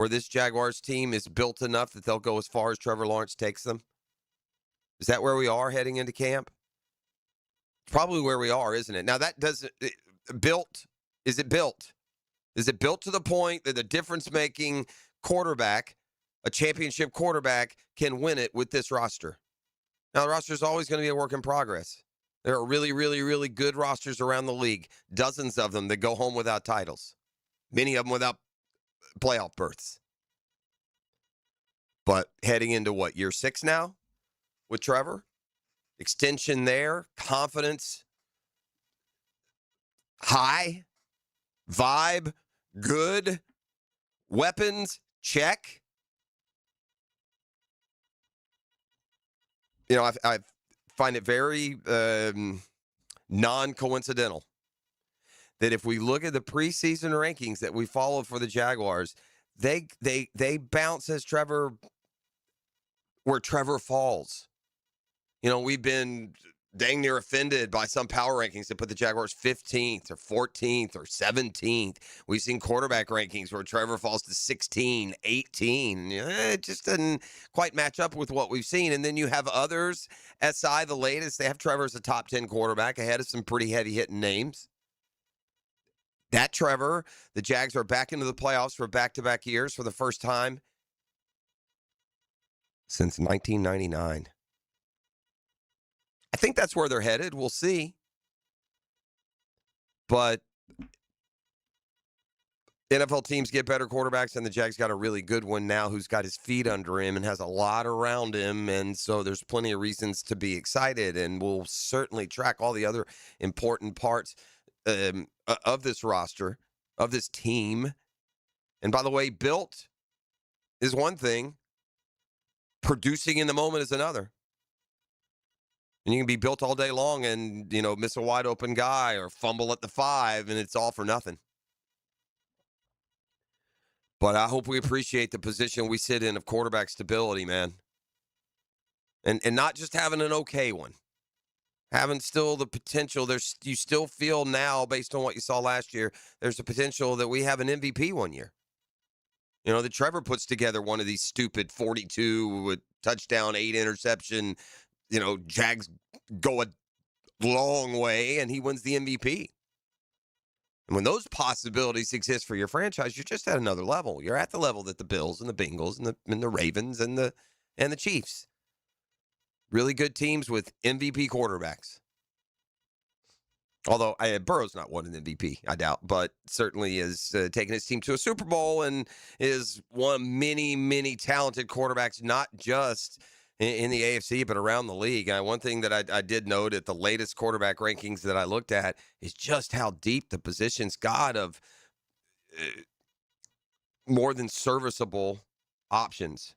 or this Jaguars team is built enough that they'll go as far as Trevor Lawrence takes them? Is that where we are heading into camp? Probably where we are, isn't it? Now that doesn't built. Is it built? Is it built to the point that the difference-making quarterback, a championship quarterback, can win it with this roster? Now, the roster is always going to be a work in progress. There are really, really, really good rosters around the league, dozens of them that go home without titles, many of them without playoff berths. But heading into what, year 6 now with Trevor? Extension there, confidence high, vibe good, weapons check. You know, I find it very non-coincidental that if we look at the preseason rankings that we follow for the Jaguars, they bounce as Trevor where Trevor falls. You know, we've been dang near offended by some power rankings that put the Jaguars 15th or 14th or 17th. We've seen quarterback rankings where Trevor falls to 16, 18. It just doesn't quite match up with what we've seen. And then you have others, SI, the latest, they have Trevor as a top 10 quarterback ahead of some pretty heavy-hitting names. That Trevor, the Jags are back into the playoffs for back-to-back years for the first time since 1999. I think that's where they're headed. We'll see. But NFL teams get better quarterbacks, and the Jags got a really good one now who's got his feet under him and has a lot around him. And so there's plenty of reasons to be excited. And we'll certainly track all the other important parts of this roster, of this team. And by the way, built is one thing. Producing in the moment is another. And you can be built all day long and, you know, miss a wide open guy or fumble at the 5, and it's all for nothing. But I hope we appreciate the position we sit in of quarterback stability, man. And not just having an okay one. Having still the potential. You still feel now, based on what you saw last year, there's a potential that we have an MVP one year. You know, that Trevor puts together one of these stupid 42 with touchdown, 8 interception. You know, Jags go a long way, and he wins the MVP. And when those possibilities exist for your franchise, you're just at another level. You're at the level that the Bills and the Bengals and the Ravens and the Chiefs. Really good teams with MVP quarterbacks. Although Burrow's not won an MVP, I doubt, but certainly is taking his team to a Super Bowl and is one of many, many talented quarterbacks, not just in the AFC, but around the league. One thing that I did note at the latest quarterback rankings that I looked at is just how deep the positions got of more than serviceable options.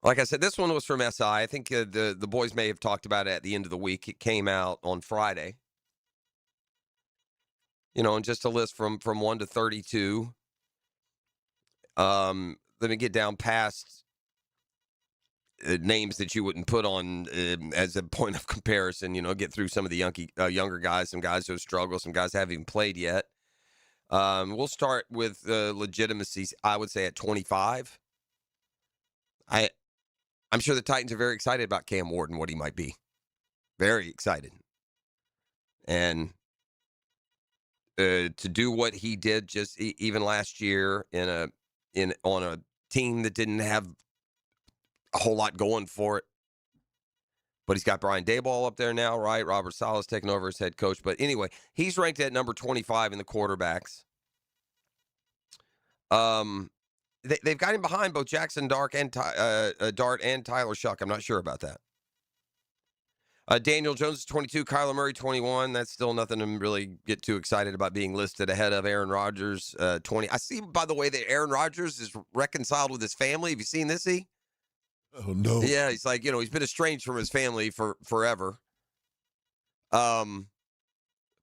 Like I said, this one was from SI. I think the boys may have talked about it at the end of the week. It came out on Friday. You know, and just a list from 1 to 32. Let me get down past names that you wouldn't put on as a point of comparison, you know, get through some of the younger guys, some guys who have struggled, some guys haven't even played yet. We'll start with legitimacy, I would say, at 25. I'm sure the Titans are very excited about Cam Ward and what he might be. Very excited. And to do what he did just even last year on a team that didn't have a whole lot going for it. But he's got Brian Daboll up there now, right? Robert Saleh's taking over as head coach. But anyway, he's ranked at number 25 in the quarterbacks. They've got him behind both Jackson Dart and Tyler Shuck. I'm not sure about that. Daniel Jones is 22, Kyler Murray 21. That's still nothing to really get too excited about being listed ahead of Aaron Rodgers 20. I see, by the way, that Aaron Rodgers is reconciled with his family. Have you seen this, E? Oh, no. Yeah, he's like, you know, he's been estranged from his family for forever.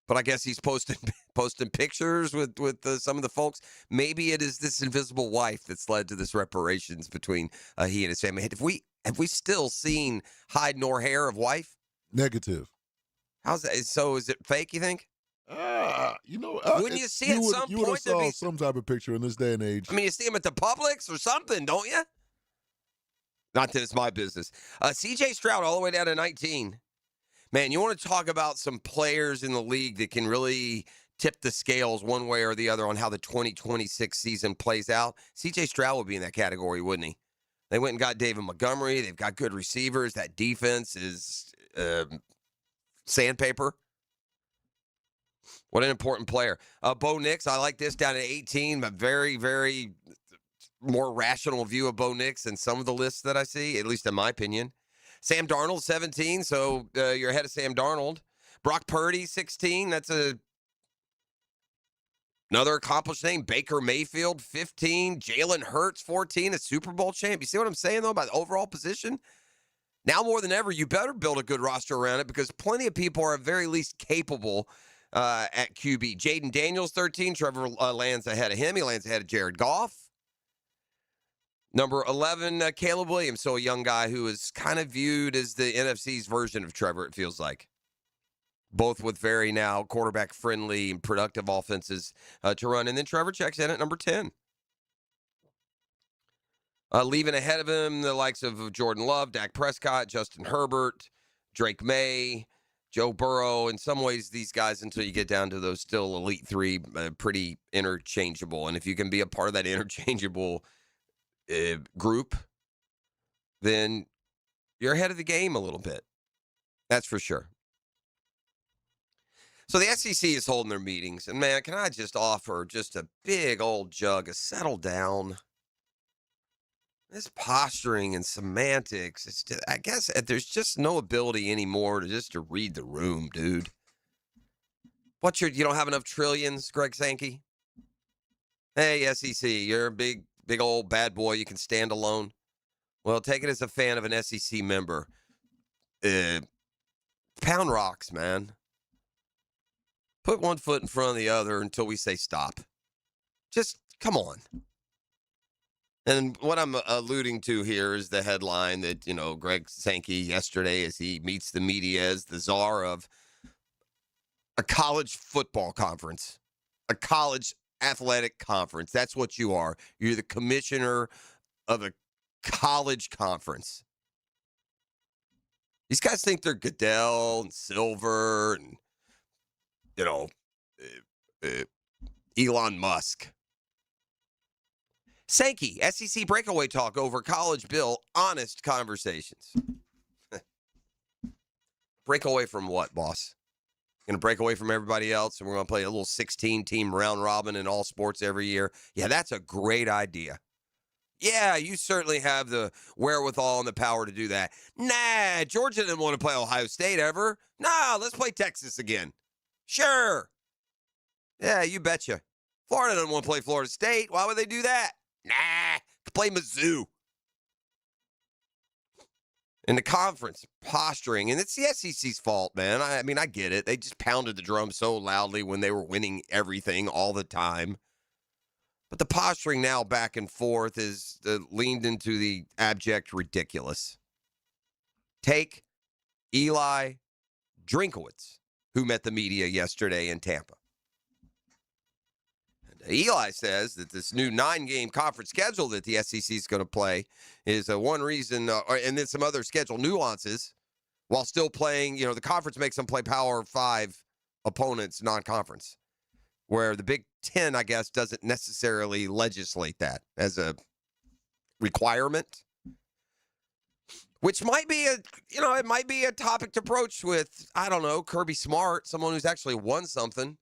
But I guess he's posting pictures with some of the folks. Maybe it is this invisible wife that's led to this reparations between he and his family. Have we still seen hide nor hair of wife? Negative. How's that? So is it fake, you think? Wouldn't you see at some you would have point there'd saw be? some type of picture in this day and I age. mean, you see him at the Publix or something, don't you? Not that it's my business. C.J. Stroud all the way down to 19. Man, you want to talk about some players in the league that can really tip the scales one way or the other on how the 2026 season plays out? C.J. Stroud would be in that category, wouldn't he? They went and got David Montgomery. They've got good receivers. That defense is sandpaper. What an important player. Bo Nix, I like this down at 18, but very, very more rational view of Bo Nix than some of the lists that I see, at least in my opinion. Sam Darnold, 17, so you're ahead of Sam Darnold. Brock Purdy, 16. That's another accomplished name. Baker Mayfield, 15. Jalen Hurts, 14, a Super Bowl champ. You see what I'm saying, though, about the overall position? Now more than ever, you better build a good roster around it because plenty of people are at very least capable at QB. Jaden Daniels, 13. Trevor lands ahead of him. He lands ahead of Jared Goff. Number 11, Caleb Williams. So a young guy who is kind of viewed as the NFC's version of Trevor, it feels like. Both with very now quarterback-friendly and productive offenses to run. And then Trevor checks in at number 10. Leaving ahead of him, the likes of Jordan Love, Dak Prescott, Justin Herbert, Drake May, Joe Burrow. In some ways, these guys, until you get down to those still Elite Three, pretty interchangeable. And if you can be a part of that interchangeable group, then you're ahead of the game a little bit. That's for sure. So the SEC is holding their meetings. And, man, can I just offer just a big old jug of settle down? This posturing and semantics, it's just, I guess there's just no ability anymore to read the room, dude. You don't have enough trillions, Greg Sankey? Hey, SEC, you're a big old bad boy. You can stand alone. Well, take it as a fan of an SEC member. Pound rocks, man. Put one foot in front of the other until we say stop. Just come on. And what I'm alluding to here is the headline that, Greg Sankey yesterday, as he meets the media as the czar of a college football conference, a college athletic conference. That's what you are. You're the commissioner of a college conference. These guys think they're Goodell and Silver and, Elon Musk. Sankey, SEC breakaway talk over college bill, honest conversations. Break away from what, boss? Going to break away from everybody else, and we're going to play a little 16-team round robin in all sports every year. Yeah, that's a great idea. Yeah, you certainly have the wherewithal and the power to do that. Nah, Georgia didn't want to play Ohio State ever. Nah, let's play Texas again. Sure. Yeah, you betcha. Florida doesn't want to play Florida State. Why would they do that? Nah, play Mizzou. In the conference, posturing, and it's the SEC's fault, man. I mean, I get it. They just pounded the drum so loudly when they were winning everything all the time. But the posturing now back and forth is leaned into the abject ridiculous. Take Eli Drinkwitz, who met the media yesterday in Tampa. Eli says that this new 9-game conference schedule that the SEC is going to play is one reason, and then some other schedule nuances, while still playing, the conference makes them play Power 5 opponents non-conference, where the Big Ten, I guess, doesn't necessarily legislate that as a requirement, which might be it might be a topic to broach with, I don't know, Kirby Smart, someone who's actually won something.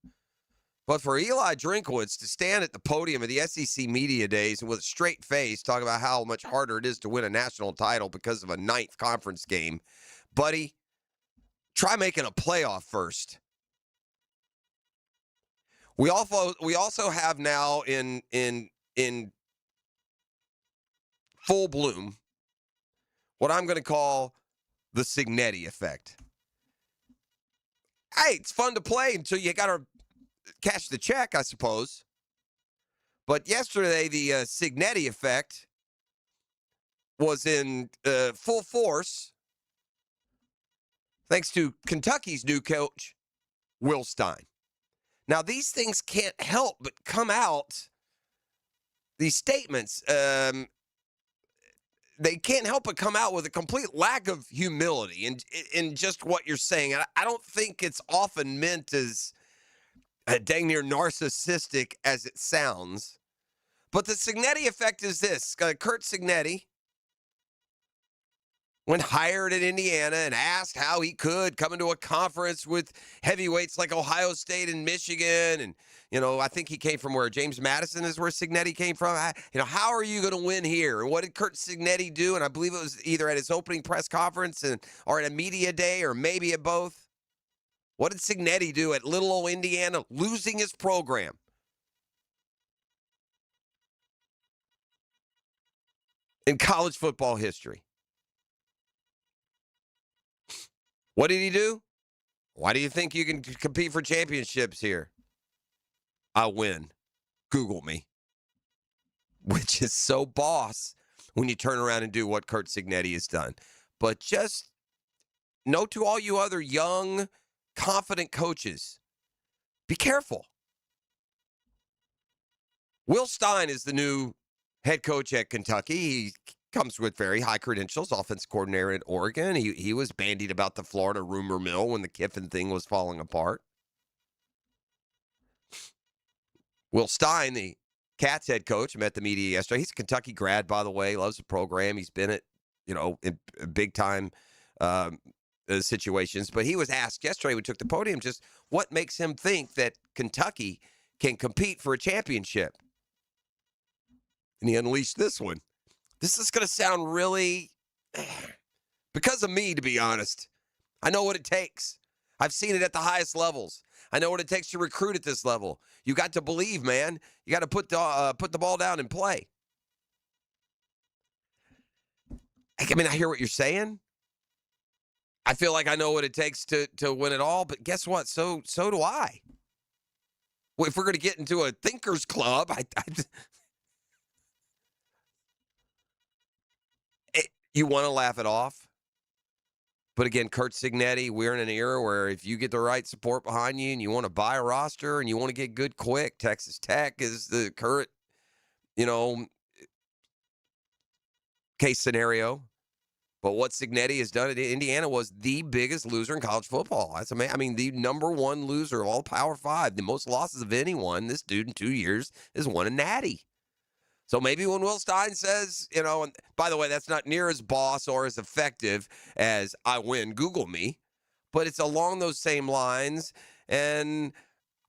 But for Eli Drinkwitz to stand at the podium of the SEC media days and with a straight face talk about how much harder it is to win a national title because of a 9th conference game, buddy, try making a playoff first. We also have now in full bloom what I'm going to call the Cignetti effect. Hey, it's fun to play until you got to cash the check, I suppose. But yesterday, the Cignetti effect was in full force thanks to Kentucky's new coach, Will Stein. Now, these things can't help but come out, these statements, they can't help but come out with a complete lack of humility in just what you're saying. And I don't think it's often meant as dang near narcissistic as it sounds. But the Cignetti effect is this. Curt Cignetti, when hired at Indiana and asked how he could come into a conference with heavyweights like Ohio State and Michigan. And, I think he came from where James Madison is where Cignetti came from. How are you going to win here? And what did Curt Cignetti do? And I believe it was either at his opening press conference or at a media day or maybe at both. What did Cignetti do at little old Indiana, losing his program? In college football history. What did he do? Why do you think you can compete for championships here? I'll win. Google me. Which is so boss when you turn around and do what Curt Cignetti has done. But just note to all you other young, confident coaches, be careful. Will Stein is the new head coach at Kentucky. He comes with very high credentials, offensive coordinator at Oregon. He was bandied about the Florida rumor mill when the Kiffin thing was falling apart. Will Stein, the Cats head coach, met the media yesterday. He's a Kentucky grad, by the way, loves the program. He's been at, in big time situations. But he was asked yesterday, we took the podium, just what makes him think that Kentucky can compete for a championship. And he unleashed this one. This is going to sound really, because of me, to be honest. I know what it takes. I've seen it at the highest levels. I know what it takes to recruit at this level. You got to believe, man. You got to put the ball down and play. I mean, I hear what you're saying. I feel like I know what it takes to win it all, but guess what? So do I. Well, if we're going to get into a thinkers club, you want to laugh it off. But again, Curt Cignetti, we're in an era where if you get the right support behind you and you want to buy a roster and you want to get good quick, Texas Tech is the current, case scenario. But what Cignetti has done at Indiana was the biggest loser in college football. That's amazing. I mean, the number one loser of all Power Five, the most losses of anyone. This dude in 2 years has won a natty. So maybe when Will Stein says, and by the way, that's not near as boss or as effective as I win, Google me, but it's along those same lines. And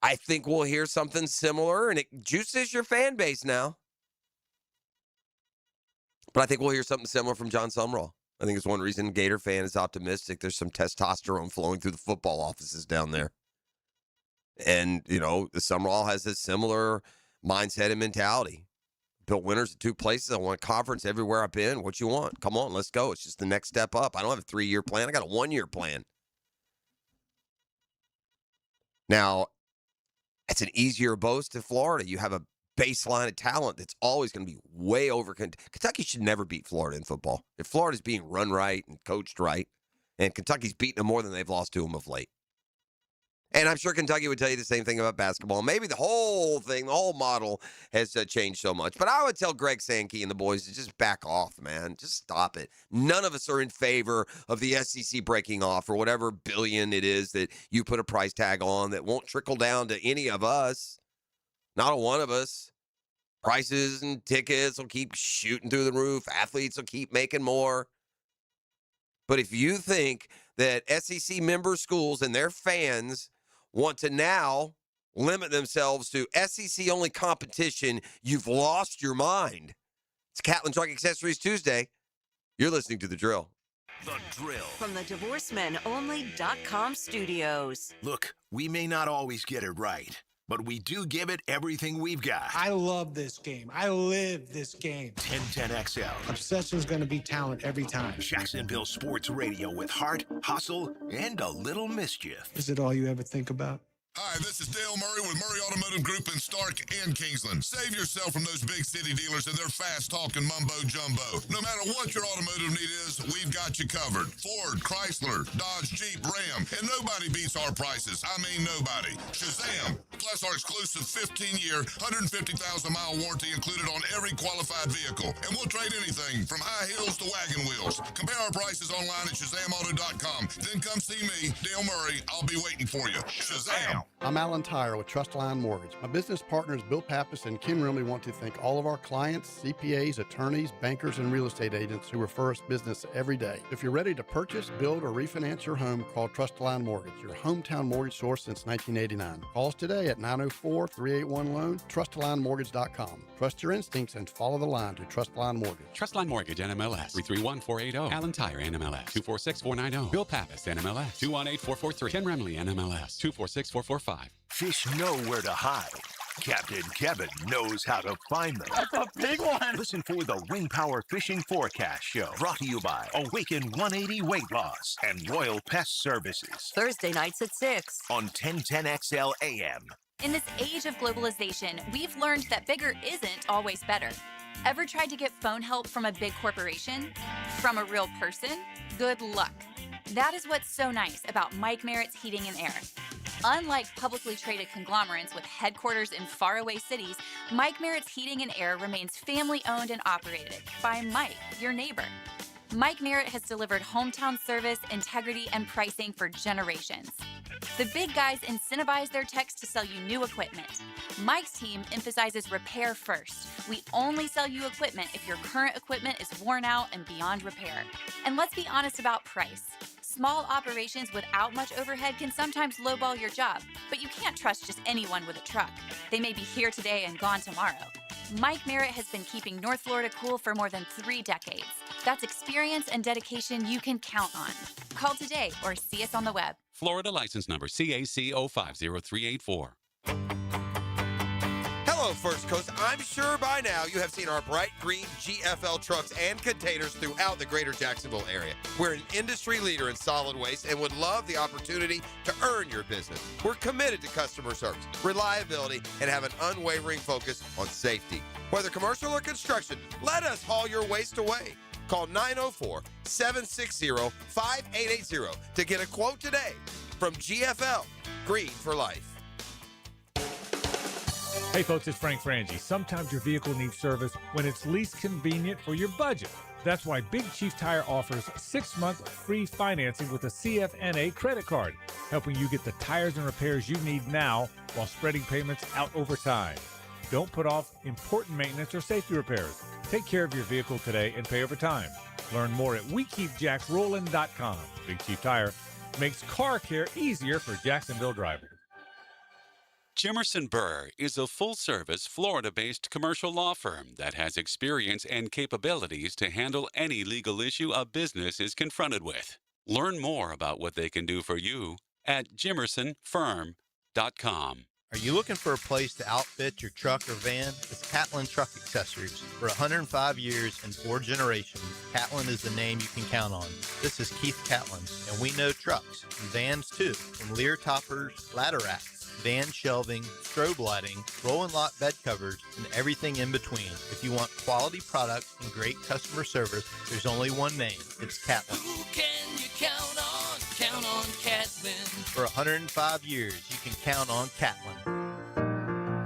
I think we'll hear something similar, and it juices your fan base now. But I think we'll hear something similar from John Sumrall. I think it's one reason Gator fan is optimistic. There's some testosterone flowing through the football offices down there. And, Sumrall has a similar mindset and mentality. Built winners in 2 places. I won a conference everywhere I've been. What you want? Come on, let's go. It's just the next step up. I don't have a 3-year plan. I got a 1-year plan. Now, it's an easier boast in Florida. You have a baseline of talent that's always going to be way over. Kentucky should never beat Florida in football. If Florida's being run right and coached right, and Kentucky's beaten them more than they've lost to them of late. And I'm sure Kentucky would tell you the same thing about basketball. Maybe the whole thing, the whole model has changed so much. But I would tell Greg Sankey and the boys to just back off, man. Just stop it. None of us are in favor of the SEC breaking off or whatever billion it is that you put a price tag on that won't trickle down to any of us. Not a one of us. Prices and tickets will keep shooting through the roof. Athletes will keep making more. But if you think that SEC member schools and their fans want to now limit themselves to SEC-only competition, you've lost your mind. It's Catlin Truck Accessories Tuesday. You're listening to The Drill. The Drill. From the DivorceMenOnly.com studios. Look, we may not always get it right, but we do give it everything we've got. I love this game. I live this game. 1010XL. Obsession's going to be talent every time. Jacksonville Sports Radio with heart, hustle, and a little mischief. Is it all you ever think about? Hi, this is Dale Murray with Murray Automotive Group in Stark and Kingsland. Save yourself from those big city dealers and their fast-talking mumbo-jumbo. No matter what your automotive need is, we've got you covered. Ford, Chrysler, Dodge, Jeep, Ram, and nobody beats our prices. I mean nobody. Shazam! Plus our exclusive 15-year, 150,000-mile warranty included on every qualified vehicle. And we'll trade anything from high heels to wagon wheels. Compare our prices online at ShazamAuto.com. Then come see me, Dale Murray. I'll be waiting for you. Shazam! I'm Alan Tyre with Trustline Mortgage. My business partners Bill Pappas and Ken Rimley want to thank all of our clients, CPAs, attorneys, bankers, and real estate agents who refer us business every day. If you're ready to purchase, build, or refinance your home, call Trustline Mortgage, your hometown mortgage source since 1989. Call us today at 904-381-LOAN, TrustlineMortgage.com. Trust your instincts and follow the line to Trustline Mortgage. Trustline Mortgage, NMLS 331480. Alan Tyre, NMLS 246490. Bill Pappas, NMLS 218443. Ken Remley, NMLS 246445. Fish know where to hide. Captain Kevin knows how to find them. That's a big one. Listen for the Ring Power Fishing Forecast Show, brought to you by Awaken 180 Weight Loss and Royal Pest Services Thursday nights at 6. on 1010XL AM. In this age of globalization, we've learned that bigger isn't always better. Ever tried to get phone help from a big corporation? From a real person? Good luck. That is what's so nice about Mike Merritt's Heating and Air. Unlike publicly traded conglomerates with headquarters in faraway cities, Mike Merritt's Heating and Air remains family-owned and operated by Mike, your neighbor. Mike Merritt has delivered hometown service, integrity, and pricing for generations. The big guys incentivize their techs to sell you new equipment. Mike's team emphasizes repair first. We only sell you equipment if your current equipment is worn out and beyond repair. And let's be honest about price. Small operations without much overhead can sometimes lowball your job, but you can't trust just anyone with a truck. They may be here today and gone tomorrow. Mike Merritt has been keeping North Florida cool for more than 3 decades. That's experience and dedication you can count on. Call today or see us on the web. Florida license number CAC 050384. Hello, First Coast. I'm sure by now you have seen our bright green GFL trucks and containers throughout the greater Jacksonville area. We're an industry leader in solid waste and would love the opportunity to earn your business. We're committed to customer service, reliability, and have an unwavering focus on safety. Whether commercial or construction, let us haul your waste away. Call 904-760-5880 to get a quote today from GFL, Green for Life. Hey folks, it's Frank Frangie. Sometimes your vehicle needs service when it's least convenient for your budget. That's why Big Chief Tire offers 6-month free financing with a CFNA credit card, helping you get the tires and repairs you need now while spreading payments out over time. Don't put off important maintenance or safety repairs. Take care of your vehicle today and pay over time. Learn more at WeKeepJacksRollin.com. Big Chief Tire makes car care easier for Jacksonville drivers. Jimerson Burr is a full-service, Florida-based commercial law firm that has experience and capabilities to handle any legal issue a business is confronted with. Learn more about what they can do for you at jimersonfirm.com. Are you looking for a place to outfit your truck or van? It's Catlin Truck Accessories. For 105 years and 4 generations, Catlin is the name you can count on. This is Keith Catlin, and we know trucks and vans too, from Lear toppers, ladder racks, van shelving, strobe lighting, roll and lock bed covers, and everything in between. If you want quality products and great customer service, there's only one name. It's Catlin. Who can you count on? Count on Catlin. For 105 years, you can count on Catlin.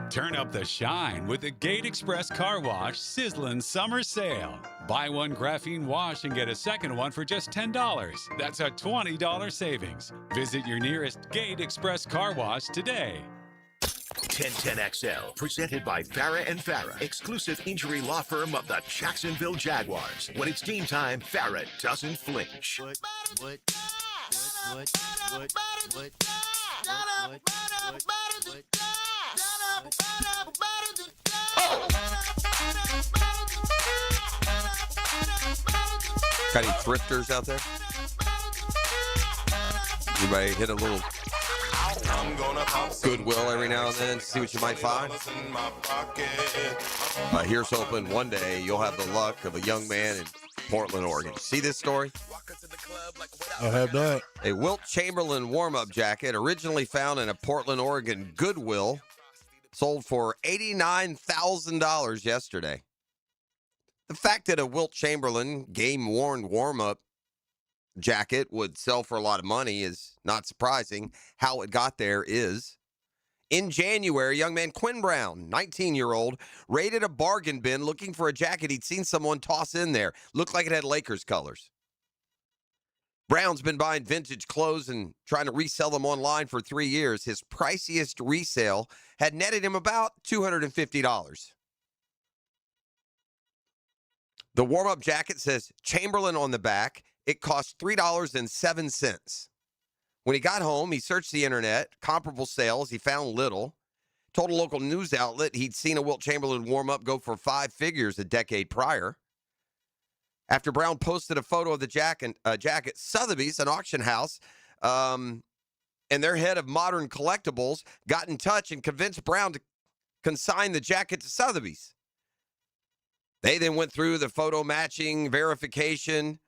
Turn up the shine with the Gate Express Car Wash Sizzlin' Summer Sale. Buy one graphene wash and get a second one for just $10. That's a $20 savings. Visit your nearest Gate Express Car Wash today. 1010XL, presented by Farah and Farah, exclusive injury law firm of the Jacksonville Jaguars. When it's team time, Farah doesn't flinch. Got any thrifters out there? Anybody hit a little Goodwill every now and then, see what you might find? Here's hoping one day you'll have the luck of a young man in Portland, Oregon. See this story? I have not. A Wilt Chamberlain warm-up jacket, originally found in a Portland, Oregon Goodwill, sold for $89,000 yesterday. The fact that a Wilt Chamberlain game-worn warm-up jacket would sell for a lot of money is not surprising. How it got there is. In January, young man Quinn Brown, 19-year-old, raided a bargain bin looking for a jacket he'd seen someone toss in there. Looked like it had Lakers colors. Brown's been buying vintage clothes and trying to resell them online for 3 years. His priciest resale had netted him about $250. The warm-up jacket says Chamberlain on the back. It cost $3.07. When he got home, he searched the internet, comparable sales. He found little. Told a local news outlet he'd seen a Wilt Chamberlain warm-up go for 5 figures a decade prior. After Brown posted a photo of the jacket, Sotheby's, an auction house, and their head of modern collectibles got in touch and convinced Brown to consign the jacket to Sotheby's. They then went through the photo matching verification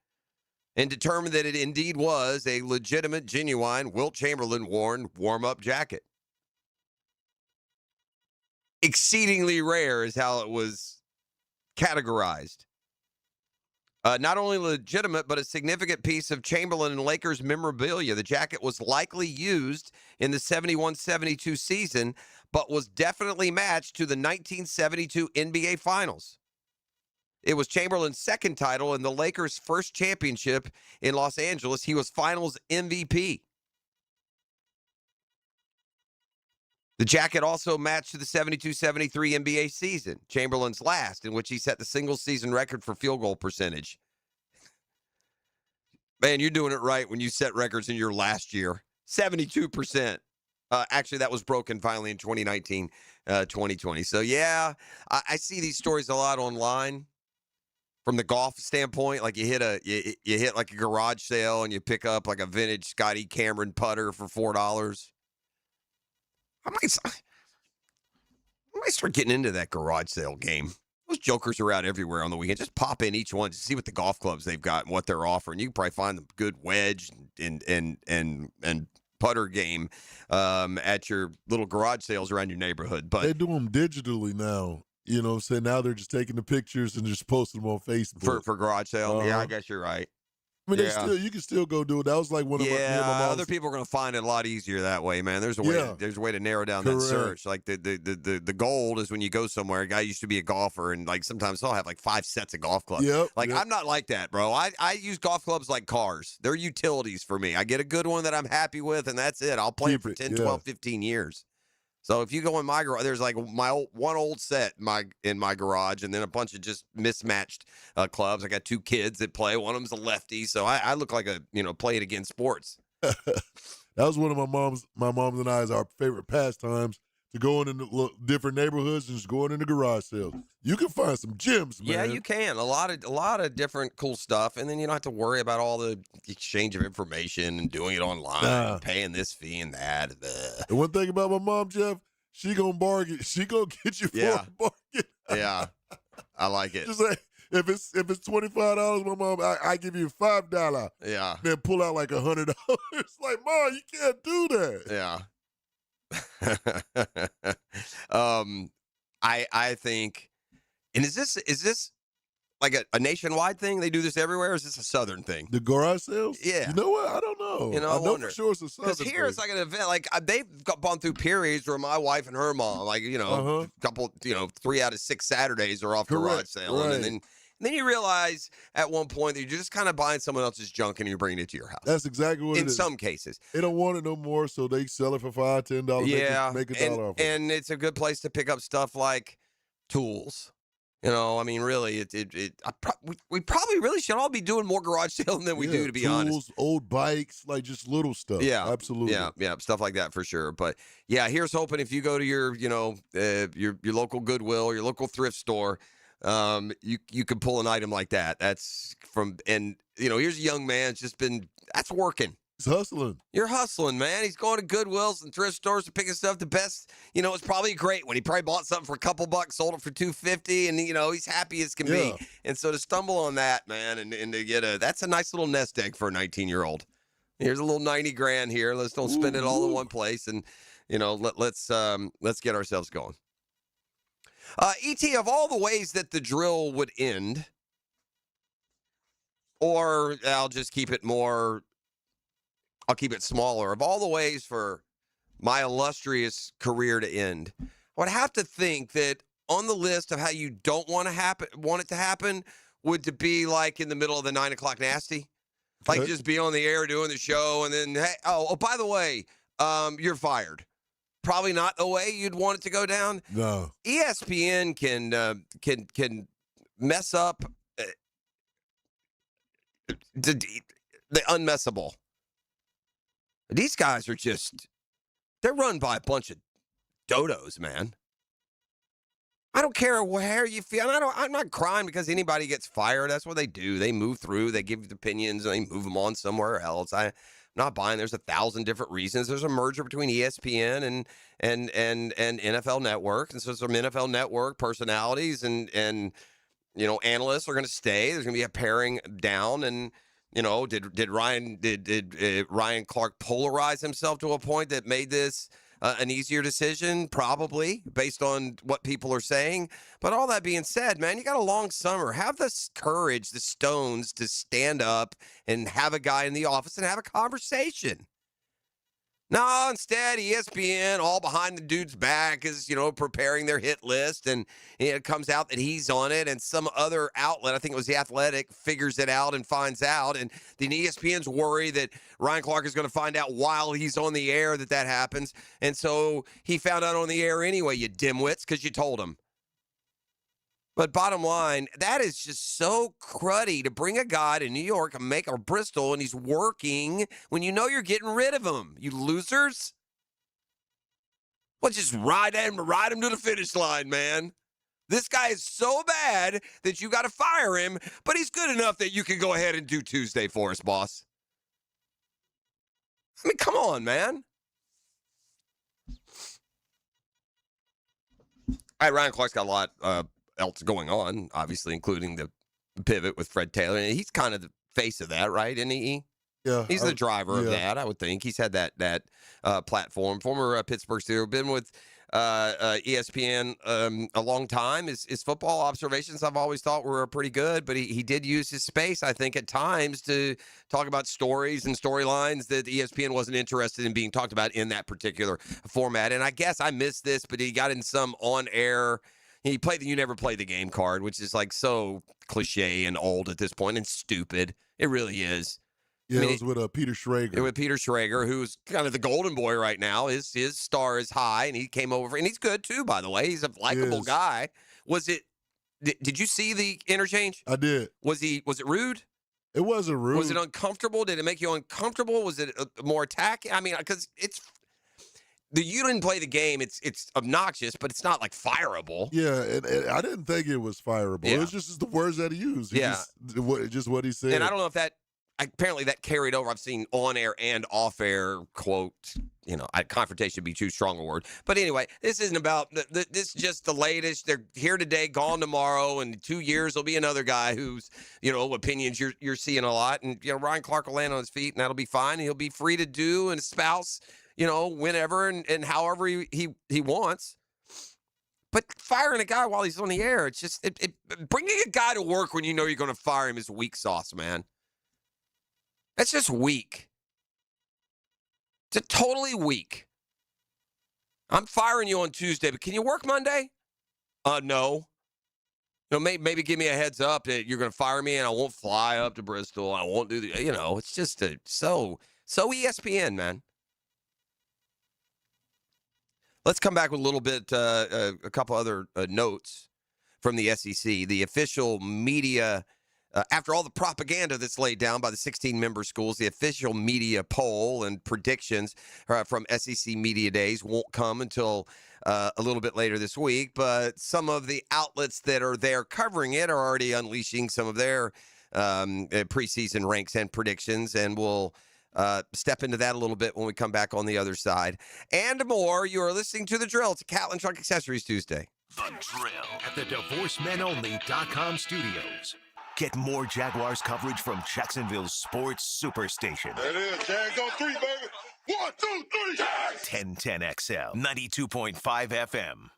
and determined that it indeed was a legitimate, genuine Wilt Chamberlain worn warm-up jacket. Exceedingly rare is how it was categorized. Not only legitimate, but a significant piece of Chamberlain and Lakers memorabilia. The jacket was likely used in the 71-72 season, but was definitely matched to the 1972 NBA Finals. It was Chamberlain's second title and the Lakers' first championship in Los Angeles. He was Finals MVP. The jacket also matched to the 72-73 NBA season, Chamberlain's last, in which he set the single-season record for field goal percentage. Man, you're doing it right when you set records in your last year. 72%. Actually, that was broken finally in 2019, 2020. So, yeah, I see these stories a lot online. From the golf standpoint, like you hit like a garage sale and you pick up like a vintage Scotty Cameron putter for $4. I might start getting into that garage sale game. Those jokers are out everywhere on the weekend. Just pop in each one to see what the golf clubs they've got and what they're offering. You can probably find the good wedge and putter game at your little garage sales around your neighborhood. But they do them digitally now. You know what I'm saying? Now they're just taking the pictures and just posting them on Facebook. For garage sale? Yeah, I guess you're right. I mean, you can still go do it. That was like one of my mom's. Other people are going to find it a lot easier that way, man. There's a way. There's a way to narrow down that search. Like the gold is when you go somewhere. A guy used to be a golfer, and like sometimes they'll have like 5 sets of golf clubs. I'm not like that, bro. I use golf clubs like cars. They're utilities for me. I get a good one that I'm happy with, and that's it. I'll play it for 10, 12, 15 years. So if you go in my garage, there's like one old set in my garage, and then a bunch of just mismatched clubs. I got 2 kids that play. One of them's a lefty, so I look like a playing against sports. That was one of my mom's and I's our favorite pastimes, to go into different neighborhoods and just going into garage sales. You can find some gems, man. Yeah, you can. A lot of different cool stuff, and then you don't have to worry about all the exchange of information and doing it online, and paying this fee and that. The one thing about my mom, Jeff, she gonna bargain. She gonna get you for a bargain. Yeah, I like it. Just like if it's $25, my mom, I give you $5. Yeah. Then pull out like $100. Like, Mom, you can't do that. Yeah. I think, and is this like a nationwide thing? They do this everywhere, or is this a Southern thing? The garage sales? Yeah. You know what? I don't know. I know for sure it's a Southern thing. Because here it's like an event. Like they've gone through periods where my wife and her mom, like, a couple, 3 out of 6 Saturdays are off garage sale. Right. And then you realize at one point that you're just kind of buying someone else's junk and you're bringing it to your house. That's exactly what it is. In some cases. They don't want it no more, so they sell it for $5, $10. Yeah. Make $1 off it. And it's a good place to pick up stuff like tools. I mean, really, we probably really should all be doing more garage sales than we do, to be honest. Tools, old bikes, like just little stuff. Yeah, absolutely. Yeah, stuff like that for sure. But yeah, here's hoping if you go to your, your local Goodwill, your local thrift store, you can pull an item like that. That's here's a young man. It's just been that's working. He's hustling. You're hustling, man. He's going to Goodwills and thrift stores and picking stuff. The best, it's probably a great one. He probably bought something for a couple bucks, sold it for $2.50, and he's happy as can be. And so to stumble on that, man, and to get that's a nice little nest egg for a 19-year-old. Here's a little 90 grand here. Let's don't spend it all in one place, and let's get ourselves going. ET, of all the ways that the drill would end, or I'll just keep it smaller. Of all the ways for my illustrious career to end, I would have to think that on the list of how you don't want it to happen would to be like in the middle of the 9 o'clock nasty. Like just be on the air doing the show and then, hey, by the way, you're fired. Probably not the way you'd want it to go down. No. ESPN can mess up the unmessable. These guys are they're run by a bunch of dodos, man. I don't care where you feel. I'm not crying because anybody gets fired. That's what they do. They move through. They give opinions and they move them on somewhere else. I'm not buying. There's 1,000 different reasons. There's a merger between ESPN and NFL Network, and so some NFL Network personalities and analysts are going to stay. There's going to be a paring down, and did Ryan Clark polarize himself to a point that made this an easier decision? Probably, based on what people are saying. But all that being said, man, you got a long summer. Have the courage, the stones to stand up and have a guy in the office and have a conversation. No, instead, ESPN, all behind the dude's back, is, preparing their hit list, and it comes out that he's on it, and some other outlet, I think it was The Athletic, figures it out and finds out, and then ESPN's worried that Ryan Clark is going to find out while he's on the air that happens, and so he found out on the air anyway, you dimwits, because you told him. But bottom line, that is just so cruddy to bring a guy to New York and make or Bristol, and he's working when you know you're getting rid of him. You losers. Well, just ride him to the finish line, man. This guy is so bad that you got to fire him, but he's good enough that you can go ahead and do Tuesday for us, boss. I mean, come on, man. All right, Ryan Clark's got a lot else going on, obviously, including the pivot with Fred Taylor. And he's kind of the face of that, right? Isn't he? Yeah. He's the driver of that, I would think. He's had that platform. Former Pittsburgh Steeler, been with ESPN a long time. His football observations, I've always thought, were pretty good, but he did use his space, I think, at times to talk about stories and storylines that ESPN wasn't interested in being talked about in that particular format. And I guess I missed this, but he got in some on-air. He played the "you never play the game" card, which is like so cliche and old at this point and stupid. It really is. Yeah, I mean, it was with Peter Schrager. With Peter Schrager, who's kind of the golden boy right now. His star is high, and he came over, and he's good too, by the way. He's a likable guy. Was it? Did you see the interchange? I did. Was it rude? It wasn't rude. Was it uncomfortable? Did it make you uncomfortable? Was it more attacking? I mean, because you didn't play the game. It's obnoxious, but it's not like fireable. Yeah, and I didn't think it was fireable. Yeah. It was just the words that he used. Just what he said. And I don't know if that apparently that carried over. I've seen on-air and off-air quote. Confrontation would be too strong a word. But anyway, this isn't about this. Is just the latest. They're here today, gone tomorrow, and in 2 years there'll be another guy whose opinions you're seeing a lot. And Ryan Clark will land on his feet, and that'll be fine. And he'll be free to do and espouse. Whenever and however he wants. But firing a guy while he's on the air, it's just bringing a guy to work when you know you're going to fire him is weak sauce, man. That's just weak. It's totally weak. I'm firing you on Tuesday, but can you work Monday? No. Maybe give me a heads up that you're going to fire me and I won't fly up to Bristol. I won't do it's just so ESPN, man. Let's come back with a little bit, a couple other notes from the SEC. The official media, after all the propaganda that's laid down by the 16-member schools, the official media poll and predictions from SEC Media Days won't come until a little bit later this week. But some of the outlets that are there covering it are already unleashing some of their preseason ranks and predictions, and we'll step into that a little bit when we come back on the other side. And more. You are listening to The Drill. It's Catlin Truck Accessories Tuesday. The Drill at the DivorceMenOnly.com studios. Get more Jaguars coverage from Jacksonville's sports superstation. There it is. Jags on 3, baby. 1, 2, 3, Jags! 1010XL, 92.5 FM.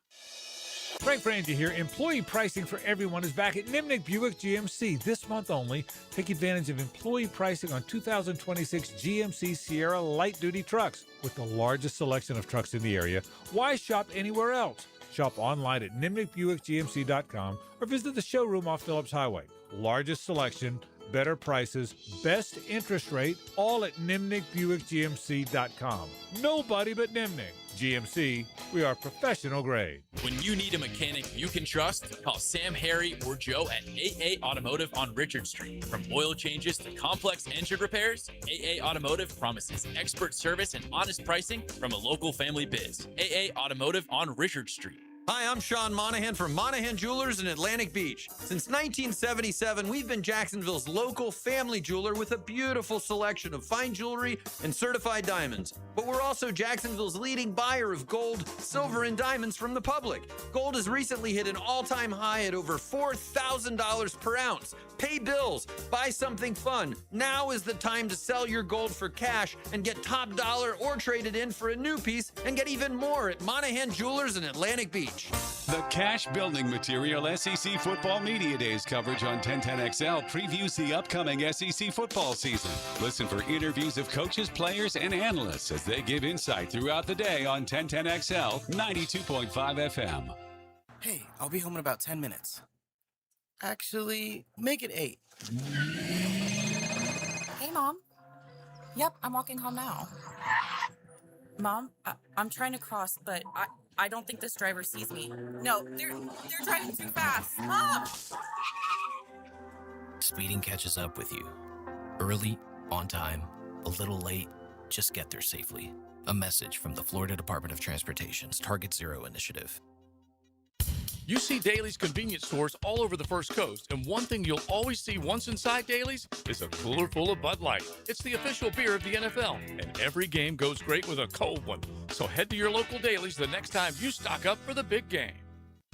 Frank Frangie here. Employee pricing for everyone is back at Nimnick Buick GMC this month only. Take advantage of employee pricing on 2026 GMC Sierra light-duty trucks. With the largest selection of trucks in the area, why shop anywhere else? Shop online at NimnickBuickGMC.com or visit the showroom off Phillips Highway. Largest selection, better prices, best interest rate, all at NimnickBuickGMC.com. Nobody but Nimnick. GMC, we are professional grade. When you need a mechanic you can trust, call Sam, Harry, or Joe at AA Automotive on Richard Street. From oil changes to complex engine repairs, AA Automotive promises expert service and honest pricing from a local family biz. AA Automotive on Richard Street. Hi, I'm Sean Monahan from Monahan Jewelers in Atlantic Beach. Since 1977, we've been Jacksonville's local family jeweler with a beautiful selection of fine jewelry and certified diamonds. But we're also Jacksonville's leading buyer of gold, silver, and diamonds from the public. Gold has recently hit an all-time high at over $4,000 per ounce. Pay bills, buy something fun. Now is the time to sell your gold for cash and get top dollar or trade it in for a new piece and get even more at Monahan Jewelers in Atlantic Beach. The Cash Building Material SEC Football Media Days coverage on 1010XL previews the upcoming SEC football season. Listen for interviews of coaches, players, and analysts as they give insight throughout the day on 1010XL 92.5 FM. Hey, I'll be home in about 10 minutes. Actually, make it 8. Hey, Mom. Yep, I'm walking home now. Mom, I'm trying to cross, but I don't think this driver sees me. No, they're driving too fast. Mom! Speeding catches up with you. Early, on time, a little late, just get there safely. A message from the Florida Department of Transportation's Target Zero initiative. You see Daly's convenience stores all over the First Coast, and one thing you'll always see once inside Daly's is a cooler full of Bud Light. It's the official beer of the NFL, and every game goes great with a cold one. So head to your local Daly's the next time you stock up for the big game.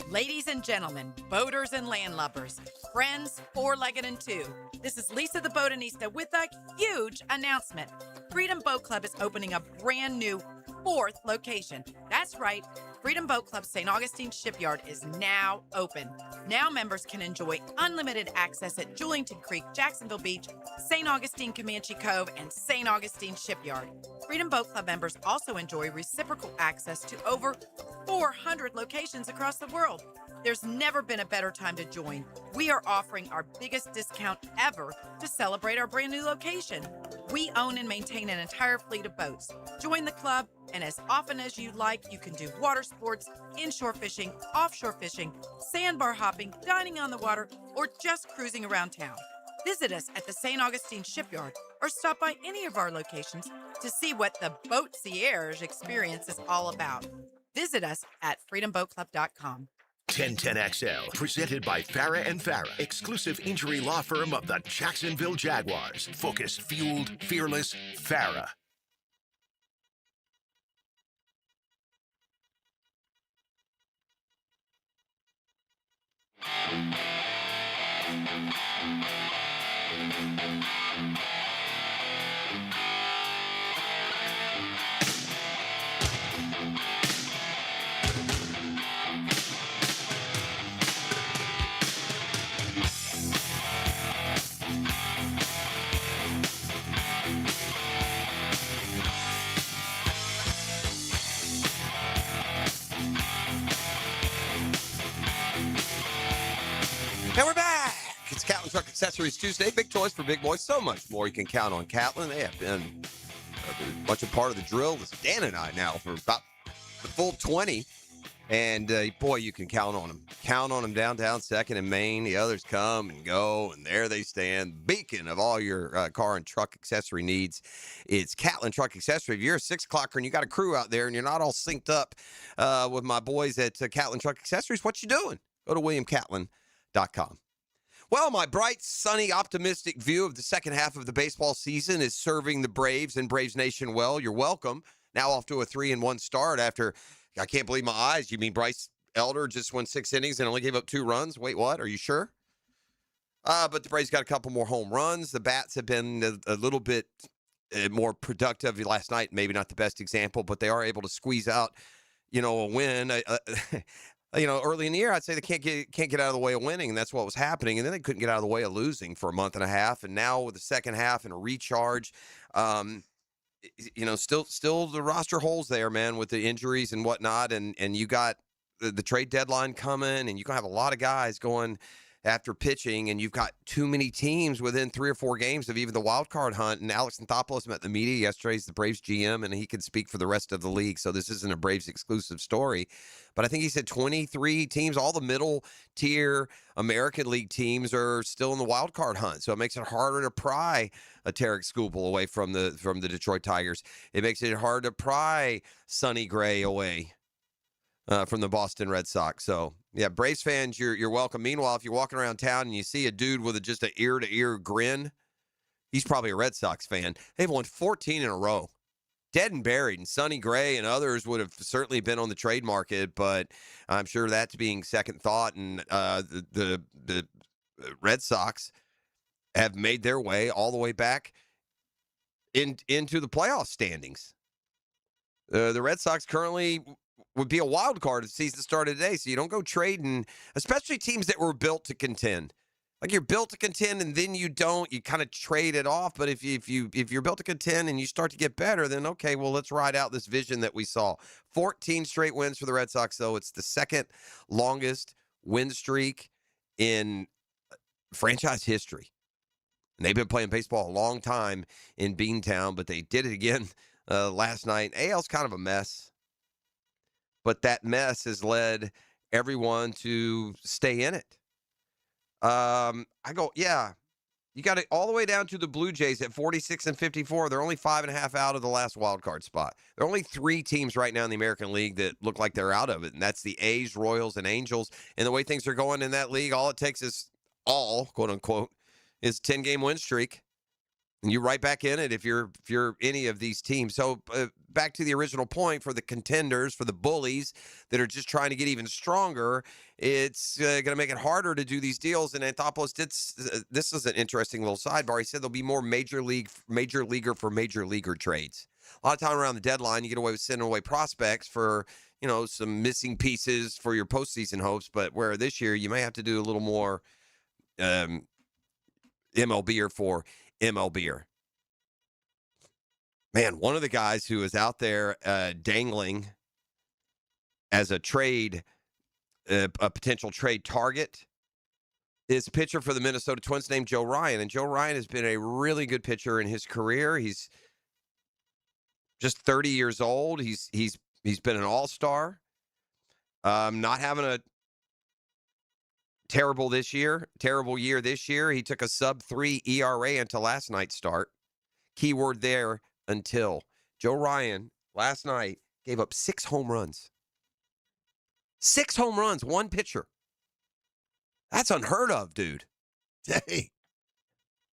Ladies and gentlemen, boaters and landlubbers, friends, four-legged and two, this is Lisa the Botanista with a huge announcement. Freedom Boat Club is opening a brand new 4th location. That's right, Freedom Boat Club St. Augustine Shipyard is now open. Now members can enjoy unlimited access at Julington Creek, Jacksonville Beach, St. Augustine Comanche Cove, and St. Augustine Shipyard. Freedom Boat Club members also enjoy reciprocal access to over 400 locations across the world. There's never been a better time to join. We are offering our biggest discount ever to celebrate our brand new location. We own and maintain an entire fleet of boats. Join the club, and as often as you like, you can do water sports, inshore fishing, offshore fishing, sandbar hopping, dining on the water, or just cruising around town. Visit us at the St. Augustine Shipyard or stop by any of our locations to see what the Boatcierge experience is all about. Visit us at freedomboatclub.com. 1010XL, presented by Farah and Farah, exclusive injury law firm of the Jacksonville Jaguars. Focus, fueled, fearless, Farah. And we're back. It's Catlin Truck Accessories Tuesday. Big toys for big boys. So much more you can count on Catlin. They have been much a part of the drill with Dan and I now for about the full 20. And, boy, you can count on them. Count on them downtown 2nd and Main. The others come and go, and there they stand. Beacon of all your car and truck accessory needs. It's Catlin Truck Accessory. If you're a 6 o'clocker and you got a crew out there and you're not all synced up with my boys at Catlin Truck Accessories, what you doing? Go to WilliamCatlin.com. Well, my bright, sunny, optimistic view of the second half of the baseball season is serving the Braves and Braves Nation well. You're welcome. Now off to a 3-1 start after, I can't believe my eyes. You mean Bryce Elder just won 6 innings and only gave up 2 runs? Wait, what? Are you sure? But the Braves got a couple more home runs. The bats have been a little bit more productive last night. Maybe not the best example, but they are able to squeeze out, a win. Early in the year, I'd say they can't get out of the way of winning, and that's what was happening. And then they couldn't get out of the way of losing for a month and a half. And now with the second half and a recharge, still the roster holes there, man, with the injuries and whatnot. And you got the trade deadline coming, and you're going to have a lot of guys going after pitching, and you've got too many teams within 3 or 4 games of even the wild card hunt. And Alex Anthopoulos met the media yesterday. He's the Braves GM, and he can speak for the rest of the league. So this isn't a Braves exclusive story. But I think he said 23 teams, all the middle tier American League teams are still in the wild card hunt. So it makes it harder to pry a Tarek Skubal away from the Detroit Tigers. It makes it hard to pry Sonny Gray away from the Boston Red Sox. So, yeah, Braves fans, you're welcome. Meanwhile, if you're walking around town and you see a dude with just an ear-to-ear grin, he's probably a Red Sox fan. They've won 14 in a row. Dead and buried. And Sonny Gray and others would have certainly been on the trade market, but I'm sure that's being second thought. And the Red Sox have made their way all the way back into the playoff standings. The Red Sox currently would be a wild card if the season started today, so you don't go trading, especially teams that were built to contend. Like, you're built to contend and then you don't, you kind of trade it off. But if you're built to contend and you start to get better, then okay, well, let's ride out this vision that we saw. 14 straight wins for the Red Sox, though. It's the second longest win streak in franchise history. And they've been playing baseball a long time in Beantown, but they did it again last night. AL's kind of a mess, but that mess has led everyone to stay in it. You got it all the way down to the Blue Jays at 46 and 54. They're only 5.5 out of the last wild card spot. There are only 3 teams right now in the American League that look like they're out of it, and that's the A's, Royals, and Angels. And the way things are going in that league, all it takes is quote unquote, is 10-game win streak. And you're right back in it if you're any of these teams. So back to the original point, for the contenders, for the bullies that are just trying to get even stronger, it's going to make it harder to do these deals. And Anthopoulos did. This is an interesting little sidebar. He said there'll be more major leaguer for major leaguer trades. A lot of time around the deadline, you get away with sending away prospects for some missing pieces for your postseason hopes. But where this year you may have to do a little more MLBer for MLBer. Man, one of the guys who is out there dangling as a trade, a potential trade target, is a pitcher for the Minnesota Twins named Joe Ryan. And Joe Ryan has been a really good pitcher in his career. He's just 30 years old. He's been an all-star. Not having a terrible year this year. He took a sub-3 ERA until last night's start. Keyword there, until. Joe Ryan, last night, gave up 6 home runs. 6 home runs, one pitcher. That's unheard of, dude. Dang.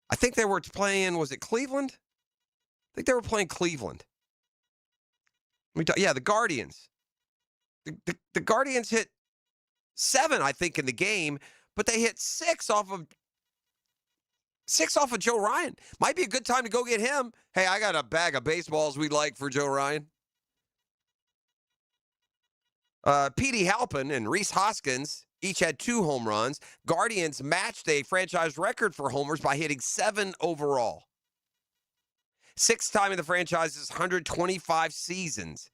I think they were playing, was it Cleveland? I think they were playing Cleveland. The Guardians. The Guardians hit 7, I think, in the game, but they hit 6 off of Joe Ryan. Might be a good time to go get him. Hey, I got a bag of baseballs we'd like for Joe Ryan. Petey Halpin and Rhys Hoskins each had 2 home runs. Guardians matched a franchise record for homers by hitting 7 overall. 6th time in the franchise's 125 seasons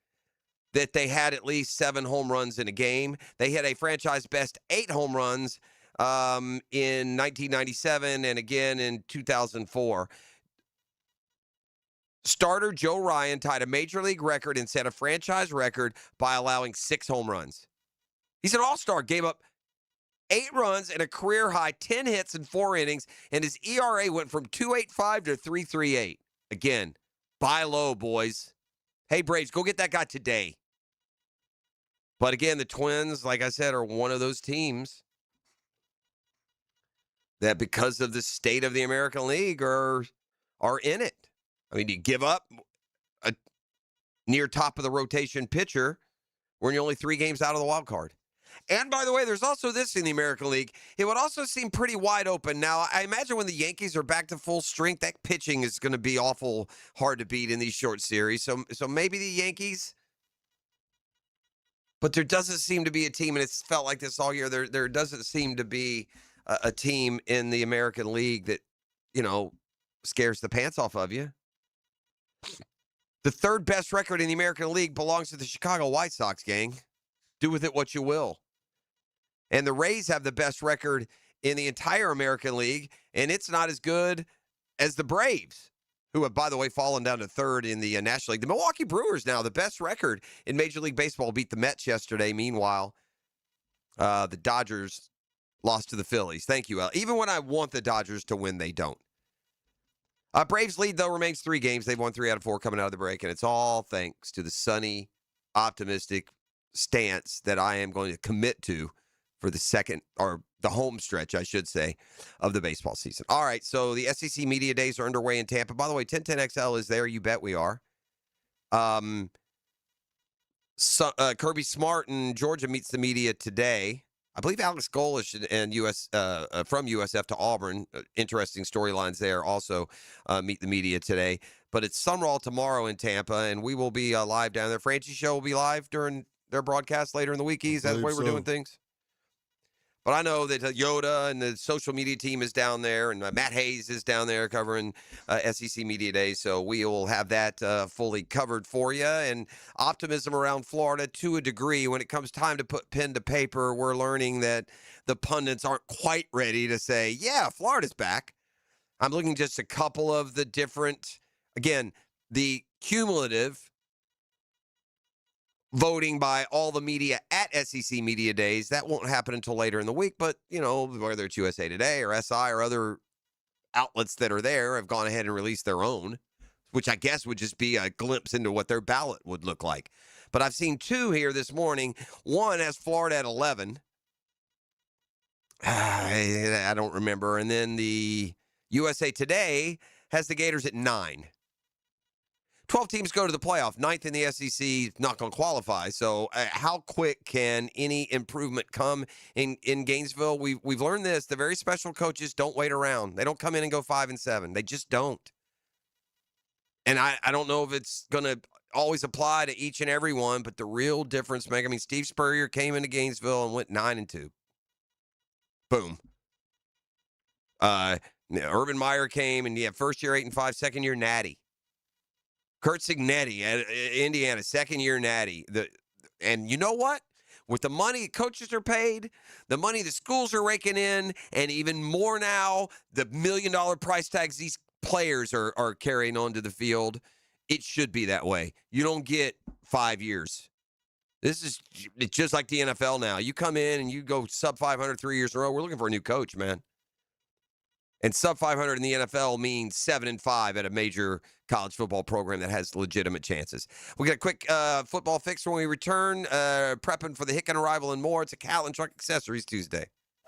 that they had at least 7 home runs in a game. They hit a franchise best 8 home runs in 1997 and again in 2004. Starter Joe Ryan tied a major league record and set a franchise record by allowing 6 home runs. He's an all-star, gave up 8 runs and a career-high 10 hits in 4 innings, and his ERA went from 2.85 to 3.38. Again, buy low, boys. Hey, Braves, go get that guy today. But again, the Twins, like I said, are one of those teams that because of the state of the American League are in it. I mean, you give up a near top of the rotation pitcher when you're only 3 games out of the wild card. And by the way, there's also this in the American League. It would also seem pretty wide open. Now, I imagine when the Yankees are back to full strength, that pitching is going to be awful hard to beat in these short series. So maybe the Yankees. But there doesn't seem to be a team, and it's felt like this all year. There doesn't seem to be a team in the American League that, scares the pants off of you. The 3rd best record in the American League belongs to the Chicago White Sox, gang. Do with it what you will. And the Rays have the best record in the entire American League, and it's not as good as the Braves, who have, by the way, fallen down to 3rd in the National League. The Milwaukee Brewers now, the best record in Major League Baseball, beat the Mets yesterday. Meanwhile, the Dodgers lost to the Phillies. Thank you, Al. Even when I want the Dodgers to win, they don't. Braves lead, though, remains 3 games. They've won 3 out of 4 coming out of the break, and it's all thanks to the sunny, optimistic stance that I am going to commit to for the home stretch, I should say, of the baseball season. All right, so the SEC Media Days are underway in Tampa. By the way, 1010XL is there. You bet we are. Kirby Smart in Georgia meets the media today. I believe Alex Golesh and from USF to Auburn, interesting storylines there, also meet the media today. But it's Summerall tomorrow in Tampa, and we will be live down there. Franchi Show will be live during their broadcast later in the week. That's the way we're doing things. But I know that Yoda and the social media team is down there, and Matt Hayes is down there covering SEC Media Days. So we will have that fully covered for you. And optimism around Florida to a degree. When it comes time to put pen to paper, we're learning that the pundits aren't quite ready to say, yeah, Florida's back. I'm looking just a couple of the different, again, the cumulative voting by all the media at SEC Media Days. That won't happen until later in the week, but, whether it's USA Today or SI or other outlets that are there have gone ahead and released their own, which I guess would just be a glimpse into what their ballot would look like. But I've seen 2 here this morning. One has Florida at 11. I don't remember. And then the USA Today has the Gators at 9. 12 teams go to the playoff. 9th in the SEC, not going to qualify. So how quick can any improvement come in Gainesville? We've learned this. The very special coaches don't wait around. They don't come in and go 5-7. They just don't. And I don't know if it's going to always apply to each and every one, but the real difference maker, Steve Spurrier came into Gainesville and went 9-2. Boom. Urban Meyer came and first year 8-5, second year natty. Kurt Cignetti at Indiana, second year natty. And you know what? With the money coaches are paid, the money the schools are raking in, and even more now, the $1 million price tags these players are carrying onto the field, it should be that way. You don't get 5 years. It's just like the NFL now. You come in and you go sub 500 3 years in a row. We're looking for a new coach, man. And sub 500 in the NFL means 7-5 at a major college football program that has legitimate chances. We got a quick football fix when we return, prepping for the Hicken arrival and more. It's a Catlin Truck Accessories Tuesday.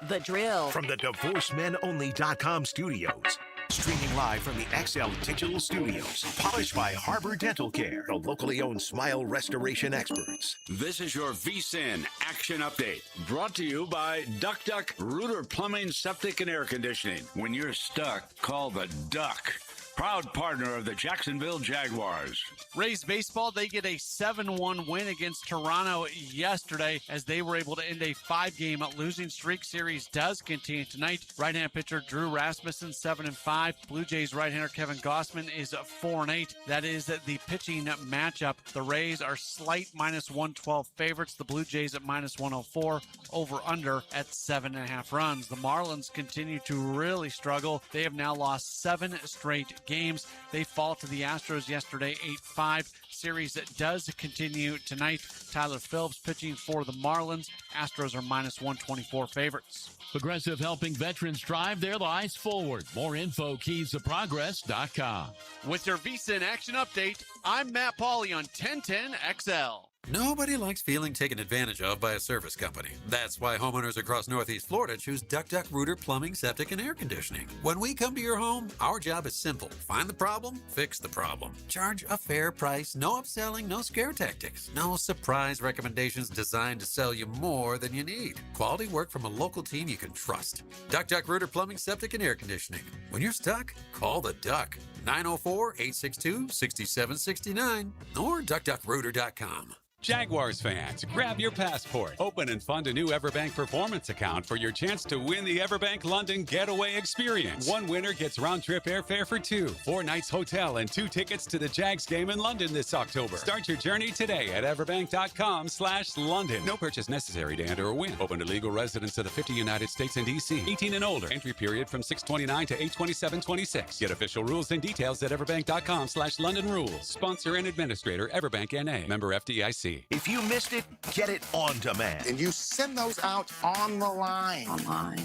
The Drill. From the DivorceMenOnly.com studios. Streaming live from the XL Digital Studios. Polished by Harbor Dental Care, the locally owned smile restoration experts. This is your VSIN Action Update. Brought to you by Duck Duck Rooter Plumbing, Septic, and Air Conditioning. When you're stuck, call the Duck. Proud partner of the Jacksonville Jaguars. Rays baseball, they get a 7-1 win against Toronto yesterday as they were able to end a 5-game losing streak. Series does continue tonight. Right-hand pitcher Drew Rasmussen, 7-5. Blue Jays right-hander Kevin Gossman is 4-8. That is the pitching matchup. The Rays are slight -112 favorites. The Blue Jays at -104. Over-under at 7.5 runs. The Marlins continue to really struggle. They have now lost 7 straight games. They fall to the Astros yesterday, 8-5. Series that does continue tonight. Tyler Phillips pitching for the Marlins. Astros are -124 favorites. Progressive helping veterans drive their lives forward. More info, keystoprogress.com. With your VSIN Action Update, I'm Matt Pauley on 1010XL. Nobody likes feeling taken advantage of by a service company. That's why homeowners across Northeast Florida choose Duck Duck Rooter Plumbing, Septic, and Air Conditioning. When we come to your home, our job is simple. Find the problem, fix the problem. Charge a fair price, no upselling, no scare tactics, no surprise recommendations designed to sell you more than you need. Quality work from a local team you can trust. Duck Duck Rooter Plumbing, Septic, and Air Conditioning. When you're stuck, call the Duck. 904-862-6769 or duckduckrooter.com. Jaguars fans, grab your passport. Open and fund a new Everbank Performance account for your chance to win the Everbank London Getaway Experience. One winner gets round-trip airfare for 2, 4 nights hotel, and 2 tickets to the Jags game in London this October. Start your journey today at everbank.com/London. No purchase necessary to enter or win. Open to legal residents of the 50 United States and D.C. 18 and older. Entry period from 6/29 to 8/27/26. Get official rules and details at everbank.com/London Rules. Sponsor and administrator, Everbank N.A. Member FDIC. If you missed it, get it on demand. And you send those out on the line.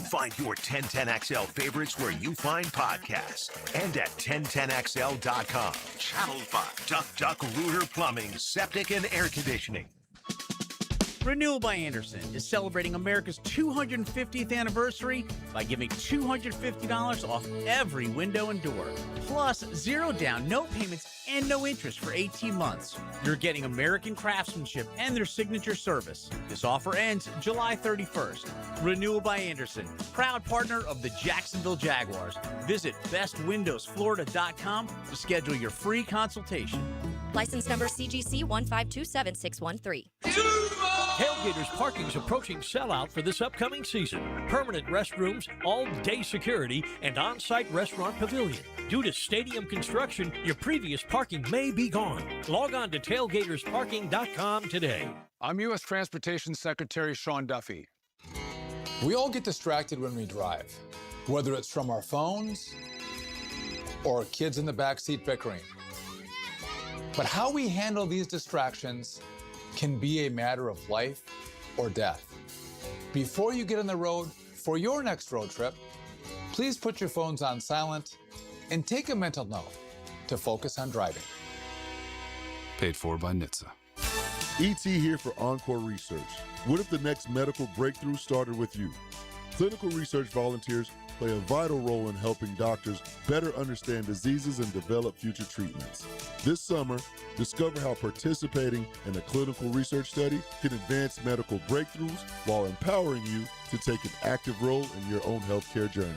Find your 1010XL favorites where you find podcasts and at 1010XL.com. Channel 5, Duck Duck Rooter Plumbing, Septic, and Air Conditioning. Renewal by Anderson is celebrating America's 250th anniversary by giving $250 off every window and door. Plus, 0 down, no payments, and no interest for 18 months. You're getting American craftsmanship and their signature service. This offer ends July 31st. Renewal by Anderson, proud partner of the Jacksonville Jaguars. Visit bestwindowsflorida.com to schedule your free consultation. License number CGC 1527613. Tailgaters Parking is approaching sellout for this upcoming season. Permanent restrooms, all-day security, and on-site restaurant pavilion. Due to stadium construction, your previous parking may be gone. Log on to tailgatorsparking.com today. I'm U.S. Transportation Secretary Sean Duffy. We all get distracted when we drive, whether it's from our phones or kids in the backseat bickering. But how we handle these distractions can be a matter of life or death. Before you get on the road for your next road trip, please put your phones on silent and take a mental note to focus on driving. Paid for by NHTSA. ET here for Encore Research. What if the next medical breakthrough started with you? Clinical research volunteers play a vital role in helping doctors better understand diseases and develop future treatments. This summer, discover how participating in a clinical research study can advance medical breakthroughs while empowering you to take an active role in your own healthcare journey.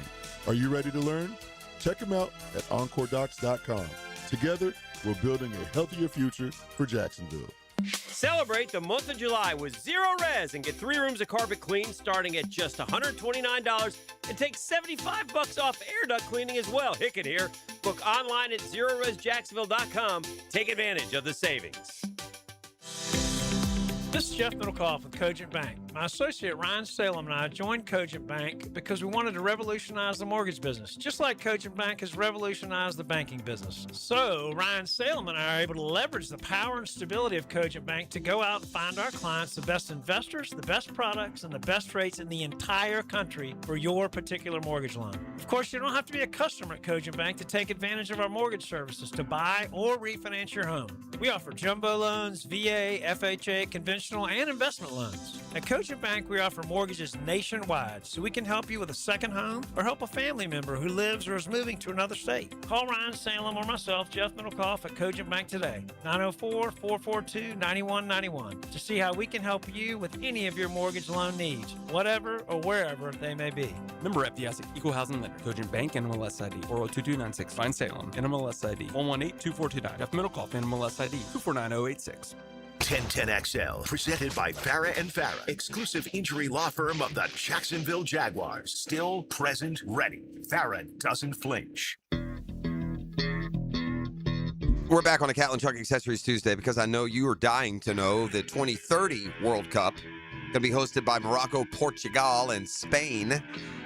Are you ready to learn? Check them out at EncoreDocs.com. Together, we're building a healthier future for Jacksonville. Celebrate the month of July with Zero Res and get 3 rooms of carpet clean starting at just $129 and take $75 off air duct cleaning as well. Hickett here. Book online at ZeroResJacksonville.com. Take advantage of the savings. This is Jeff Middlecoff with Cogent Bank. My associate Ryan Salem and I joined Cogent Bank because we wanted to revolutionize the mortgage business, just like Cogent Bank has revolutionized the banking business. So Ryan Salem and I are able to leverage the power and stability of Cogent Bank to go out and find our clients the best investors, the best products, and the best rates in the entire country for your particular mortgage loan. Of course, you don't have to be a customer at Cogent Bank to take advantage of our mortgage services to buy or refinance your home. We offer jumbo loans, VA, FHA, conventional, and investment loans. At Cogent Bank, we offer mortgages nationwide, so we can help you with a second home or help a family member who lives or is moving to another state. Call Ryan Salem or myself, Jeff Middlecoff, at Cogent Bank today, 904-442-9191, to see how we can help you with any of your mortgage loan needs, whatever or wherever they may be. Member FDIC, Equal Housing Lender, Cogent Bank, NMLS ID 402296, Ryan Salem, NMLS ID 1182429, Jeff Middlecoff, NMLS ID 249086. 1010XL, presented by Farah and Farah, exclusive injury law firm of the Jacksonville Jaguars. Still, present, ready. Farah doesn't flinch. We're back on a Catlin Truck Accessories Tuesday because I know you are dying to know the 2030 World Cup going to be hosted by Morocco, Portugal, and Spain.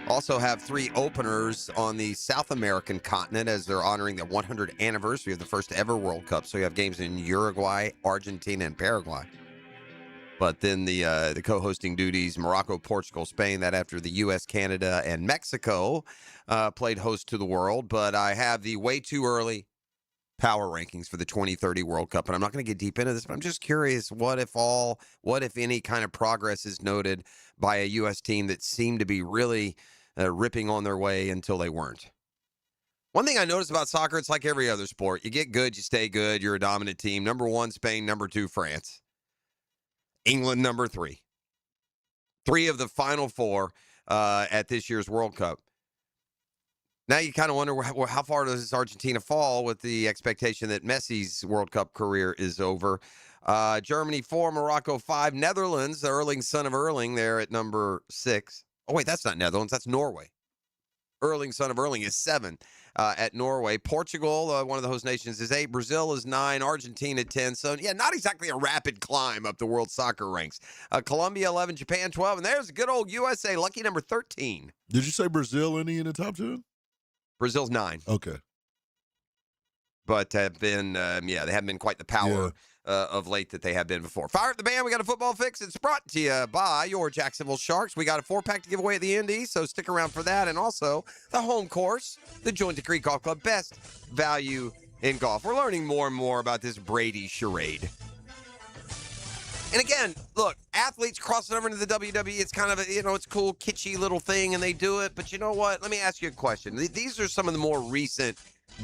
Also have 3 openers on the South American continent as they're honoring the 100th anniversary of the first ever World Cup. So you have games in Uruguay, Argentina, and Paraguay. But then the co-hosting duties, Morocco, Portugal, Spain, that after the U.S., Canada, and Mexico played host to the world. But I have the way too early power rankings for the 2030 World Cup. And I'm not going to get deep into this, but I'm just curious, what if any kind of progress is noted by a U.S. team that seemed to be really ripping on their way until they weren't? One thing I noticed about soccer, it's like every other sport. You get good, you stay good, you're a dominant team. Number 1, Spain. Number 2, France. England, number 3. 3 of the final 4 at this year's World Cup. Now you kind of wonder how far does Argentina fall with the expectation that Messi's World Cup career is over. Germany 4, Morocco 5, Netherlands, the Erling son of Erling, there at number 6. Oh, wait, that's not Netherlands. That's Norway. Erling son of Erling is 7 at Norway. Portugal, one of the host nations, is 8. Brazil is 9. Argentina 10. So, yeah, not exactly a rapid climb up the world soccer ranks. Colombia 11, Japan 12. And there's good old USA, lucky number 13. Did you say Brazil any in the top 10? Brazil's 9. Okay. But have been, they haven't been quite the power of late that they have been before. Fire up the band. We got a football fix. It's brought to you by your Jacksonville Sharks. We got a 4-pack to give away at the Indy, so stick around for that. And also the home course, the Joint Creek Golf Club, best value in golf. We're learning more and more about this Brady charade. And again, look, athletes crossing over into the WWE, it's kind of a, it's a cool, kitschy little thing, and they do it. But you know what? Let me ask you a question. These are some of the more recent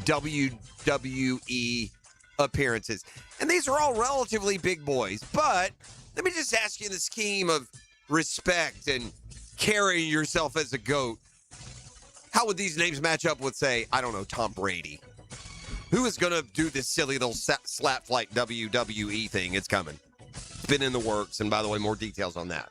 WWE appearances. And these are all relatively big boys. But let me just ask you, in the scheme of respect and carrying yourself as a GOAT, how would these names match up with, say, I don't know, Tom Brady? Who is going to do this silly little slap flight WWE thing? It's coming. It's been in the works. And by the way, more details on that.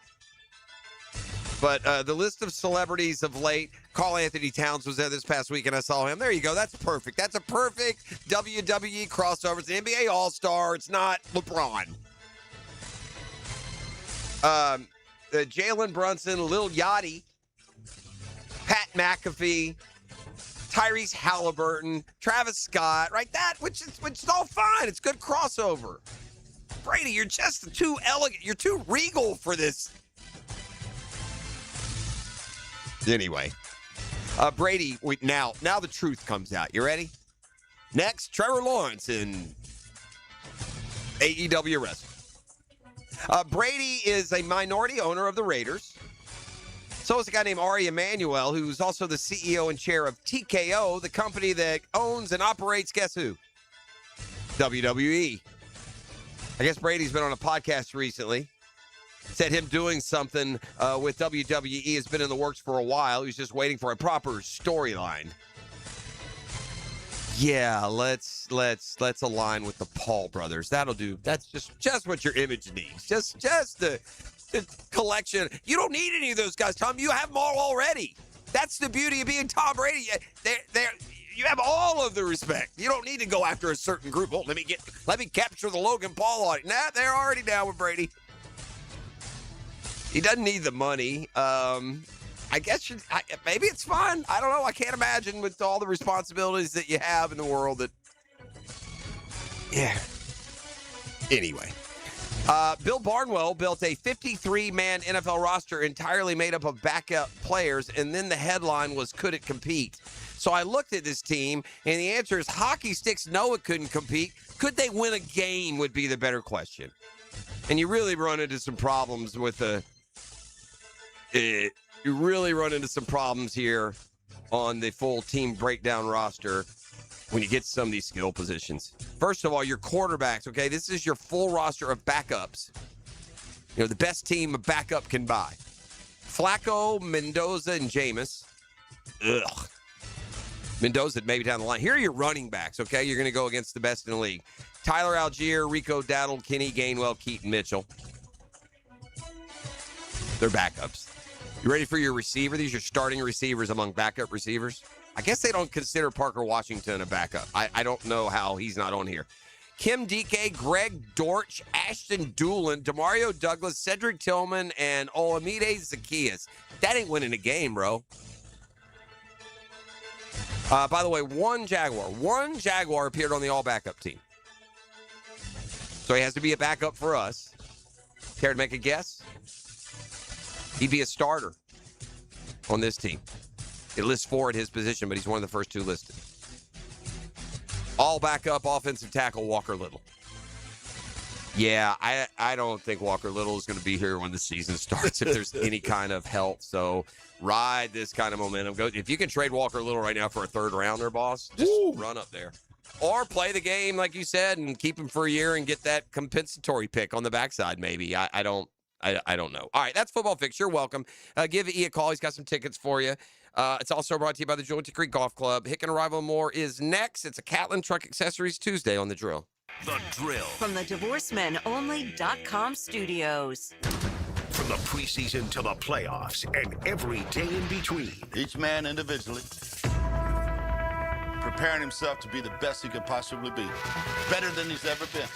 But the list of celebrities of late, Karl Anthony Towns was there this past week, and I saw him. There you go. That's perfect. That's a perfect WWE crossover. It's an NBA All-Star. It's not LeBron. Jalen Brunson, Lil Yachty, Pat McAfee, Tyrese Halliburton, Travis Scott, right? Which is all fine. It's good crossover. Brady, you're just too elegant. You're too regal for this. Anyway, Brady, now the truth comes out. You ready? Next, Trevor Lawrence in AEW Wrestling. Brady is a minority owner of the Raiders. So is a guy named Ari Emanuel, who's also the CEO and chair of TKO, the company that owns and operates, guess who? WWE. I guess Brady's been on a podcast recently. Said him doing something with WWE has been in the works for a while. He's just waiting for a proper storyline. Yeah, let's align with the Paul brothers. That'll do. That's just what your image needs. Just the collection. You don't need any of those guys, Tom. You have them all already. That's the beauty of being Tom Brady. You have all of the respect. You don't need to go after a certain group. Oh, let me capture the Logan Paul audience. Nah, they're already down with Brady. He doesn't need the money. I guess maybe it's fun. I don't know. I can't imagine with all the responsibilities that you have in the world that. Yeah. Anyway. Bill Barnwell built a 53-man NFL roster entirely made up of backup players, and then the headline was, could it compete? So I looked at this team, and the answer is hockey sticks, no, it couldn't compete. Could they win a game would be the better question. And you really run into some problems with you really run into some problems here on the full team breakdown roster when you get to some of these skill positions. First of all, your quarterbacks, okay? This is your full roster of backups. The best team a backup can buy. Flacco, Mendoza, and Jameis. Ugh. Mendoza maybe down the line. Here are your running backs, okay? You're going to go against the best in the league. Tyler Algier, Rico Dowdle, Kenny Gainwell, Keaton Mitchell. They're backups. You ready for your receiver? These are starting receivers among backup receivers. I guess they don't consider Parker Washington a backup. I don't know how he's not on here. Kim Dike, Greg Dortch, Ashton Doolin, Demario Douglas, Cedric Tillman, and Olamide Zaccheaus. That ain't winning a game, bro. By the way, one Jaguar appeared on the all-backup team. So he has to be a backup for us. Care to make a guess? He'd be a starter on this team. It lists 4 at his position, but he's one of the first 2 listed. All backup offensive tackle Walker Little. Yeah, I don't think Walker Little is going to be here when the season starts if there's any kind of help. So ride this kind of momentum. Go if you can trade Walker Little right now for a third rounder, boss, just run up there. Or play the game, like you said, and keep him for a year and get that compensatory pick on the backside, maybe. I don't know. All right, that's Football Fix. You're welcome. Give E a call. He's got some tickets for you. It's also brought to you by the Jointed Creek Golf Club. Hicken Arrival More is next. It's a Catlin Truck Accessories Tuesday on The Drill. The Drill. From the DivorceMenOnly.com studios. From the preseason to the playoffs and every day in between. Each man individually preparing himself to be the best he could possibly be. Better than he's ever been.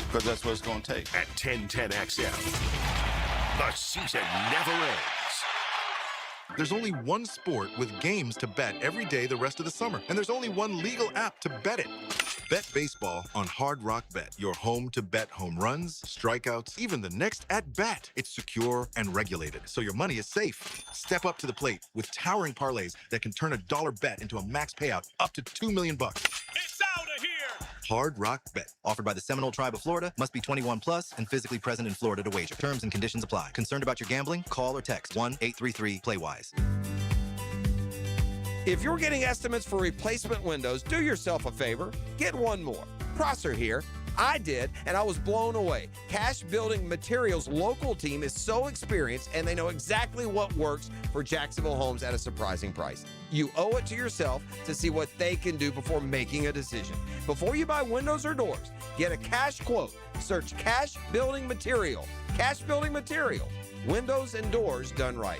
Because that's what it's going to take. At 1010XL, the season never ends. There's only one sport with games to bet every day the rest of the summer, and there's only one legal app to bet it. Bet baseball on Hard Rock Bet, your home to bet home runs, strikeouts, even the next at-bat. It's secure and regulated, so your money is safe. Step up to the plate with towering parlays that can turn a dollar bet into a max payout up to $2 million. It's out of here! Hard Rock Bet. Offered by the Seminole Tribe of Florida. Must be 21 plus and physically present in Florida to wager. Terms and conditions apply. Concerned about your gambling? Call or text 1-833-PLAY-WISE. If you're getting estimates for replacement windows, do yourself a favor. Get one more. Prosser here. I did, and I was blown away. Cash Building Materials' local team is so experienced, and they know exactly what works for Jacksonville homes at a surprising price. You owe it to yourself to see what they can do before making a decision. Before you buy windows or doors, get a cash quote. Search Cash Building Material. Cash Building Material. Windows and doors done right.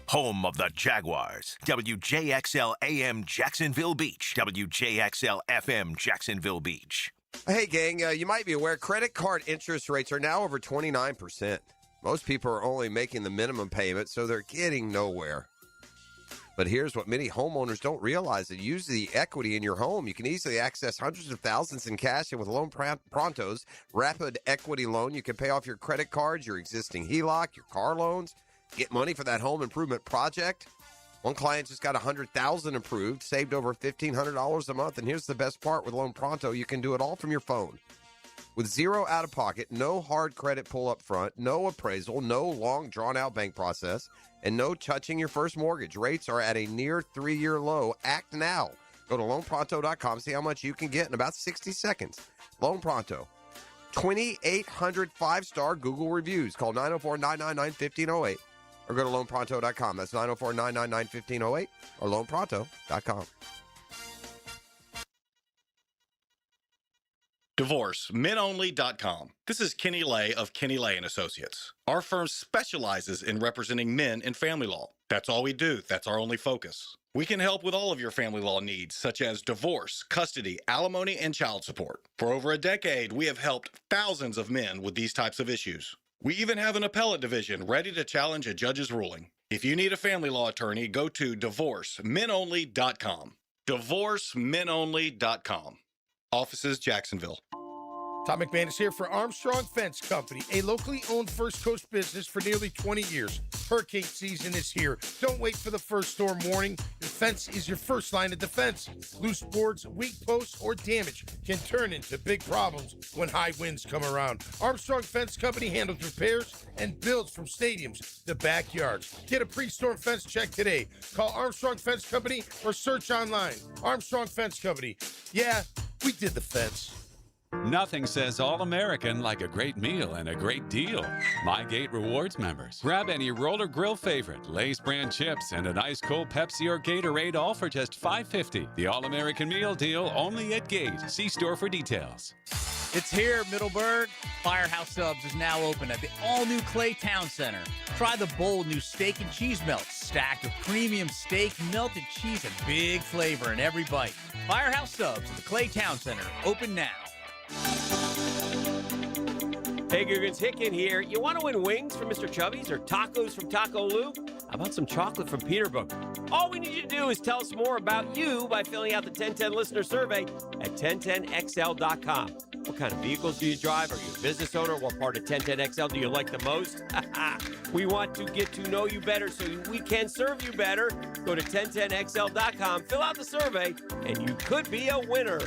Home of the Jaguars. WJXL AM Jacksonville Beach. WJXL FM Jacksonville Beach. Hey, gang, you might be aware credit card interest rates are now over 29%. Most people are only making the minimum payment, so they're getting nowhere. But here's what many homeowners don't realize. That use the equity in your home. You can easily access hundreds of thousands in cash, and with Loan Pronto's rapid equity loan, you can pay off your credit cards, your existing HELOC, your car loans, get money for that home improvement project. One client just got $100,000 approved, saved over $1,500 a month. And here's the best part with Loan Pronto. You can do it all from your phone. With zero out-of-pocket, no hard credit pull up front, no appraisal, no long, drawn-out bank process, and no touching your first mortgage. Rates are at a near 3-year low. Act now. Go to loanpronto.com, see how much you can get in about 60 seconds. Loan Pronto. 2,800 5-star Google reviews. Call 904-999-1508. Or go to loanpronto.com. That's 904-999-1508 or loanpronto.com. DivorceMenOnly.com. This is Kenny Lay of Kenny Lay & Associates. Our firm specializes in representing men in family law. That's all we do. That's our only focus. We can help with all of your family law needs, such as divorce, custody, alimony, and child support. For over a decade, we have helped thousands of men with these types of issues. We even have an appellate division ready to challenge a judge's ruling. If you need a family law attorney, go to DivorceMenOnly.com. DivorceMenOnly.com. Offices, Jacksonville. Tom McManus here for Armstrong Fence Company, a locally owned First Coast business for nearly 20 years. Hurricane season is here. Don't wait for the first storm warning. Your fence is your first line of defense. Loose boards, weak posts, or damage can turn into big problems when high winds come around. Armstrong Fence Company handles repairs and builds from stadiums to backyards. Get a pre-storm fence check today. Call Armstrong Fence Company or search online. Armstrong Fence Company. Yeah, we did the fence. Nothing says all-American like a great meal and a great deal. MyGate Rewards members. Grab any roller grill favorite, Lay's brand chips, and an ice-cold Pepsi or Gatorade, all for just $5.50. The all-American meal deal only at Gate. See store for details. It's here, Middleburg. Firehouse Subs is now open at the all-new Clay Town Center. Try the bold new steak and cheese melts, stacked with premium steak, melted cheese, and big flavor in every bite. Firehouse Subs at the Clay Town Center, open now. Hey, Googans, Hicken here. You want to win wings from Mr. Chubby's or tacos from Taco Lou? How about some chocolate from Peterbook? All we need you to do is tell us more about you by filling out the 1010 listener survey at 1010XL.com. What kind of vehicles do you drive? Are you a business owner? What part of 1010XL do you like the most? We want to get to know you better so we can serve you better. Go to 1010XL.com, fill out the survey, and you could be a winner.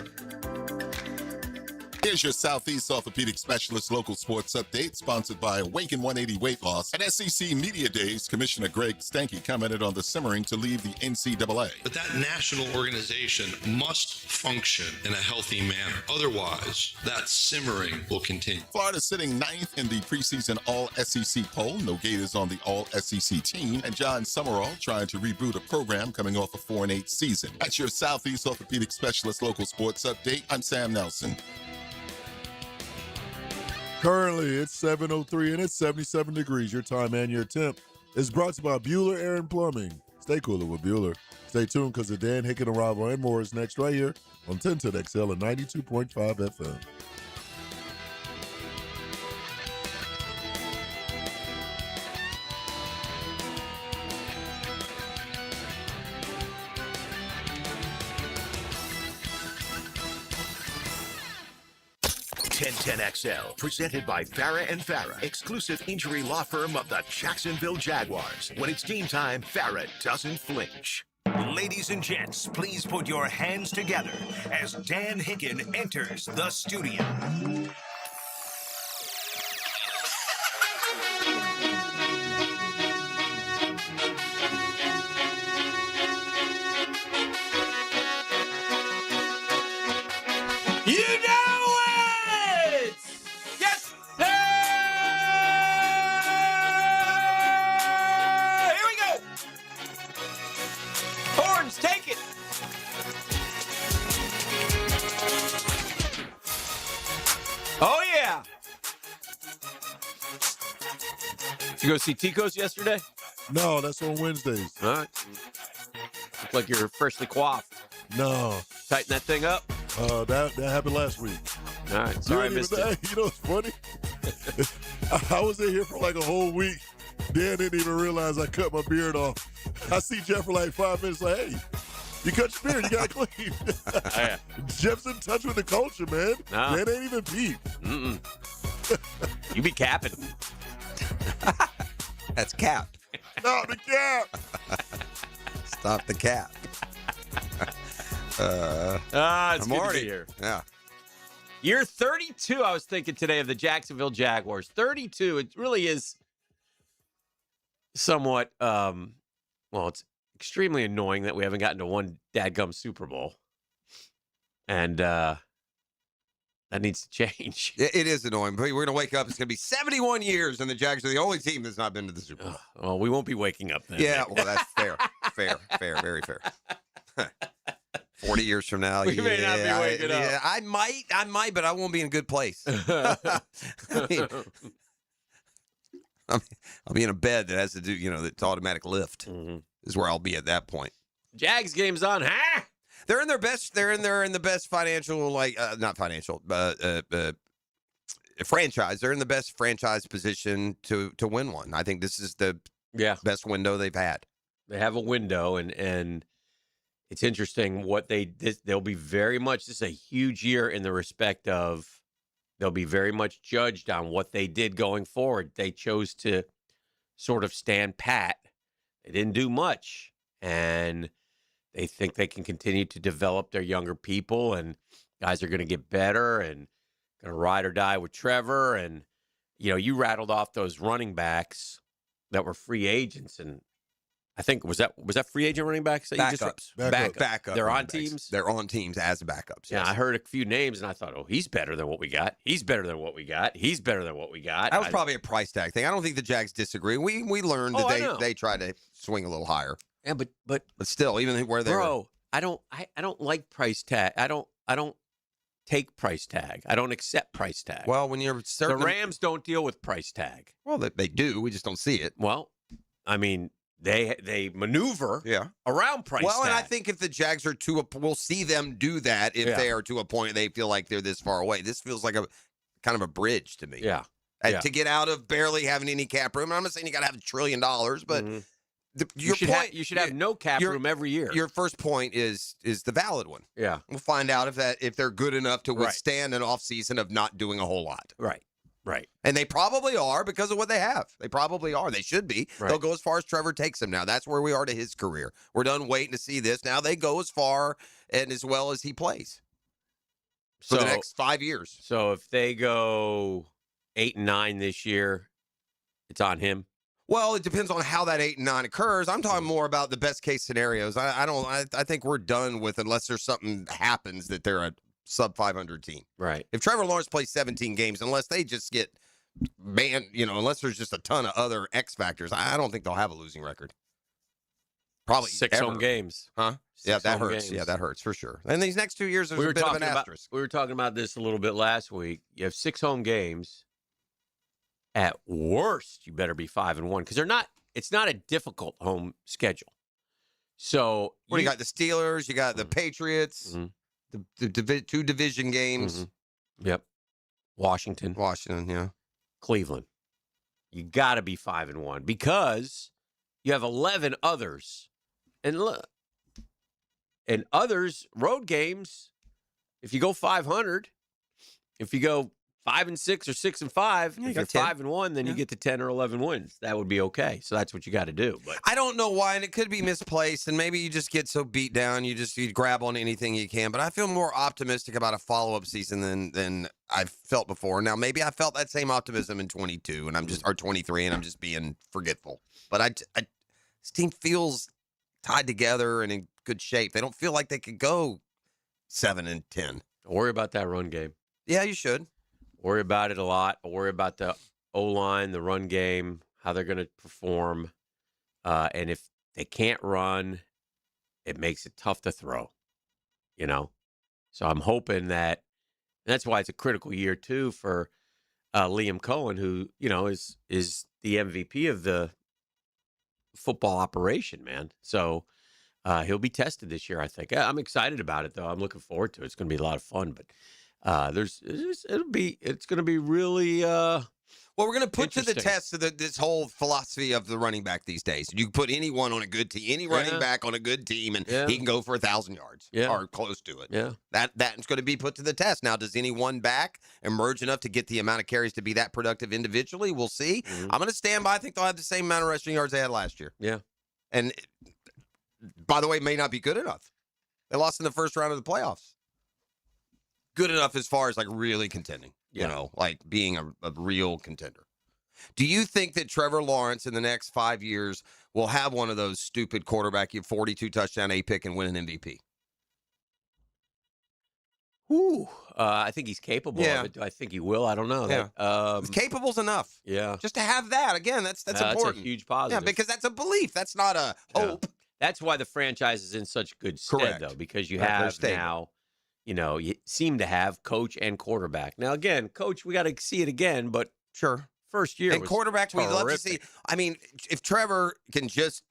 Here's your Southeast Orthopedic Specialist local sports update, sponsored by Awaken 180 Weight Loss. At SEC Media Days, Commissioner Greg Stanke commented on the simmering to leave the NCAA. But that national organization must function in a healthy manner. Otherwise, that simmering will continue. Florida sitting 9th in the preseason All-SEC poll. No Gators on the All-SEC team. And John Summerall trying to reboot a program coming off a 4-8 season. That's your Southeast Orthopedic Specialist local sports update. I'm Sam Nelson. Currently, it's 7:03 and it's 77 degrees. Your time and your temp is brought to you by Bueller Aaron Plumbing. Stay cooler with Bueller. Stay tuned because the Dan Hicken Arrival and more is next right here on 1010XL and 92.5 FM. XL, presented by Farah and Farah, exclusive injury law firm of the Jacksonville Jaguars. When it's game time, Farah doesn't flinch. Ladies and gents, please put your hands together as Dan Hicken enters the studio. Did you go see Tico's yesterday? No, that's on Wednesdays. All right. Look like you're freshly coiffed. No. Tighten that thing up. That happened last week. All right. Sorry I missed it. You know what's funny? I was in here for like a whole week. Dan didn't even realize I cut my beard off. I see Jeff for like 5 minutes like, hey, you cut your beard, you got clean. Oh, yeah. Jeff's in touch with the culture, man. No. Dan ain't even peep. You be capping. That's cap. Stop the cap. Stop the cap. It's good to be here. Yeah. Year 32, I was thinking today, of the Jacksonville Jaguars. 32, it really is somewhat, it's extremely annoying that we haven't gotten to one dadgum Super Bowl. And that needs to change. It is annoying. But we're going to wake up. It's going to be 71 years, and the Jags are the only team that's not been to the Super Bowl. Well, we won't be waking up then. Yeah, well, that's fair. Fair, very fair. 40 years from now, we may not be waking up. Yeah, I might, but I won't be in a good place. I mean, I'll be in a bed that has to do, that's automatic lift. Is where I'll be at that point. Jags game's on, huh? They're in their best. They're in the best financial, not financial, franchise. They're in the best franchise position to win one. I think this is the best window they've had. They have a window, and it's interesting what they'll be very much. This is a huge year in the respect of they'll be very much judged on what they did going forward. They chose to sort of stand pat. They didn't do much, and they think they can continue to develop their younger people, and guys are going to get better and going to ride or die with Trevor. And, you rattled off those running backs that were free agents. And I think, was that free agent running backs? That Backup. They're on backs. teams? They're on teams as backups. Yeah, yes. I heard a few names, and I thought, he's better than what we got. He's better than what we got. He's better than what we got. That was probably a price tag thing. I don't think the Jags disagree. We learned that they try to swing a little higher. Yeah, but still, even where they were. I don't like price tag. I don't take price tag. I don't accept price tag. Well, when you're certain, the Rams don't deal with price tag. Well, they do. We just don't see it. Well, I mean, they maneuver around price tag. And I tag. think if the Jags are we'll see them do that if they are to a point they feel like they're this far away. This feels like a kind of a bridge to me. Yeah. To get out of barely having any cap room. I'm not saying you got to have $1 trillion, but you should have no cap room every year. Your first point is the valid one. Yeah. We'll find out if they're good enough to withstand an offseason of not doing a whole lot. Right. Right. And they probably are because of what they have. They probably are. They should be. Right. They'll go as far as Trevor takes them now. That's where we are to his career. We're done waiting to see this. Now they go as far and as well as he plays for the next 5 years. So if they go 8-9 this year, it's on him. Well, it depends on how that 8 and 9 occurs. I'm talking more about the best case scenarios. I think we're done with unless there's something happens that they're a sub 500 team. Right. If Trevor Lawrence plays 17 games, unless they just get banned, unless there's just a ton of other X factors, I don't think they'll have a losing record. Probably 6 ever. home games. Huh? Yeah, that home hurts. games. Yeah, that hurts for sure. And these next 2 years, there's a bit of an asterisk. We were talking about this a little bit last week. You have 6 home games. At worst, you better be 5-1 because it's not a difficult home schedule. So You got the Steelers, you got the Patriots, the 2 division games. Yep. Washington, yeah. Cleveland. You got to be 5-1 because you have 11 others. And look, and others road games, if you go 500, if you go 5-6 or 6-5, if you're 5-1, then you get to 10 or 11 wins. That would be okay. So that's what you got to do. But I don't know why, and it could be misplaced, and maybe you just get so beat down, you grab on anything you can. But I feel more optimistic about a follow-up season than I've felt before. Now, maybe I felt that same optimism in 22, and or 23, and I'm just being forgetful. But this team feels tied together and in good shape. They don't feel like they could go 7-10. Don't worry about that run game. Yeah, you should. Worry about it a lot. Worry about the O-line, the run game, how they're going to perform. And if they can't run, it makes it tough to throw, So I'm hoping that's why it's a critical year, too, for Liam Cohen, who, is the MVP of the football operation, man. So he'll be tested this year, I think. I'm excited about it, though. I'm looking forward to it. It's going to be a lot of fun, but it's going to be really well, we're going to put to the test this whole philosophy of the running back these days. You can put anyone on a good team, any running back on a good team, and he can go for 1,000 yards or close to it. Yeah, that's going to be put to the test. Now, does any one back emerge enough to get the amount of carries to be that productive individually? We'll see. I'm going to stand by. I think they'll have the same amount of rushing yards they had last year. Yeah, and by the way, may not be good enough. They lost in the first round of the playoffs. Good enough as far as like really contending, like being a real contender. Do you think that Trevor Lawrence in the next 5 years will have one of those stupid quarterback, 42 touchdown, A pick and win an MVP? I think he's capable of it. I think he will. I don't know. Yeah. Capable's enough. Yeah. Just to have that. Again, that's important. That's a huge positive. Yeah, because that's a belief. That's not a hope. That's why the franchise is in such good stead, though, because you have now, you seem to have coach and quarterback. Now, again, coach, we got to see it again, but sure. First year and quarterback, we'd love to see. I mean, if Trevor can just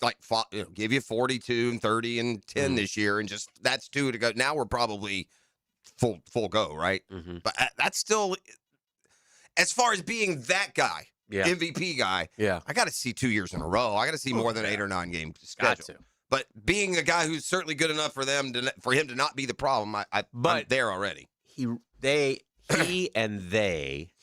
give you 42 and 30 and 10 this year, and just that's 2 to go. Now we're probably full go, right? But that's still, as far as being that guy, MVP guy. Yeah, I got to see 2 years in a row. I got to see more than 8 or 9 games schedule. But being a guy who's certainly good enough for him to not be the problem, I'm there already. He and they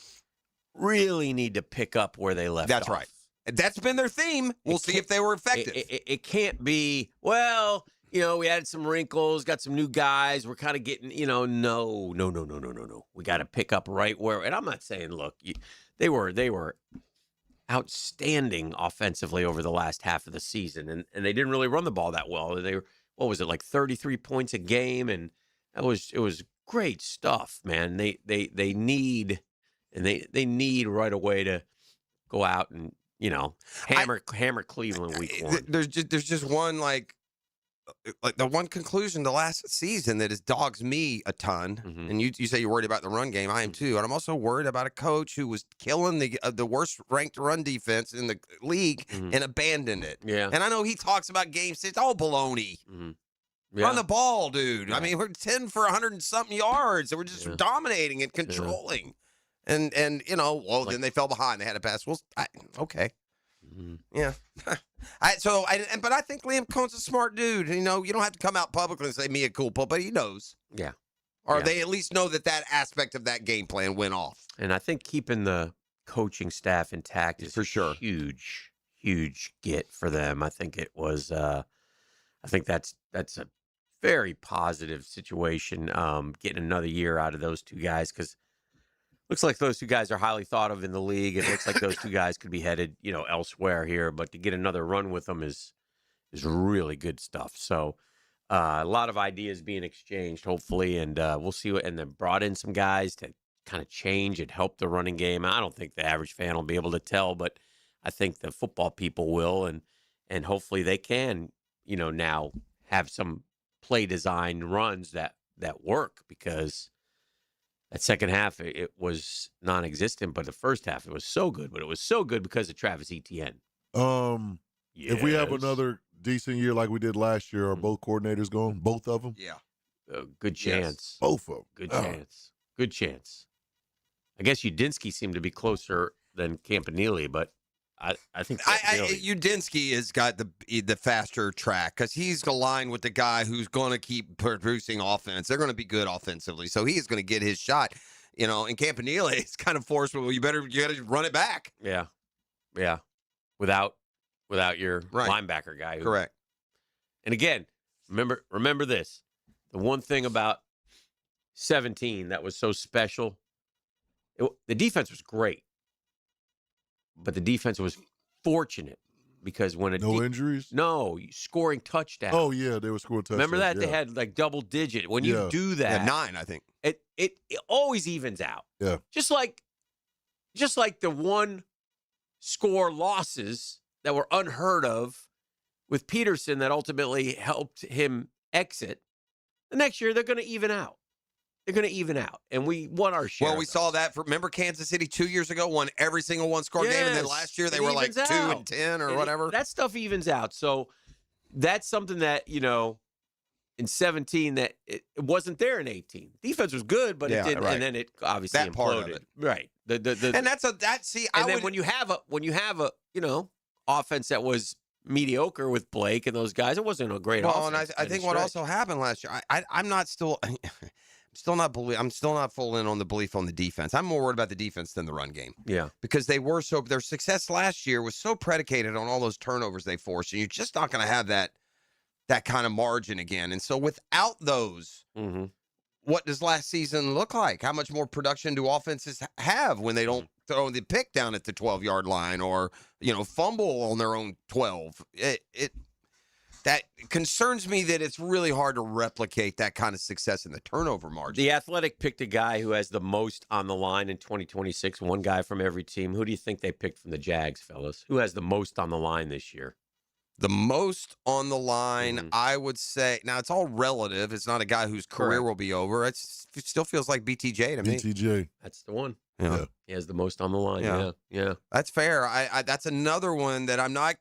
really need to pick up where they left off. That's right. That's been their theme. We'll see if they were effective. It can't be, well, we added some wrinkles, got some new guys. We're kind of getting, no. We got to pick up right where. And I'm not saying, look, they were outstanding offensively over the last half of the season, and they didn't really run the ball that well. They were, what was it, like 33 points a game, and it was great stuff, man. They need. And they need right away to go out and, hammer Cleveland week 1. There's just one, like the one conclusion to last season that dogs me a ton. And you say you're worried about the run game. I am too. And I'm also worried about a coach who was killing the worst ranked run defense in the league and abandoned it. Yeah. And I know he talks about games. It's all baloney. Run the ball, dude. I mean, we're 10 for 100 and something yards. And we're just dominating and controlling. And then they fell behind. They had to pass. Well, okay. Yeah. But I think Liam Cohen's a smart dude. You don't have to come out publicly and say mea culpa, but he knows. Yeah. Or they at least know that aspect of that game plan went off. And I think keeping the coaching staff intact is for sure huge get for them. I think it was. I think that's a very positive situation. Getting another year out of those two guys because looks like those two guys are highly thought of in the league. It looks like those two guys could be headed elsewhere here, but to get another run with them is really good stuff. So. A lot of ideas being exchanged, hopefully, and we'll see what. And then brought in some guys to kind of change and help the running game. I don't think the average fan will be able to tell, but I think the football people will, and hopefully they can, now have some play design runs that work because that second half it was non-existent, but the first half it was so good. But it was so good because of Travis Etienne. If we have another decent year like we did last year, are both coordinators going? Both of them? Yeah. Good chance. Yes. Both of them. Good chance. Good chance. I guess Udinski seemed to be closer than Campanile, but I think Udinski has got the faster track because he's aligned with the guy who's going to keep producing offense. They're going to be good offensively, so he is going to get his shot. And Campanile is kind of forceful. You got to run it back. Yeah. Without your linebacker guy. Correct. And again, remember this. The one thing about 17 that was so special, the defense was great. But the defense was fortunate because when injuries? No, scoring touchdowns. Oh, yeah, they were scoring touchdowns. Remember that? Yeah. They had like double digit. When you do that. 9, I think. It always evens out. Yeah. Just like the one score losses that were unheard of with Peterson that ultimately helped him exit. The next year, they're going to even out. And we won our share. Well, we saw that. Remember Kansas City 2 years ago won every single one-score game, and then last year they were like 2-10 or whatever. That stuff evens out. So that's something that, in 17 that it wasn't there in 18. Defense was good, but it didn't. Right. And then it obviously that imploded. Part of it. Right. And when you have a offense that was mediocre with Blake and those guys, it wasn't a great offense. Well, and I think what also happened last year, I'm still not full in on the belief on the defense. I'm more worried about the defense than the run game. Yeah. Because their success last year was so predicated on all those turnovers they forced, and you're just not going to have that kind of margin again. And so without those, what does last season look like? How much more production do offenses have when they don't throw the pick down at the 12-yard line or, fumble on their own 12? That concerns me that it's really hard to replicate that kind of success in the turnover margin. The Athletic picked a guy who has the most on the line in 2026, one guy from every team. Who do you think they picked from the Jags, fellas? Who has the most on the line this year? The most on the line, I would say. Now, it's all relative. It's not a guy whose career will be over. It still feels like BTJ to me. BTJ. That's the one. Yeah. He has the most on the line. Yeah. That's fair. That's another one that I'm not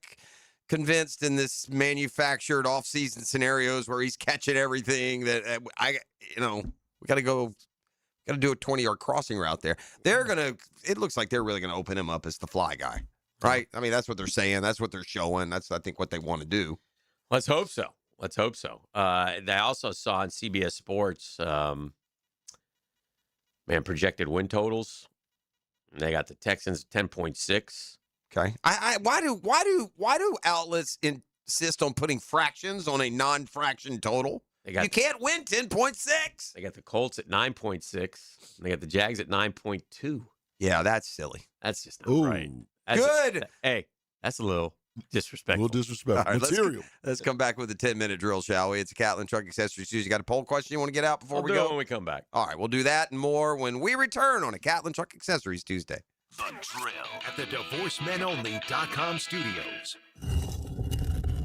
convinced in this manufactured off-season scenarios where he's catching everything that we got to do a 20-yard crossing route there. It looks like they're really going to open him up as the fly guy. Right? I mean, that's what they're saying. That's what they're showing. That's, I think, what they want to do. Let's hope so. They also saw on CBS Sports, projected win totals. They got the Texans 10.6. Okay. Why do outlets insist on putting fractions on a non-fraction total? You can't win 10.6. They got the Colts at 9.6. They got the Jags at 9.2. Yeah, that's silly. That's just not right. That's a little disrespectful. A little disrespectful. Right, Material. Let's come back with the 10-minute drill, shall we? It's a Catlin Truck Accessories Tuesday. You got a poll question you want to get out before we go? When we come back. All right, we'll do that and more when we return on a Catlin Truck Accessories Tuesday. The Drill at the DivorceMenOnly.com studios.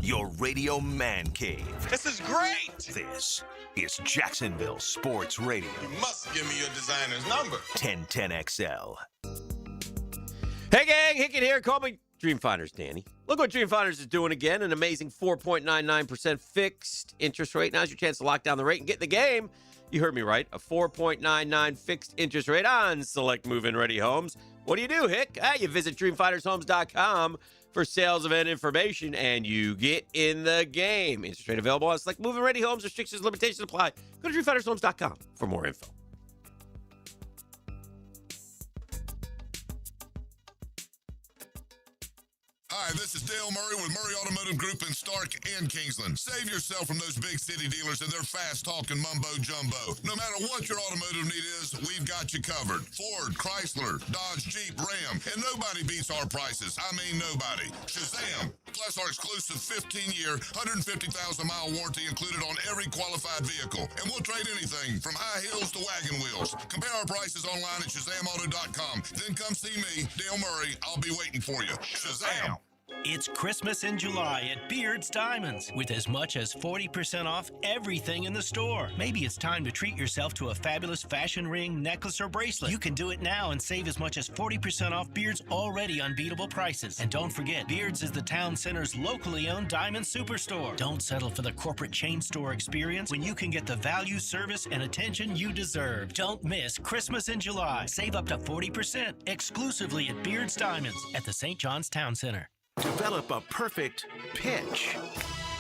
Your radio man cave. This is great. This is Jacksonville Sports Radio. You must give me your designer's number. 1010XL. Hey, gang. Hickett here. Call me Dreamfinders Danny. Look what Dreamfinders is doing again. An amazing 4.99% fixed interest rate. Now's your chance to lock down the rate and get in the game. You heard me right. A 4.99 fixed interest rate on select move-in ready homes. What do, Hick? You visit DreamFindersHomes.com for sales event information, and you get in the game. Interest rate available on select move-in ready homes. Restrictions, limitations apply. Go to DreamFindersHomes.com for more info. Hi, this is Dale Murray with Murray Automotive Group in Stark and Kingsland. Save yourself from those big city dealers and their fast-talking mumbo-jumbo. No matter what your automotive need is, we've got you covered. Ford, Chrysler, Dodge, Jeep, Ram, and nobody beats our prices. I mean nobody. Shazam! Plus our exclusive 15-year, 150,000-mile warranty included on every qualified vehicle. And we'll trade anything from high heels to wagon wheels. Compare our prices online at ShazamAuto.com. Then come see me, Dale Murray. I'll be waiting for you. Shazam! It's Christmas in July at Beard's Diamonds with as much as 40% off everything in the store. Maybe it's time to treat yourself to a fabulous fashion ring, necklace, or bracelet. You can do it now and save as much as 40% off Beard's already unbeatable prices. And don't forget, Beard's is the town center's locally owned diamond superstore. Don't settle for the corporate chain store experience when you can get the value, service, and attention you deserve. Don't miss Christmas in July. Save up to 40% exclusively at Beard's Diamonds at the St. John's Town Center. Develop a perfect pitch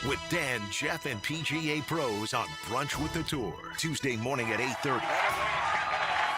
with Dan, Jeff, and PGA Pros on Brunch with the Tour. Tuesday morning at 8:30.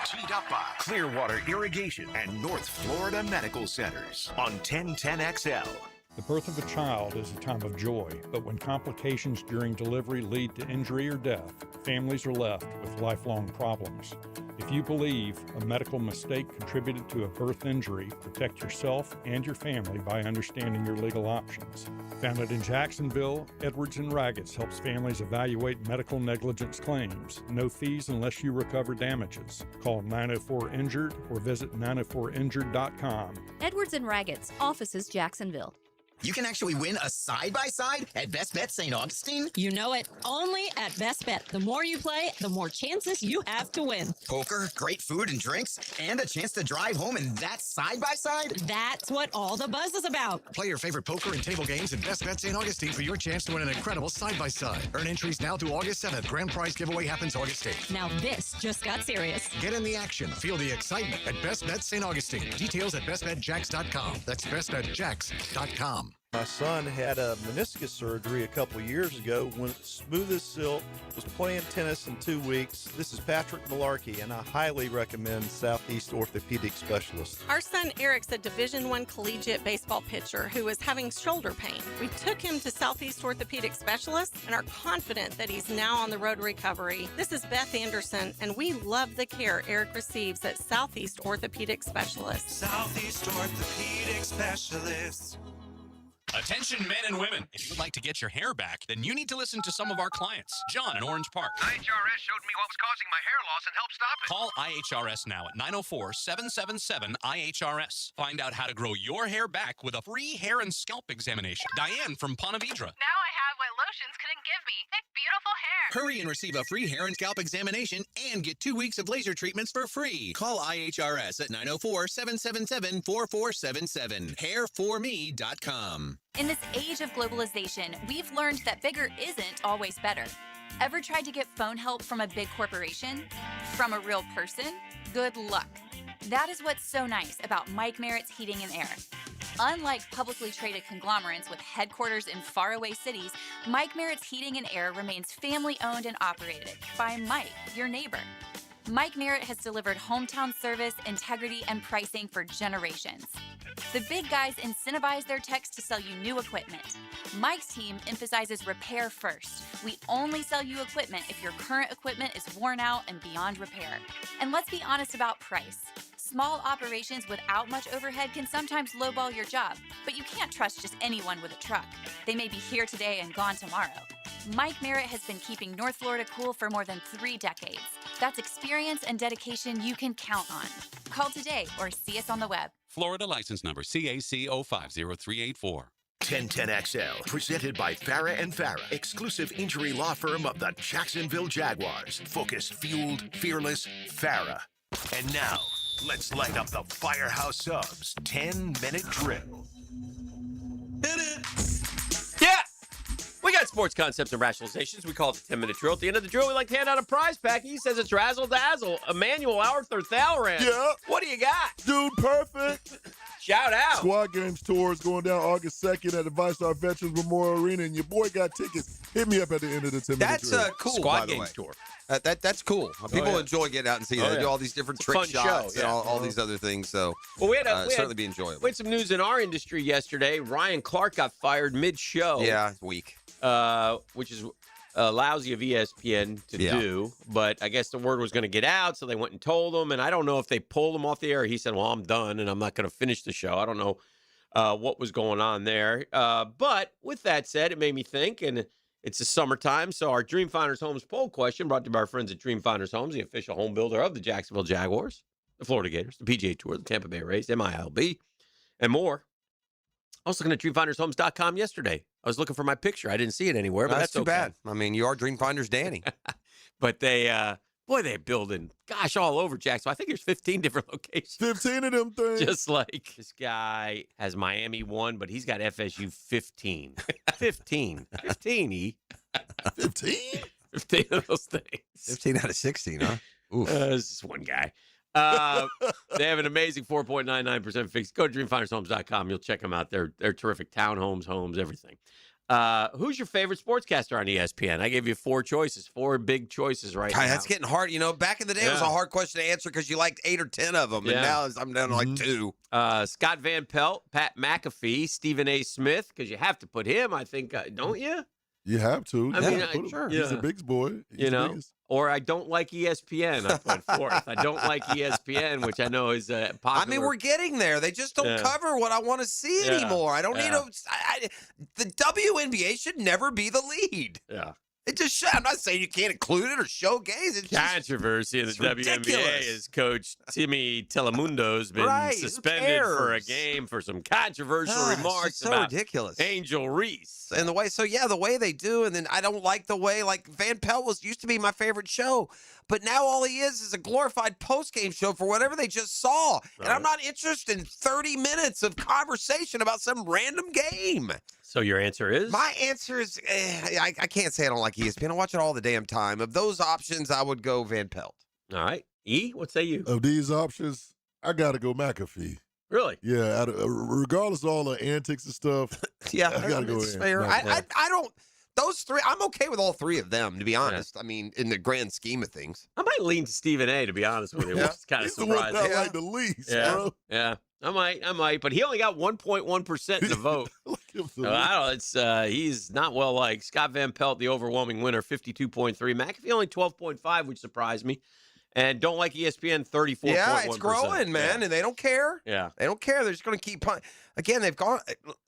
Teed up by Clearwater Irrigation and North Florida Medical Centers on 1010XL. The birth of a child is a time of joy, but when complications during delivery lead to injury or death, families are left with lifelong problems. If you believe a medical mistake contributed to a birth injury, protect yourself and your family by understanding your legal options. Founded in Jacksonville, Edwards & Raggets helps families evaluate medical negligence claims. No fees unless you recover damages. Call 904-INJURED or visit 904injured.com. Edwards & Raggets, offices Jacksonville. You can actually win a side-by-side at Best Bet St. Augustine. You know it. Only at Best Bet. The more you play, the more chances you have to win. Poker, great food and drinks, and a chance to drive home in that side-by-side? That's what all the buzz is about. Play your favorite poker and table games at Best Bet St. Augustine for your chance to win an incredible side-by-side. Earn entries now through August 7th. Grand prize giveaway happens August 8th. Now this just got serious. Get in the action. Feel the excitement at Best Bet St. Augustine. Details at bestbetjacks.com. That's bestbetjacks.com. My son had a meniscus surgery a couple years ago. Went smooth as silk, was playing tennis in 2 weeks. This is Patrick Malarkey, and I highly recommend Southeast Orthopedic Specialists. Our son Eric's a Division I collegiate baseball pitcher who is having shoulder pain. We took him to Southeast Orthopedic Specialists and are confident that he's now on the road to recovery. This is Beth Anderson, and we love the care Eric receives at Southeast Orthopedic Specialists. Southeast Orthopedic Specialists. Attention men and women, if you would like to get your hair back, then you need to listen to some of our clients. John in Orange Park. IHRS showed me what was causing my hair loss and helped stop it. Call IHRS now at 904-777-IHRS. Find out how to grow your hair back with a free hair and scalp examination. Diane from Ponte Vedra. Now I have what lotions couldn't give me. Thick, beautiful hair. Hurry and receive a free hair and scalp examination and get 2 weeks of laser treatments for free. Call IHRS at 904-777-4477. Hairforme.com. In this age of globalization, we've learned that bigger isn't always better. Ever tried to get phone help from a big corporation? From a real person? Good luck. That is what's so nice about Mike Merritt's Heating and Air. Unlike publicly traded conglomerates with headquarters in faraway cities, Mike Merritt's Heating and Air remains family-owned and operated by Mike, your neighbor. Mike Merritt has delivered hometown service, integrity, and pricing for generations. The big guys incentivize their techs to sell you new equipment. Mike's team emphasizes repair first. We only sell you equipment if your current equipment is worn out and beyond repair. And let's be honest about price. Small operations without much overhead can sometimes lowball your job, but you can't trust just anyone with a truck. They may be here today and gone tomorrow. Mike Merritt has been keeping North Florida cool for more than 3 decades. That's experience and dedication you can count on. Call today or see us on the web. Florida license number CAC 050384. 1010XL, presented by Farah and Farah, exclusive injury law firm of the Jacksonville Jaguars. Focus, fueled, fearless, Farah. And now, let's light up the Firehouse Subs 10-minute drill. Hit it! Yeah! We got sports concepts and rationalizations. We call it the 10-minute drill. At the end of the drill, we like to hand out a prize pack. He says it's razzle-dazzle. Emmanuel Arthur Thalran. Yeah? What do you got? Dude, perfect. Shout out. Squad Games Tour is going down August 2nd at the VyStar Veterans Memorial Arena, and your boy got tickets. Hit me up at the end of the 10-minute That's drill. cool, Squad by the way. Games Tour. That's cool. People yeah. enjoy getting out and see Oh, that. They yeah. do all these different It's a trick fun show, shots and yeah. all these other things. So Well, we had certainly be enjoyable. We had some news in our industry yesterday. Ryan Clark got fired mid-show. Yeah, it's weak. Which is lousy of ESPN to do. But I guess the word was going to get out, so they went and told him. And I don't know if they pulled him off the air. He said, well, I'm done, and I'm not going to finish the show. I don't know what was going on there. But with that said, it made me think, and it's the summertime, so our Dream Finders Homes poll question brought to you by our friends at Dream Finders Homes, the official home builder of the Jacksonville Jaguars, the Florida Gators, the PGA Tour, the Tampa Bay Rays, MILB, and more. I was looking at DreamFindersHomes.com yesterday. I was looking for my picture. I didn't see it anywhere, but That's too okay. bad. I mean, you are Dream Finders Danny. But they're building, all over Jacksonville. I think there's 15 different locations. 15 of them things. Just like this guy has Miami 1, but he's got FSU 15. 15, E. 15? 15 of those things. 15 out of 16, huh? Oof. This is one guy. They have an amazing 4.99% fixed. Go to DreamFindersHomes.com. You'll check them out. They're terrific. Townhomes, homes, everything. Who's your favorite sportscaster on ESPN? I gave you 4 big choices right God, now. that's getting hard. You know, back in the day, it was a hard question to answer because you liked 8 or 10 of them. And now I'm down to like 2. Scott Van Pelt, Pat McAfee, Stephen A. Smith, because you have to put him, I think, don't you? You have to. I mean, sure. yeah. He's a big boy. He's the biggest. Or I don't like ESPN. I put 4th. I don't like ESPN, which I know is popular. I mean, we're getting there. They just don't cover what I want to see anymore. I don't need the WNBA should never be the lead. Yeah. It just should. I'm not saying you can't include it or showcase. It's Controversy in the WNBA ridiculous. is Coach Timmy Telemundo's been suspended for a game for some controversial remarks so about ridiculous. Angel Reese. And the way they do, and then I don't like the way, like, Van Pelt used to be my favorite show, but now all he is a glorified post-game show for whatever they just saw. And I'm not interested in 30 minutes of conversation about some random game. So your answer is? My answer is, I can't say I don't like ESPN. I watch it all the damn time. Of those options, I would go Van Pelt. All right. E, what say you? Of these options, I got to go McAfee. Really? Yeah, regardless of all the antics and stuff. Yeah, I got to go it's in. fair. McAfee. I don't. Those 3, I'm okay with all 3 of them, to be honest. I mean, in the grand scheme of things. I might lean to Stephen A, to be honest with you, which is kind of He's the one surprising. that I like the least, Yeah. bro. Yeah. I might, but he only got 1.1% in the vote. So I don't know. He's not well liked. Scott Van Pelt, the overwhelming winner, 52.3. McAfee only 12.5, which surprised me. And don't like ESPN, 34.1%. Yeah, it's growing, man, and they don't care. Yeah. They don't care. They're just going to keep again, they've gone.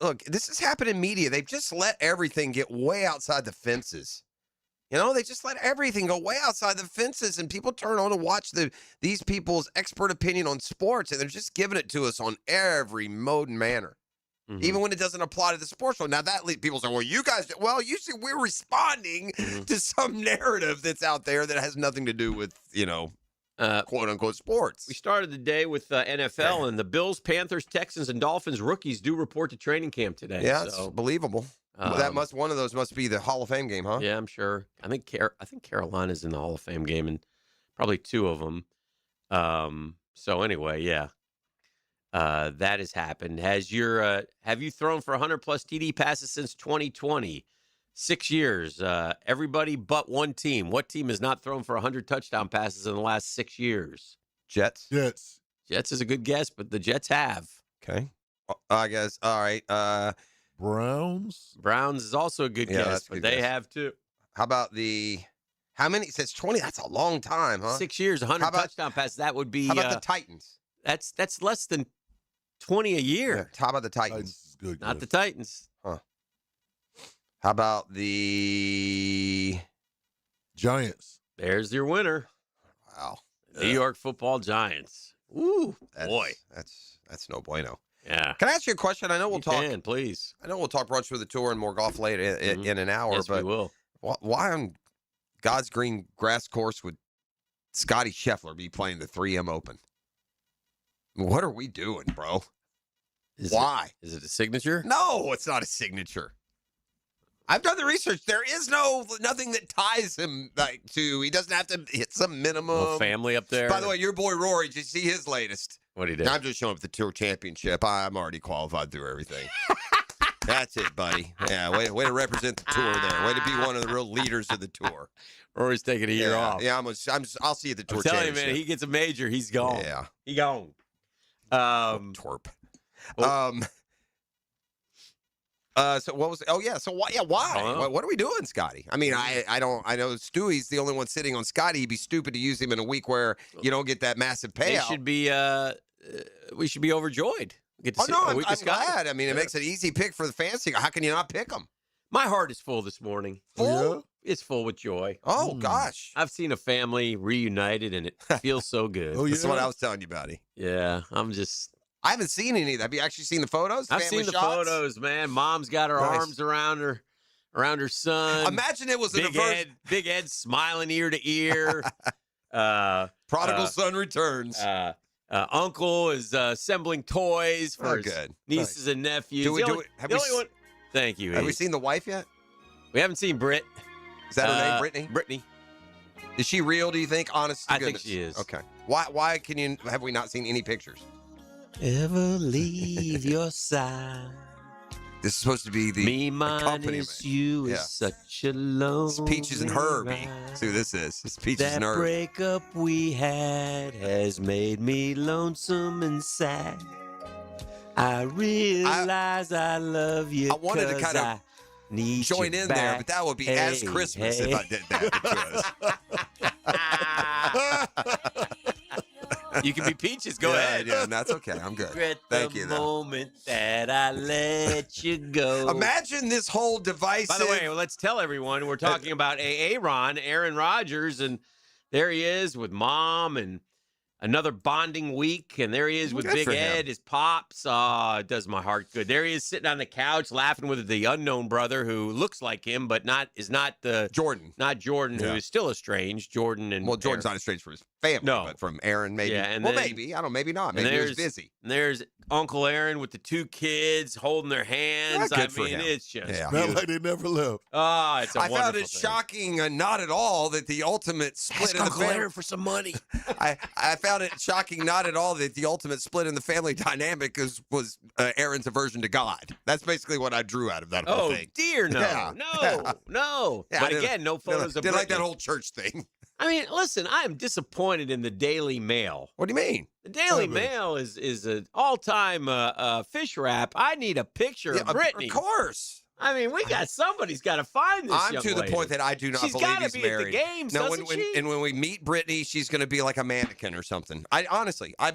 Look, this has happened in media. They've just let everything get way outside the fences. You know, they just let everything go way outside the fences, and people turn on to watch these people's expert opinion on sports, and they're just giving it to us on every mode and manner, even when it doesn't apply to the sports show. Now, people say, well, you guys, you see, we're responding to some narrative that's out there that has nothing to do with, quote-unquote sports. We started the day with NFL, and the Bills, Panthers, Texans, and Dolphins rookies do report to training camp today. Yeah, it's believable. One of those must be the Hall of Fame game, huh? Yeah, I'm sure. I think Carolina's in the Hall of Fame game, and probably 2 of them. So anyway, yeah, that has happened. Have you thrown for 100+ TD passes since 2020? 6 years. Everybody but one team. What team has not thrown for 100 touchdown passes in the last 6 years? Jets. Jets is a good guess, but the Jets have. Okay. I guess. All right. Browns is also a good guess, but they have too. How about how many? It says 20. That's a long time, huh? 6 years, 100 touchdown passes. That would be. How about the Titans? That's less than 20 a year. Yeah, how about the Titans? Good Not the Titans. Huh. How about the Giants? There's your winner. Wow. New York Football Giants. Ooh, boy. That's no bueno. Yeah. Can I ask you a question? I know we'll talk. Can, please. I know we'll talk Brunch with the Tour and more golf later in an hour. Yes, but we will. Why on God's green grass course would Scotty Scheffler be playing the 3M Open? What are we doing, bro? Why? Is it a signature? No, it's not a signature. I've done the research. There is nothing that ties him to. He doesn't have to hit some minimum. Little family up there. By the way, your boy Rory, did you see his latest? What he did? I'm just showing up at the Tour Championship. I'm already qualified through everything. That's it, buddy. Yeah, way to represent the tour there. Way to be one of the real leaders of the tour. Rory's taking a year off. Yeah, I'll see you at the Tour I'm telling you, Championship. man, he gets a major, he's gone. Yeah. He gone. Twerp. So what was? Oh yeah. So why? Yeah, why? What are we doing, Scotty? I mean, I don't. I know Stewie's the only one sitting on Scotty. He'd be stupid to use him in a week where you don't get that massive payout. Should be. We should be overjoyed. Get to see I'm glad. I mean, it makes it an easy pick for the fancy. How can you not pick him? My heart is full this morning. Full? It's full with joy. Oh gosh. I've seen a family reunited, and it feels so good. That's what I was telling you, buddy. Yeah, I haven't seen any of that. Have you actually seen the photos? I've Family seen the shots? photos, man. Mom's got her arms around her son. Imagine it was Big Ed smiling ear to ear. Prodigal son returns. Uncle is assembling toys for his nieces and nephews. Thank you. Have we seen the wife yet? We haven't seen Britt. Is that her name, Brittany? Brittany. Is she real, do you think? Honest to I goodness. think she is. Okay. Why have we not seen any pictures? Ever leave your side? This is supposed to be the minus you is such a lonely It's Peaches and Herbie. See who this is. It's Peaches and Herbie. Breakup we had has made me lonesome and sad. I realize I love you. I wanted to kind of join in there, but that would be as Christmas if I did that. You can be Peaches. Go ahead. Yeah, that's okay. I'm good. Thank you. The moment that I let you go. Imagine this whole divisive. By the way, let's tell everyone we're talking about Aaron Rodgers, and there he is with Mom and another bonding week, and there he is with Big Ed, his pops. It does my heart good. There he is sitting on the couch laughing with the unknown brother who looks like him, but is not the Jordan. Not Jordan, who is still estranged. Jordan and Jordan's not estranged from his family, but from Aaron, maybe. Yeah, maybe. I don't know, maybe not. Maybe he was busy. And there's Uncle Aaron with the two kids holding their hands. Good for him. It's just not like they never left. Oh, it's a I wonderful found it thing. shocking, not at all, that the ultimate split in the Uncle family. Aaron for some money. I found it shocking, not at all, that the ultimate split in the family dynamic was Aaron's aversion to God. That's basically what I drew out of that whole thing. Oh, dear, no. Yeah. No. Yeah, But again, no photos of Didn't like Brittany. that whole church thing. I mean, listen, I am disappointed in the Daily Mail. What do you mean? The Daily Mail is an all-time fish wrap. I need a picture of Brittany. Of course. I mean, somebody's got to find this I'm young to the lady. point that I do not She's believe gotta he's be married. at the games, no, doesn't she? And when we meet Brittany, she's going to be like a mannequin or something. I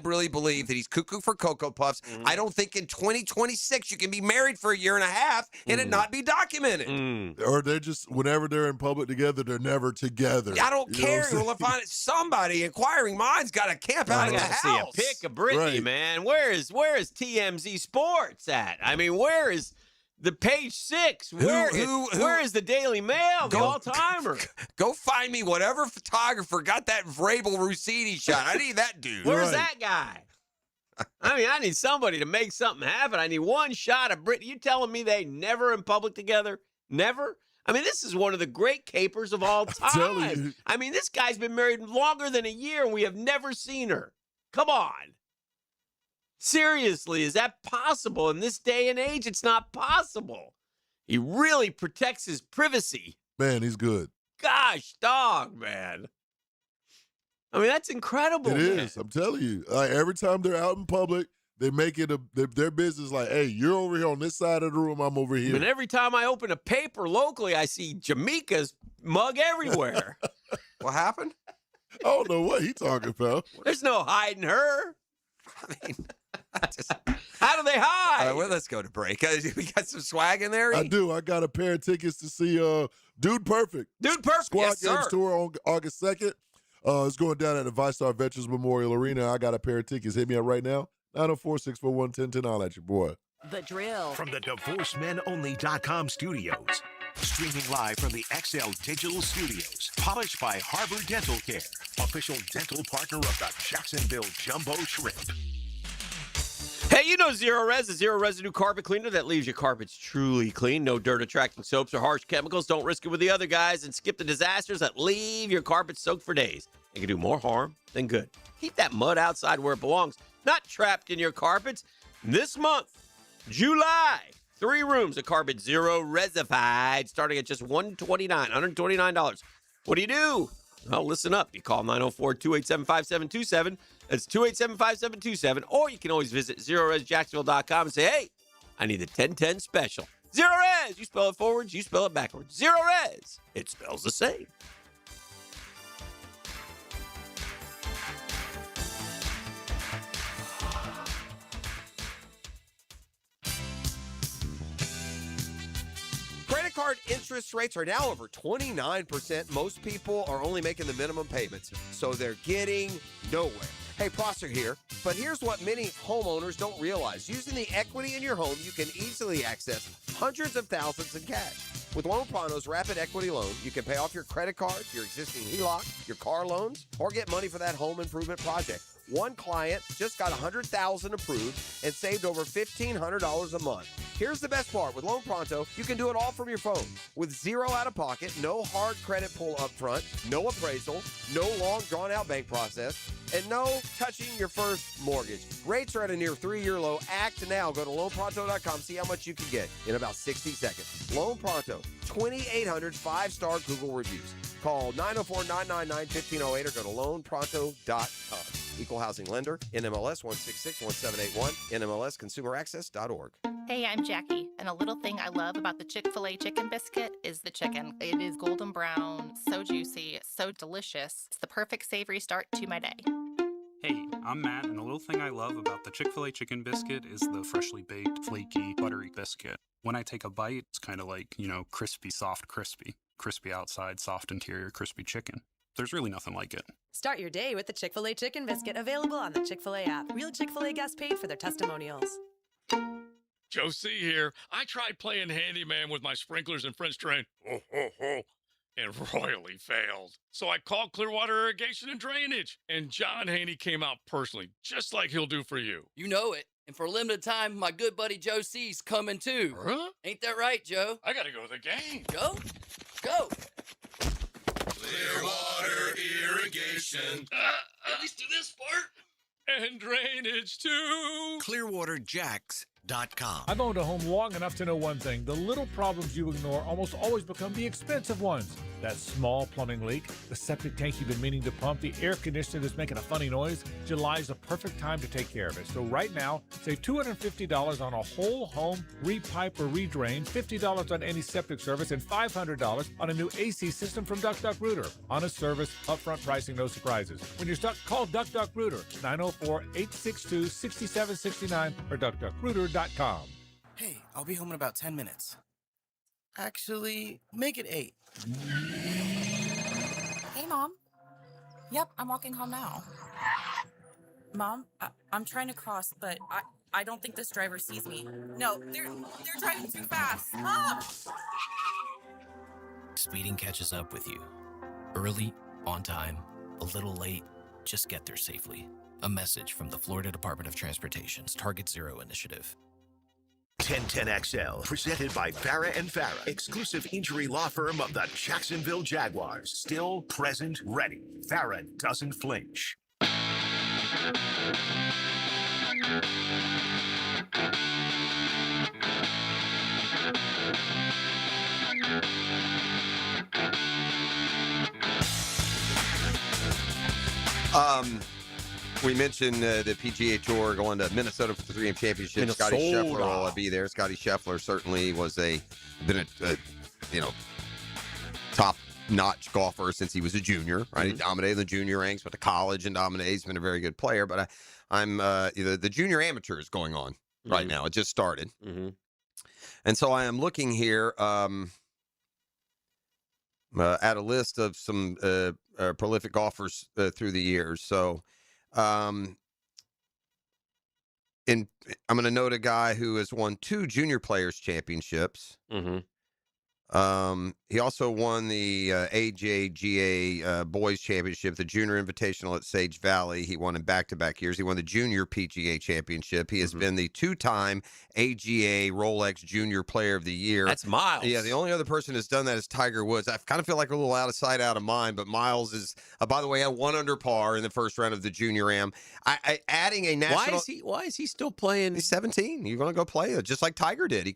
really believe that he's cuckoo for Cocoa Puffs. I don't think in 2026 you can be married for a year and a half and it not be documented. Or they're just, whenever they're in public together, they're never together. I don't You know care. what I'm Well, if somebody, inquiring minds, got to camp out in the house. See a pic of Brittany, man. Where is TMZ Sports at? I mean, where is the Page Six? Where is the Daily Mail? The all-timer. Go find me whatever photographer got that Vrabel Rossini shot. I need that dude. Where's that guy? I mean, I need somebody to make something happen. I need one shot of Brittany. You telling me they never in public together? Never? I mean, this is one of the great capers of all time. I mean, this guy's been married longer than a year, and we have never seen her. Come on. Seriously, is that possible? In this day and age, it's not possible. He really protects his privacy. Man, he's good. Gosh, dog, man. I mean, that's incredible. It man. is. I'm telling you. Like, every time they're out in public, they make it their business like, hey, you're over here on this side of the room, I'm over here. And every time I open a paper locally, I see Jamaica's mug everywhere. What happened? I don't know what he's talking about. There's no hiding her. I mean, how do they hide? All right, well, let's go to break. We got some swag in there. I do. I got a pair of tickets to see Dude Perfect. Dude Perfect, Squad yes, Games sir. Tour on August 2nd. It's going down at the VyStar Veterans Memorial Arena. I got a pair of tickets. Hit me up right now. 904-641-1010. I'll at your boy. The Drill. From the DivorceMenOnly.com studios. Streaming live from the XL Digital Studios. Polished by Harbor Dental Care. Official dental partner of the Jacksonville Jumbo Shrimp. Hey, Hey, you know Zero Res, the zero residue carpet cleaner that leaves your carpets truly clean. No dirt attracting soaps or harsh chemicals. Don't risk it with the other guys and skip the disasters that leave your carpets soaked for days. It can do more harm than good. Keep that mud outside where it belongs, not trapped in your carpets. This month, July, 3 rooms of Carpet Zero Resified, starting at just $129. What do? Well, listen up. You call 904-287-5727. That's 287-5727. Or you can always visit ZeroResJacksonville.com and say, hey, I need the 1010 special. Zero Res. You spell it forwards, you spell it backwards. Zero Res. It spells the same. Credit card interest rates are now over 29%. Most people are only making the minimum payments, so they're getting nowhere. Hey, Prosser here, but here's what many homeowners don't realize. Using the equity in your home, you can easily access hundreds of thousands in cash. With Loan Pronto's Rapid Equity Loan, you can pay off your credit card, your existing HELOC, your car loans, or get money for that home improvement project. One client just got $100,000 approved and saved over $1,500 a month. Here's the best part. With Loan Pronto, you can do it all from your phone. With zero out-of-pocket, no hard credit pull up front, no appraisal, no long drawn-out bank process, and no touching your first mortgage. Rates are at a near 3-year low. Act now. Go to loanpronto.com. See how much you can get in about 60 seconds. Loan Pronto, 2,800 5-star Google reviews. Call 904-999-1508 or go to loanpronto.com. Equal housing lender, NMLS 1661781, NMLSconsumeraccess.org. Hey, I'm Jackie, and a little thing I love about the Chick-fil-A chicken biscuit is the chicken. It is golden brown, so juicy, so delicious. It's the perfect savory start to my day. Hey, I'm Matt, and the little thing I love about the Chick-fil-A chicken biscuit is the freshly baked, flaky, buttery biscuit. When I take a bite, it's kind of like, crispy, soft, crispy. Crispy outside, soft interior, crispy chicken. There's really nothing like it. Start your day with the Chick-fil-A Chicken Biscuit, available on the Chick-fil-A app. Real Chick-fil-A guests paid for their testimonials. Joe C. here. I tried playing handyman with my sprinklers and French drain, and royally failed. So I called Clearwater Irrigation and Drainage, and John Haney came out personally, just like he'll do for you. You know it. And for a limited time, my good buddy Joe C's coming too. Huh? Ain't that right, Joe? I gotta go to the game. Go? Go! Clearwater Irrigation. At least do this part. And drainage too. ClearwaterJacks.com. I've owned a home long enough to know one thing. The little problems you ignore almost always become the expensive ones. That small plumbing leak, the septic tank you've been meaning to pump, the air conditioner that's making a funny noise. July is the perfect time to take care of it. So right now, save $250 on a whole home repipe or redrain, $50 on any septic service, and $500 on a new AC system from Duck Duck Rooter. Honest service, upfront pricing, no surprises. When you're stuck, call Duck Duck Rooter, 904-862-6769 or duckduckrooter.com. Hey, I'll be home in about 10 minutes. Actually, make it 8. Hey, Mom. Yep, I'm walking home now. Mom, I'm trying to cross, but I don't think this driver sees me. No, they're driving too fast. Mom! Speeding catches up with you. Early, on time, a little late, just get there safely. A message from the Florida Department of Transportation's Target Zero initiative. 1010XL, presented by Farah and Farah, exclusive injury law firm of the Jacksonville Jaguars. Still, present, ready. Farah doesn't flinch. We mentioned the PGA Tour going to Minnesota for the 3-game championship. Scotty Scheffler will be there. Scotty Scheffler certainly was been a top-notch golfer since he was a junior. Right, He dominated the junior ranks, went to college and dominated. He's been a very good player. But I'm the junior amateur is going on right now. It just started, and so I am looking here at a list of some prolific golfers through the years. So. I'm going to note a guy who has won 2 junior players championships. He also won the AJGA Boys Championship, the Junior Invitational at Sage Valley. He won in back-to-back years. He won the Junior PGA Championship. He has been the 2-time AGA Rolex Junior Player of the Year. That's Miles. Yeah, the only other person that's done that is Tiger Woods. I kind of feel like a little out of sight, out of mind, but Miles is, by the way, had 1 under par in the first round of the Junior Am. Adding a national... Why is he still playing? He's 17. You're going to go play it, just like Tiger did.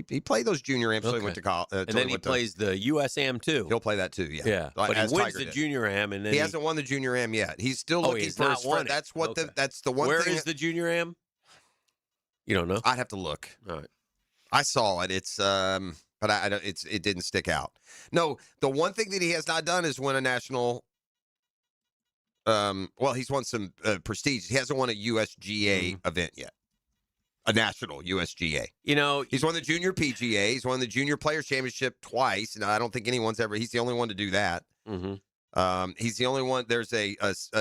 He played those Junior Ams until he went to college. And then he plays the US Am too. He'll play that too, yeah. Yeah, but he as wins Tiger the did. Junior Am, and then he hasn't won the Junior Am yet. He's still looking he's for not his won friend. it. That's what that's the one Where thing. is the Junior Am? You don't know? I'd have to look. All right. I saw it. It's but I don't. It didn't stick out. No, the one thing that he has not done is win a national. Well, he's won some prestige. He hasn't won a USGA event yet. A national USGA. You know, he's won the Junior PGA. He's won the Junior Players Championship twice. And I don't think anyone's ever. He's the only one to do that. He's the only one. There's a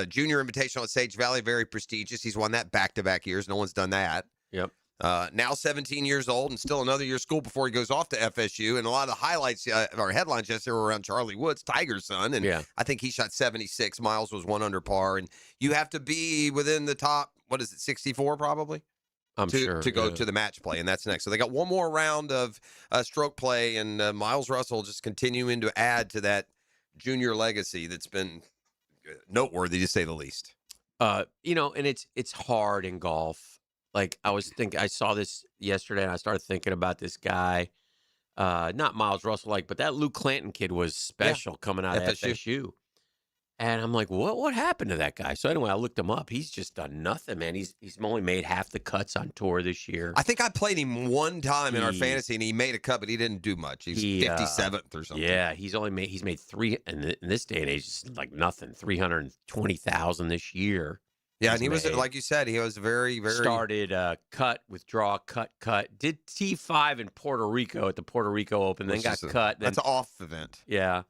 Junior Invitational at Sage Valley, very prestigious. He's won that back-to-back years. No one's done that. Yep. Now 17 years old and still another year of school before he goes off to FSU. And a lot of the highlights or headlines yesterday were around Charlie Woods, Tiger's son. And I think he shot 76. Miles was 1 under par. And you have to be within the top, 64 probably? I'm sure. To go to the match play, and that's next. So they got one more round of stroke play, and Miles Russell just continuing to add to that junior legacy that's been noteworthy, to say the least. You know, and it's hard in golf. Like I saw this yesterday, and I started thinking about this guy, not Miles Russell, but that Luke Clanton kid was special coming out of FSU. And I'm like, what happened to that guy? So anyway, I looked him up. He's just done nothing, man. He's only made half the cuts on tour this year. I think I played him one time in our fantasy, and he made a cut, but he didn't do much. He's 57th or something. Yeah, he's made three in this day and age. It's like nothing. 320,000 this year. Yeah, and he was, like you said, he was very, very started cut, withdraw, cut. Did T5 in Puerto Rico at the Puerto Rico Open, then got cut. That's an off event. Yeah.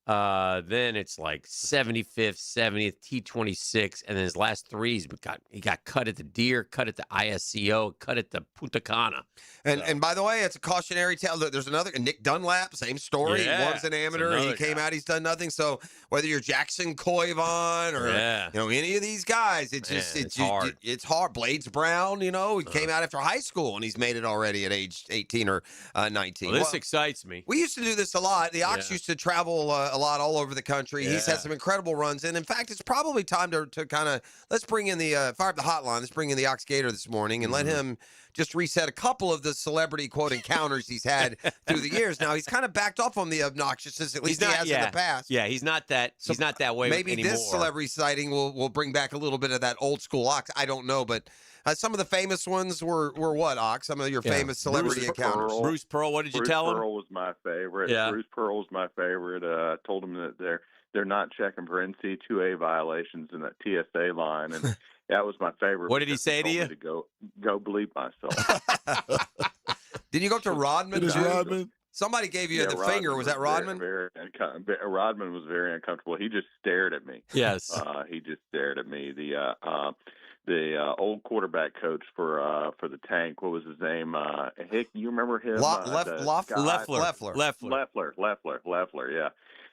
Then it's like 75th, 70th, T26, and then his last threes he got cut at the Deer, cut at the ISCO, cut at the Punta Cana. And by the way, it's a cautionary tale. There's another Nick Dunlap, same story. Yeah, he was an amateur. He came out. He's done nothing. So whether you're Jackson Koivon or any of these guys, it's hard. It's hard. Blades Brown, he came out after high school and he's made it already at age 18 or 19. Well, this excites me. We used to do this a lot. The Ox used to travel a lot all over the country. He's had some incredible runs. And in fact, it's probably time to kind of let's bring in the fire up the hotline. Let's bring in the Ox Gator this morning and let him just reset a couple of the celebrity quote encounters he's had through the years. Now he's kind of backed off on the obnoxiousness, at least he has in the past. Yeah, he's not that way maybe anymore. This celebrity sighting will bring back a little bit of that old school Ox. I don't know, but some of the famous ones were what, Ox? Some of your famous celebrity encounters. Bruce Pearl, what did you tell him? Bruce Pearl was my favorite. Yeah. Bruce Pearl was my favorite. I told him that they're not checking for NC2A violations in that TSA line, and that was my favorite. What did he say to you? To go bleep myself. Did you go up to Rodman? Rodman? Somebody gave you the finger. Was that Rodman? Rodman was very uncomfortable. He just stared at me. Yes. He just stared at me. The old quarterback coach for the Tank, what was his name? Hick, you remember him? Leffler.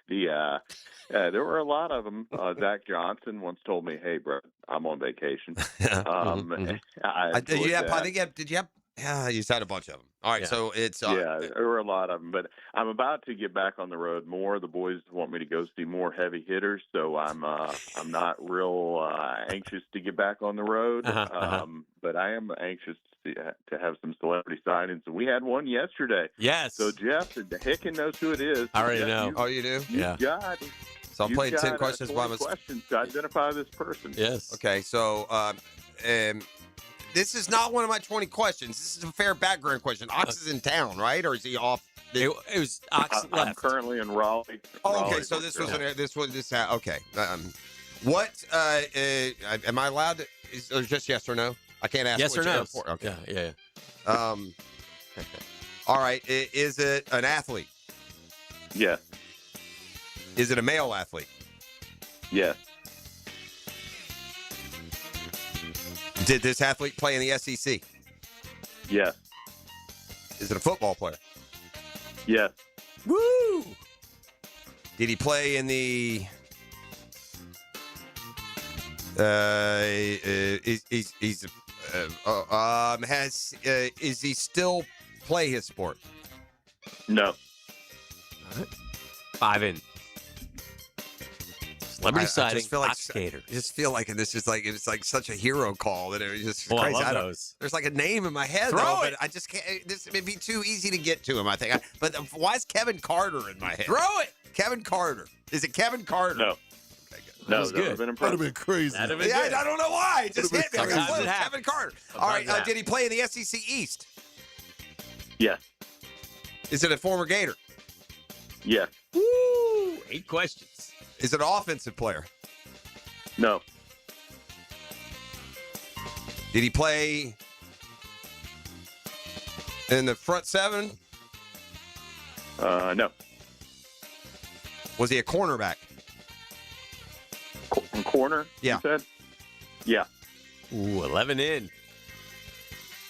Yeah. There were a lot of them. Zach Johnson once told me, "Hey, bro, I'm on vacation." You had a bunch of them. All right, so it's there were a lot of them, but I'm about to get back on the road more. The boys want me to go see more heavy hitters, so I'm not real anxious to get back on the road. But I am anxious to have some celebrity sightings. And we had one yesterday. Yes. So Jeff, Hicken knows who it is. I already know. You do? Got. So I'm playing 10 questions by myself. Questions to identify this person. Yes. Okay, so this is not one of my 20 questions. This is a fair background question. Ox is in town, right? Or is he off? It was Ox left. I'm currently in Raleigh. Oh, okay. So okay. What am I allowed to? Or just yes or no? I can't ask. Yes or no? Airport. Okay. Yeah. All right. Is it an athlete? Yes. Is it a male athlete? Yes. Did this athlete play in the SEC? Yes. Is it a football player? Yes. Woo! Did he play in the? Is he still play his sport? No. 5 in. Celebrity sighting, just feel like skater. I just feel like this is like it's like such a hero call that it was just Oh, I crazy. love don't- those. There's like a name in my head, Throw though, it. but I just can't. This would be too easy to get to him. I think. But why is Kevin Carter in my head? Throw it. Kevin Carter. Is it Kevin Carter? No. That was good. That would have been That'd impressive. have been crazy. That'd have been Yeah, good. I don't know why. It just hit me. I got Sometimes close. it happens. Kevin Carter. All Sometimes right. it happens. Did he play in the SEC East? Yes. Is it a former Gator? Yes. Woo! 8 questions. Is it an offensive player? No. Did he play in the front 7? No. Was he a cornerback? Corner? Yeah. You said? Yeah. Ooh, 11 in.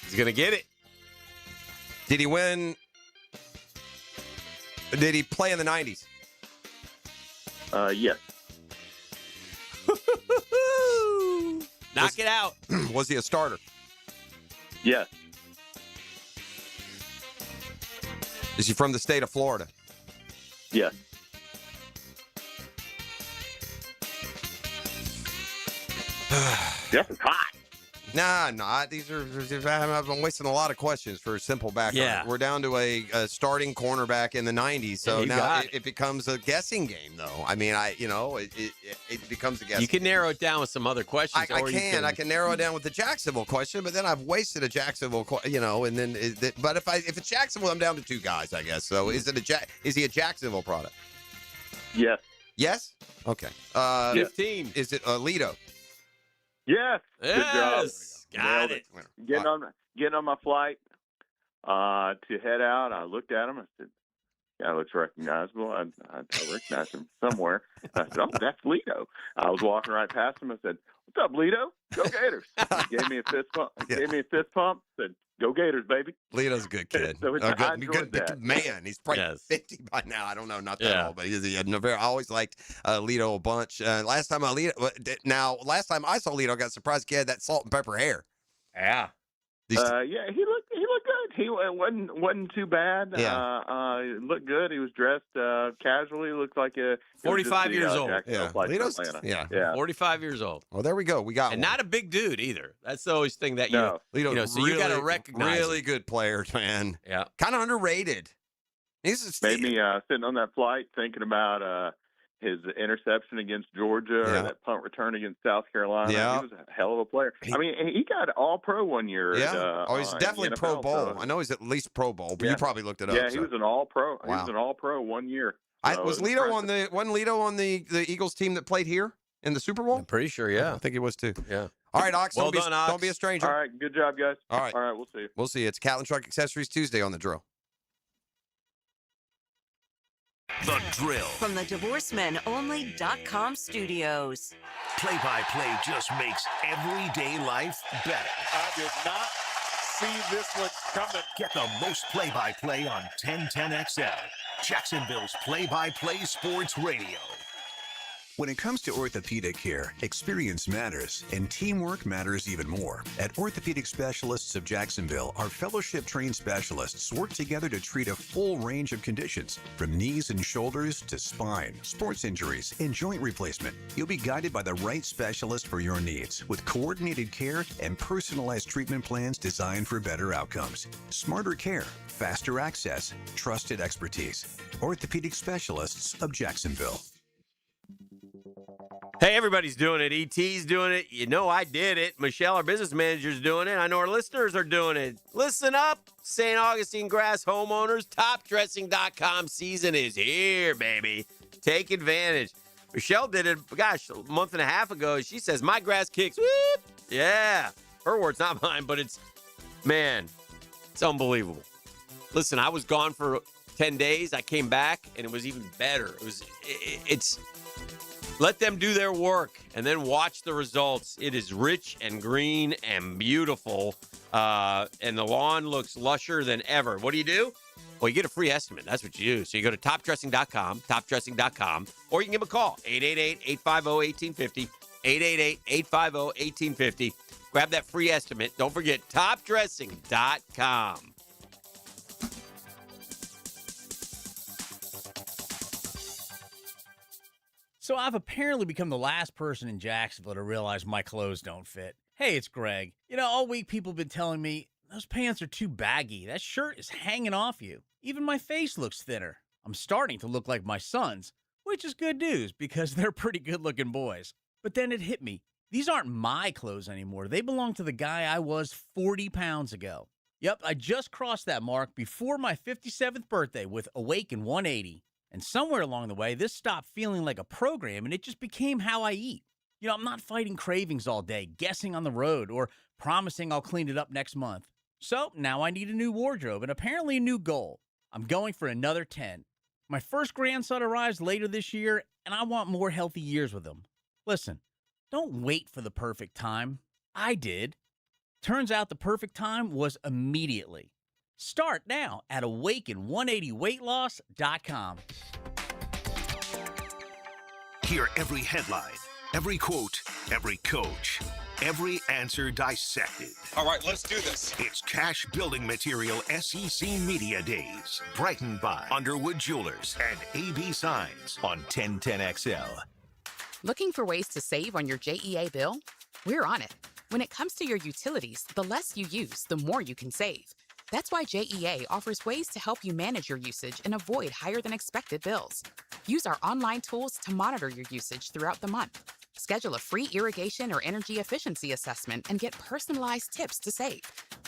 He's going to get it. Did he win? Did he play in the 90s? Yes. Knock it out. Was he a starter? Yes. Is he from the state of Florida? Yes. Jeff is hot. Nah. These are. I'm wasting a lot of questions for a simple background. Yeah. We're down to a starting cornerback in the 90s, so Yeah, you now got it becomes a guessing game, though. I mean, it becomes a guessing. You can narrow it down with some other questions. I or you can narrow it down with the Jacksonville question, but then I've wasted a Jacksonville, and then. But if it's Jacksonville, I'm down to 2 guys, I guess. So is he a Jacksonville product? Yes. Yes. Okay. 15. Is it Alito? Yes. Good job. Yes. Got it. Getting on my flight to head out, I looked at him. I said, "Yeah, looks recognizable." I recognized him somewhere. I said, "Oh, that's Lito." I was walking right past him. I said, "What's up, Lito? Go Gators!" He gave me a fist pump. Gave me a fist pump. Said, "Go Gators, baby." Lito's a good kid. So A I enjoyed that. man. He's probably Yes. 50 by now. I don't know, not that Yeah. old, but I always liked Lito a bunch. Last time I saw Lito, I got surprised he had that salt and pepper hair. Yeah. Yeah, he looked good. He wasn't too bad. Yeah. He looked good. He was dressed casually. Looked like a 45 years old. Yeah. Like Lito's- Atlanta. yeah. Yeah. 45 years old. Well, there we go. We got And one. not a big dude either. That's the always thing that No. Lito's so you got to really- recognize Really him. good player, man. Yeah. Kind of underrated. He's Made me sitting on that flight thinking about his interception against Georgia Yeah. or that punt return against South Carolina. Yeah. He was a hell of a player. I mean, he got all pro one year. Yeah. He's in definitely the Pro NFL, Bowl. so- I know he's at least Pro Bowl, but you probably looked it up. Yeah, he so. was an all pro. He Wow. was an all pro 1 year. Was So it was Lito impressive. wasn't Lito on the Eagles team that played here in the Super Bowl? I'm pretty sure, yeah. I think he was too. Yeah. All right, Ox. Well don't, done, be, Ox. don't be a stranger. All right, good job, guys. All right. All right, we'll see you. We'll see. It's Catlin Truck Accessories Tuesday on the drill. The Drill. From the DivorceMenOnly.com studios. Play-by-play just makes everyday life better. I did not see this one coming. Get the most play-by-play on 1010XL, Jacksonville's play-by-play sports radio. When it comes to orthopedic care, experience matters, and teamwork matters even more. At Orthopedic Specialists of Jacksonville, our fellowship-trained specialists work together to treat a full range of conditions, from knees and shoulders to spine, sports injuries, and joint replacement. You'll be guided by the right specialist for your needs, with coordinated care and personalized treatment plans designed for better outcomes. Smarter care, faster access, trusted expertise. Orthopedic Specialists of Jacksonville. Hey, everybody's doing it. ET's doing it. You know I did it. Michelle, our business manager's doing it. I know our listeners are doing it. Listen up, St. Augustine Grass homeowners. TopDressing.com season is here, baby. Take advantage. Michelle did it, gosh, a month and a half ago. She says, my grass kicks. Whoop. Yeah. Her words, not mine, but it's unbelievable. Listen, I was gone for 10 days. I came back, and it was even better. It's let them do their work and then watch the results. It is rich and green and beautiful, and the lawn looks lusher than ever. What do? Well, you get a free estimate. That's what you do. So you go to topdressing.com, or you can give them a call, 888-850-1850, 888-850-1850. Grab that free estimate. Don't forget, topdressing.com. So I've apparently become the last person in Jacksonville to realize my clothes don't fit. Hey, it's Greg. All week people have been telling me, those pants are too baggy. That shirt is hanging off you. Even my face looks thinner. I'm starting to look like my sons, which is good news because they're pretty good-looking boys. But then it hit me. These aren't my clothes anymore. They belong to the guy I was 40 pounds ago. Yep, I just crossed that mark before my 57th birthday with Awaken 180. And somewhere along the way, this stopped feeling like a program, and it just became how I eat. I'm not fighting cravings all day, guessing on the road, or promising I'll clean it up next month. So now I need a new wardrobe and apparently a new goal. I'm going for another 10. My first grandson arrives later this year, and I want more healthy years with him. Listen, don't wait for the perfect time. I did. Turns out the perfect time was immediately. Start now at awaken180weightloss.com. Hear every headline, every quote, every coach, every answer dissected. All right, let's do this. It's Cash Building Material SEC Media Days, brightened by Underwood Jewelers and AB Signs on 1010XL. Looking for ways to save on your JEA bill? We're on it. When it comes to your utilities, the less you use, the more you can save. That's why JEA offers ways to help you manage your usage and avoid higher than expected bills. Use our online tools to monitor your usage throughout the month. Schedule a free irrigation or energy efficiency assessment and get personalized tips to save.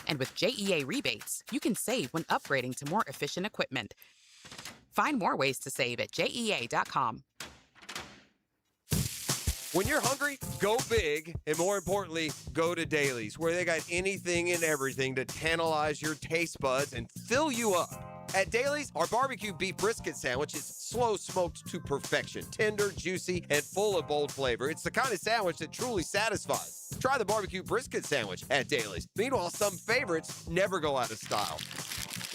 And with JEA rebates, you can save when upgrading to more efficient equipment. Find more ways to save at JEA.com. When you're hungry, go big, and more importantly, go to Dailies, where they got anything and everything to tantalize your taste buds and fill you up. At Dailies, our barbecue beef brisket sandwich is slow smoked to perfection, tender, juicy, and full of bold flavor. It's the kind of sandwich that truly satisfies. Try the barbecue brisket sandwich at Dailies. Meanwhile, some favorites never go out of style.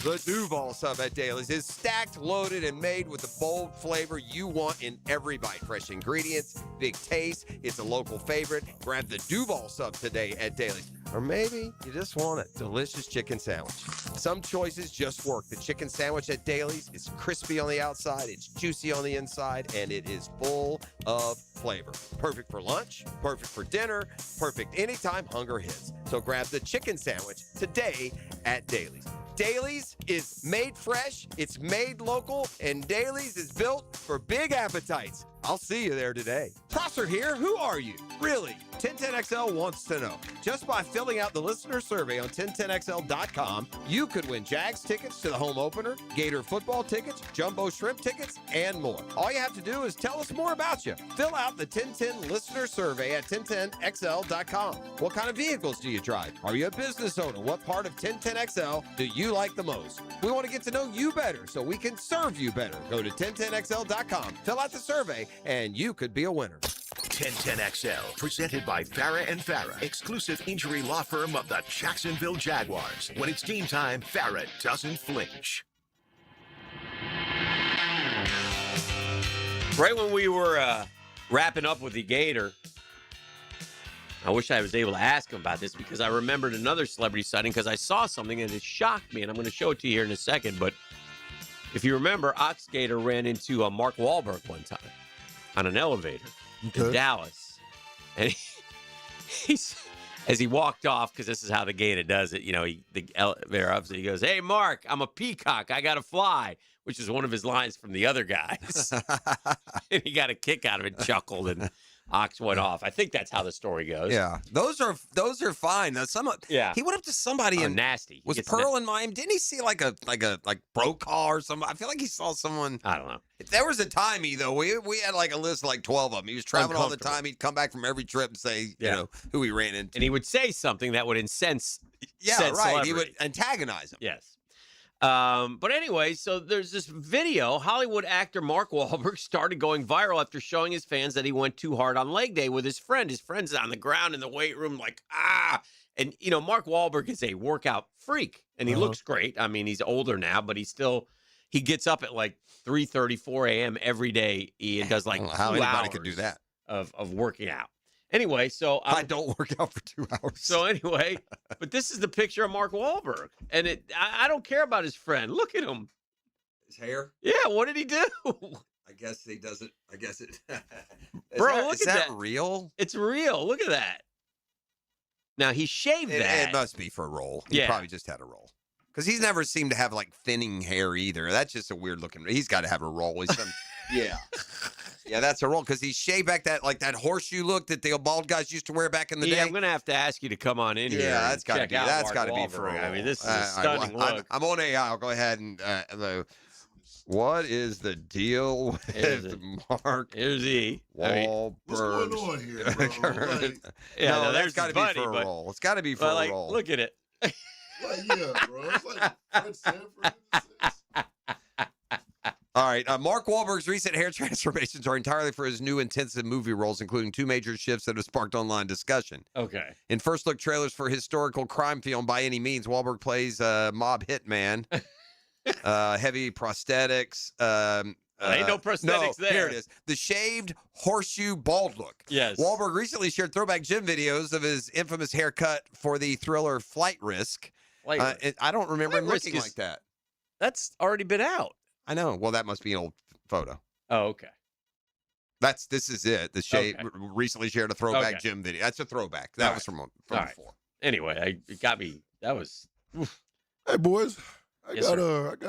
The Duval sub at Dailies is stacked, loaded, and made with the bold flavor you want in every bite. Fresh ingredients, big taste. It's a local favorite. Grab the Duval sub today at Dailies. Or maybe you just want a delicious chicken sandwich. Some choices just work. The chicken sandwich at Dailies is crispy on the outside, it's juicy on the inside, and it is full of flavor. Perfect for lunch, perfect for dinner, perfect anytime hunger hits. So grab the chicken sandwich today at Dailies. Dailies is made fresh, it's made local, and Dailies is built for big appetites. I'll see you there today. Prosser here, who are you? Really, 1010XL wants to know. Just by filling out the listener survey on 1010XL.com, you could win Jags tickets to the home opener, Gator football tickets, Jumbo shrimp tickets, and more. All you have to do is tell us more about you. Fill out the 1010 listener survey at 1010XL.com. What kind of vehicles do you drive? Are you a business owner? What part of 1010XL do you like the most? We want to get to know you better so we can serve you better. Go to 1010XL.com, fill out the survey, and you could be a winner. 1010XL, presented by Farah and Farah, exclusive injury law firm of the Jacksonville Jaguars. When it's game time, Farah doesn't flinch. Right when we were wrapping up with the Gator, I wish I was able to ask him about this because I remembered another celebrity sighting because I saw something and it shocked me, and I'm going to show it to you here in a second. But if you remember, Ox Gator ran into Mark Wahlberg one time on an elevator in Dallas. And he's as he walked off, because this is how the Gator does it, the elevator up, so he goes, "Hey, Mark, I'm a peacock. I got to fly," which is one of his lines from the other guys. And he got a kick out of it, chuckled, and Ox went off. I think that's how the story goes. Yeah, those are fine. Now, he went up to somebody and nasty. Was Pearl in Miami? Didn't he see like Brokaw or something? I feel like he saw someone. I don't know. There was a time we had like a list of like 12 of them. He was traveling all the time. He'd come back from every trip and say, who he ran into, and he would say something that would incense. He would antagonize him. Yes. But anyway, so there's this video. Hollywood actor Mark Wahlberg started going viral after showing his fans that he went too hard on leg day with his friend. His friend's on the ground in the weight room like, And, Mark Wahlberg is a workout freak, and he looks great. I mean, he's older now, but he gets up at like 3:30, 4 a.m. every day and does like 2 how anybody hours could do that. of working out. Anyway, so I don't work out for 2 hours. So anyway, but this is the picture of Mark Wahlberg, and I don't care about his friend. Look at him. His hair? Yeah, what did he do? I guess he doesn't. I guess it. Bro, look is at that that. real? It's real. Look at that. Now he shaved that. It must be for a roll. He Yeah. probably just had a roll. Because he's never seemed to have like thinning hair either. That's just a weird looking. He's got to have a roll. Yeah. Yeah, that's a roll because he shaved back that horseshoe look that the bald guys used to wear back in the day. I'm going to have to ask you to come on in here. Yeah, that's got to check be. out That's Mark got to be for a Wahlberg. roll. I mean, this is a stunning look. I'm on AI. I'll go ahead and. What is the deal with Mark Here's he. Wahlberg? What's going on here, bro? Like, Yeah, no, no, that's there's got to his be buddy, for a but- roll. It's got to be for But a like, roll. look at it. yeah, bro. It's like Fred Sanford. All right. Mark Wahlberg's recent hair transformations are entirely for his new intensive movie roles, including 2 major shifts that have sparked online discussion. Okay. In first look trailers for historical crime film By Any Means, Wahlberg plays mob hitman, heavy prosthetics. Ain't no prosthetics there. Here it is. The shaved horseshoe bald look. Yes. Wahlberg recently shared throwback gym videos of his infamous haircut for the thriller Flight Risk. Flight Risk. I don't remember him Flight Risk looking is- like that. That's already been out. I know. Well, that must be an old photo. Oh, okay. This is it. The shade Okay. recently shared a throwback Okay. gym video. That's a throwback. That All was right. from All right. before. Anyway, it got me. That was. Hey, boys. I Yes, got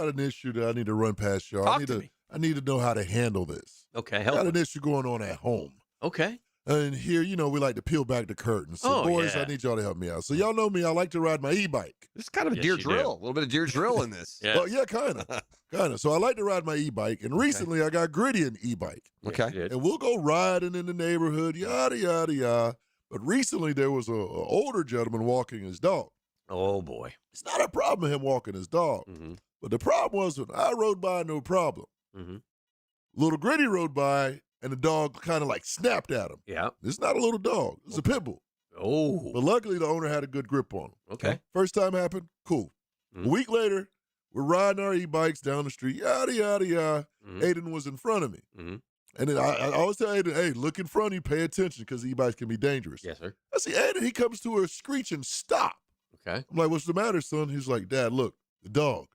an issue that I need to run past y'all. Talk to me. I need to know how to handle this. Okay, I help. got an issue going on at home. Okay. And here, we like to peel back the curtain. So, boys, yeah. I need y'all to help me out. So, y'all know me. I like to ride my e-bike. This is kind of a Yes, deer you do. drill. A little bit of deer drill in this. Yeah. Well, yeah, kind of. So, I like to ride my e-bike. And recently, I got Gritty an e-bike. Okay. You did. And we'll go riding in the neighborhood, yada, yada, yada. But recently, there was a older gentleman walking his dog. Oh boy. It's not a problem him walking his dog. Mm-hmm. But the problem was when I rode by, no problem. Mm-hmm. Little Gritty rode by, and the dog kind of like snapped at him. Yeah. It's not a little dog. It's a pit bull. Oh. But luckily, the owner had a good grip on him. Okay. First time happened, cool. Mhm. A week later, we're riding our e-bikes down the street, yada, yada, yada. Mhm. Aiden was in front of me. Mhm. And then I always tell Aiden, hey, look in front of you, pay attention, because e-bikes can be dangerous. Yes, sir. I see Aiden, he comes to a screeching stop. Okay. I'm like, what's the matter, son? He's like, Dad, look, the dog.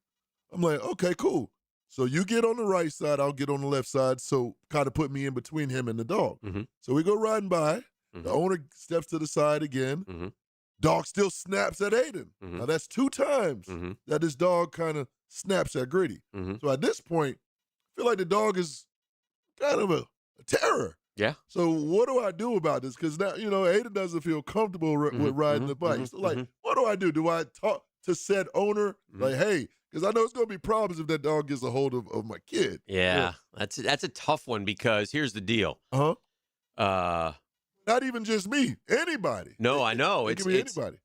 I'm like, okay, cool. So you get on the right side, I'll get on the left side. So kind of put me in between him and the dog. Mhm. So we go riding by. Mhm. The owner steps to the side again. Mhm. Dog still snaps at Aiden. Mhm. Now that's 2 times Mhm. that this dog kind of snaps at Gritty. Mhm. So at this point, I feel like the dog is kind of a terror. Yeah. So what do I do about this? Because now, Aiden doesn't feel comfortable with riding the bike. So like, what do I do? Do I talk to said owner? Like, hey, because I know it's going to be problems if that dog gets a hold of my kid. Yeah. That's a tough one because here's the deal. Uh-huh. Not even just me. Anybody. No, I know. It It's can be anybody.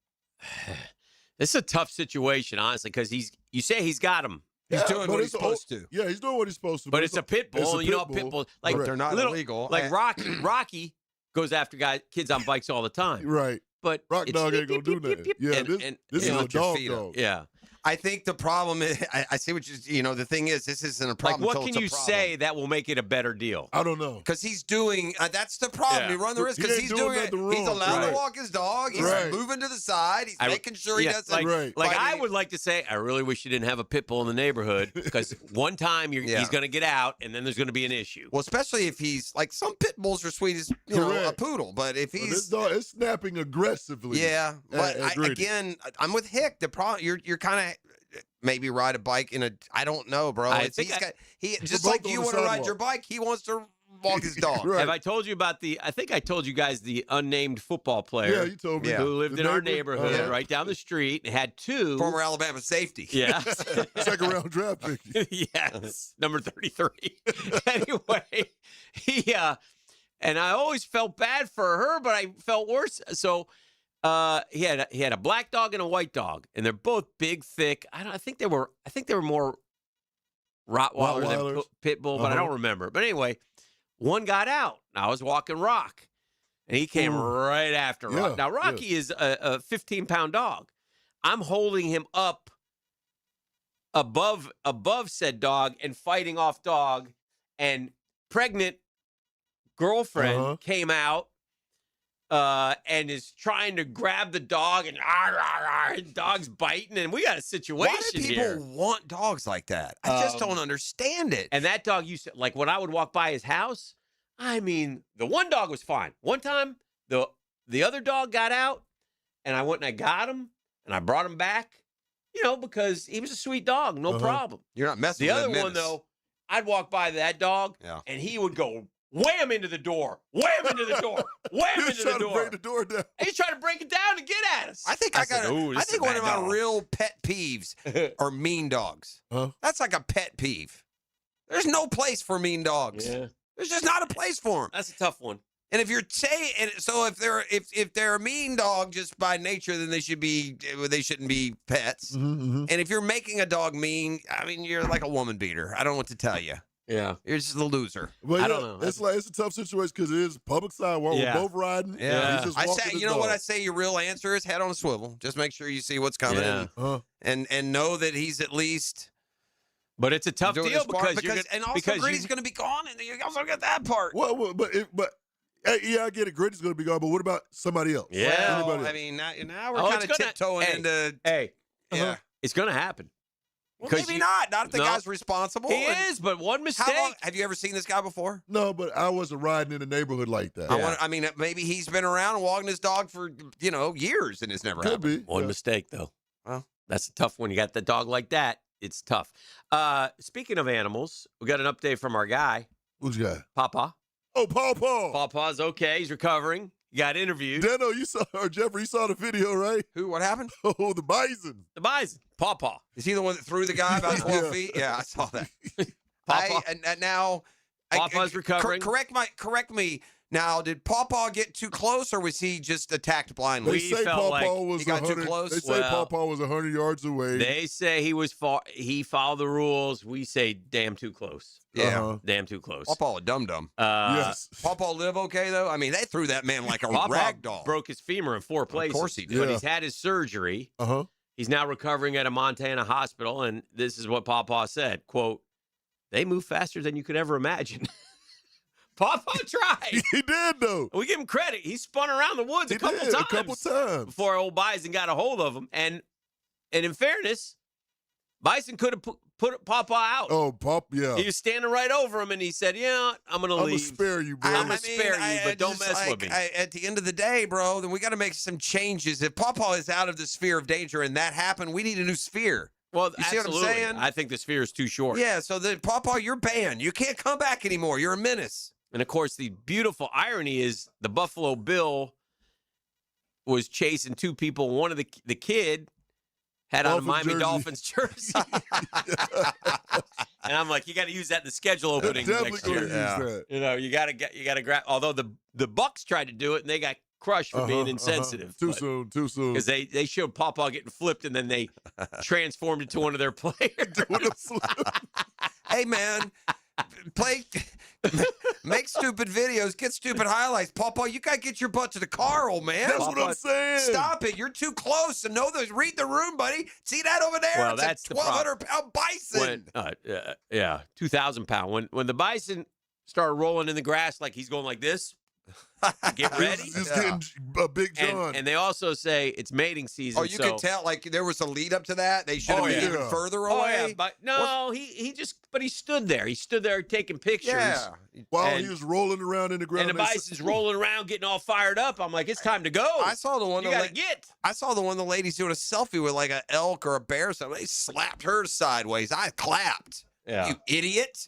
This is a tough situation, honestly, because you say he's got him. He's Yeah, doing but what it's he's supposed to. Yeah, he's doing what he's supposed to. But it's a pit bull. it's a and you know, pit pit bull. bull, like But they're not illegal. Like Rocky goes after kids on bikes all the time. Right. But Rock it's dog yip, ain't gonna yip, do yip, nothing. yip, yip. Yeah, And- this and- is a Lift your dog feet up. dog. Yeah. I think the problem is, I see what the thing is, this isn't a Like, problem. what can you say that will make it a better deal? I don't know. Because he's doing, that's the problem. Yeah. You run the risk He because ain't he's doing doing it. nothing He's wrong. allowed Right. to walk his dog. He's Right. moving to the side. He's making sure he doesn't. Like I would like to say, I really wish you didn't have a pit bull in the neighborhood because one time he's going to get out and then there's going to be an issue. Well, especially if he's like some pit bulls are sweet as a Correct. poodle, but if But this he's dog is snapping aggressively. yeah, but at Gritty. again, I'm with Hick. The problem you're kind of maybe ride a bike in a I don't know, bro. I It's, think he's I- got he We're just both like on you the want to ride sidewalk. your bike, he wants to walk his dog. Right. Have I told you about I think I told you guys the unnamed football player Yeah, you told me. Yeah. who lived The in our neighbor? neighborhood Uh-huh. right down the street and had 2. Former Alabama safety. Yeah. Second round draft pick. Yes, number 33. Anyway, and I always felt bad for her, but I felt worse. So he had a black dog and a white dog, and they're both big, thick. I think they were more Rottweilers than Rottweilers. pit bull, but I Uh-huh. don't remember. But anyway, one got out. And I was walking Rock, And he came right after Rocky. Yeah, Now, Rocky is a 15-pound dog. I'm holding him up above said dog and fighting off dog. And pregnant girlfriend came out and is trying to grab the dog, and dog's biting, and we got a situation Why do people here. want dogs like that? I just don't understand it. And that dog used to, like, when I would walk by his house, I mean, the one dog was fine. One time, the other dog got out, and I went and I got him, and I brought him back, because he was a sweet dog, no problem. You're not messing The with other that one, menace. though, I'd walk by that dog, and he would go wham into the door, wham into the door, wham into the trying to door. break the door down. He's trying to break it down to get at us. I think I think one of my real pet peeves are mean dogs. That's like a pet peeve. There's no place for mean dogs. Yeah. There's just not a place for them. That's a tough one. And if you're if they're a mean dog just by nature, then they shouldn't be pets. And if you're making a dog mean, I mean, you're like a woman beater. I don't know what to tell you. Yeah, you're just a loser. Well, I don't know. It's a tough situation because it is public sidewalk. Yeah. We're both riding. Yeah, He's just I walking say, his you know what dog. I say? Your real answer is head on a swivel. Just make sure you see what's coming, Yeah. and know that he's at least. But it's a tough doing deal his part because and also Grady's going to be gone, and you also get that part. Well, but I get it. Grady's going to be gone, but what about somebody else? Yeah. Anybody Well, else? I mean, now we're kind of tiptoeing into. Yeah. It's going to happen. Well, 'Cause maybe not. Not if the No. guy's responsible. He And is, but one mistake. Have you ever seen this guy before? No, but I wasn't riding in the neighborhood like that. I mean, maybe he's been around walking his dog for years, and it's never Could happened. be. One mistake, though. Well, that's a tough one. You got the dog like that. It's tough. Speaking of animals, we got an update from our guy. Who's guy? Pawpaw. Oh, Pawpaw. Pawpaw's okay. He's recovering. He got interviewed. Dano, Jeffrey, you saw the video, right? Who? What happened? Oh, the bison. The bison. Pawpaw. Is he the one that threw the guy about 12 feet? Yeah, I saw that. And now Pawpaw's recovering. Correct me. Now, did Pawpaw get too close, or was he just attacked blindly? They say Pawpaw was he got too 100 close. They say Pawpaw was 100 yards away. They say he followed the rules. We say damn too close. Yeah. Damn too close. Pawpaw a dum-dum. Yes. Pawpaw live okay, though? I mean, they threw that man like a Pawpaw rag doll. broke his femur in 4 places. Of course he did. But Yeah. he's had his surgery. Uh-huh. He's now recovering at a Montana hospital, and this is what Pawpaw said, quote, "They move faster than you could ever imagine." Pawpaw tried. He did, though. We give him credit. He spun around the woods He a couple did, times. a couple times. Before old Bison got a hold of him. And in fairness, Bison could have put Pawpaw out. Oh, yeah. He was standing right over him, and he said, "Yeah, I'm going to I'm leave. going to spare you, bro. I'm going to spare you, but don't mess with me." At the end of the day, bro, then we got to make some changes. If Pawpaw is out of the sphere of danger and that happened, we need a new sphere. Well, you see what I'm absolutely. saying? I think the sphere is too short. Yeah, so the Pawpaw, you're banned. You can't come back anymore. You're a menace. And of course, the beautiful irony is the Buffalo Bill was chasing two people. One of the kid had on a Miami Dolphins jersey. And I'm like, you got to use that in the schedule opening next year. You got to grab. Although the Bucks tried to do it and they got crushed for being insensitive. Too soon. Because they showed Pawpaw getting flipped and then they transformed into one of their players. Hey, man. Make stupid videos, get stupid highlights. Pawpaw, you gotta get your butt to the car, old man. That's what I'm saying. Stop it. You're too close. And read the room, buddy. See that over there? Well, it's that's a the problem. 1,200-pound bison. 2,000 pound. When the Bison started rolling in the grass like he's going like this, get ready. He's getting a Big John. And they also say it's mating season. Oh, you could tell, like, there was a lead up to that. They should have been even further Oh, away. yeah, but no, he stood there. He stood there taking pictures. Yeah. While he was rolling around in the ground. And the Bison's rolling around, getting all fired up. I'm like, it's time to go. I saw the one. I saw the one the lady's doing a selfie with like an elk or a bear or something. They slapped her sideways. I clapped. Yeah. You idiot.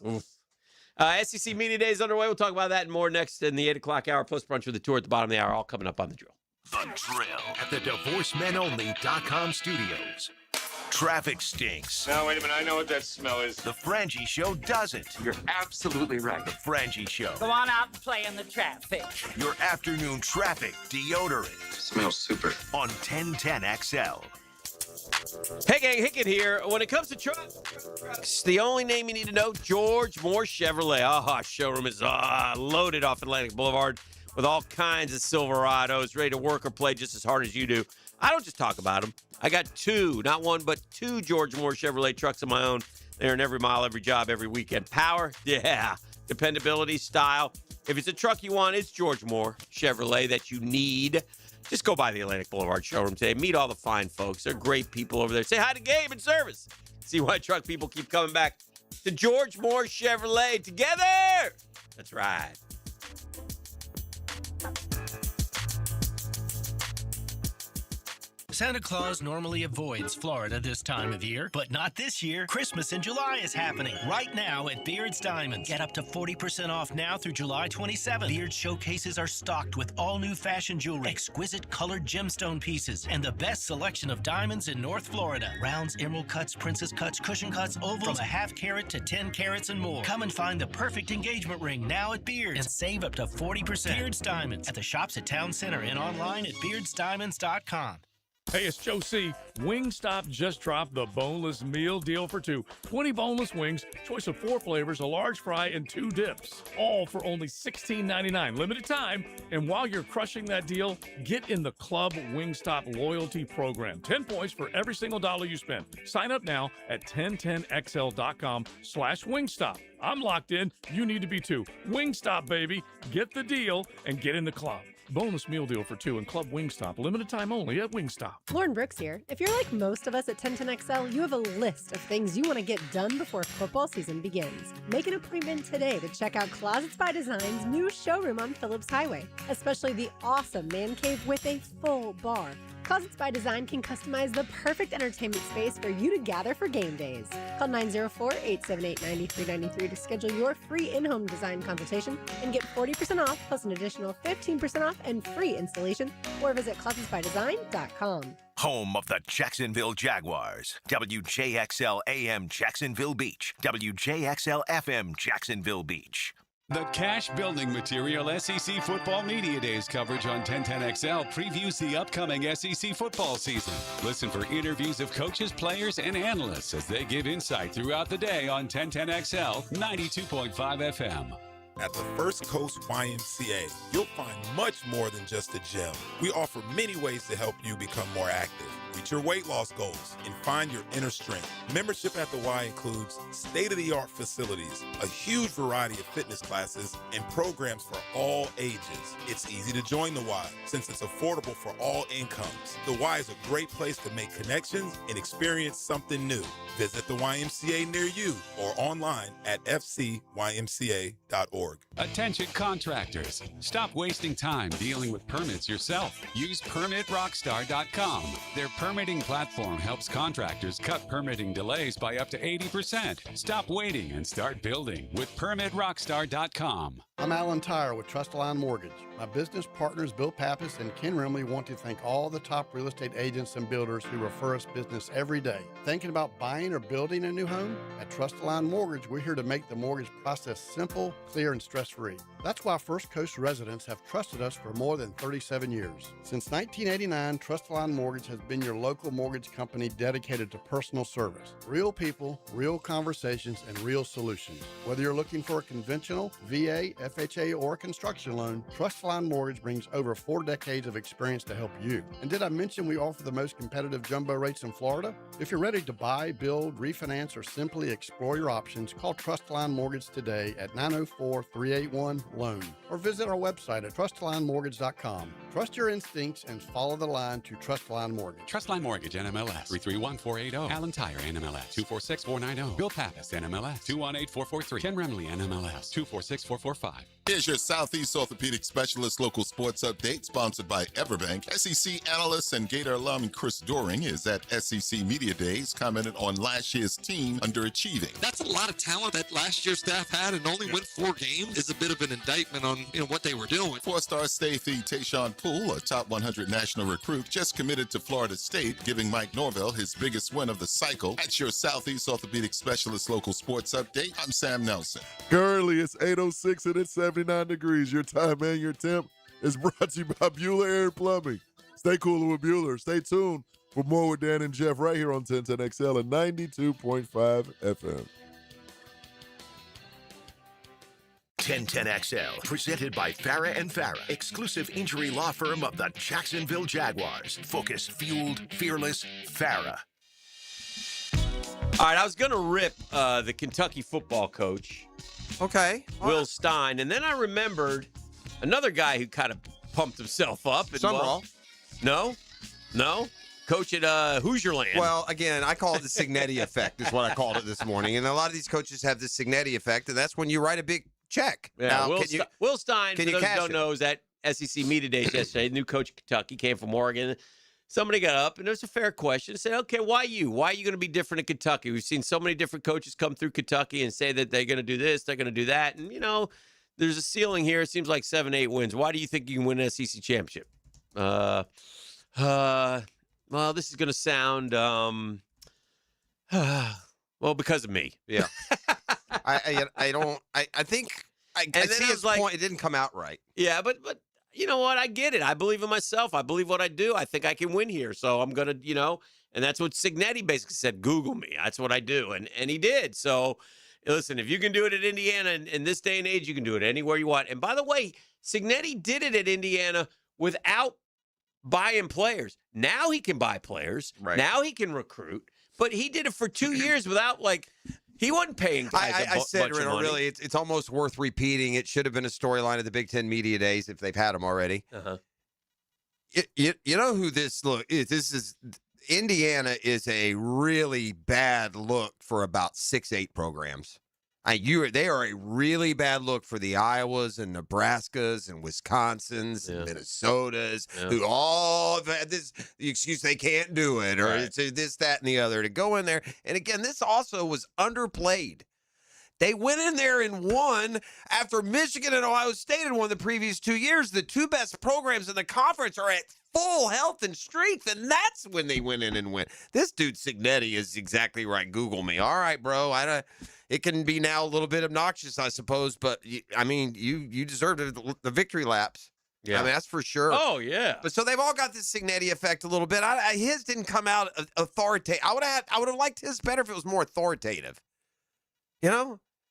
SEC Media Day is underway. We'll talk about that and more next in the 8 o'clock hour. Plus brunch with the tour at the bottom of the hour. All coming up on The Drill. The Drill at the DivorceMenOnly.com studios. Traffic stinks. No, wait a minute. I know what that smell is. The Frangie Show doesn't. You're absolutely right. The Frangie Show. Go on out and play in the traffic. Your afternoon traffic deodorant. Smells super. On 1010XL. Hey, gang, Hickett here. When it comes to trucks, the only name you need to know, George Moore Chevrolet. Showroom is loaded off Atlantic Boulevard with all kinds of Silverados ready to work or play just as hard as you do. I don't just talk about them. I got two, not one, but two George Moore Chevrolet trucks of my own. They're in every mile, every job, every weekend. Power? Yeah. Dependability, style. If it's a truck you want, it's George Moore Chevrolet that you need. Just go by the Atlantic Boulevard showroom today. Meet all the fine folks. They're great people over there. Say hi to Gabe and Service. See why truck people keep coming back to George Moore Chevrolet together. That's right. Santa Claus normally avoids Florida this time of year, but not this year. Christmas in July is happening right now at Beard's Diamonds. Get up to 40% off now through July 27th. Beard's showcases are stocked with all new fashion jewelry, exquisite colored gemstone pieces, and the best selection of diamonds in North Florida. Rounds, emerald cuts, princess cuts, cushion cuts, ovals, from a half carat to 10 carats and more. Come and find the perfect engagement ring now at Beard's and save up to 40%. Beard's Diamonds at the shops at Town Center and online at beardsdiamonds.com. Hey, it's Joe C. Wingstop just dropped the boneless meal deal for two. 20 boneless wings, choice of 4 flavors, a large fry, and 2 dips. All for only $16.99. Limited time. And while you're crushing that deal, get in the Club Wingstop loyalty program. 10 points for every single dollar you spend. Sign up now at 1010xl.com/Wingstop. I'm locked in. You need to be too. Wingstop, baby. Get the deal and get in the club. Bonus meal deal for 2 and Club Wingstop. Limited time only at Wingstop. Lauren Brooks here. If you're like most of us at 1010XL, you have a list of things you want to get done before football season begins. Make an appointment today to check out Closets by Design's new showroom on Phillips Highway, especially the awesome man cave with a full bar. Closets by Design can customize the perfect entertainment space for you to gather for game days. Call 904-878-9393 to schedule your free in-home design consultation and get 40% off plus an additional 15% off and free installation, or visit closetsbydesign.com. Home of the Jacksonville Jaguars. WJXL AM Jacksonville Beach. WJXL FM Jacksonville Beach. The Cash Building Material SEC Football Media Days coverage on 1010XL previews the upcoming SEC football season. Listen for interviews of coaches, players, and analysts as they give insight throughout the day on 1010XL 92.5 FM. At the First Coast YMCA, you'll find much more than just a gym. We offer many ways to help you become more active, reach your weight loss goals, and find your inner strength. Membership at the Y includes state-of-the-art facilities, a huge variety of fitness classes, and programs for all ages. It's easy to join the Y since it's affordable for all incomes. The Y is a great place to make connections and experience something new. Visit the YMCA near you or online at fcymca.org. Attention contractors, stop wasting time dealing with permits yourself. Use PermitRockstar.com. Their permitting platform helps contractors cut permitting delays by up to 80%. Stop waiting and start building with PermitRockstar.com. I'm Alan Tyre with Trustline Mortgage. My business partners Bill Pappas and Ken Rimley want to thank all the top real estate agents and builders who refer us business every day. Thinking about buying or building a new home? At Trustline Mortgage, we're here to make the mortgage process simple, clear, and stress-free. That's why First Coast residents have trusted us for more than 37 years. Since 1989, Trustline Mortgage has been your local mortgage company dedicated to personal service. Real people, real conversations, and real solutions. Whether you're looking for a conventional, VA, FHA, or a construction loan, Trustline Mortgage brings over 4 decades of experience to help you. And did I mention we offer the most competitive jumbo rates in Florida? If you're ready to buy, build, refinance, or simply explore your options, call Trustline Mortgage today at 904-381-LOAN or visit our website at trustlinemortgage.com. Trust your instincts and follow the line to Trustline Mortgage. Trustline Mortgage, NMLS 331480. Alan Tyre, NMLS 246490. Bill Pappas, NMLS 218443. Ken Remley, NMLS 246445. Here's your Southeast Orthopedic Specialist local sports update, sponsored by Everbank. SEC analyst and Gator alum Chris Doring is at SEC Media Days, commented on last year's team underachieving. That's a lot of talent that last year's staff had, and only win 4 games is a bit of an indictment on what they were doing. 4-star safety Tayshaun Poole, a top 100 national recruit, just committed to Florida State, giving Mike Norvell his biggest win of the cycle. That's your Southeast Orthopedic Specialist local sports update. I'm Sam Nelson. Currently, it's 8:06 and it's 79 degrees. Your time and your temp is brought to you by Bueller Air Plumbing. Stay cooler with Bueller. Stay tuned for more with Dan and Jeff right here on 1010XL and 92.5 FM. 1010XL, presented by Farah and Farah, exclusive injury law firm of the Jacksonville Jaguars. Focus, fueled, fearless, Farah. All right, I was going to rip the Kentucky football coach. Okay. Will Stein. And then I remembered another guy who kind of pumped himself up. And, Summerall. No. Coach at Hoosierland. Well, again, I call it the Signetti effect is what I called it this morning. And a lot of these coaches have the Signetti effect, and that's when you write a big check. Yeah, now, Will Stein, can for you those who cash don't it? know, is at SEC Media Days yesterday. New coach of Kentucky, came from Oregon. Somebody got up, and there's a fair question. Said, okay, why you? Why are you going to be different in Kentucky? We've seen so many different coaches come through Kentucky and say that they're going to do this, they're going to do that. And, there's a ceiling here. It seems like 7-8 wins. Why do you think you can win an SEC championship? Well, this is going to sound, because of me. Yeah. I think I see his point. It didn't come out right. Yeah, but you know what? I get it. I believe in myself. I believe what I do. I think I can win here. So I'm going to, and that's what Signetti basically said, Google me. That's what I do. And he did. So listen, if you can do it at Indiana in this day and age, you can do it anywhere you want. And by the way, Signetti did it at Indiana without buying players. Now he can buy players. Right. Now he can recruit. But he did it for 2 years without, he wasn't paying guys I said, bunch of Riddle, money. really, it's almost worth repeating. It should have been a storyline of the Big Ten Media Days if they've had them already. Uh-huh. You know who this is? This is Indiana is a really bad look for about 6-8 programs. They are a really bad look for the Iowas and Nebraskas and Wisconsins and Minnesotas who all have had this excuse they can't do it or it's this, that, and the other to go in there. And again, this also was underplayed. They went in there and won after Michigan and Ohio State had won the previous 2 years. The two best programs in the conference are at full health and strength, and that's when they went in and win. This dude Signetti is exactly right. Google me. All right, bro. It can be now a little bit obnoxious, I suppose, but you deserve the victory laps. Yeah. I mean, that's for sure. Oh, yeah. But so they've all got this Signetti effect a little bit. His didn't come out authoritative. I would have liked his better if it was more authoritative.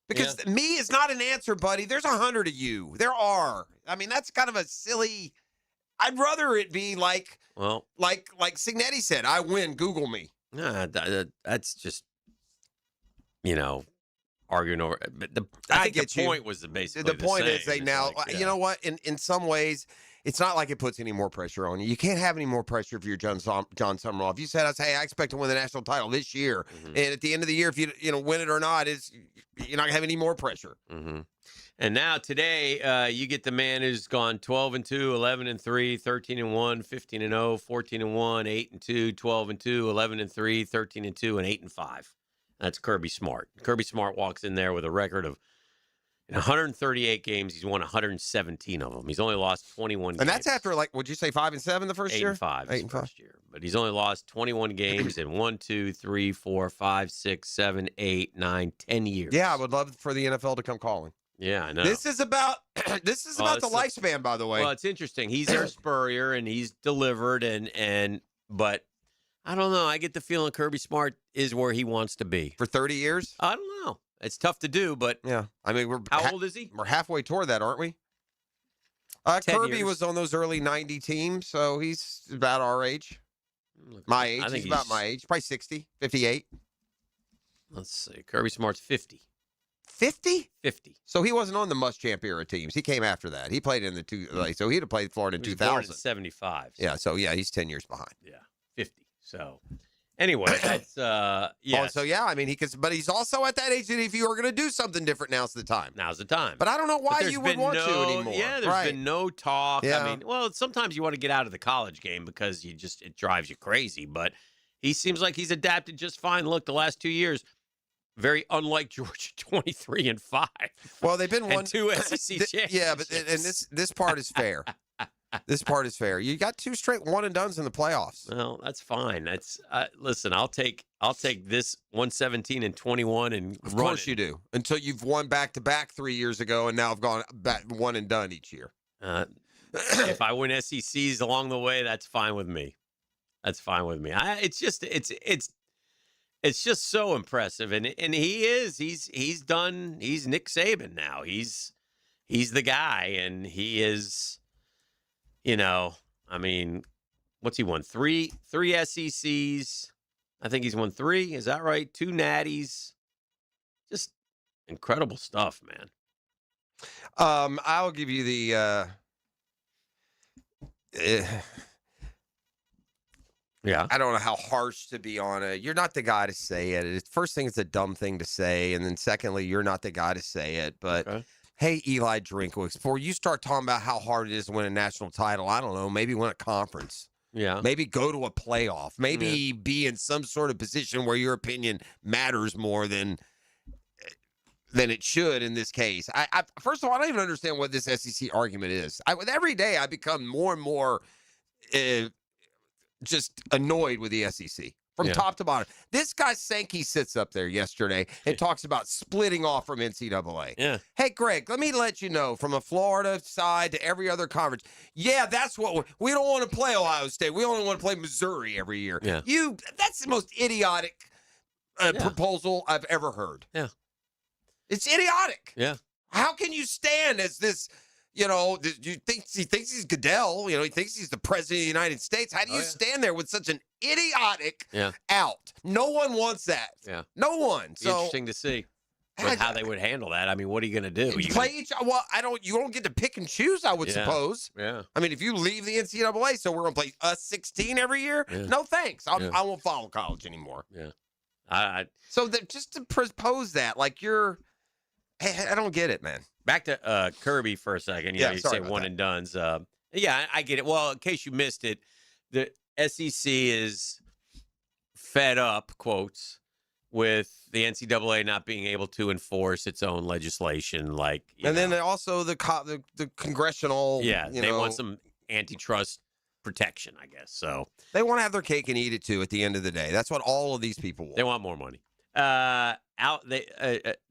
Because me is not an answer, buddy. There's 100 of you. There are. I mean, that's kind of a silly. I'd rather it be like Signetti said, I win, Google me. That's just, arguing over. But I think the point was basically the point same. is they It's now, like, you know what? In some ways, it's not like it puts any more pressure on you. You can't have any more pressure if you're John Summerall. If you said, hey, I expect to win the national title this year, and at the end of the year, if you win it or not, you're not going to have any more pressure. Mm-hmm. And now today, you get the man who's gone 12-2, 11-3, 13-1, 15-0, 14-1, 8-2, 12-2, 11-3, 13-2, and 8-5. That's Kirby Smart. Kirby Smart walks in there with a record of in 138 games. He's won 117 of them. He's only lost 21 games. And that's after, would you say 5-7 the first year? 8-5 the first year. But he's only lost 21 games in 1, 2, 3, 4, 5, 6, 7, 8, 9, 10 years. Yeah, I would love for the NFL to come calling. Yeah, I know. This is about the lifespan, by the way. Well, it's interesting. He's their Spurrier, and he's delivered, but I don't know. I get the feeling Kirby Smart is where he wants to be. For 30 years? I don't know. It's tough to do, but yeah. I mean, how old is he? We're halfway toward that, aren't we? Kirby was on those early 90 teams, so he's about our age. My age. I think he's about my age. Probably 60, 58. Let's see. Kirby Smart's 50. 50? 50. So he wasn't on the Muschamp era teams. He came after that. He played in the so he'd have played Florida in 2000. Born in 75. So. Yeah, so he's 10 years behind. Yeah, 50. So anyway, that's yeah. So yeah, I mean but he's also at that age that if you are going to do something different, now's the time. Now's the time. But I don't know why you would want to anymore. Yeah, there's been no talk. Yeah. I mean, well, sometimes you want to get out of the college game because it drives you crazy, but he seems like he's adapted just fine. Look, the last 2 years, very unlike Georgia, 23-5. Well, they've been and 2 SEC championships. Yeah, but this part is fair. This part is fair. You got 2 straight one and dones in the playoffs. Well, that's fine. That's listen. I'll take this 117 and 21 and of course you do until you've won back-to-back 3 years ago and now have gone back one and done each year. If I win SECs along the way, that's fine with me. That's fine with me. It's just so impressive, and he's Nick Saban now. He's he's the guy, and he is, I mean, what's he won? Three SECs. I think he's won 3. Is that right? 2 natties. Just incredible stuff, man. I'll give you the yeah. I don't know how harsh to be on it. You're not the guy to say it. First thing, it's a dumb thing to say, and then secondly, you're not the guy to say it. But hey, Eli Drinkwitz, before you start talking about how hard it is to win a national title, I don't know, maybe win a conference. Yeah. Maybe go to a playoff. Maybe be in some sort of position where your opinion matters more than it should in this case. I first of all, I don't even understand what this SEC argument is. Every day I become more and more just annoyed with the SEC from top to bottom. This guy Sankey sits up there yesterday and talks about splitting off from NCAA. Yeah. Hey, Greg, let me let you know from a Florida side to every other conference. Yeah, that's what we don't want to play Ohio State. We only want to play Missouri every year. Yeah. That's the most idiotic proposal I've ever heard. Yeah. It's idiotic. Yeah. How can you stand as this, he thinks he's Goodell, he thinks he's the president of the United States. How do you stand there with such an idiotic out? No one wants that. Yeah. No one. Be interesting to see how they would handle that. I mean, what are you going to do? You don't get to pick and choose, I would suppose. Yeah. I mean, if you leave the NCAA, so we're going to play us 16 every year? Yeah. No, thanks. I won't follow college anymore. Yeah. So just to propose that, like I don't get it, man. Back to Kirby for a second. You say one and dones. I get it. Well, in case you missed it, the SEC is fed up, quotes, with the NCAA not being able to enforce its own legislation. Then also the congressional. Yeah, they want some antitrust protection, I guess. So they want to have their cake and eat it too. At the end of the day, that's what all of these people want. They want more money. They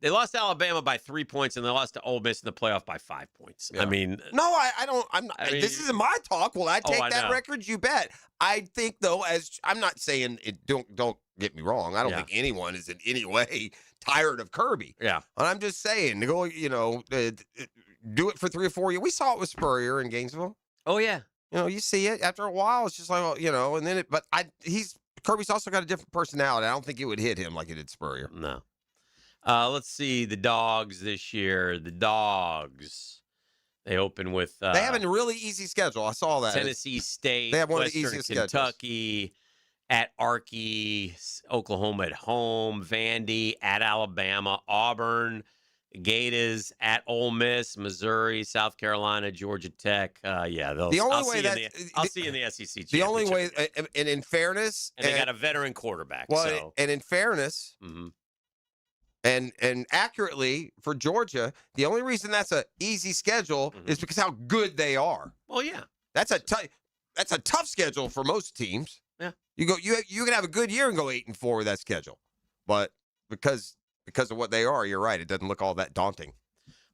lost to Alabama by 3 points, and they lost to Ole Miss in the playoff by 5 points. Yeah. I mean, no, I don't. This isn't my talk. Will I take that record? You bet. I think though, I'm not saying it. Don't get me wrong. I don't think anyone is in any way tired of Kirby. Yeah, and I'm just saying to go. Do it for 3 or 4 years. We saw it with Spurrier in Gainesville. Oh yeah. You see it after a while. It's just like, and then Kirby's also got a different personality. I don't think it would hit him like it did Spurrier. No. Let's see the Dogs this year. The Dogs. They open with. They have a really easy schedule. I saw that. Tennessee State. They have one Western of the easiest Kentucky, at Arky, Oklahoma at home, Vandy at Alabama, Auburn, Gators at Ole Miss, Missouri, South Carolina, Georgia Tech. The only way I'll see you in the SEC. The only way, and in fairness, and they got a veteran quarterback. Well, and in fairness, and accurately for Georgia, the only reason that's an easy schedule is because how good they are. Well, yeah, that's a tough schedule for most teams. Yeah, you can have a good year and go 8-4 with that schedule, but because of what they are, you're right. It doesn't look all that daunting.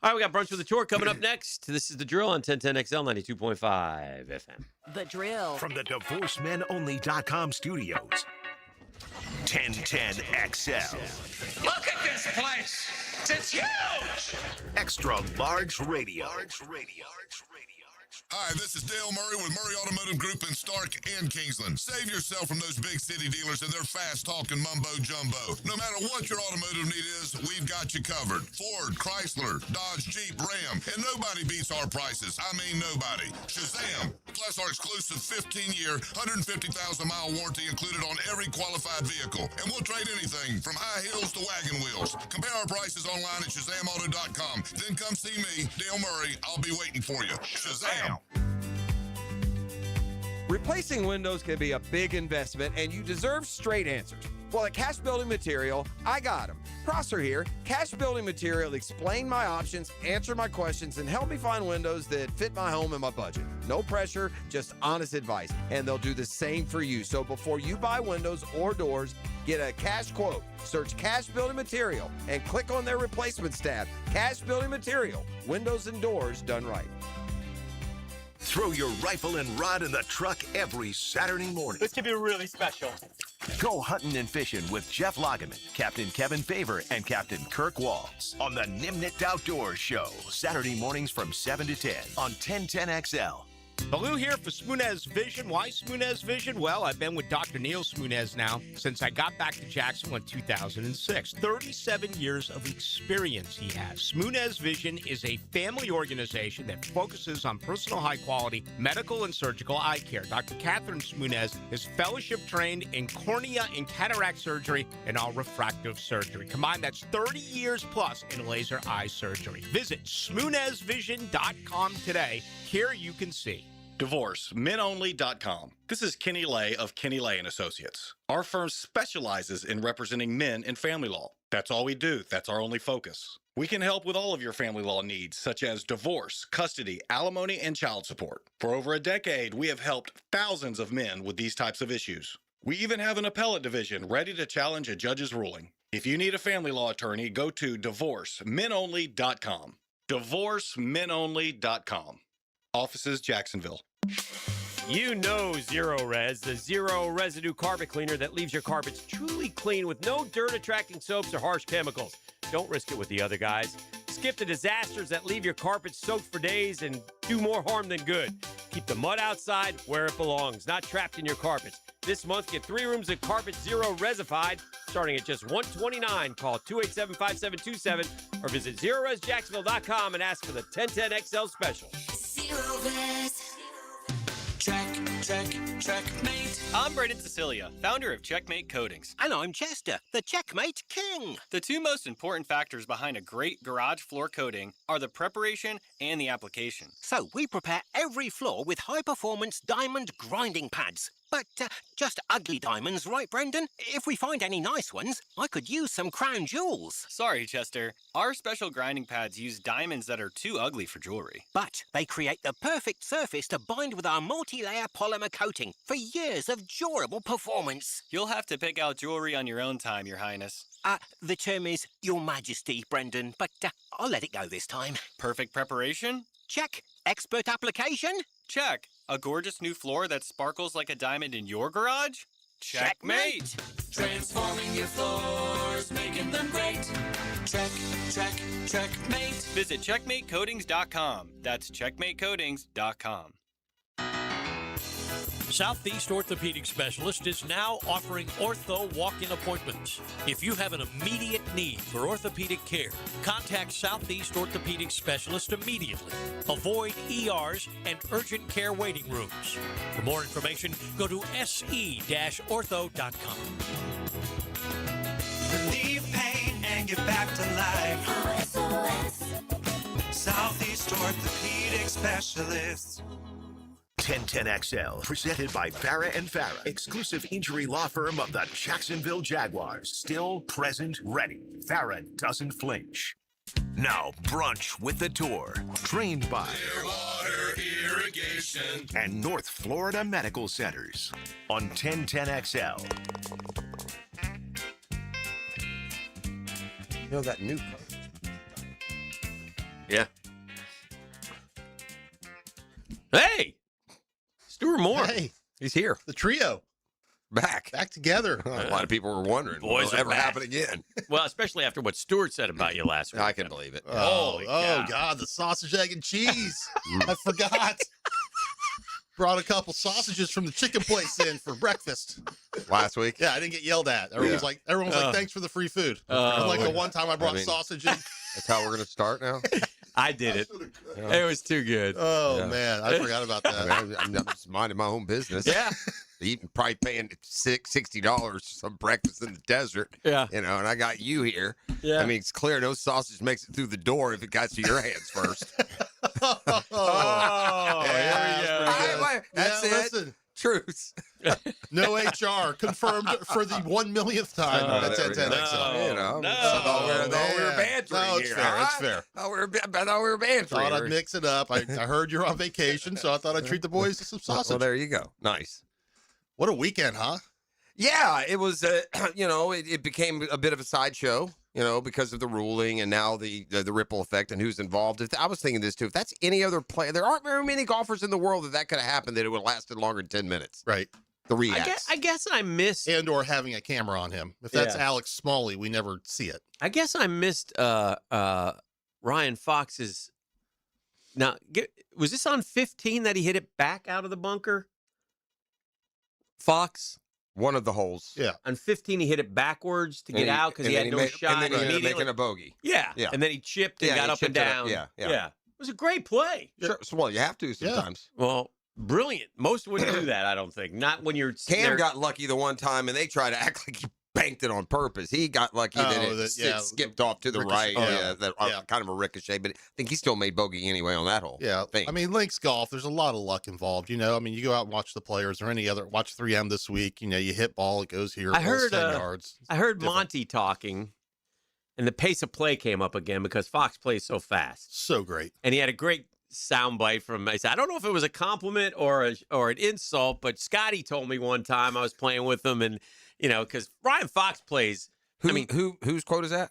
All right, we got Brunch with the Chore coming up next. This is The Drill on 1010XL 92.5 FM. The Drill. From the DivorceMenOnly.com studios. 1010XL. Look at this place. It's huge. Extra large radio. Hi, this is Dale Murray with Murray Automotive Group in Stark and Kingsland. Save yourself from those big city dealers and their fast-talking mumbo-jumbo. No matter what your automotive need is, we've got you covered. Ford, Chrysler, Dodge, Jeep, Ram, and nobody beats our prices. I mean nobody. Shazam! Plus our exclusive 15-year, 150,000-mile warranty included on every qualified vehicle. And we'll trade anything from high heels to wagon wheels. Compare our prices online at ShazamAuto.com. Then come see me, Dale Murray. I'll be waiting for you. Shazam! Replacing windows can be a big investment, and you deserve straight answers. Well, at Cash Building Material, I got them. Prosser here. Cash Building Material explain my options, answer my questions, and help me find windows that fit my home and my budget. No pressure, just honest advice. And they'll do the same for you. So before you buy windows or doors, get a cash quote. Search Cash Building Material and click on their replacement tab. Cash Building Material. Windows and doors done right. Throw your rifle and rod in the truck every Saturday morning. This could be really special. Go hunting and fishing with Jeff Lageman, Captain Kevin Favor, and Captain Kirk Walls on the Nimnit Outdoors Show, Saturday mornings from 7 to 10 on 1010XL. Baloo here for Smoonez Vision. Why Smoonez Vision? Well, I've been with Dr. Neil Smoonez now since I got back to Jacksonville in 2006. 37 years of experience he has. Smoonez Vision is a family organization that focuses on personal high-quality medical and surgical eye care. Dr. Catherine Smoonez is fellowship trained in cornea and cataract surgery and all refractive surgery. Combined, that's 30 years plus in laser eye surgery. Visit SmoonezVision.com today. Here you can see. DivorceMenOnly.com. This is Kenny Lay of Kenny Lay & Associates. Our firm specializes in representing men in family law. That's all we do. That's our only focus. We can help with all of your family law needs, such as divorce, custody, alimony, and child support. For over a decade, we have helped thousands of men with these types of issues. We even have an appellate division ready to challenge a judge's ruling. If you need a family law attorney, go to DivorceMenOnly.com. DivorceMenOnly.com. Offices, Jacksonville. You know Zero Res, the zero residue carpet cleaner that leaves your carpets truly clean with no dirt-attracting soaps or harsh chemicals. Don't risk it with the other guys. Skip the disasters that leave your carpets soaked for days and do more harm than good. Keep the mud outside where it belongs, not trapped in your carpets. This month, get 3 rooms of Carpet Zero Resified, starting at just $129. Call 287-5727 or visit ZeroResJacksonville.com and ask for the 1010XL special. Zero Res. Checkmate. I'm Braden Cecilia, founder of Checkmate Coatings. And I'm Chester, the Checkmate King. The two most important factors behind a great garage floor coating are the preparation and the application. So we prepare every floor with high-performance diamond grinding pads. But just ugly diamonds, right, Brendan? If we find any nice ones, I could use some crown jewels. Sorry, Chester. Our special grinding pads use diamonds that are too ugly for jewelry. But they create the perfect surface to bind with our multi-layer polymer coating for years of durable performance. You'll have to pick out jewelry on your own time, Your Highness. The term is Your Majesty, Brendan, but I'll let it go this time. Perfect preparation? Check. Expert application? Check. A gorgeous new floor that sparkles like a diamond in your garage? Checkmate! Transforming your floors, making them great. Checkmate. Visit CheckmateCoatings.com. That's CheckmateCoatings.com. Southeast Orthopedic Specialist is now offering ortho walk-in appointments. If you have an immediate need for orthopedic care, contact Southeast Orthopedic Specialist immediately. Avoid ERs and urgent care waiting rooms. For more information, go to se-ortho.com. Relieve pain and get back to life. SOS. Southeast Orthopedic Specialists. 1010XL, presented by Farah and Farah, exclusive injury law firm of the Jacksonville Jaguars. Still present, ready. Farah doesn't flinch. Now, brunch with the tour. Trained by Clearwater Irrigation and North Florida Medical Centers on 1010XL. You know that new coach? Yeah. Hey! Stuart Moore. Hey. He's here. The trio. Back together. A lot of people were wondering, Boys will it are ever back. happen again? Well, especially after what Stuart said about you last week. I can believe it. Oh God, the sausage, egg, and cheese. I forgot. Brought a couple sausages from the chicken place in for breakfast last week. Yeah, I didn't get yelled at. Everyone was like, thanks for the free food. Like the one time I brought sausage in. That's how we're going to start now? I did it. It was too good. Oh, man. I forgot about that. I'm just minding my own business. Yeah. Eating, probably paying $60 for some breakfast in the desert. Yeah. You know, and I got you here. Yeah. I mean, it's clear no sausage makes it through the door if it got to your hands first. Oh, yeah, that's it. Listen. Truth. No HR confirmed for the 1,000,000th time. That's 1010XL. You know, No. I thought we were bantering No, it's here. fair. all It's right? fair. I thought we were bantering. Thought I'd mix it up. I heard you're on vacation, so I thought I'd treat the boys to some sausage. Well, there you go. Nice. What a weekend, huh? Yeah, it was, you know, it became a bit of a sideshow, you know, because of the ruling and now the ripple effect and who's involved. I was thinking this, too. If that's any other player, there aren't very many golfers in the world that could have happened that it would have lasted longer than 10 minutes. Right. 3x. I guess I missed or having a camera on him. If that's Yeah. Alex Smalley, we never see it. I guess I missed Ryan Fox's. Now, was this on 15 that he hit it back out of the bunker? Fox? One of the holes. Yeah. On 15, he hit it backwards to get out because he had no shot. And then he ended up immediately. making a bogey. Yeah. Yeah. And then he chipped and Yeah, got he up and chipped it up. down. Yeah, yeah. It was a great play. Sure. So, well, you have to sometimes. Well, brilliant. Most wouldn't do that, I don't think. Not when you're Cam got lucky the one time, and they tried to act like he banked it on purpose. He got lucky that it skipped off to the right. Kind of a ricochet, but I think he still made bogey anyway on that hole. Yeah. I mean, links golf, there's a lot of luck involved. You know, I mean, you go out and watch the players or any other, watch 3M this week. You know, you hit ball, it goes here, I goes heard 10 yards. I heard Monty talking, and the pace of play came up again because Fox plays so fast. So great. And he had a great soundbite from. I said, I don't know if it was a compliment or an insult, but Scotty told me one time I was playing with him, and because Ryan Fox plays. Whose quote is that?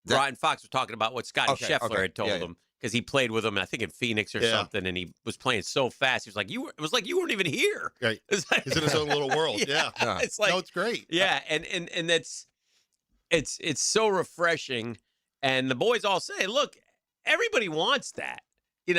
Ryan Fox was talking about what Scotty Okay, Scheffler okay. had told Yeah, him because he played with him, I think in Phoenix or Yeah. something, and he was playing so fast. He was like, it was like you weren't even here. Right. It's like, He's in his own little world. Yeah. It's like no, it's great. Yeah, and that's it's so refreshing. And the boys all say, look, everybody wants that. You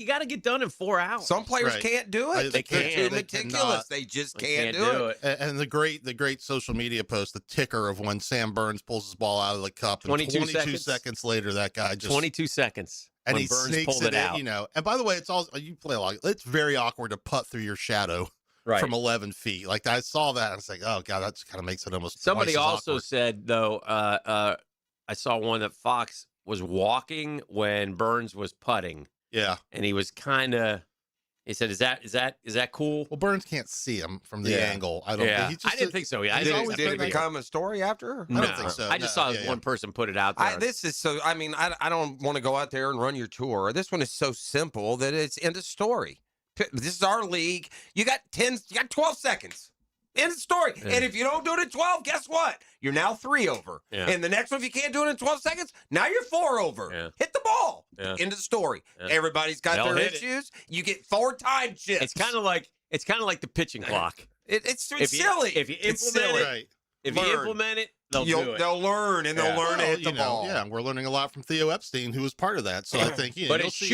got to get done in 4 hours. Some players can't do it. They They're can't. too They meticulous. cannot. They just can't do it. And the great social media post, the ticker of when Sam Burns pulls his ball out of the cup, and 22 seconds later, that guy just 22 seconds. and when he Burns sneaks pulled it in. out. And by the way, it's also you play a lot. It's very awkward to putt through your shadow Right. from 11 feet. Like I saw that, and I was like, oh god, that kind of makes it almost. Somebody twice as also awkward. said, though, I saw one that Fox was walking when Burns was putting. Yeah. And he was he said, is that cool? Well, Burns can't see him from the angle. I don't think. I didn't think so. Yeah, Did it become a story after? No, I don't think so. I just No, saw one person put it out there. This is so. I mean, I don't want to go out there and run your tour. This one is so simple that it's end of story. This is our league. You got 12 seconds. End of story. Yeah. And if you don't do it in 12, guess what? You're now 3 over. Yeah. And the next one, if you can't do it in 12 seconds, now you're 4 over. Yeah. Hit the ball. Yeah. End of story. Yeah. Everybody's got They'll their hit it. issues. You get 4 time chips. It's kind of like the pitching clock. It's If you- silly. if you It's implement silly. it, if you Learn. implement it, they'll do it. They'll learn, and they'll Yeah. learn to hit the ball. Yeah, and we're learning a lot from Theo Epstein, who was part of that. So I think, But you'll it see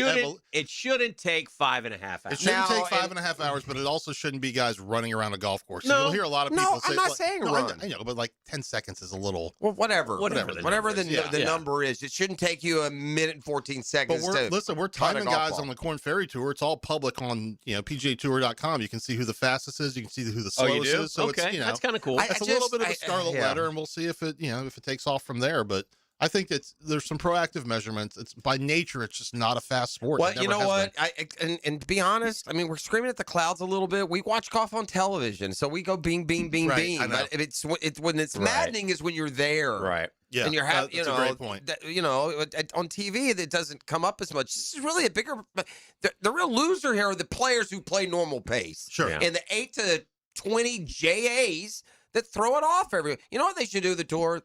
shouldn't take 5.5 hours. It shouldn't take 5.5 hours, but it also shouldn't be guys running around a golf course. So No. you'll hear a lot of No, people I'm say, not like, saying no, run. I know, but like 10 seconds is a little. Well, whatever the number is. It shouldn't take you a minute and 14 But seconds. we're to we're putt a timing golf guys ball. on the Corn Ferry Tour. It's all public on PGAtour.com. You can see who the fastest is. You can see who the Oh, slowest you do? is. So Okay, it's that's kinda cool. It's a little bit of a scarlet letter, and we'll see if it takes off from there. But I think there's some proactive measurements. It's by nature, it's just not a fast sport. Well, It you never know has what? been. And to be honest, I mean, we're screaming at the clouds a little bit. We watch golf on television, so we go bing, bing, bing, Right, bing. I know. But it's when it's Right. maddening is when you're there, right? Yeah, and you're having, that's a great point. on TV it doesn't come up as much. This is really a bigger. The real loser here are the players who play normal pace. Sure. Yeah. And the 8 to 20 JAs that throw it off every. You know what they should do? The tour.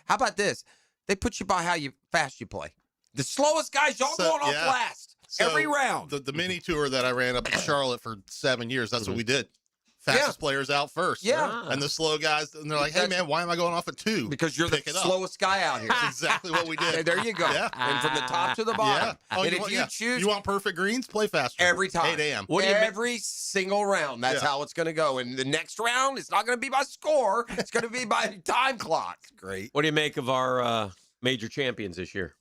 How about this? They put you by how fast you play. The slowest guys, y'all So, going off yeah. last So, every round. The mini tour that I ran up in Charlotte for 7 years, that's what we did. Fastest players out first. Yeah. And the slow guys, and they're like, hey, man, why am I going off at 2? Because you're Pick the it up. slowest guy out here. That's exactly what we did. There you go. Yeah. And from the top to the bottom. Yeah. Oh, and you if want, you choose you want perfect greens, play faster. every time, 8 a.m. Every single round. That's Yeah. how it's going to go. And the next round, it's not going to be by score. It's going to be by time clock. Great. What do you make of our major champions this year?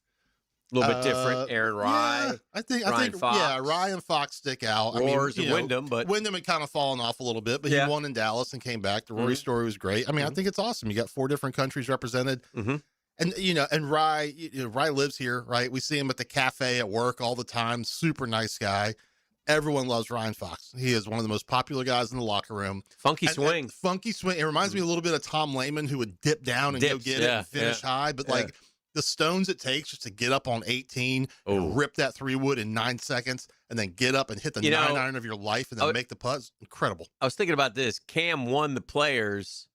A little bit different. Aaron Rye. Yeah, I think Fox. Rye and Fox stick out. Roars I mean, and Wyndham, but Wyndham had kind of fallen off a little bit, but Yeah. he won in Dallas and came back. The Rory story was great. I mean, I think it's awesome. You got 4 different countries represented. Mhm. And and Rye, Rye lives here, right? We see him at the cafe at work all the time. Super nice guy. Everyone loves Ryan Fox. He is one of the most popular guys in the locker room. Funky And swing. funky swing. It reminds me a little bit of Tom Lehman, who would dip down and go Dips, get it and finish high. But like the stones it takes just to get up on 18 and rip that 3-wood in 9 seconds, and then get up and hit the 9-iron of your life and then make the putts. Incredible. I was thinking about this. Cam won the Players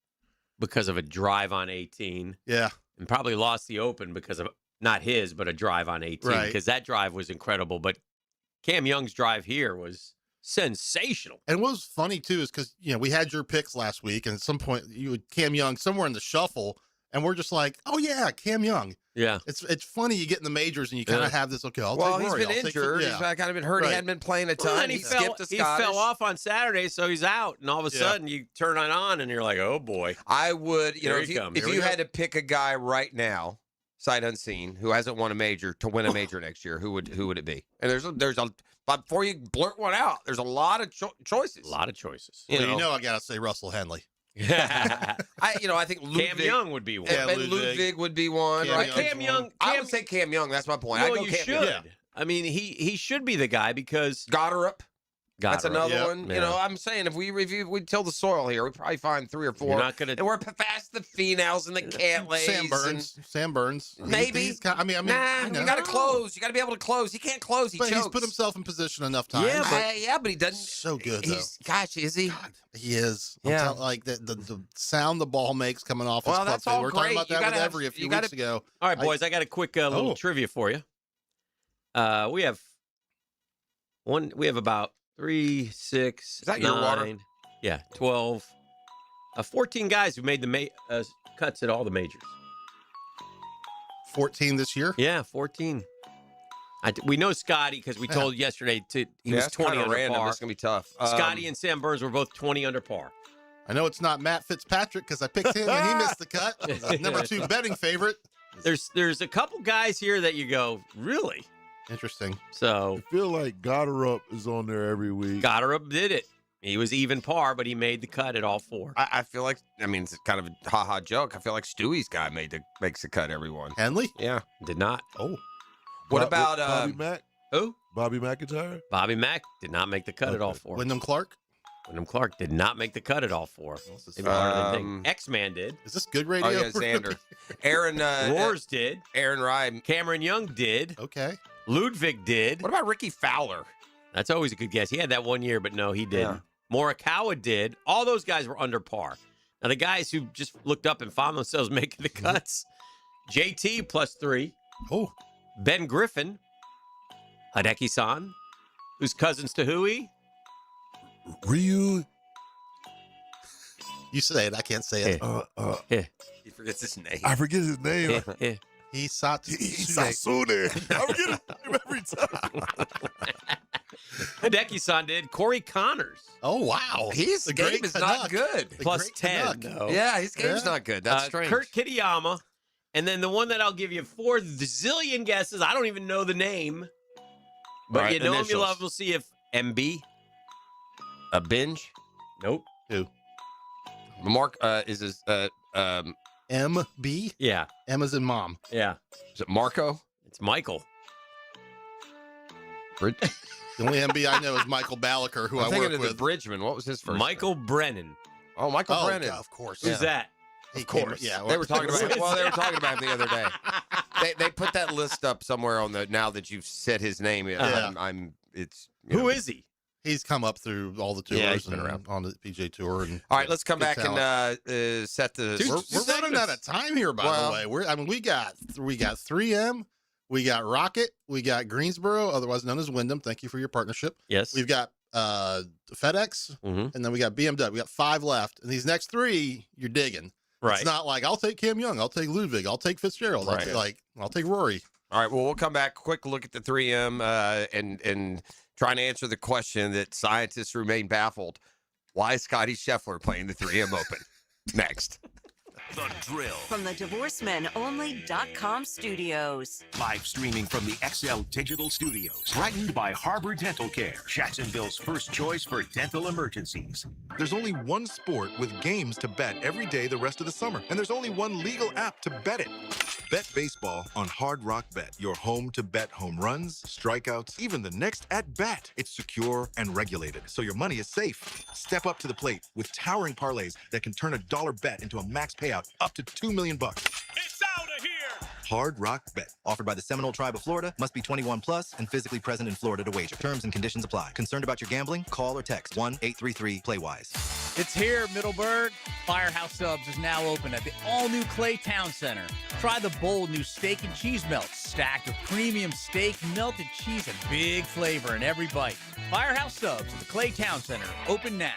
because of a drive on 18. Yeah. And probably lost the Open because of not his, but a drive on 18. Right. Because that drive was incredible. But Cam Young's drive here was sensational. And what was funny, too, is because, we had your picks last week, and at some point you had Cam Young somewhere in the shuffle, and we're just like, oh, yeah, Cam Young. Yeah. It's funny you get in the majors and you kind of have this, okay, I'll well, take Rory. he's been injured. He's kind of been hurt. Right. He hadn't been playing a ton. Well, and he fell off on Saturday, so he's out. And all of a sudden, you turn it on, and you're like, oh, boy. I would, Here if he you, comes. if Here we you go. had to pick a guy right now, sight unseen, who hasn't won a major to win a major next year, who would it be? And there's a but before you blurt one out, there's a lot of choices. A lot of choices. I got to say Russell Henley. I think Ludwig, Cam Young would be one. And Ludwig would be one. Cam Right? Young's Cam Young- I would say Cam Young. That's my point. Well, I go you Cam should. Young. I mean, he should be the guy because Goddard. That's another Yep. one. Yeah. I'm saying if we till the soil here, we probably find 3 or 4. You're not gonna- and we're past the Phenals and the Cantlays. Sam Burns. Maybe. He's got, I mean, nah, you got to close. You got to be able to close. He can't close. He But chokes. he's put himself in position enough times. But he doesn't. So good, though. Gosh, is he? He is. Yeah. Like the sound the ball makes coming off his Well, club that's face. all We were talking great. about You that gotta with have- Every a few you gotta- weeks ago. All right, boys, I got a quick little trivia for you. We have about 3, 6, Is that your water? 9, 12, 14 guys who made the cuts at all the majors. 14 this year? Yeah, 14. We know Scotty because we told yesterday he was that's 20 kinda under random. par. It's gonna be tough. Scotty and Sam Burns were both 20 under par. I know it's not Matt Fitzpatrick because I picked him and he missed the cut. He's number 2 betting favorite. There's a couple guys here that you go, really? Interesting. So I feel like Goddard is on there every week. Goddard did it. He was even par, but he made the cut at all 4. I feel like, it's kind of a ha-ha joke. I feel like Stewie's guy makes the cut every one. Henley? Yeah. Did not. Oh. What about Bobby Mack? Who? Bobby McIntyre? Bobby Mack did not make the cut at all 4. Wyndham Clark? Wyndham Clark did not make the cut at all 4. X-Man did. Is this good radio? Oh, yeah, Xander. Aaron. Roars did. Aaron Rye. Cameron Young did. Okay. Ludwig did. What about Ricky Fowler? That's always a good guess. He had that one year, but no, he didn't. Morikawa did. All those guys were under par. Now, the guys who just looked up and found themselves making the cuts, JT +3. Oh. Ben Griffin. Hideki-san, who's cousins to Hui. Ryu. You say it. I can't say it. He forgets his name. I forget his name. Hisatsune. I forget his name every time. Hideki-san did. Corey Connors. Oh, wow. His The game great is not Canuck. good. The Plus great 10. Canuck. though. Yeah, his game's not good. That's strange. Kurt Kitayama. And then the one that I'll give you 4 zillion guesses. I don't even know the name. But Right, you know him, you initials. love him. We'll see if MB. A binge? Nope. Who? Mark is his MB? Yeah. M as in mom. Yeah. is it Marco? It's Michael. Brid- The only MB I know is Michael Ballaker, who I'm I thinking work of the with. Bridgman. What was his first? Michael Brennan. Oh, Michael Oh, Brennan. yeah, of course. Who's that? Of course. Yeah. They were talking about. Well, they were talking about him the other day. They put that list up somewhere on the. Now that you've said his name, Yeah. I'm. It's. Who is he? He's come up through all the tours Yeah, he's been and around. on the PJ Tour. And All right, let's come good back talent. and set the. We're running out of time here, by Well- the way. We got 3M, we got Rocket, we got Greensboro, otherwise known as Wyndham. Thank you for your partnership. Yes. We've got FedEx, Mhm. and then we got BMW. We got 5 left, and these next 3, you're digging. Right. It's not like I'll take Cam Young, I'll take Ludwig, I'll take Fitzgerald, Right. I'll take Rory. All right. Well, we'll come back. Quick look at the 3M and trying to answer the question that scientists remain baffled. Why is Scotty Scheffler playing the 3M Open? Next. The Drill. From the DivorceMenOnly.com studios. Live streaming from the XL Digital Studios. Brightened by Harbor Dental Care, Jacksonville's first choice for dental emergencies. There's only one sport with games to bet every day the rest of the summer, and there's only one legal app to bet it. Bet baseball on Hard Rock Bet, your home to bet home runs, strikeouts, even the next at-bat. It's secure and regulated, so your money is safe. Step up to the plate with towering parlays that can turn a dollar bet into a max payout up to $2 million. It's out of here! Hard Rock Bet. Offered by the Seminole Tribe of Florida. Must be 21 plus and physically present in Florida to wager. Terms and conditions apply. Concerned about your gambling? Call or text 1-833-PLAY-WISE. It's here, Middleburg. Firehouse Subs is now open at the all-new Clay Town Center. Try the bold new steak and cheese melts, stacked with premium steak, melted cheese, and big flavor in every bite. Firehouse Subs at the Clay Town Center, open now.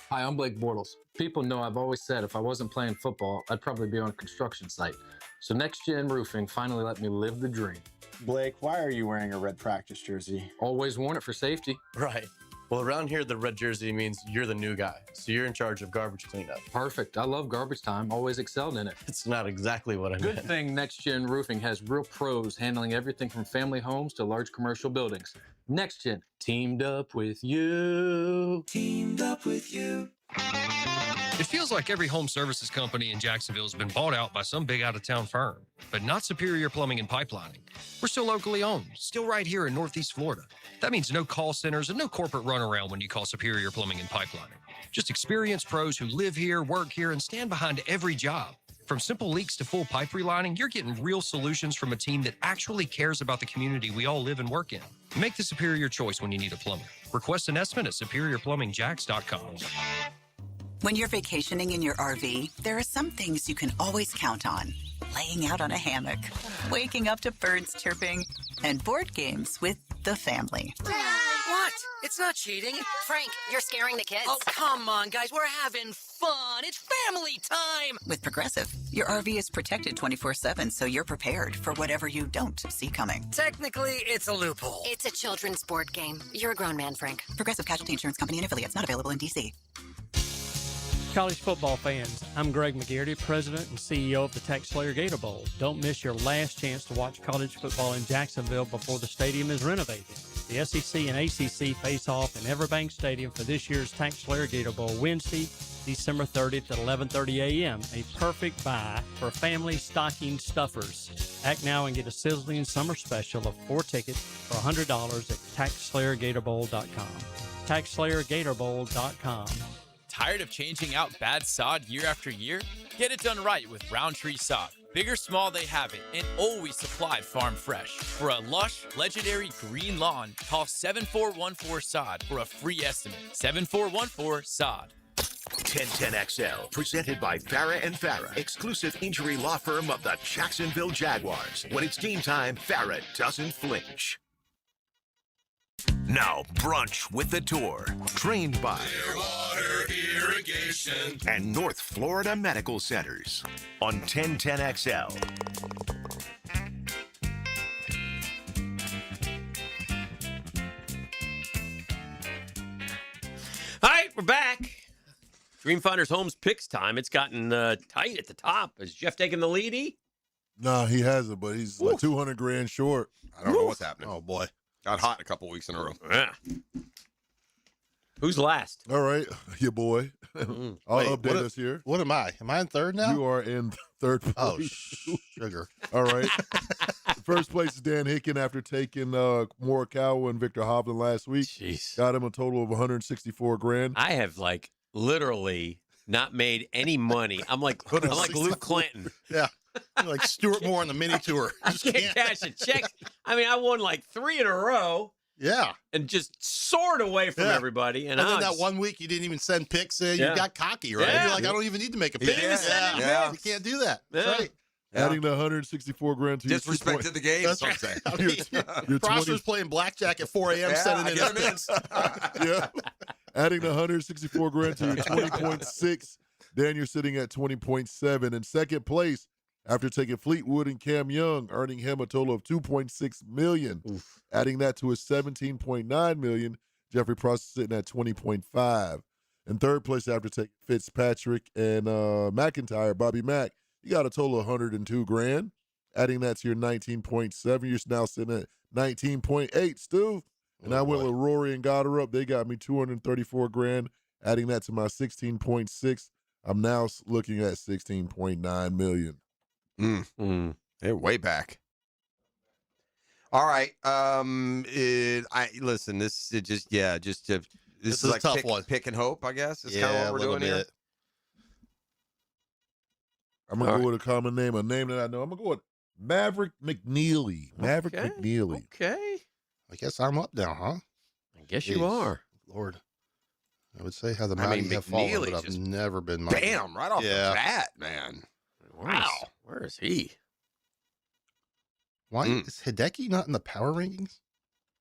Hi, I'm Blake Bortles. People know I've always said if I wasn't playing football, I'd probably be on a construction site. So Next Gen Roofing finally let me live the dream. Blake, why are you wearing a red practice jersey? Always worn it for safety. Right. Well, around here, the red jersey means you're the new guy, so you're in charge of garbage cleanup. Perfect. I love garbage time. Always excelled in it. It's not exactly what I meant. Good thing Next Gen Roofing has real pros handling everything from family homes to large commercial buildings. Next Gen, teamed up with you. Teamed up with you. It feels like every home services company in Jacksonville has been bought out by some big out-of-town firm, but not Superior Plumbing and Pipelining. We're still locally owned, still right here in Northeast Florida. That means no call centers and no corporate runaround when you call Superior Plumbing and Pipelining. Just experienced pros who live here, work here, and stand behind every job. From simple leaks to full pipe relining, you're getting real solutions from a team that actually cares about the community we all live and work in. Make the superior choice when you need a plumber. Request an estimate at superiorplumbingjacks.com. When you're vacationing in your RV, there are some things you can always count on. Laying out on a hammock, waking up to birds chirping, and board games with the family. What? It's not cheating. Frank, you're scaring the kids. Oh, come on, guys. We're having fun. It's family time. With Progressive, your RV is protected 24/7, so you're prepared for whatever you don't see coming. Technically, it's a loophole. It's a children's board game. You're a grown man, Frank. Progressive Casualty Insurance Company and affiliates, not available in D.C. College football fans, I'm Greg McGarity, President and CEO of the TaxSlayer Gator Bowl. Don't miss your last chance to watch college football in Jacksonville before the stadium is renovated. The SEC and ACC face off in Everbank Stadium for this year's TaxSlayer Gator Bowl Wednesday, December 30th at 11:30 a.m. A perfect buy for family stocking stuffers. Act now and get a sizzling summer special of 4 tickets for $100 at TaxSlayerGatorBowl.com. TaxSlayerGatorBowl.com. Tired of changing out bad sod year after year? Get it done right with Roundtree Sod. Big or small, they have it, and always supplied farm fresh. For a lush, legendary green lawn, call 7414-SOD for a free estimate. 7414-SOD. 1010XL, presented by Farah and Farah, exclusive injury law firm of the Jacksonville Jaguars. When it's game time, Farah doesn't flinch. Now, brunch with the tour, trained by Clearwater Irrigation and North Florida Medical Centers on 1010XL. All right, we're back. Dreamfinders Homes picks time. It's gotten tight at the top. Is Jeff taking the lead? No, he hasn't, but he's like 200 grand short. I don't know what's happening. Oh, boy. Got hot a couple weeks in a row. Yeah. Who's last? All right, your boy. I'll Wait, update us here. What am I? Am I in third now? You are in third place. Oh, sugar. All right. First place is Dan Hicken after taking Morikawa and Victor Hovland last week. Jeez. Got him a total of 164 grand. I have literally not made any money. I'm like Luke Clinton. Yeah. You're like Stuart Moore on the mini tour. I can't cash a check. I mean, I won 3 in a row. Yeah. And just soared away from everybody. And then that 1 week you didn't even send picks in. You got cocky, right? Yeah. You're like, I don't even need to make a pick. Yeah. You can't do that. Yeah. That's right. Adding the 164 grand to your Disrespected the game. That's That's what I'm right. saying. Your Prosper's playing blackjack at 4 a.m. sending in I his picks. Yeah. Adding the 164 grand to your 20.6. Dan, you're sitting at 20.7. In second place, after taking Fleetwood and Cam Young, earning him a total of $2.6 million. Oof. Adding that to his $17.9 million, Jeffrey Pross is sitting at 20.5. In third place, after taking Fitzpatrick and McIntyre, Bobby Mack, you got a total of 102 grand. Adding that to your 19.7, you're now sitting at 19.8, Stu. And I went with Rory and Goddard. They got me 234 grand. Adding that to my 16.6, I'm now looking at 16.9 million. They're way back. All right. Listen. This is just this is a like tough one. Pick and hope. I guess is kind of what we're doing here. I'm gonna go with a common name, a name that I know. I'm gonna go with Maverick McNeely. Maverick McNeely. Okay. I guess I'm up now, huh? I guess you are. Lord. I would say how the I mighty mean, have fallen, McNeely but I've just never been mighty. Bam, right off the bat, man. Where is he? Why is Hideki not in the power rankings?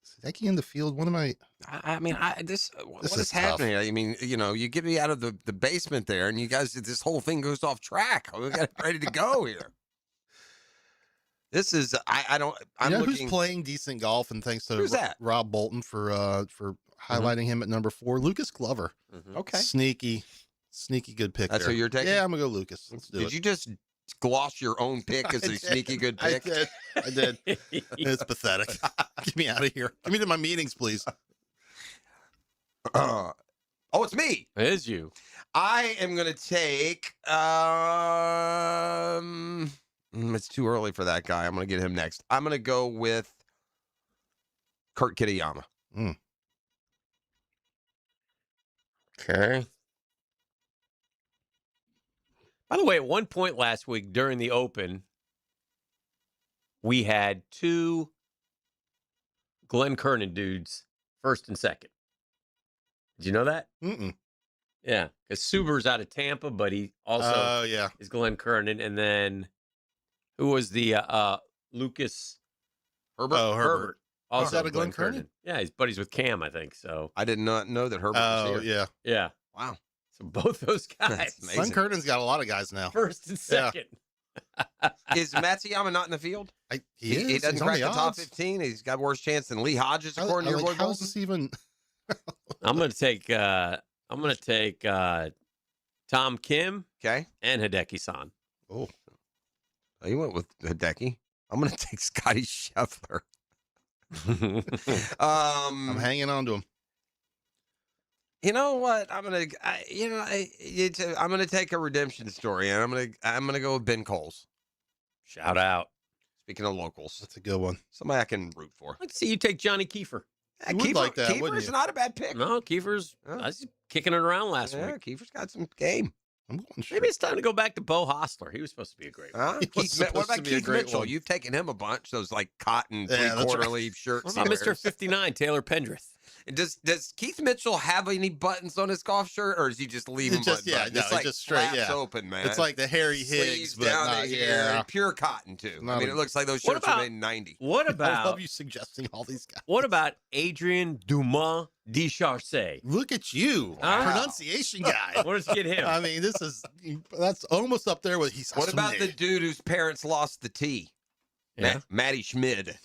Is Hideki in the field? What am I? I mean, what This is is tough. happening? I mean, you get me out of the basement there, and you guys, this whole thing goes off track. We got it ready to go here. This is, I'm You know looking. who's playing decent golf, and thanks to Who's that? Rob Bolton for highlighting him at number 4. Lucas Glover. Okay. Sneaky good pick. That's there. who you're taking? Yeah, I'm gonna go Lucas. Let's do Did it. you just gloss your own pick as I a did. sneaky good pick? I did. It's pathetic. Get me out of here. Get me to my meetings, please. Oh, it's me. It is you. I am going to take. It's too early for that guy. I'm going to get him next. I'm going to go with Kurt Kitayama. Okay. By the way, at one point last week during the Open, we had 2 Glenn Kernan dudes, first and second. Did you know that? Mm-mm. Yeah, because Suber's out of Tampa, but he also is Glenn Kernan. And then who was the Lucas Herbert? Oh, Herbert. Also Is that a Glenn Kernan? Yeah, he's buddies with Cam, I think. So I did not know that Herbert was here. Yeah. Wow. So both those guys. That's Glenn amazing. Kernan's got a lot of guys now. First and second. Is Matsuyama not in the field? He is. He doesn't He's on crack the top odds. 15. He's got worse chance than Lee Hodges, according to your boy How is Bolton. this even? I'm gonna take Tom Kim Okay. and Hideki San. Oh, You went with Hideki. I'm going to take Scotty Scheffler. I'm hanging on to him. You know what? I'm gonna take a redemption story, and I'm gonna go with Ben Coles. Shout out. Speaking of locals, That's a good one. somebody I can root for. I'd like to see you take Johnny Kiefer. You would like that, wouldn't Kiefer's you? not a bad pick. No, Kiefer's Yeah. I was kicking it around last Yeah, week. Kiefer's got some game. I'm going Maybe it's time to go back to Bo Hostler. He was supposed to be a great one. Huh? He was Keith, what supposed about to be a Keith great Mitchell? one. You've taken him a bunch. Those like cotton Yeah, that's three-quarter right. sleeve shirts. What he about Mr. wears. 59, Taylor Pendrith? And does Keith Mitchell have any buttons on his golf shirt, or does he just leave them It's just button? no, It's like just straight. flaps Yeah, open, man. It's like the Harry Sleeves Higgs, but down not, to here, yeah. and pure cotton too. I Not mean, a- it looks like those What shirts about- were made in '90. What I about love you suggesting all these guys. what about Adrian Dumas Descharset? Look at you, Wow. pronunciation guy. Let's get him. I mean, that's almost up there with he's. What about the dude whose parents lost the T? Yeah. Matty Schmid.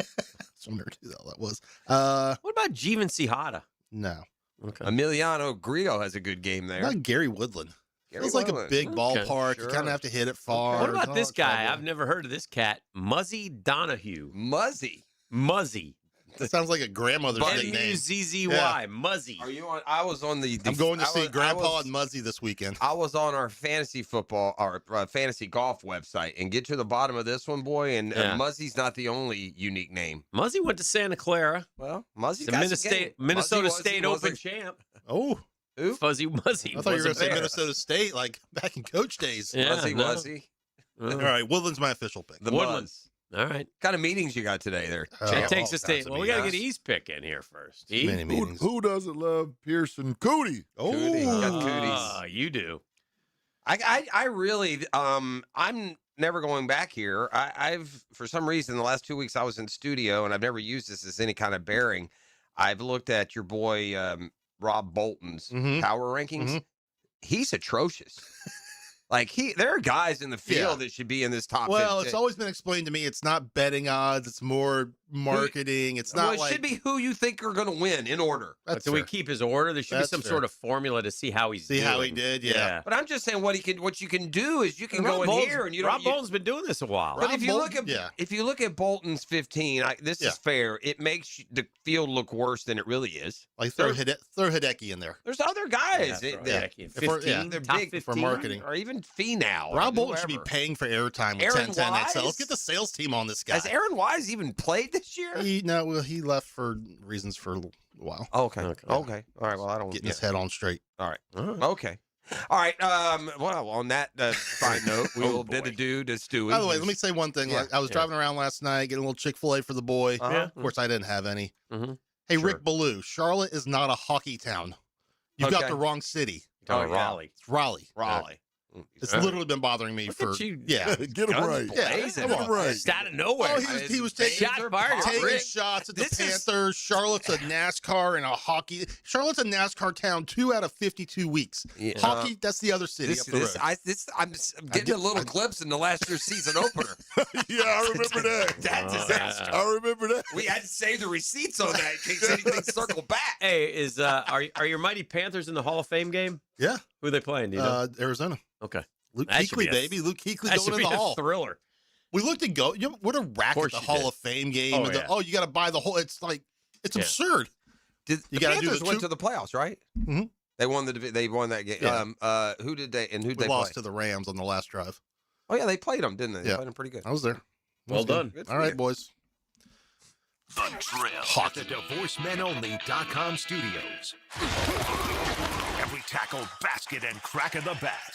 I wonder who the hell that was. What about Jeevan Sihata? No, Okay. Emiliano Grillo has a good game there. not Gary Woodland. Gary Feels like a Woodland. big Okay, ballpark. You sure. kind of have to hit it far. What about Oh, this guy? trouble. I've never heard of this cat. Muzzy Donahue. Muzzy. Muzzy. That sounds like a grandmother's nickname. M-U-Z-Z-Y. Yeah. Muzzy. Are you on? I was on the. I'm going to I see was- Grandpa and Muzzy this weekend. I was on our fantasy football or fantasy golf website and get to the bottom of this one, boy. And Yeah. Muzzy's not the only unique name. Muzzy went to Santa Clara. Well, Muzzy He's a got some Minnesota, game. Minnesota Muzzy was- State he was Open a- champ. Oh, Who? Fuzzy Muzzy. I thought you were going to was a say bear. Minnesota State, like back in coach days. Yeah, Muzzy, no. Muzzy. All right, Woodland's my official pick. The Woodland. Muzz. All right. What kind of meetings you got today there? Oh, That all takes us kinds to. of Well, we got to get meetings. E's pick in here first. Many E? meetings. Who doesn't love Pearson Cootie? Oh, Cootie. Got cooties. You do. I really I'm never going back here. I've for some reason the last 2 weeks I was in studio and I've never used this as any kind of bearing. I've looked at your boy Rob Bolton's Mhm. power rankings. Mhm. He's atrocious. Like there are guys in the field Yeah. that should be in this top. Well, 15. it's always been explained to me it's not betting odds, it's more marketing. It's Well, not it like should be who you think are going to win in order. that's Do we fair. keep his order? There should That's be some fair. sort of formula to see how he's See how he doing. did, yeah. But I'm just saying what you can do is you can Rob go in Bolton's- here and you Rob don't. you- Bolton's been doing this a while. But Rob if you look Bolton? at Yeah. if you look at Bolton's 15, this Yeah. is fair. It makes the field look worse than it really is. Like throw Hideki in there. There's other guys Yeah, that, throw that Hideki in. 15, they're top big 15 for marketing. or even Finau. Rob or Bolton should be whoever. paying for airtime with Aaron 10-10 XL. Wise? Let's get the sales team on this guy. Has Aaron Wise even played this year? He left for reasons for a while. Okay. Okay. Okay. All right. Well, I don't. Getting yeah. his head on straight. All right. All right. Okay. All right. Well, on that fine note, we will bid adieu to Stewie. By the way, let me say one thing. Yeah. Like, I was driving around last night, getting a little Chick-fil-A for the boy. Uh-huh. Of course, I didn't have any. Mhm. Hey, Sure. Rick Ballou, Charlotte is not a hockey town. You've got Okay. the wrong city. Raleigh. It's Raleigh. Raleigh. It's literally been bothering me Look for at you. yeah. Get him right. Yeah, Blazing. come on. right. Just out of nowhere. Oh, he was taking Shot fired. taking shots at the This is- Panthers. Charlotte's a NASCAR and a hockey. Charlotte's a NASCAR town 2 out of 52 weeks. Yeah. Hockey, that's the other city up the road. I'm getting a little glimpse in the last year's season opener. Yeah, I remember that. That disaster. I remember that. We had to save the receipts on that in case anything circled back. Hey, are your Mighty Panthers in the Hall of Fame game? Yeah. Who are they playing? Do you know? Arizona. Okay. Luke That should be Kuechly, a- baby. Luke Kuechly That going should in be the a Hall. thriller. We looked at go. You know, what a racket course the you Hall did. of Fame game. Oh, and the, yeah. you got to buy the whole. It's like it's Yeah. absurd. Did You the gotta do Panthers the went two- to the playoffs, right? Mhm. They won they won that game. Yeah. Who did they We they lost play? to the Rams on the last drive. Oh yeah, they played them, didn't they? They Yeah. played them pretty good. I was there. Well done. Good for All right, you. boys. The Drill at the DivorceMenOnly.com studios. Every tackle, basket, and crack of the bat.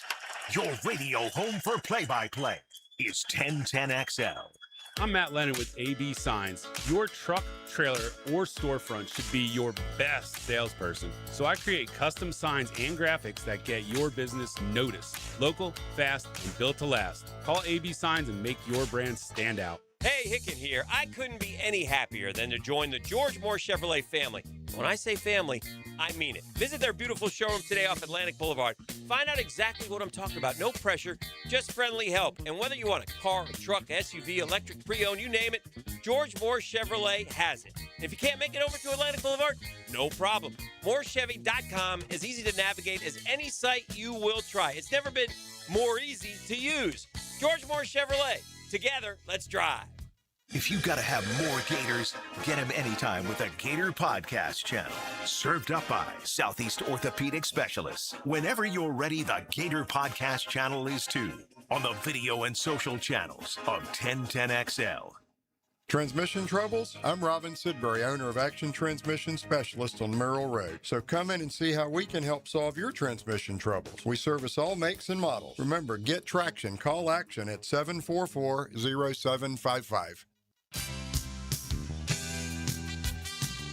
Your radio home for play-by-play is 1010XL. I'm Matt Lennon with AB Signs. Your truck, trailer, or storefront should be your best salesperson. So I create custom signs and graphics that get your business noticed. Local, fast, and built to last. Call AB Signs and make your brand stand out. Hey, Hicken here. I couldn't be any happier than to join the George Moore Chevrolet family. When I say family, I mean it. Visit their beautiful showroom today off Atlantic Boulevard. Find out exactly what I'm talking about. No pressure, just friendly help. And whether you want a car, a truck, SUV, electric, pre-owned, you name it, George Moore Chevrolet has it. And if you can't make it over to Atlantic Boulevard, no problem. MooreChevy.com is easy to navigate as any site you will try. It's never been more easy to use. George Moore Chevrolet. Together, let's drive. If you gotta have more Gators, get them anytime with the Gator Podcast channel. Served up by Southeast Orthopedic Specialists. Whenever you're ready, the Gator Podcast channel is too. On the video and social channels of 1010XL. Transmission troubles? I'm Robin Sidbury, owner of Action Transmission Specialist on Merrill Road. So come in and see how we can help solve your transmission troubles. We service all makes and models. Remember, get traction. Call Action at 744-0755.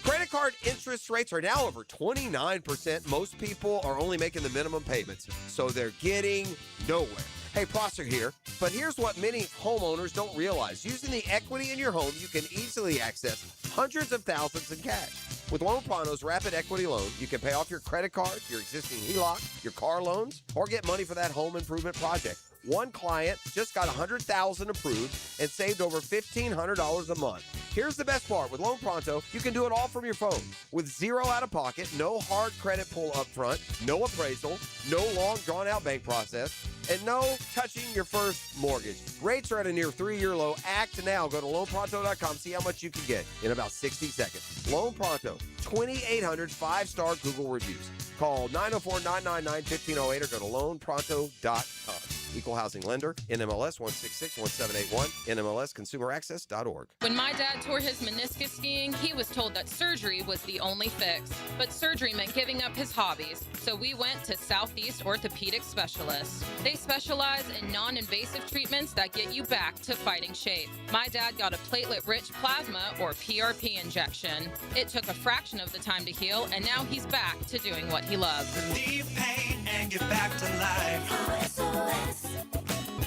Credit card interest rates are now over 29%. Most people are only making the minimum payments, so they're getting nowhere. Hey, Prosser here, but here's what many homeowners don't realize. Using the equity in your home, you can easily access hundreds of thousands in cash. With Loan Pronto's Rapid Equity Loan, you can pay off your credit card, your existing HELOC, your car loans, or get money for that home improvement project. One client just got $100,000 approved and saved over $1,500 a month. Here's the best part. With Loan Pronto, you can do it all from your phone. With zero out-of-pocket, no hard credit pull up front, no appraisal, no long drawn-out bank process, and no touching your first mortgage. Rates are at a near 3-year low. Act now. Go to loanpronto.com. See how much you can get in about 60 seconds. Loan Pronto, 2,800 5-star Google reviews. Call 904-999-1508 or go to loanpronto.com. Equal housing lender, NMLS 1661781, NMLSconsumeraccess.org. When my dad tore his meniscus skiing, he was told that surgery was the only fix. But surgery meant giving up his hobbies, so we went to Southeast Orthopedic Specialists. They specialize in non-invasive treatments that get you back to fighting shape. My dad got a platelet-rich plasma, or PRP injection. It took a fraction of the time to heal, and now he's back to doing what he loves. Relieve pain and get back to life.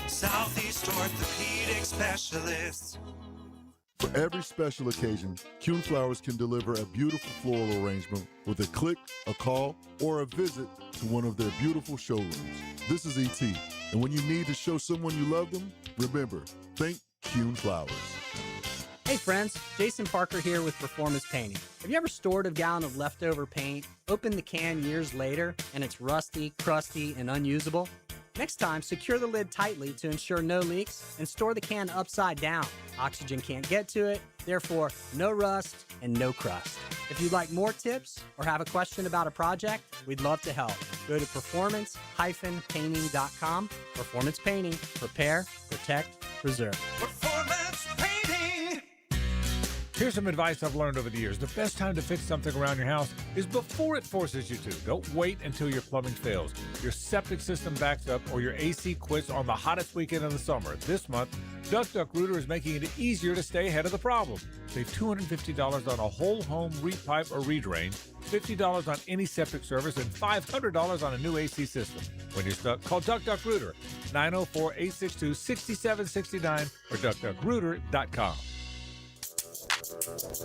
Southeast Orthopedic Specialists. For every special occasion, Kuhn Flowers can deliver a beautiful floral arrangement with a click, a call, or a visit to one of their beautiful showrooms. This is E.T., and when you need to show someone you love them, remember, think Kuhn Flowers. Hey friends, Jason Parker here with Performance Painting. Have you ever stored a gallon of leftover paint, opened the can years later, and it's rusty, crusty, and unusable? Next time, secure the lid tightly to ensure no leaks and store the can upside down. Oxygen can't get to it, therefore no rust and no crust. If you'd like more tips or have a question about a project, we'd love to help. Go to performance-painting.com. Performance Painting. Prepare, protect, preserve. Performance Painting. Here's some advice I've learned over the years. The best time to fix something around your house is before it forces you to. Don't wait until your plumbing fails, your septic system backs up, or your AC quits on the hottest weekend of the summer. This month, Duck Rooter is making it easier to stay ahead of the problem. Save $250 on a whole home repipe or redrain, $50 on any septic service, and $500 on a new AC system. When you're stuck, call Duck Rooter, 904-862-6769 or duckduckrooter.com.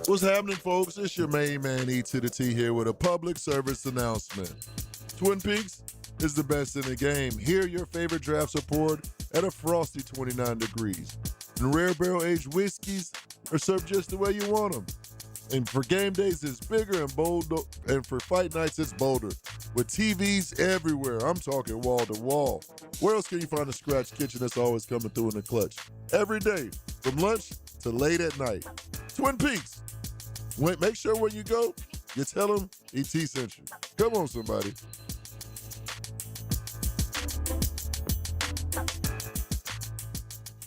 What's happening, folks? It's your main man, E to the T, here with a public service announcement. Twin Peaks is the best in the game. Here, your favorite drafts are poured at a frosty 29 degrees. And rare barrel-aged whiskeys are served just the way you want them. And for game days, it's bigger and bolder. And for fight nights, it's bolder. With TVs everywhere. I'm talking wall to wall. Where else can you find a scratch kitchen that's always coming through in the clutch? Every day, from lunch to late at night. Twin Peaks. Make sure when you go, you tell them ET sent you. Come on, somebody.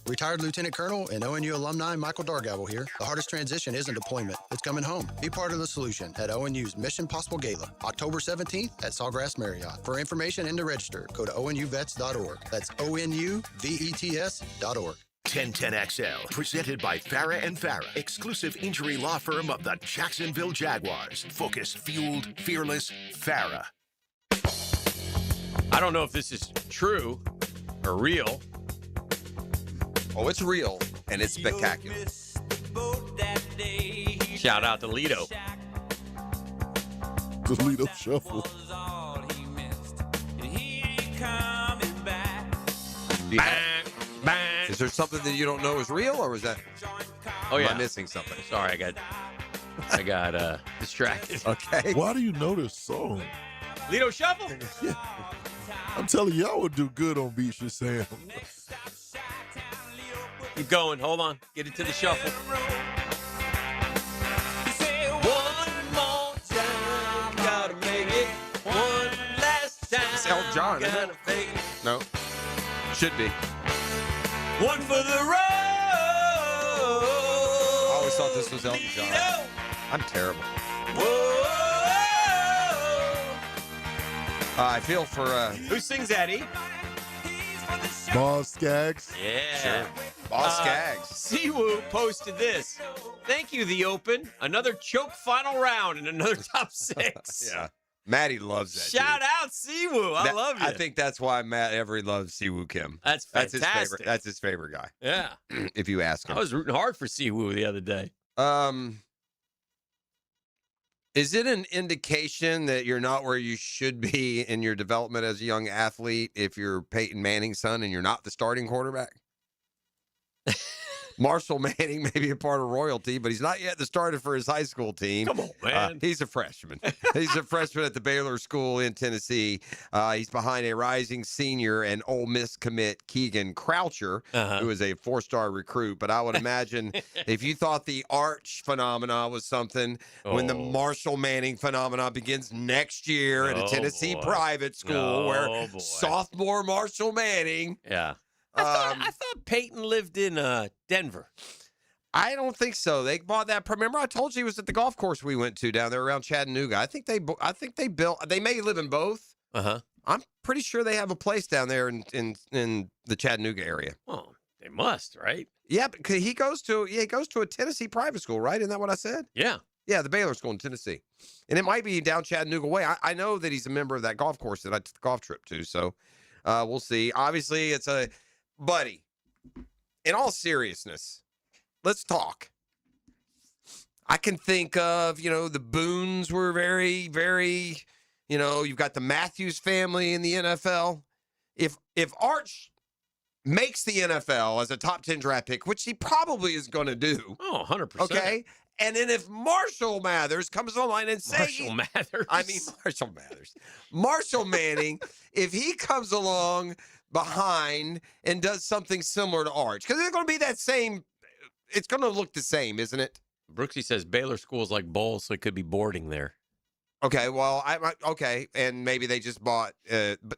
Retired Lieutenant Colonel and ONU alumni Michael Dargavel here. The hardest transition isn't deployment, it's coming home. Be part of the solution at ONU's Mission Possible Gala, October 17th at Sawgrass Marriott. For information and to register, go to onuvets.org. That's ONUVETS.org. 1010XL, presented by Farah and Farah, exclusive injury law firm of the Jacksonville Jaguars. Focus, fueled, fearless, Farah. I don't know if this is true or real. Oh, it's real, and it's spectacular. Shout out to Lido. The Lido Shuffle. Is there something that you don't know is real, or is that? Oh yeah, am I missing something? Sorry, I got distracted. Okay. Why do you know this song? Lido Shuffle. Yeah. I'm telling you, y'all would do good on Beat Shazam. Keep going. Hold on. Get it to the shuffle. One more time, gotta make it. One last time. It's Elton John, isn't it? No. Should be. One for the road. I always thought this was Elton John. I'm terrible. I feel for who sings that, E? Boss Skaggs. Yeah. Sure. Boss Skaggs. Siwoo posted this. Thank you, The Open. Another choke final round and another top six. Yeah. Maddie loves that. Shout out Siwoo. I love you. I think that's why Matt Every loves Siwoo Kim. That's his fantastic. favorite. That's his favorite guy. Yeah. If you ask him. I was rooting hard for Siwoo the other day. Is it an indication that you're not where you should be in your development as a young athlete if you're Peyton Manning's son and you're not the starting quarterback? Marshall Manning may be a part of royalty, but he's not yet the starter for his high school team. Come on, man. He's a freshman. He's a freshman at the Baylor School in Tennessee. He's behind a rising senior and Ole Miss commit Keegan Croucher, who is a four-star recruit. But I would imagine if you thought the Arch phenomena was something, when the Marshall Manning phenomena begins next year at a Tennessee private school where sophomore Marshall Manning. Yeah. I thought Peyton lived in Denver. I don't think so. They bought that. Remember, I told you he was at the golf course we went to down there around Chattanooga. I think they built. They may live in both. I'm pretty sure they have a place down there in the Chattanooga area. Oh, they must, right? Yeah, because he goes to a Tennessee private school, right? Isn't that what I said? Yeah. Yeah, the Baylor School in Tennessee, and it might be down Chattanooga way. I know that he's a member of that golf course that I took the golf trip to. So we'll see. Obviously, it's a. Buddy, in all seriousness, let's talk. I can think of, the Boones were very, very, you've got the Matthews family in the NFL. If Arch makes the NFL as a top 10 draft pick, which he probably is going to do. Oh, 100%. Okay. And then if Marshall Mathers comes online and says, Marshall Manning, if he comes along behind and does something similar to Arch, because it's going to be that same, it's going to look the same, isn't it? Brooksy says Baylor School's like Bowles, so it could be boarding there. Okay, well, and maybe they just bought, but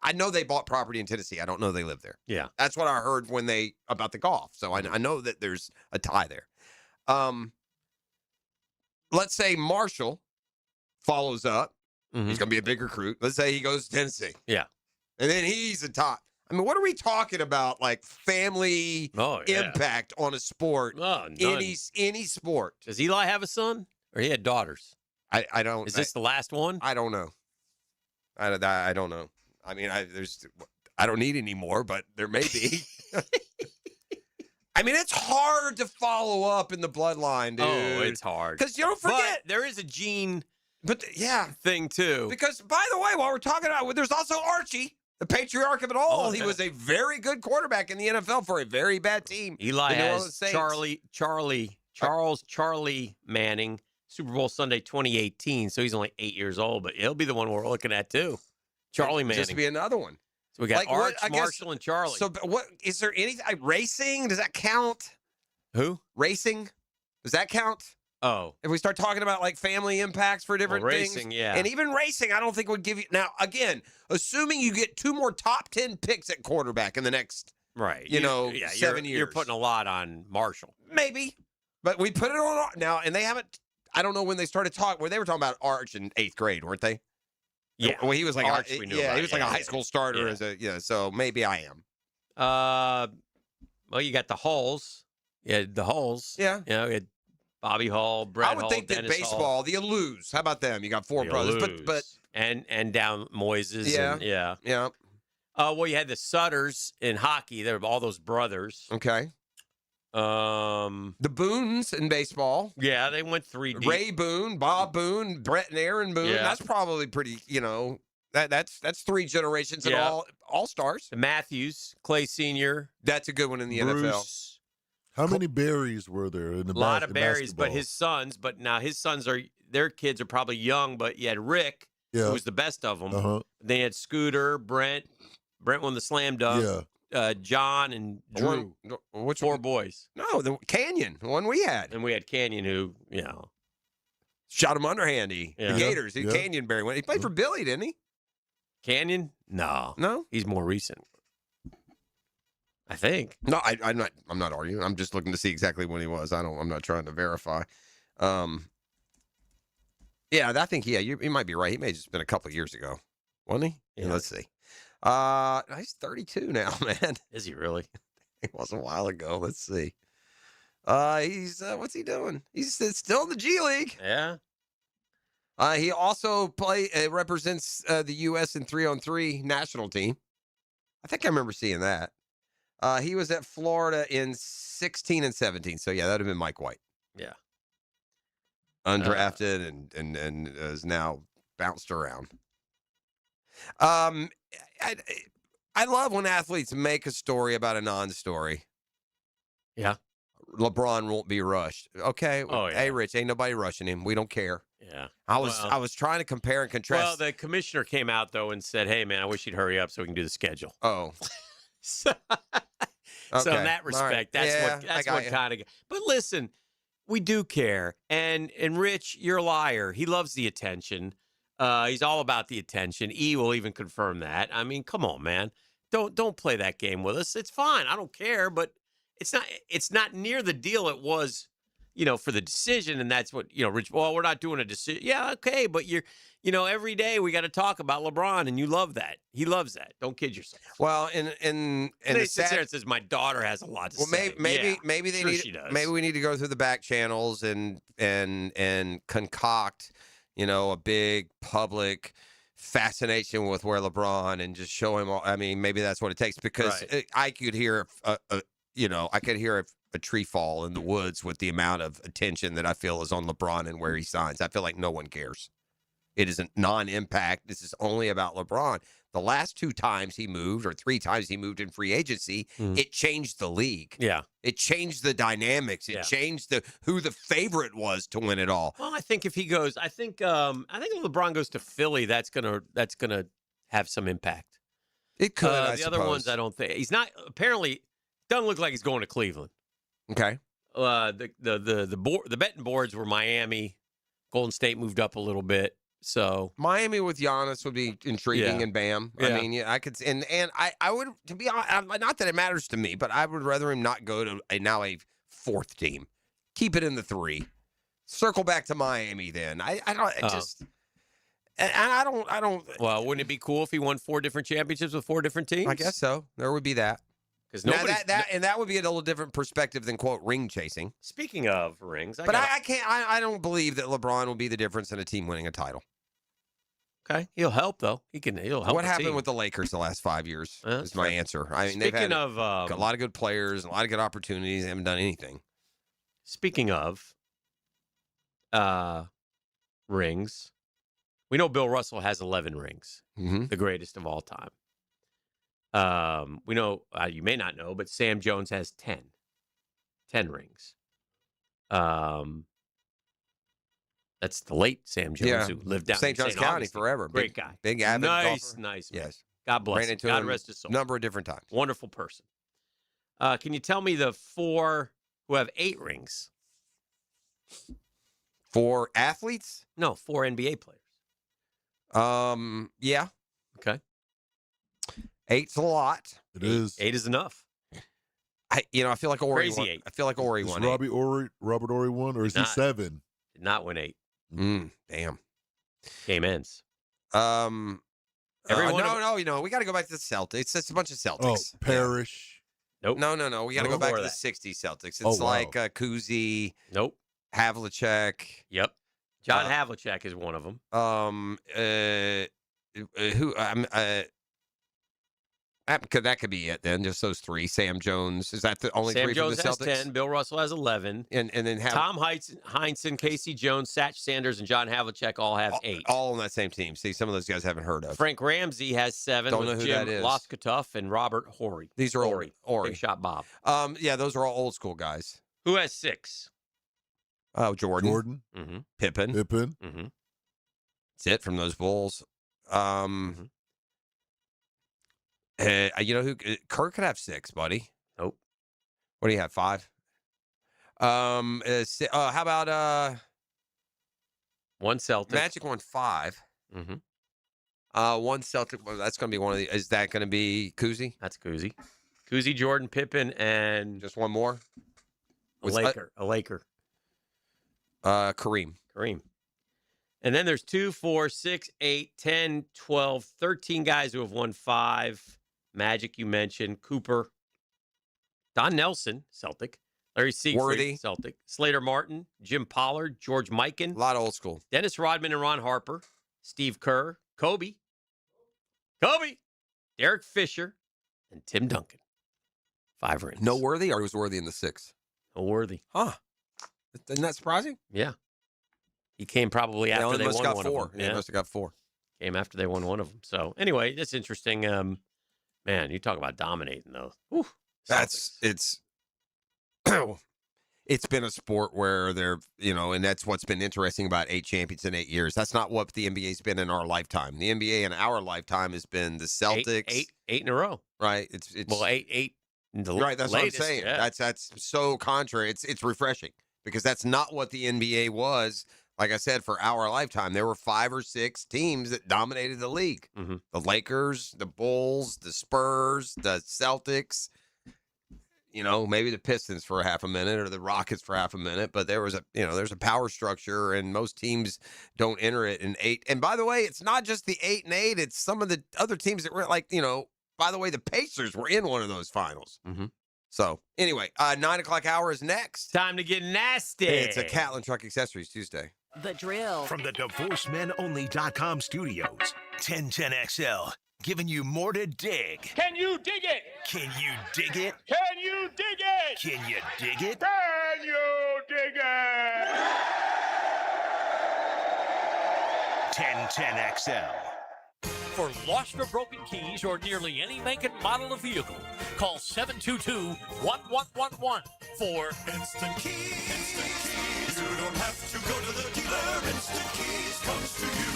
I know they bought property in Tennessee. I don't know they live there. Yeah, that's what I heard about the golf. So I know that there's a tie there. let's say Marshall follows up. He's going to be a big recruit. Let's say he goes to Tennessee. Yeah. And then he's a top. I mean, what are we talking about? Like family impact on a sport, any sport. Does Eli have a son, or he had daughters? I don't. Is this the last one? I don't know. I don't know. I mean, I don't need any more, but there may be. I mean, it's hard to follow up in the bloodline, dude. Oh, it's hard. Because you don't forget. But there is a gene thing, too. Because, by the way, while we're talking about there's also Archie, the patriarch of it all. He was a very good quarterback in the NFL for a very bad team. Eli has Charlie Manning, Super Bowl Sunday 2018, so he's only 8 years old, but he'll be the one we're looking at, too. Charlie Manning. Just be another one. So we got Arch, Marshall, and Charlie. So what is there anything? Racing, does that count? Who? Racing? Does that count? Oh. If we start talking about like family impacts for different things. Racing, yeah. And even racing, I don't think would give you. Now, again, assuming you get 2 more top 10 picks at quarterback in the next, 7 years. You're putting a lot on Marshall. Maybe. But we put it on now, and they haven't, I don't know when they started talking, where they were talking about Arch in 8th grade, weren't they? Yeah. Well, he was like, Arch, we knew about. He was like a high school starter so maybe I am. Well, you got the Hulls. Yeah, the Hulls. Yeah. You know, you had Bobby Hall, Brett Hall, I would think that Dennis baseball, Hall. the Alous, how about them? You got 4 brothers, but and down Moises. Yeah. Yeah. Well, you had the Sutters in hockey. There were all those brothers. Okay. The Boones in baseball. Yeah, they went 3 deep. Ray Boone, Bob Boone, Brett and Aaron Boone. Yeah. That's probably pretty, that's 3 generations and all stars. The Matthews, Clay Sr. That's a good one in the Bruce. NFL. How many berries were there in the A lot of berries, basketball? but his sons, their kids are probably young, but you had Rick, who was the best of them. Uh-huh. Then you had Scooter, Brent won the slam dunk. John and Drew. Which 4 boys. No, the Canyon, the one we had. And we had Canyon who, shot him underhandy. Yeah. The Gators. Yeah. Canyon Berry. He played for Billy, didn't he? Canyon? No. No? He's more recent. I think. No, I'm not arguing. I'm just looking to see exactly when he was. I'm not trying to verify. I think you might be right. He may have just been a couple of years ago. Wasn't he? Yeah. Let's see. He's 32 now, man. Is he really? It was a while ago. Let's see. He's what's he doing? He's still in the G League. Yeah. He also represents the U.S. in 3-on-3 national team. I think I remember seeing that. He was at Florida in 16 and 17. So yeah, that'd have been Mike White. Yeah. Undrafted and is now bounced around. I love when athletes make a story about a non-story. Yeah. LeBron won't be rushed. Okay. Oh, yeah. Hey, Rich, ain't nobody rushing him. We don't care. Yeah. I was trying to compare and contrast. Well, the commissioner came out, though, and said, hey, man, I wish you'd hurry up so we can do the schedule. Oh. So in that respect, that's what kind of. But listen, we do care, and Rich, you're a liar. He loves the attention. He's all about the attention. E will even confirm that. I mean, come on, man, don't play that game with us. It's fine. I don't care, but it's not near the deal it was, for the decision. And that's what Rich. Well, we're not doing a decision. Yeah, okay, but every day we got to talk about LeBron, and you love that. He loves that. Don't kid yourself. Well, and he sits there and says, "My daughter has a lot to say." Maybe they need. She does. Maybe we need to go through the back channels and concoct, a big public fascination with where LeBron and just show him. I mean, maybe that's what it takes because I could hear a tree fall in the woods with the amount of attention that I feel is on LeBron and where he signs. I feel like no one cares. It is a non-impact. This is only about LeBron. The last 2 times he moved, or 3 times he moved in free agency, it changed the league. Yeah. It changed the dynamics. It changed who the favorite was to win it all. Well, I think if he goes, I think if LeBron goes to Philly, that's gonna have some impact. It could. The other ones, I don't think he's not. Apparently, doesn't look like he's going to Cleveland. Okay. The betting boards were Miami. Golden State moved up a little bit. So Miami with Giannis would be intriguing, and Bam. Yeah. I mean, I could, and I would, to be honest, not that it matters to me, but I would rather him not go to a 4th team. Keep it in the 3. Circle back to Miami then. I don't. Well, wouldn't it be cool if he won 4 different championships with 4 different teams? I guess so. There would be that. Because that would be a little different perspective than quote ring chasing. Speaking of rings, I can't. I don't believe that LeBron will be the difference in a team winning a title. Okay, he'll help though. He'll help. What happened team. with the Lakers the last 5 years? Is my answer. I mean, Speaking they've had of a lot of good players, a lot of good opportunities. They haven't done anything. Speaking of rings, we know Bill Russell has 11 rings, the greatest of all time. We know you may not know, but Sam Jones has 10 rings. That's the late Sam Jones who lived down St. in John's County Augustine. forever. Great guy. Big avid golfer. Nice. Man. Yes. God bless Ran him. into God him rest his soul. a number of different times. Wonderful person. Can you tell me the 4 who have 8 rings? 4 athletes? No, 4 NBA players. Yeah. Okay. 8's a lot. It is. 8 is enough. I feel like Ori Crazy won. 8. I feel like Ori Is won. Robert Ory won, or is he Not. 7? Did not win 8. Damn. Game ends. No, we got to go back to the Celtics. It's a bunch of Oh, Celtics. Parrish. Nope. No. We got to go back Before to the that. 60s Celtics. It's Oh, wow. like Kuzi, Nope. Havlicek. Yep. John Havlicek is one of them. That could be it then. Just those 3. Sam Jones. Is that the only Sam 3 Jones from the has Celtics? 10. Bill Russell has 11. And then Tom Heinsohn, Casey Jones, Satch Sanders, and John Havlicek all have 8. all on that same team. See, some of those guys haven't heard of. Frank Ramsey has 7 Don't with know who Jim that is. Loskatoff and Robert Horry. These are Horry. Ori. Big Shot Bob. Yeah, those are all old school guys. Who has 6? Oh, Jordan. Mm-hmm. Pippen. Mm-hmm. That's it from those Bulls. Who Kirk could have 6, buddy. Nope. What do you have? 5? How about one Celtic? Magic won 5. Mm-hmm. One Celtic. Well, that's going to be one of the. Is that going to be Kuzi? That's Kuzi. Kuzi, Jordan, Pippen, and just one more. A Laker. Kareem. And then there's 2, 4, 6, 8, 10, 12, 13 guys who have won 5. Magic, you mentioned. Cooper. Don Nelson, Celtic. Larry Siegfried, Worthy. Celtic. Slater Martin. Jim Pollard. George Mikan. A lot of old school. Dennis Rodman and Ron Harper. Steve Kerr. Kobe. Derek Fisher. And Tim Duncan. 5 rings. No Worthy, or was Worthy in the 6? No Worthy. Huh. Isn't that surprising? Yeah. He came probably after they won one of them. Yeah, must have got 4. Came after they won one of them. So anyway, that's interesting. Man, you talk about dominating though. Whew, it's been a sport where they're, and that's what's been interesting about 8 champions in 8 years. That's not what the NBA's been in our lifetime. The NBA in our lifetime has been the Celtics. 8 in a row. Right. It's well, 8 in the right. That's latest, what I'm saying. yeah. That's so contrary. It's refreshing because that's not what the NBA was. Like I said, for our lifetime, there were 5 or 6 teams that dominated the league. Mm-hmm. The Lakers, the Bulls, the Spurs, the Celtics, maybe the Pistons for half a minute or the Rockets for half a minute. But there was there's a power structure, and most teams don't enter it in 8. And by the way, it's not just the 8 and 8. It's some of the other teams that were by the way, the Pacers were in one of those finals. Mm-hmm. So anyway, 9 o'clock hour is next. Time to get nasty. It's a Catlin Truck Accessories Tuesday. The Drill. From the DivorceMenOnly.com studios, 1010XL, giving you more to dig. Can you dig it? Can you dig it? Can you dig it? Can you dig it? Can you dig it? 1010XL. For lost or broken keys or nearly any make and model of vehicle, call 722-1111 for Instant Keys. Instant Keys. You don't have to go to the dealer. Instant Keys comes to you.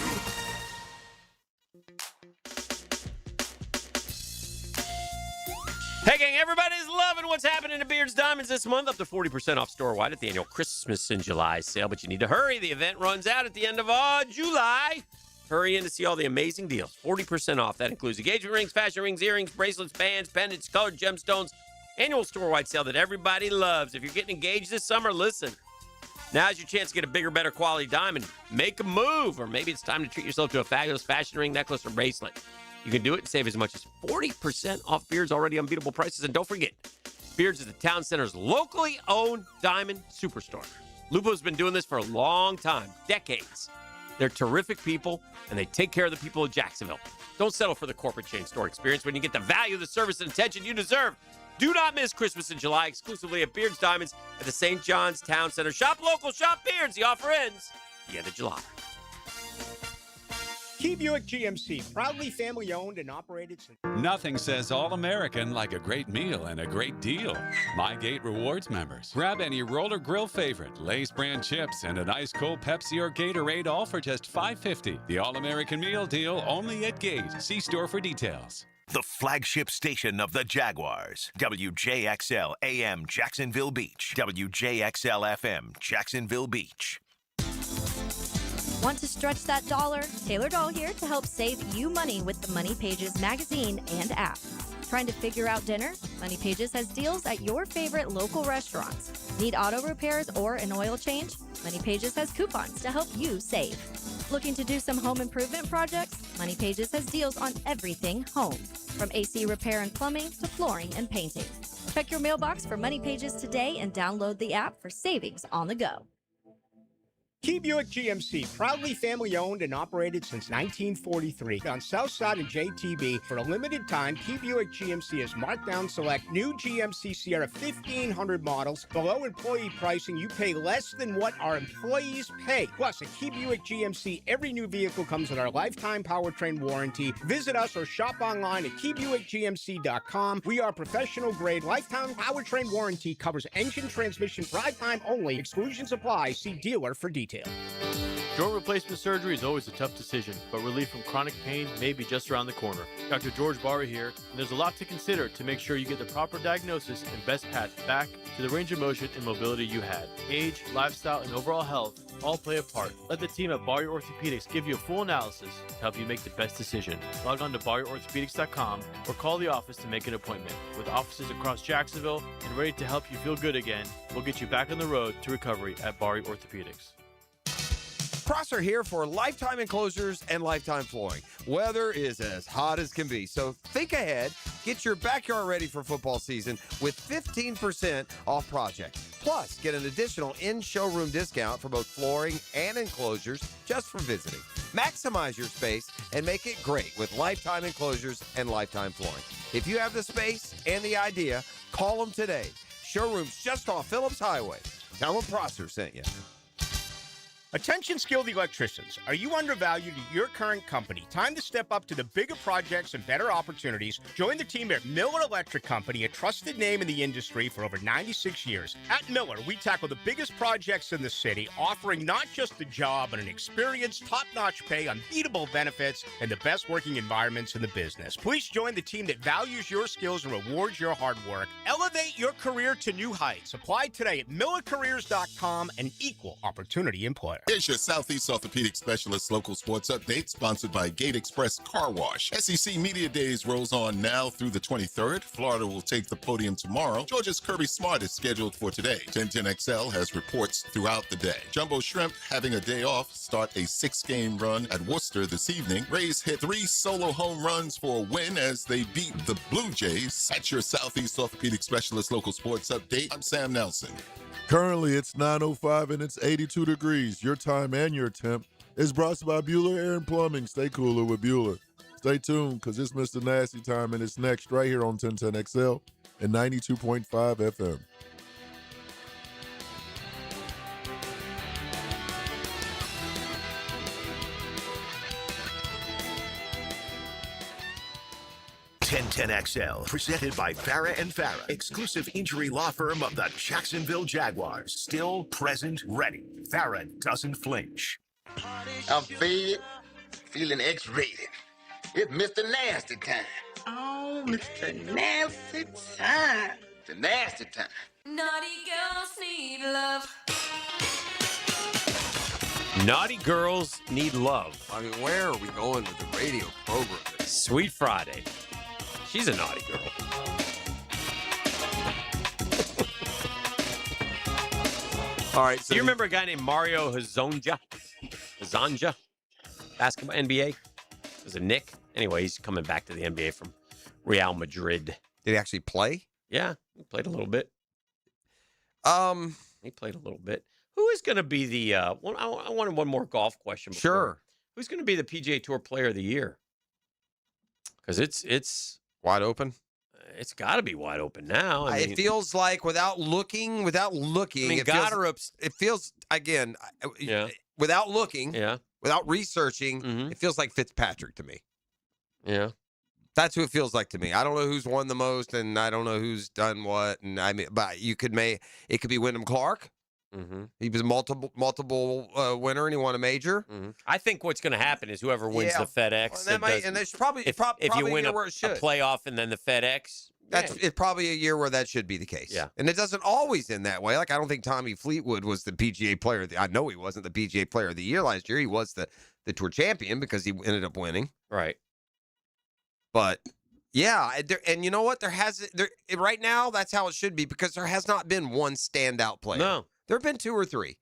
Hey, gang, everybody's loving what's happening to Beards Diamonds this month. Up to 40% off store-wide at the annual Christmas in July sale. But you need to hurry. The event runs out at the end of July. Hurry in to see all the amazing deals. 40% off. That includes engagement rings, fashion rings, earrings, bracelets, bands, pendants, colored gemstones. Annual store-wide sale that everybody loves. If you're getting engaged this summer, listen. Now's your chance to get a bigger, better quality diamond. Make a move, or maybe it's time to treat yourself to a fabulous fashion ring, necklace, or bracelet. You can do it and save as much as 40% off Beard's already unbeatable prices. And don't forget, Beard's is the town center's locally owned diamond superstore. Lupo's been doing this for a long time, decades. They're terrific people, and they take care of the people of Jacksonville. Don't settle for the corporate chain store experience when you get the value, the service, and attention you deserve. Do not miss Christmas in July exclusively at Beard's Diamonds at the St. John's Town Center. Shop local, shop Beard's. The offer ends the end of July. Key Buick GMC, proudly family owned and operated since. Nothing says all-American like a great meal and a great deal. MyGate Rewards members. Grab any Roller Grill favorite, Lay's brand chips, and an ice-cold Pepsi or Gatorade, all for just $5.50. The all-American meal deal only at Gate. See store for details. The flagship station of the Jaguars. WJXL AM Jacksonville Beach. WJXL FM Jacksonville Beach. Want to stretch that dollar? Taylor Doll here to help save you money with the Money Pages magazine and app. Trying to figure out dinner? Money Pages has deals at your favorite local restaurants. Need auto repairs or an oil change? Money Pages has coupons to help you save. Looking to do some home improvement projects? Money Pages has deals on everything home, from AC repair and plumbing to flooring and painting. Check your mailbox for Money Pages today and download the app for savings on the go. Key Buick GMC, proudly family owned and operated since 1943. On Southside and JTB, for a limited time, Key Buick GMC has marked down select new GMC Sierra 1500 models. Below employee pricing, you pay less than what our employees pay. Plus, at Key Buick GMC, every new vehicle comes with our lifetime powertrain warranty. Visit us or shop online at keybuickgmc.com. We are professional grade. Lifetime powertrain warranty covers engine, transmission, drive time only. Exclusions apply. See dealer for details. Joint replacement surgery is always a tough decision, but relief from chronic pain may be just around the corner. Dr. George Barra here, and there's a lot to consider to make sure you get the proper diagnosis and best path back to the range of motion and mobility you had. Age, lifestyle, and overall health all play a part. Let the team at Barrier Orthopedics give you a full analysis to help you make the best decision. Log on to BarrierOrthopedics.com or call the office to make an appointment. With offices across Jacksonville and ready to help you feel good again, we'll get you back on the road to recovery at Barrier Orthopedics. Prosser here for Lifetime Enclosures and Lifetime Flooring. Weather is as hot as can be, so think ahead. Get your backyard ready for football season with 15% off project. Plus, get an additional in-showroom discount for both flooring and enclosures just for visiting. Maximize your space and make it great with Lifetime Enclosures and Lifetime Flooring. If you have the space and the idea, call them today. Showrooms just off Phillips Highway. Tell them Prosser sent you. Attention skilled electricians, are you undervalued at your current company? Time to step up to the bigger projects and better opportunities. Join the team at Miller Electric Company, a trusted name in the industry for over 96 years. At Miller, we tackle the biggest projects in the city, offering not just a job, but an experienced, top-notch pay, unbeatable benefits, and the best working environments in the business. Please join the team that values your skills and rewards your hard work. Elevate your career to new heights. Apply today at millercareers.com, an equal opportunity employer. Here's your Southeast Orthopedic Specialist local sports update, sponsored by Gate Express Car Wash. SEC Media Days rolls on now through the 23rd. Florida will take the podium tomorrow. Georgia's Kirby Smart is scheduled for today. 1010XL has reports throughout the day. Jumbo Shrimp having a day off, start a 6-game run at Worcester this evening. Rays hit 3 solo home runs for a win as they beat the Blue Jays. That's your Southeast Orthopedic Specialist local sports update. I'm Sam Nelson. Currently, it's 9:05 and it's 82 degrees. Your time and your temp is brought to you by Bueller Air and Plumbing. Stay cooler with Bueller. Stay tuned, because it's Mr. Nasty time, and it's next right here on 1010XL and 92.5 FM. XL, presented by Farah and Farah, exclusive injury law firm of the Jacksonville Jaguars. Still present, ready. Farah doesn't flinch. I'm faded, feeling X-rated. It's Mr. Nasty time. Oh, Mr. Nasty time. The nasty time. Naughty girls need love. Naughty girls need love. I mean, where are we going with the radio program? Sweet Friday. She's a naughty girl. All right. So Do you remember a guy named Mario Hezonja? Basketball NBA? Was a Nick. Anyway, he's coming back to the NBA from Real Madrid. Did he actually play? Yeah, he played a little bit. He played a little bit. Who is going to be the? I wanted one more golf question. Sure. Who's going to be the PGA Tour Player of the Year? Because it's wide open. It's got to be wide open now. I mean, it feels like without looking, I mean, it feels again. Yeah. Without looking. Yeah. Without researching, it feels like Fitzpatrick to me. Yeah. That's who it feels like to me. I don't know who's won the most, and I don't know who's done what. And I mean, but it could be Wyndham Clark. Mm-hmm. He was a multiple winner, and he won a major. Mm-hmm. I think what's going to happen is whoever wins the FedEx. And there's probably if you win a playoff and then the FedEx, it's probably a year where that should be the case. Yeah. And it doesn't always end that way. Like, I don't think Tommy Fleetwood was the PGA player. I know he wasn't the PGA player of the year last year. He was the tour champion because he ended up winning. Right. But yeah, and you know what? Right now, that's how it should be because there has not been one standout player. No. There have been two or three.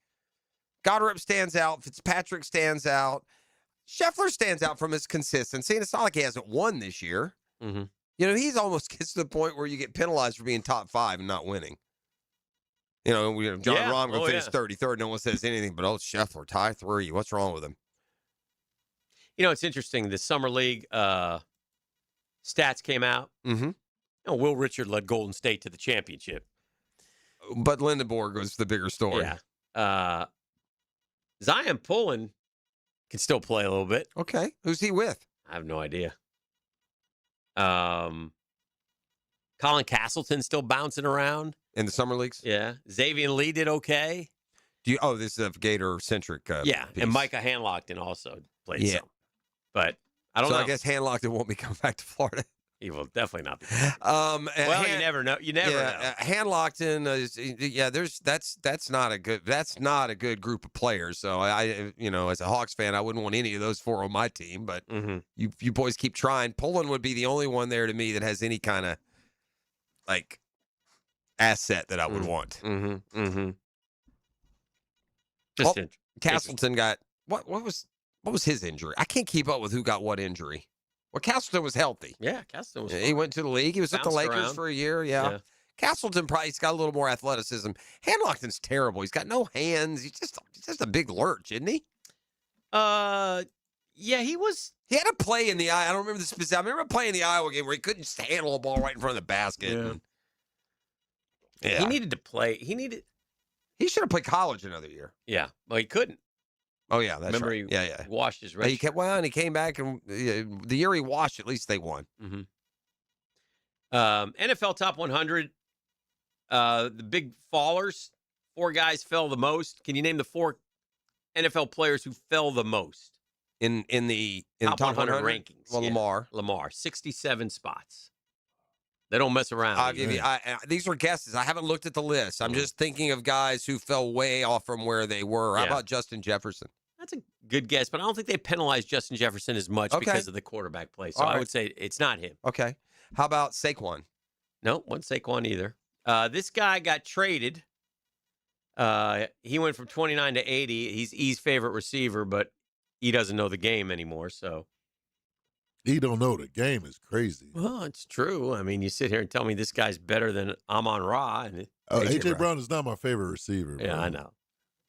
Goddard stands out. Fitzpatrick stands out. Scheffler stands out from his consistency. And it's not like he hasn't won this year. Mm-hmm. You know, he's almost gets to the point where you get penalized for being top 5 and not winning. You know, John Rahm will finish 33rd. No one says anything, but Scheffler, tie 3. What's wrong with him? You know, it's interesting. The Summer League stats came out. Mm-hmm. Will Richard led Golden State to the championship. But Lindenborg was the bigger story. Yeah. Zion Pullen can still play a little bit. Okay. Who's he with? I have no idea. Colin Castleton's still bouncing around. In the summer leagues? Yeah. Xavier Lee did okay. This is a Gator-centric yeah, piece. And Micah Hanlockton also played some. But I don't know. know. I guess Hanlockton won't be coming back to Florida. He will definitely not be. You never know. You never know. Hanlockton is that's not a good group of players. So I as a Hawks fan, I wouldn't want any of those 4 on my team. But you boys keep trying. Pullen would be the only one there to me that has any kind of like asset that I would want. Mm-hmm. Mm-hmm. Castleton got what was his injury? I can't keep up with who got what injury. Well, Castleton was healthy. Yeah, Castleton was fine. He went to the league. He was at the Lakers around for a year. Yeah. Castleton he's got a little more athleticism. Hanlockton's terrible. He's got no hands. He's just a big lurch, isn't he? Yeah, he was. He had a play in the I don't remember the specific. I remember playing the Iowa game where he couldn't just handle a ball right in front of the basket. Yeah. He needed to play. He should have played college another year. Yeah, but he couldn't. Oh yeah, that's Remember right. He washed his red. And he came back, and the year he washed, at least they won. Mm-hmm. NFL Top 100. The big fallers. 4 guys fell the most. Can you name the 4 NFL players who fell the most in the top 100 rankings? Well, Lamar, 67 spots. They don't mess around. I'll give you. These are guesses. I haven't looked at the list. I'm just thinking of guys who fell way off from where they were. How about Justin Jefferson? That's a good guess, but I don't think they penalized Justin Jefferson as much because of the quarterback play. So I would say it's not him. Okay. How about Saquon? No, wasn't Saquon either. This guy got traded. He went from 29 to 80. He's E's favorite receiver, but he doesn't know the game anymore. So he don't know the game is crazy. Well, it's true. I mean, you sit here and tell me this guy's better than Amon-Ra. And AJ Brown is not my favorite receiver. Yeah, bro. I know.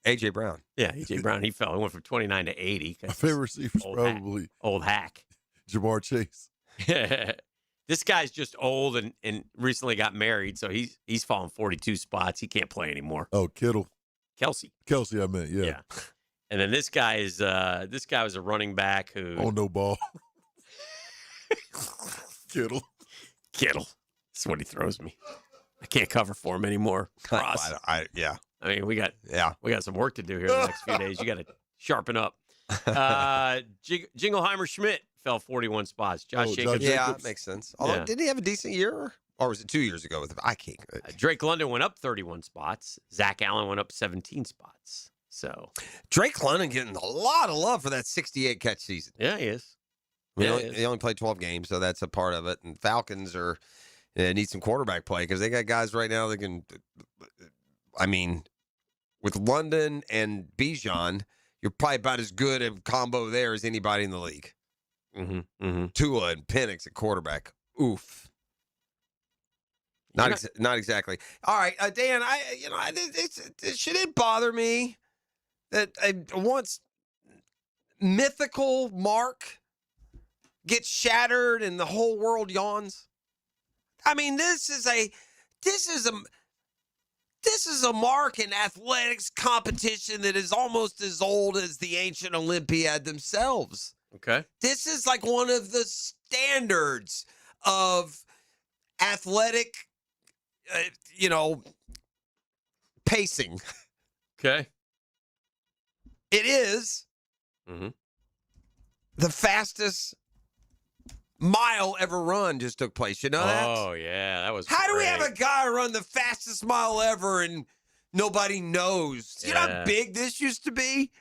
AJ Brown. Yeah, AJ Brown. He fell. He went from 29 to 80. My favorite receiver is probably old hack. Jamar Chase. This guy's just old and recently got married, so he's fallen 42 spots. He can't play anymore. Oh, Kittle. Kelsey, I meant, yeah. And then this guy was a running back who on no ball. Kittle. That's what he throws me. I can't cover for him anymore. Ross. I mean, we got some work to do here the next few days. You got to sharpen up. Jingleheimer Schmidt fell 41 spots. Josh Jacobs. Yeah, that makes sense. Although, didn't he have a decent year? Or was it 2 years ago? I can't. Drake London went up 31 spots. Zach Allen went up 17 spots. So Drake London getting a lot of love for that 68 catch season. Yeah, he is. He only played 12 games, so that's a part of it. And Falcons need some quarterback play because they got guys right now that can. I mean, with London and Bijan, you're probably about as good a combo there as anybody in the league. Tua and Penix at quarterback. Oof. Not exactly. All right, Dan. Should it bother me that once mythical mark gets shattered and the whole world yawns? I mean, this is a mark in athletics competition that is almost as old as the ancient Olympiad themselves. Okay. This is like one of the standards of athletic, pacing. Okay. It is the fastest mile ever run just took place. You know that? Oh, yeah. That was How do we great. have a guy run the fastest mile ever and nobody knows? You know how big this used to be?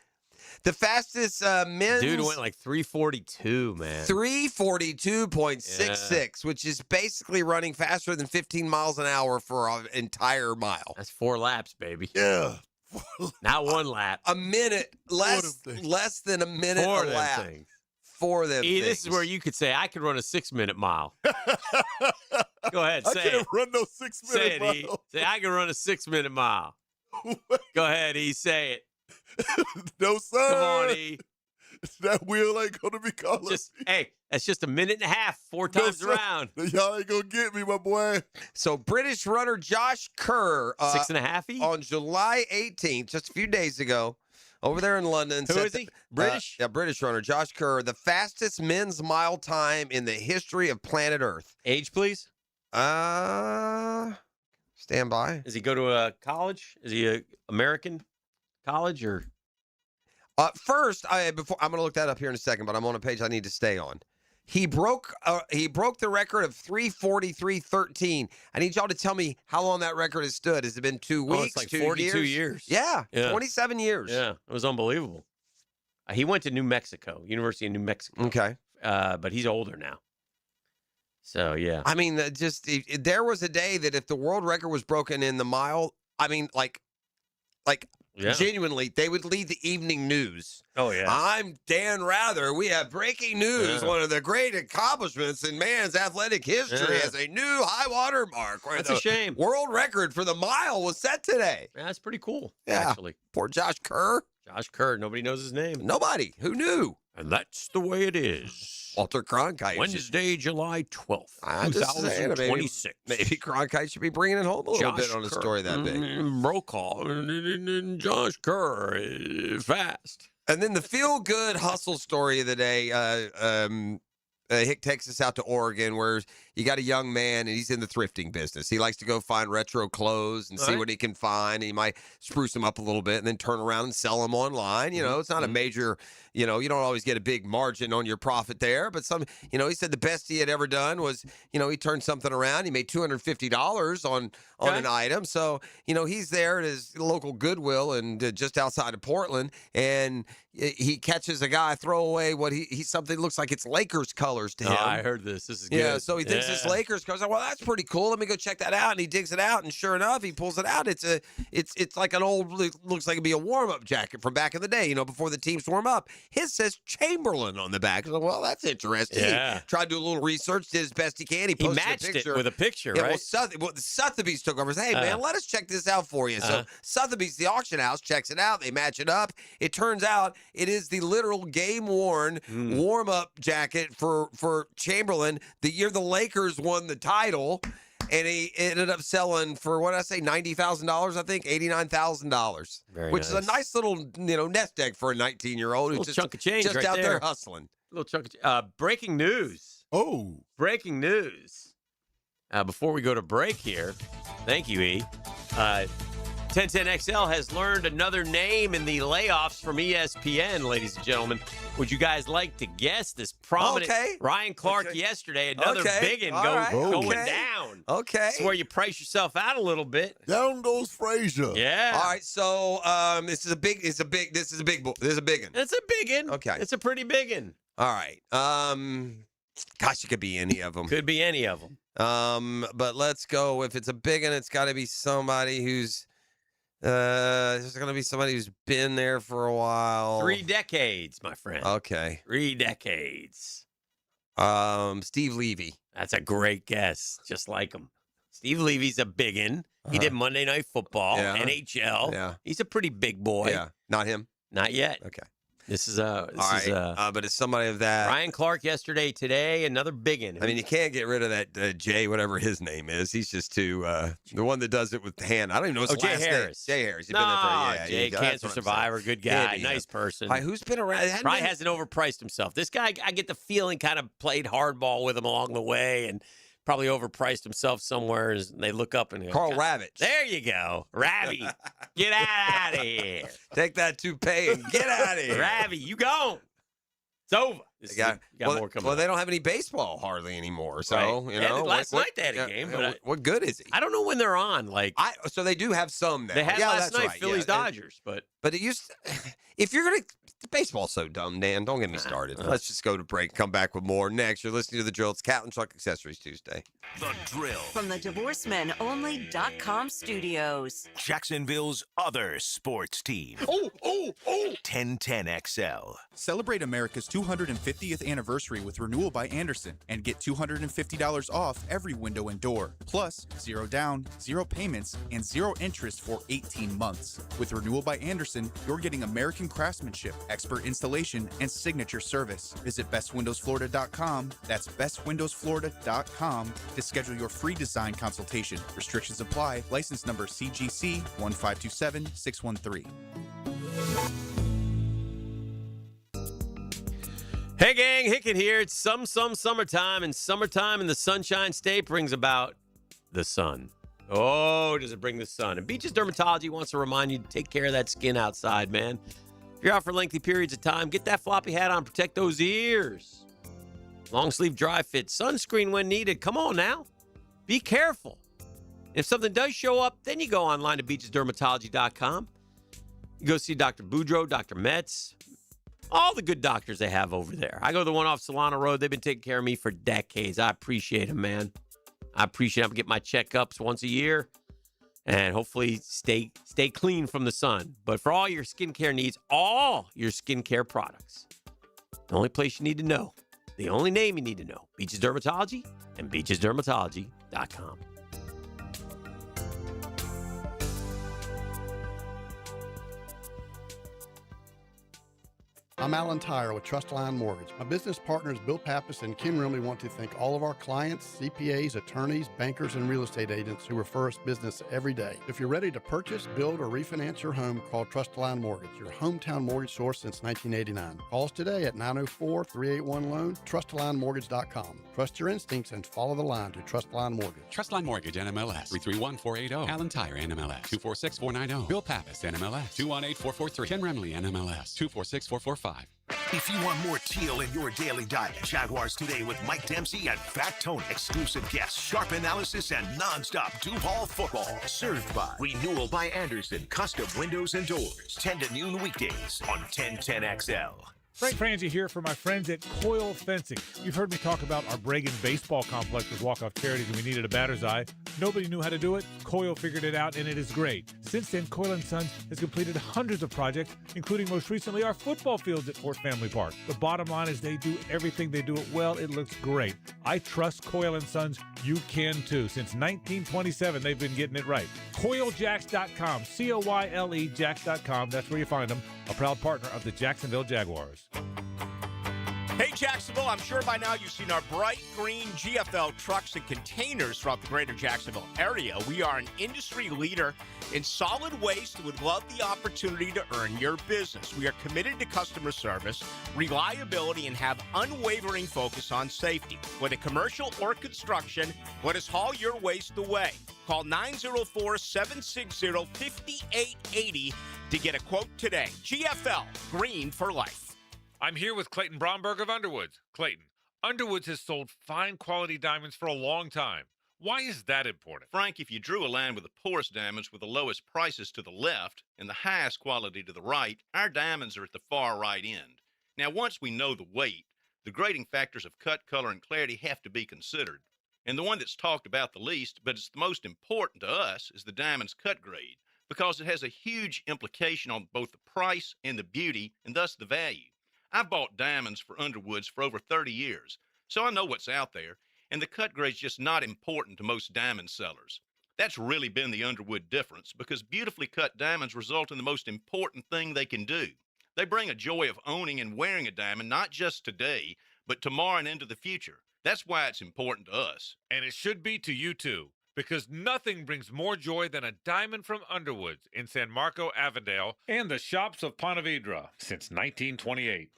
The fastest men's... Dude went like 342, man. 342.66, which is basically running faster than 15 miles an hour for an entire mile. That's 4 laps, baby. Yeah. Not 1 lap. A minute. Less than a minute 4 a of them lap. things. 4 of them E, things. this is where you could say, I could run a 6-minute mile. Go ahead, I say can't it. run no Say 6-minute it, E. mile. Say, I can run a 6-minute mile. Go ahead, E. Say it. No, sir. Come on, E. That wheel ain't going to be calling me. Hey, that's just a minute and a half, 4 No, times sir. around. Y'all ain't going to get me, my boy. So British runner Josh Kerr. 6.5 E? On July 18th, just a few days ago, over there in London. Who is he? British? Yeah, British runner Josh Kerr, the fastest men's mile time in the history of planet Earth. Age, please? Stand by. Does he go to a college? Is he a American college or? First, I'm going to look that up here in a second, but I'm on a page I need to stay on. He broke the record of 3:43.13. I need y'all to tell me how long that record has stood. Has it been 2 weeks? Oh, it's like 2 42 years. Yeah, Yeah. 27 years. Yeah, it was unbelievable. He went to New Mexico, University of New Mexico. Okay. But he's older now. So, yeah. I mean, there was a day that if the world record was broken in the mile, I mean, like genuinely, they would lead the evening news. Oh, yeah. I'm Dan Rather. We have breaking news. Yeah. One of the great accomplishments in man's athletic history Yeah. has a new high water mark. Where That's the a shame. World record for the mile was set today. Yeah, that's pretty cool, Yeah. actually. Poor Josh Kerr. Josh Kerr, nobody knows his name. Nobody. Who knew? And that's the way it is. Walter Cronkite. Wednesday, July 12th, I'm just saying, maybe 2026. Cronkite should be bringing it home a little bit on a story that big. Brokaw and Josh Kerr fast. And then the feel-good hustle story of the day, Hick takes us out to Oregon, where you got a young man, and he's in the thrifting business. He likes to go find retro clothes and see what he can find. He might spruce them up a little bit and then turn around and sell them online. You know, it's not a major, you don't always get a big margin on your profit there. But he said the best he had ever done was, he turned something around. He made $250 on an item. So, he's there at his local Goodwill and just outside of Portland, and he catches a guy throw away what he something looks like it's Lakers colors to him. I heard this. This is good. Yeah, so he thinks it's Lakers colors. Well, that's pretty cool. Let me go check that out. And he digs it out, and sure enough, he pulls it out. It's like an old, looks like it'd be a warm-up jacket from back in the day, before the teams warm up. His says Chamberlain on the back. So, well, that's interesting. Yeah. He tried to do a little research, did his best he can. He posted matched a picture. it with a picture, Yeah, right? well, the Sotheby's took over. Hey, man, let us check this out for you. So Sotheby's, the auction house, checks it out. They match it up. It turns out it is the literal game-worn warm-up jacket for Chamberlain the year the Lakers won the title. And he ended up selling for, what did I say, $90,000, I think, $89,000. Which is a nice little, nest egg for a 19-year-old who's just, chunk of change just right out there there. hustling. Little chunk of breaking news. Oh. Breaking news. Before we go to break here, thank you, E. 1010XL has learned another name in the layoffs from ESPN, ladies and gentlemen. Would you guys like to guess this prominent Ryan Clark yesterday? Another biggin going down. Okay. It's where you price yourself out a little bit. Down goes Frazier. Yeah. All right. So this is a big one. It's a big one. Okay. It's a pretty big one. All right. Gosh, it could be any of them. Could be any of them. But let's go. If it's a big one, it's got to be somebody who's There's going to be somebody who's been there for a while. 3 decades, my friend. Okay. 3 decades. Steve Levy. That's a great guess. Just like him. Steve Levy's a biggin. He did Monday Night Football, NHL. Yeah. He's a pretty big boy. Yeah. Not him? Not yet. Okay. This is but it's somebody of that. Ryan Clark yesterday, today, another biggin. I mean, you can't get rid of that Jay, whatever his name is. He's just too the one that does it with the hand. I don't even know his Jay last Harris. name. Jay Harris. He's No, been there for Jay, that's cancer what I'm survivor, saying. good guy, Maybe, nice person. All right, who's been around? Probably hasn't overpriced himself. This guy, I get the feeling, kind of played hardball with him along the way and probably overpriced himself somewhere. And they look up and go, Carl Ravitch. There you go. Ravi, get out of here. Take that toupee and get out of here. Ravi, you gone. It's over. They got more coming up. they don't have any baseball hardly anymore. So, Right. you Yeah, know. last night they had a game. But what good is he? I don't know when they're on. So they do have some now. They had last that's night, right. Phillies Yeah. Dodgers, but But it used if you're going to baseball's so dumb, Dan. Don't get me started. Let's just go to break. Come back with more next. You're listening to The Drill. It's Catlin Truck Accessories Tuesday. The Drill. From the DivorceMenOnly.com studios. Jacksonville's other sports team. 1010XL. Celebrate America's 250th anniversary with Renewal by Anderson and get $250 off every window and door. Plus, 0 down, 0 payments, and 0 interest for 18 months. With Renewal by Anderson, you're getting American craftsmanship, expert installation, and signature service. Visit bestwindowsflorida.com. That's bestwindowsflorida.com to schedule your free design consultation. Restrictions apply. License number CGC 1527613. Hey gang, Hickett here. It's some summertime, and summertime in the Sunshine State brings about the sun. Oh, does it bring the sun? And Beaches Dermatology wants to remind you to take care of that skin outside, man. If you're out for lengthy periods of time, get that floppy hat on, protect those ears. Long sleeve dry fit, sunscreen when needed. Come on now. Be careful. If something does show up, then you go online to beachesdermatology.com. You go see Dr. Boudreaux, Dr. Metz, all the good doctors they have over there. I go to the one off Solana Road. They've been taking care of me for decades. I appreciate them, man. I appreciate them. I get my checkups once a year and hopefully stay clean from the sun. But for all your skincare needs, all your skincare products, the only place you need to know, the only name you need to know, Beaches Dermatology and beachesdermatology.com. I'm Alan Tyre with Trustline Mortgage. My business partners Bill Pappas and Ken Rimley want to thank all of our clients, CPAs, attorneys, bankers, and real estate agents who refer us business every day. If you're ready to purchase, build, or refinance your home, call Trustline Mortgage, your hometown mortgage source since 1989. Call us today at 904-381-LOAN, trustlinemortgage.com. Trust your instincts and follow the line to Trustline Mortgage. Trustline Mortgage, NMLS, 331480. Alan Tyre, NMLS, 246490. Bill Pappas, NMLS, 218443. Ken Remley, NMLS, 246445. If you want more teal in your daily diet, Jaguars Today with Mike Dempsey and Fat Tony. Exclusive guests, sharp analysis, and nonstop Duval football. Served by Renewal by Anderson, custom windows and doors. 10 to noon weekdays on 1010XL. Frank Frangie here for my friends at Coyle Fencing. You've heard me talk about our Bregan baseball complex with walk-off charities and we needed a batter's eye. Nobody knew how to do it. Coyle figured it out, and it is great. Since then, Coyle & Sons has completed hundreds of projects, including most recently our football fields at Fort Family Park. The bottom line is they do everything. They do it well. It looks great. I trust Coyle & Sons. You can too. Since 1927, they've been getting it right. CoyleJacks.com, C-O-Y-L-E Jacks.com. That's where you find them. A proud partner of the Jacksonville Jaguars. Hey, Jacksonville, I'm sure by now you've seen our bright green GFL trucks and containers throughout the greater Jacksonville area. We are an industry leader in solid waste and would love the opportunity to earn your business. We are committed to customer service, reliability, and have unwavering focus on safety. Whether commercial or construction, let us haul your waste away. Call 904-760-5880 to get a quote today. GFL, green for life. I'm here with Clayton Bromberg of Underwoods. Clayton, Underwoods has sold fine quality diamonds for a long time. Why is that important? Frank, if you drew a line with the poorest diamonds with the lowest prices to the left and the highest quality to the right, our diamonds are at the far right end. Now, once we know the weight, the grading factors of cut, color, and clarity have to be considered. And the one that's talked about the least, but it's the most important to us, is the diamond's cut grade. because it has a huge implication on both the price and the beauty, and thus the value. I've bought diamonds for Underwoods for over 30 years, so I know what's out there, and the cut grade's just not important to most diamond sellers. That's really been the Underwood difference, because beautifully cut diamonds result in the most important thing they can do. They bring a joy of owning and wearing a diamond, not just today, but tomorrow and into the future. That's why it's important to us. And it should be to you too, because nothing brings more joy than a diamond from Underwoods in San Marco, Avondale, and the shops of Ponte Vedra since 1928.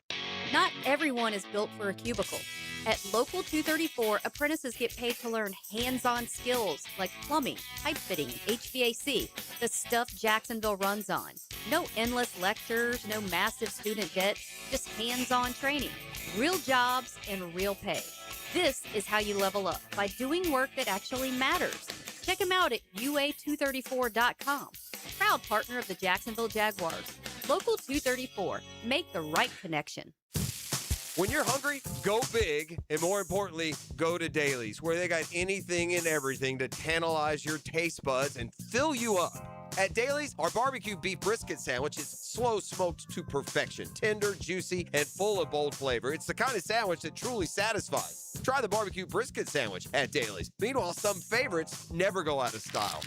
Not everyone is built for a cubicle. At Local 234, apprentices get paid to learn hands-on skills like plumbing, pipe fitting, HVAC, the stuff Jacksonville runs on. No endless lectures, no massive student debt, just hands-on training, real jobs, and real pay. This is how you level up, by doing work that actually matters. Check them out at UA234.com. Proud partner of the Jacksonville Jaguars. Local 234. Make the right connection. When you're hungry, go big, and more importantly, go to Dailies, where they got anything and everything to tantalize your taste buds and fill you up. At Dailies, our barbecue beef brisket sandwich is slow smoked to perfection, tender, juicy, and full of bold flavor. It's the kind of sandwich that truly satisfies. Try the barbecue brisket sandwich at Dailies. Meanwhile, some favorites never go out of style.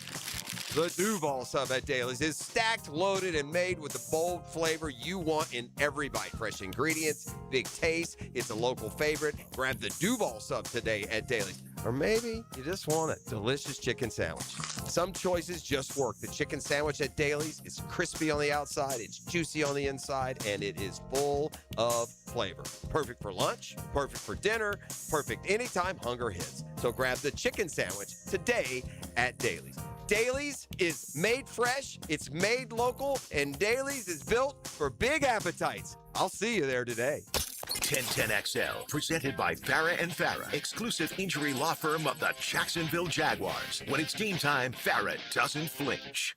The Duval sub at Dailies is stacked, loaded, and made with the bold flavor you want in every bite. Fresh ingredients, big taste. It's a local favorite. Grab the Duval sub today at Dailies. Or maybe you just want a delicious chicken sandwich. Some choices just work. The chicken sandwich at Dailies is crispy on the outside, it's juicy on the inside, and it is full of flavor. Perfect for lunch, perfect for dinner, perfect anytime hunger hits. So grab the chicken sandwich today at Dailies. Dailies is made fresh, it's made local, and Dailies is built for big appetites. I'll see you there today. 1010XL, presented by Farah and Farah, exclusive injury law firm of the Jacksonville Jaguars. When it's team time, Farah doesn't flinch.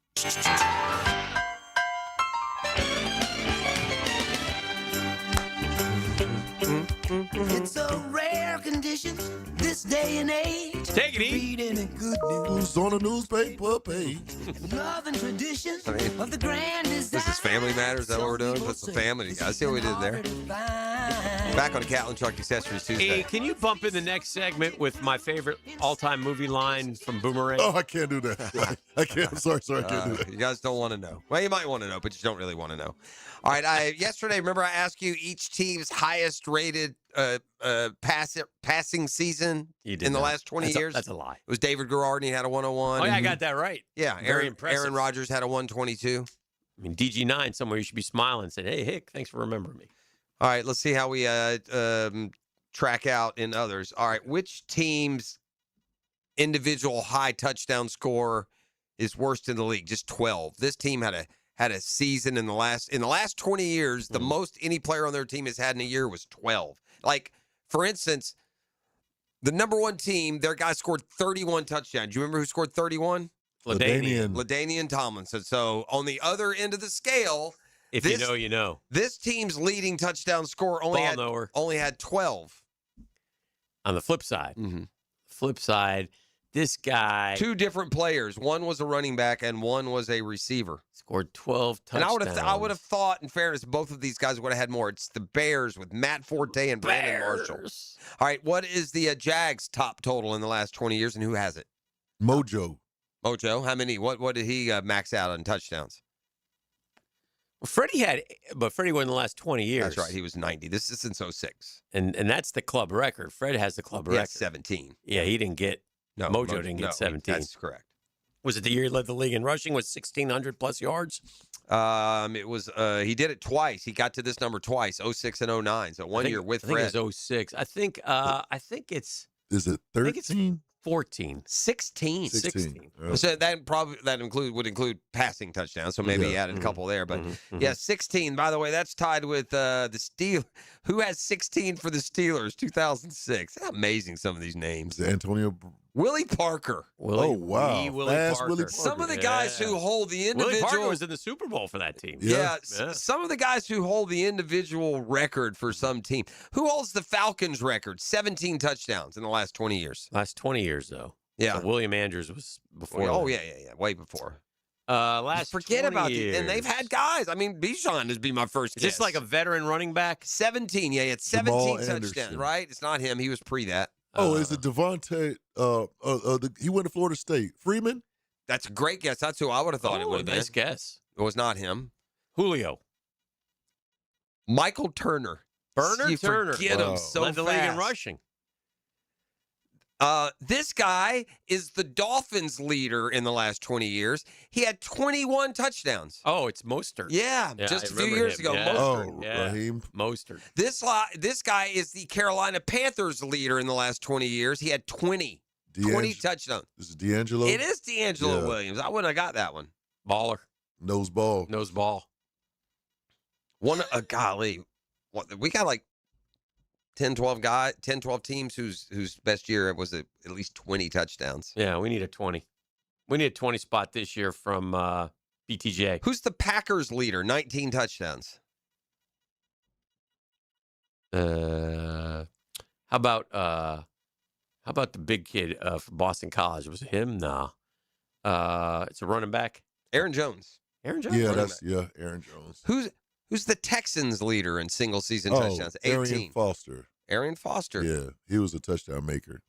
It's a rare condition this day and age. Take it easy. Read any good news on a newspaper page. Love and tradition of the grand design. This is Family Matters. Is that what we're doing? Put some family together. I see what we did there. Back on the Catlin Truck Accessories Tuesday. Hey, can you bump in the next segment with my favorite all-time movie line from Boomerang? Oh, I can't do that. I can't. I'm sorry, I can't do that. You guys don't want to know. Well, you might want to know, but you don't really want to know. All right. Yesterday, remember I asked you each team's highest rated passing season You did in the not. last 20 years? That's a lie. It was David Garrard, and he had a 101. Oh, yeah, I got that right. Yeah, Very impressive. Aaron Rodgers had a 122. I mean, DG9, somewhere you should be smiling and say, hey, Hick, thanks for remembering me. All right, let's see how we track out in others. All right, which team's individual high touchdown score is worst in the league? Just 12. This team had a season in the last 20 years. The most any player on their team has had in a year was 12. Like, for instance, the number one team, their guy scored 31 touchdowns. Do you remember who scored 31? LaDainian Tomlinson. So on the other end of the scale, If you know, you know. This team's leading touchdown scorer only had 12. On the flip side, this guy Two different players. One was a running back and one was a receiver. Scored 12 touchdowns. And I would have thought, in fairness, both of these guys would have had more. It's the Bears with Matt Forte and Brandon Marshall. All right, what is the Jags' top total in the last 20 years, and who has it? Mojo. How many? What did he max out on touchdowns? Well, Freddie won the last 20 years. That's right. He was 90. This is since 06. And that's the club record. Fred has the club He had record. 17. Yeah, he didn't get No, Mojo didn't get 17. That's correct. Was it the year he led the league in rushing with 1,600 plus yards? It was. He did it twice. He got to this number twice, 06 and 09. So one year with Fred. I think it was 06. I think it's. Is it 13? 14. 16. 16. So that would include passing touchdowns. So maybe he added a couple there. But yeah, 16. By the way, that's tied with the Steelers. Who has 16 for the Steelers? 2006. How amazing some of these names. Antonio. Willie Parker. Oh, wow. Willie Fast Parker. Willie Parker. Some of the guys who hold the individual. Willie Parker was in the Super Bowl for that team. Yeah, some of the guys who hold the individual record for some team. Who holds the Falcons record? 17 touchdowns in the last 20 years. Last 20 years, though. Yeah. So William Andrews was before. Oh, that. yeah. Way before. Last Forget 20 about years. it. And they've had guys. I mean, Bijan has been my first Is guess. this like a veteran running back? 17. Yeah, he had 17 Jamal touchdowns, Anderson. right? It's not him. He was pre that. Oh, is it Devontae? He went to Florida State. Freeman? That's a great guess. That's who I would have thought it Oh, would have been. nice guess. It was not him. Julio. Michael Turner. Bernard You Turner. forget him so Led the league in fast. rushing. This guy is the Dolphins' leader in the last 20 years. He had 21 touchdowns. Oh, it's Mostert. Yeah, Yeah, just I a few remember years him. ago. Yeah. Mostert. Oh, Yeah. Raheem. Mostert. This guy is the Carolina Panthers' leader in the last 20 years. He had 20 touchdowns. This is D'Angelo. It is D'Angelo Yeah. Williams. I wouldn't have got that one. Baller. Nose ball. Nose ball. Golly. We got like 10, 12 teams whose best year was at least 20 touchdowns. Yeah, we need a 20. We need a 20 spot this year from BTJ. Who's the Packers' leader? 19 touchdowns. How about the big kid from Boston College? Was it him? Nah. It's a running back. Aaron Jones. Aaron Jones. Yeah, running Aaron Jones. Who's the Texans' leader in single season touchdowns? 18. Arian Foster. Arian Foster. Yeah, he was a touchdown maker.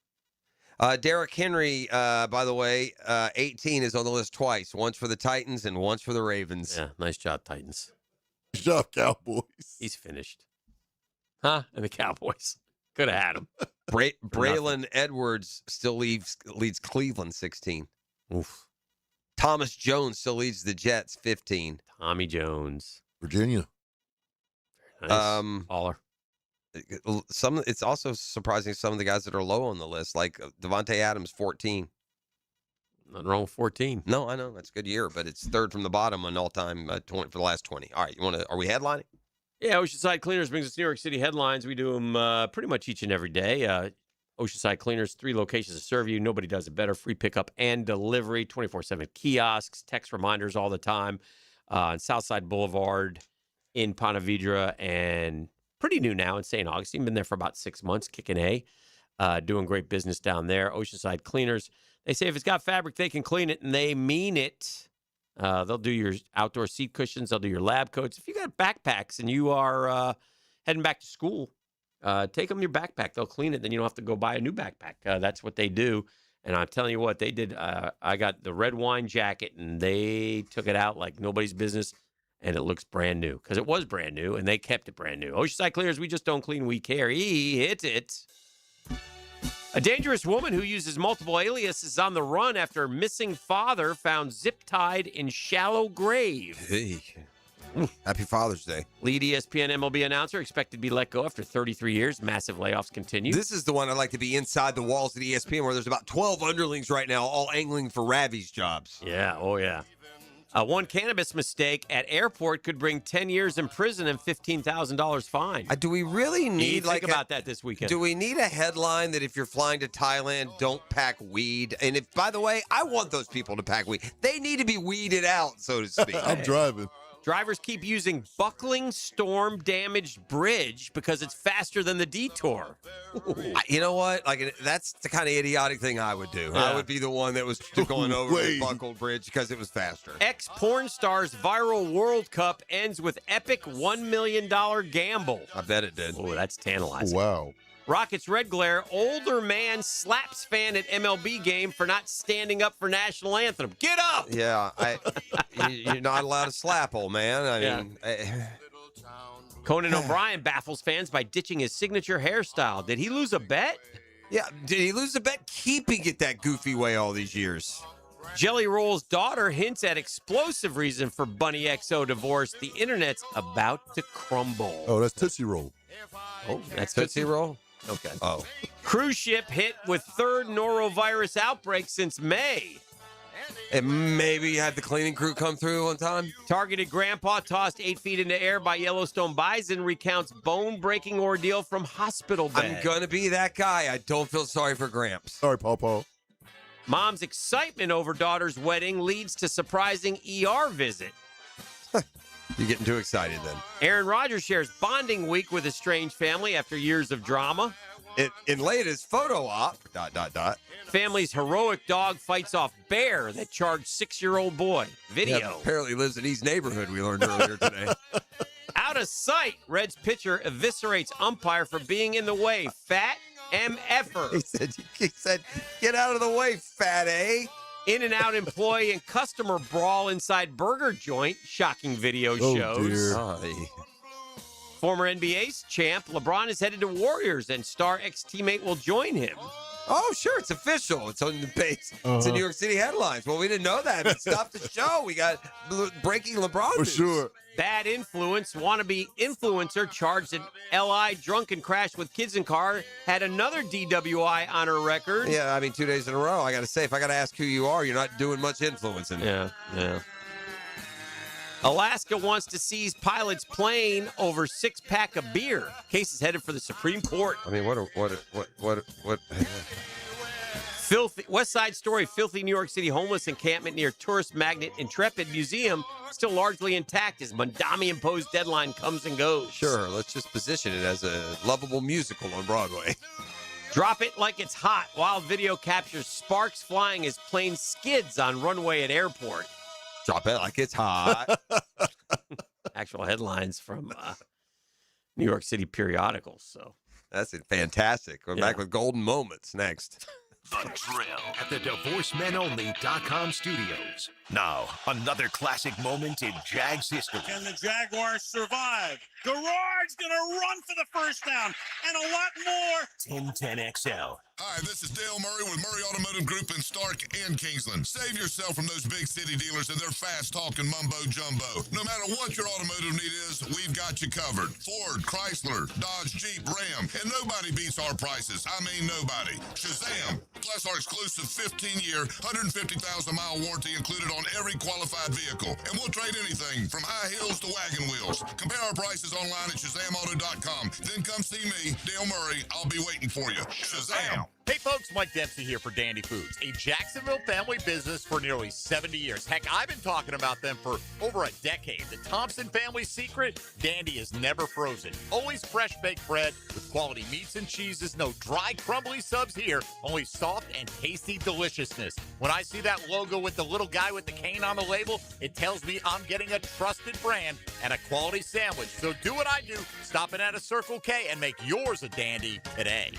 Derrick Henry, by the way, 18 is on the list twice. Once for the Titans and once for the Ravens. Yeah, nice job, Titans. Good job, Cowboys. He's finished. Huh? And the Cowboys. Could have had him. Braylon Edwards still leads Cleveland 16. Oof. Thomas Jones still leads the Jets 15. Tommy Jones. Virginia. Nice. Baller. It's also surprising some of the guys that are low on the list, like Devontae Adams 14. Nothing wrong with 14. No, I know that's a good year, but it's third from the bottom on all time 20 for the last 20. All right, are we headlining? Yeah, Oceanside Cleaners brings us New York City headlines. We do them pretty much each and every day. Oceanside Cleaners, 3 locations to serve you. Nobody does it better. Free pickup and delivery, 24/7 kiosks, text reminders all the time. On Southside Boulevard in Ponte Vedra, and pretty new now in St. Augustine. Been there for about 6 months, kicking A. Doing great business down there. Oceanside Cleaners. They say if it's got fabric, they can clean it, and they mean it. They'll do your outdoor seat cushions. They'll do your lab coats. If you got backpacks and you are heading back to school, take them your backpack. They'll clean it. Then you don't have to go buy a new backpack. That's what they do. And I'm telling you what, they did. I got the red wine jacket, and they took it out like nobody's business, and it looks brand new because it was brand new, and they kept it brand new. Oceanside Cleaners, we just don't clean, we care. Hit it. A dangerous woman who uses multiple aliases is on the run after missing father found zip-tied in shallow grave. Hey. Happy Father's Day. Lead ESPN MLB announcer expected to be let go after 33 years. Massive layoffs continue. This is the one I'd like to be inside the walls of the ESPN where there's about 12 underlings right now all angling for Ravi's jobs. Yeah, oh yeah. One cannabis mistake at airport could bring 10 years in prison and $15,000 fine. Do we really need think about that this weekend? Do we need a headline that if you're flying to Thailand, don't pack weed? And if, by the way, I want those people to pack weed. They need to be weeded out, so to speak. I'm driving. Drivers keep using buckling storm-damaged bridge because it's faster than the detour. You know what? Like that's the kind of idiotic thing I would do. Yeah. I would be the one that was going over the Wait. buckled bridge because it was faster. Ex-porn star's viral World Cup ends with epic $1 million gamble. I bet it did. Oh, that's tantalizing. Wow. Rockets red glare. Older man slaps fan at MLB game for not standing up for national anthem. Get up! Yeah, you're not allowed to slap, old man. I mean, Conan O'Brien baffles fans by ditching his signature hairstyle. Did he lose a bet? yeah. Did he lose a bet keeping it that goofy way all these years? Jelly Roll's daughter hints at explosive reason for Bunny XO divorce. The internet's about to crumble. Oh, that's Tootsie Roll. Oh, that's Tootsie Roll? Okay. Oh. Cruise ship hit with third norovirus outbreak since May. And maybe you had the cleaning crew come through one time? Targeted grandpa tossed 8 feet into air by Yellowstone bison recounts bone-breaking ordeal from hospital bed. I'm going to be that guy. I don't feel sorry for Gramps. Sorry, Paw. Mom's excitement over daughter's wedding leads to surprising ER visit. You're getting too excited then. Aaron Rodgers shares bonding week with estranged family after years of drama. In latest photo op, ... Family's heroic dog fights off bear that charged 6-year-old boy. Video. Yeah, apparently lives in East neighborhood, we learned earlier today. Out of sight, Reds pitcher eviscerates umpire for being in the way. Fat MFer. He said, get out of the way, fat A. In-N-Out employee and customer brawl inside burger joint. Shocking video shows. Dear. Former NBA champ LeBron is headed to Warriors, and star ex-teammate will join him. Oh, sure, it's official. It's on the base. It's in New York City headlines. Well, we didn't know that. It stopped the show. We got breaking LeBron news. sure. Bad influence, wannabe influencer charged in L.I. drunken crash with kids in car, had another DWI on her record. Yeah, I mean, 2 days in a row. I got to say, if I got to ask who you are, you're not doing much influencing. Yeah. Alaska wants to seize pilot's plane over 6-pack of beer. Case is headed for the Supreme Court. I mean, what? Filthy West Side Story, filthy New York City homeless encampment near tourist magnet Intrepid Museum still largely intact as Mondami-imposed deadline comes and goes. Sure, let's just position it as a lovable musical on Broadway. Drop it like it's hot. Wild video captures sparks flying as plane skids on runway at airport. Drop it like it's hot. Actual headlines from New York City periodicals. So that's fantastic. We're back with golden moments next. The Drill at the DivorceMenOnly.com studios. Now, another classic moment in Jags history. Can the Jaguars survive? Garrard's going to run for the first down and a lot more. 1010XL. Hi, this is Dale Murray with Murray Automotive Group in Stark and Kingsland. Save yourself from those big city dealers and their fast-talking mumbo-jumbo. No matter what your automotive need is, we've got you covered. Ford, Chrysler, Dodge, Jeep, Ram, and nobody beats our prices. I mean nobody. Shazam! Plus our exclusive 15-year, 150,000-mile warranty included on every qualified vehicle. And we'll trade anything from high heels to wagon wheels. Compare our prices online at ShazamAuto.com. Then come see me, Dale Murray. I'll be waiting for you. Shazam! Hey folks, Mike Dempsey here for Dandy Foods, a Jacksonville family business for nearly 70 years. Heck, I've been talking about them for over a decade. The Thompson family secret, Dandy is never frozen. Always fresh baked bread with quality meats and cheeses. No dry, crumbly subs here, only soft and tasty deliciousness. When I see that logo with the little guy with the cane on the label, it tells me I'm getting a trusted brand and a quality sandwich. So do what I do, stop in at a Circle K and make yours a Dandy today.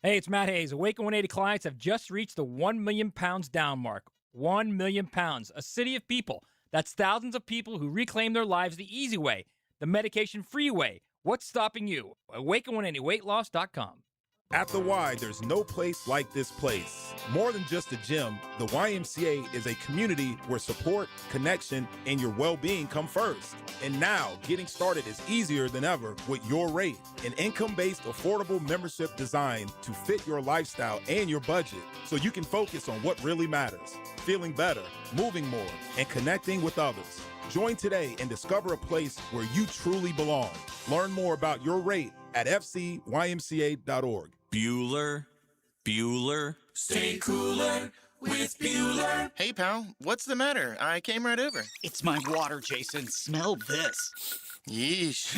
Hey, it's Matt Hayes. Awaken 180 clients have just reached the 1 million pounds down mark. 1 million pounds. A city of people. That's thousands of people who reclaim their lives the easy way, the medication-free way. What's stopping you? Awaken180weightloss.com. At the Y, there's no place like this place. More than just a gym, the YMCA is a community where support, connection, and your well-being come first. And now, getting started is easier than ever with Your Rate, an income-based, affordable membership designed to fit your lifestyle and your budget so you can focus on what really matters, feeling better, moving more, and connecting with others. Join today and discover a place where you truly belong. Learn more about Your Rate at fcymca.org. Bueller. Stay cooler with Bueller. Hey, pal, what's the matter? I came right over. It's my water, Jason. Smell this. Yeesh.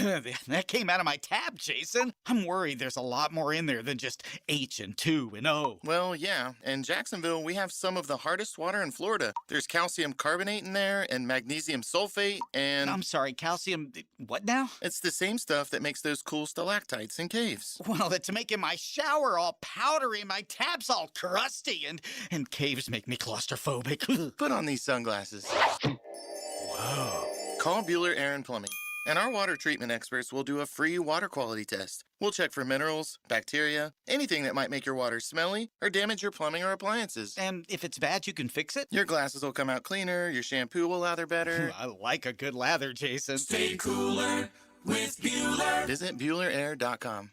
That came out of my tap, Jason. I'm worried there's a lot more in there than just H and 2 and O. Well, yeah. In Jacksonville, we have some of the hardest water in Florida. There's calcium carbonate in there and magnesium sulfate and... I'm sorry, calcium... what now? It's the same stuff that makes those cool stalactites in caves. Well, it's making my shower all powdery, my tap's all crusty, and caves make me claustrophobic. Put on these sunglasses. Whoa. Call Bueller Air & Plumbing. And our water treatment experts will do a free water quality test. We'll check for minerals, bacteria, anything that might make your water smelly or damage your plumbing or appliances. And if it's bad, you can fix it? Your glasses will come out cleaner, your shampoo will lather better. I like a good lather, Jason. Stay cooler with Bueller. Visit BuellerAir.com.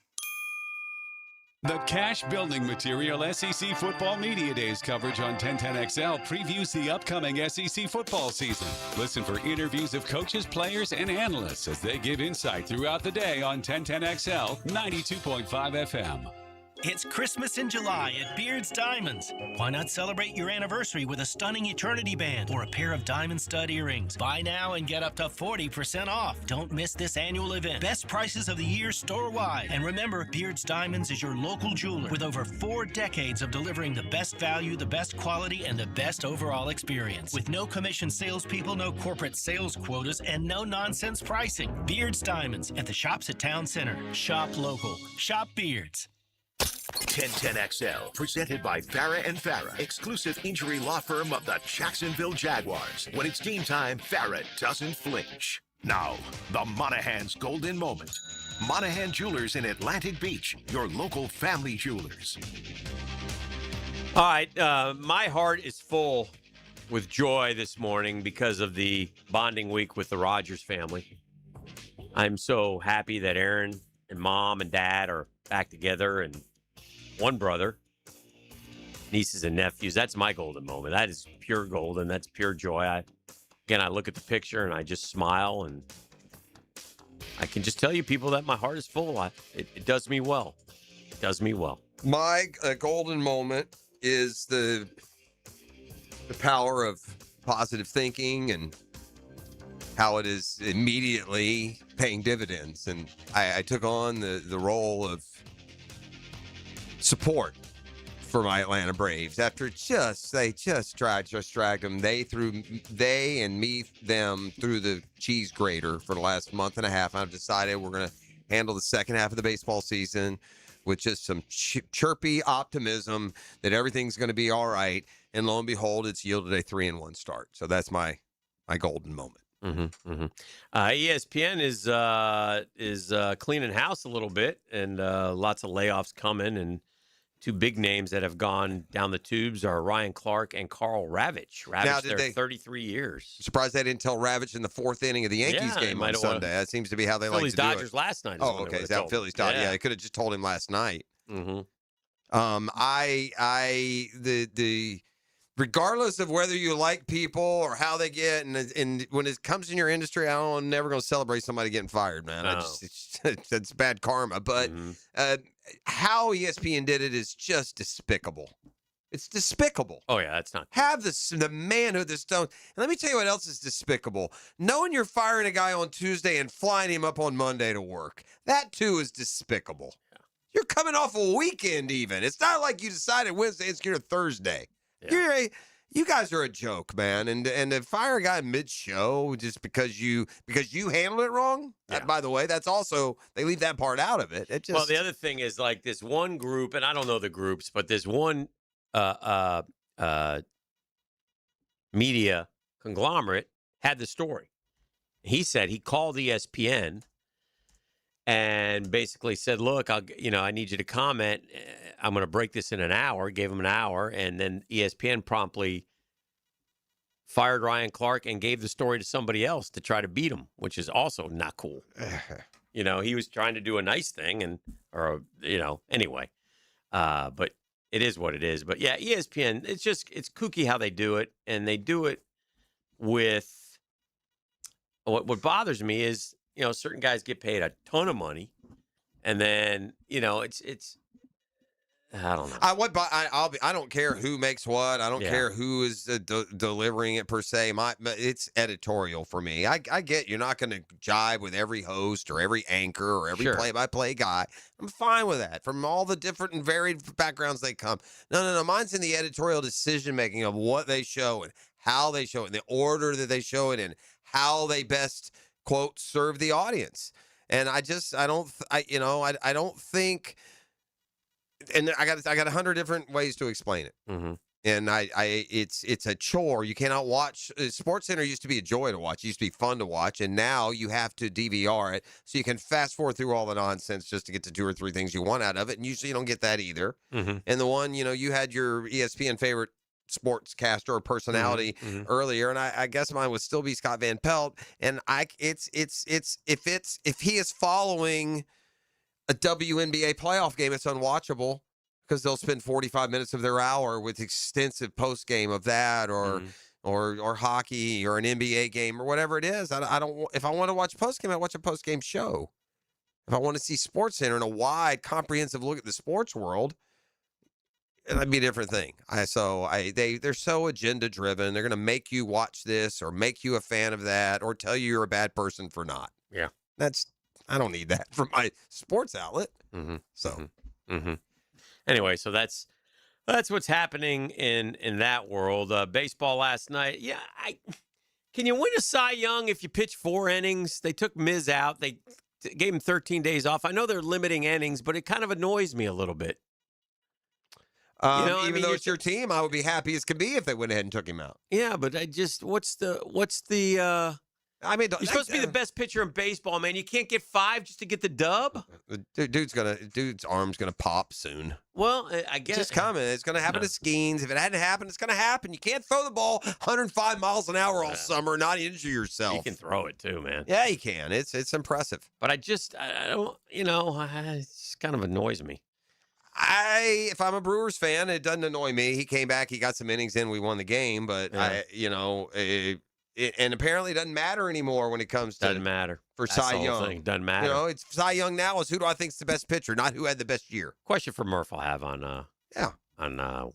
The Cash Building Material SEC Football Media Days coverage on 1010XL previews the upcoming SEC football season. Listen for interviews of coaches, players, and analysts as they give insight throughout the day on 1010XL 92.5 FM. It's Christmas in July at Beard's Diamonds. Why not celebrate your anniversary with a stunning Eternity Band or a pair of diamond stud earrings? Buy now and get up to 40% off. Don't miss this annual event. Best prices of the year store-wide. And remember, Beard's Diamonds is your local jeweler with over 4 decades of delivering the best value, the best quality, and the best overall experience. With no commission salespeople, no corporate sales quotas, and no nonsense pricing. Beard's Diamonds at the shops at Town Center. Shop local. Shop Beards. 1010XL, presented by Farah and Farah, exclusive injury law firm of the Jacksonville Jaguars. When it's team time, Farah doesn't flinch. Now, the Monahan's golden moment. Monahan Jewelers in Atlantic Beach, your local family jewelers. All right, my heart is full with joy this morning because of the bonding week with the Rogers family. I'm so happy that Aaron and Mom and Dad are back together, and one brother, nieces and nephews. That's my golden moment. That is pure golden. That's pure joy. I look at the picture and I just smile, and I can just tell you, people, that my heart is full. It does me well. It does me well. My golden moment is the power of positive thinking and how it is immediately paying dividends. And I took on the role of support for my Atlanta Braves after they just dragged them. They and me, them through the cheese grater for the last month and a half. I've decided we're going to handle the second half of the baseball season with just some chirpy optimism that everything's going to be all right. And lo and behold, it's yielded a 3-1 start. So that's my golden moment. ESPN is cleaning house a little bit, and lots of layoffs coming. And two big names that have gone down the tubes are Ryan Clark and Carl Ravitch. Ravitch there 33 years. Surprised they didn't tell Ravitch in the fourth inning of the Yankees game on Sunday. That seems to be how they like to do it. Phillies-Dodgers last night. Oh, okay. Is that Phillies Dodgers? Yeah, they could have just told him last night. Regardless of whether you like people or how they get, and when it comes in your industry, I'm never going to celebrate somebody getting fired, man. No. That's bad karma. But how ESPN did it is just despicable. It's despicable. Oh, yeah, that's not. Have the manhood, the stone. And let me tell you what else is despicable. Knowing you're firing a guy on Tuesday and flying him up on Monday to work. That, too, is despicable. Yeah. You're coming off a weekend even. It's not like you decided Wednesday, it's your Thursday. Yeah. You guys are a joke, man. And to fire a guy mid-show just because you handled it wrong. Yeah. By the way, that's also they leave that part out of it. Well, the other thing is like this one group, and I don't know the groups, but this one media conglomerate had the story. He said he called ESPN and basically said, "Look, I need you to comment. I'm going to break this in an hour." Gave him an hour, and then ESPN promptly fired Ryan Clark and gave the story to somebody else to try to beat him, which is also not cool. He was trying to do a nice thing, anyway. But it is what it is. But yeah, ESPN, it's kooky how they do it, and they do it with what bothers me is, certain guys get paid a ton of money, and then, it's I don't know. I don't care who makes what. I don't care who is delivering it per se. It's editorial for me. I get you're not going to jive with every host or every anchor or every play-by-play guy. I'm fine with that. From all the different and varied backgrounds they come. No. Mine's in the editorial decision-making of what they show and how they show it, and the order that they show it in, how they best, quote, serve the audience. And I don't think. And I got 100 different ways to explain it. Mm-hmm. And it's a chore. You cannot watch. SportsCenter used to be a joy to watch. It used to be fun to watch. And now you have to DVR it so you can fast forward through all the nonsense just to get to 2 or 3 things you want out of it. And usually you don't get that either. Mm-hmm. And the one, you had your ESPN favorite sportscaster or personality earlier, and I guess mine would still be Scott Van Pelt. And if he is following a WNBA playoff game, it's unwatchable because they'll spend 45 minutes of their hour with extensive post game of that, or hockey, or an NBA game, or whatever it is. I don't. If I want to watch post game, I watch a post game show. If I want to see Sports Center in a wide, comprehensive look at the sports world, that'd be a different thing. They're so agenda driven. They're going to make you watch this or make you a fan of that or tell you you're a bad person for not. Yeah. I don't need that from my sports outlet. So. Anyway, so that's what's happening in that world. Baseball last night. Yeah, can you win a Cy Young if you pitch 4 innings? They took Miz out. They gave him 13 days off. I know they're limiting innings, but it kind of annoys me a little bit. Even though it's your team, I would be happy as can be if they went ahead and took him out. Yeah, but what's the you're supposed to be the best pitcher in baseball, man. You can't get 5 just to get the dub. Dude's arm's gonna pop soon. Well, I guess it's just coming. It's gonna happen to Skeens. If it hadn't happened, it's gonna happen. You can't throw the ball 105 miles an hour all summer, and not injure yourself. You can throw it too, man. Yeah, you can. It's impressive. But I don't. It just kind of annoys me. If I'm a Brewers fan, it doesn't annoy me. He came back. He got some innings in. We won the game, but and apparently it doesn't matter anymore when it comes to doesn't matter for That's Cy the whole Young. thing. Doesn't matter. It's Cy Young now is who do I think is the best pitcher, not who had the best year. Question for Murph I'll have on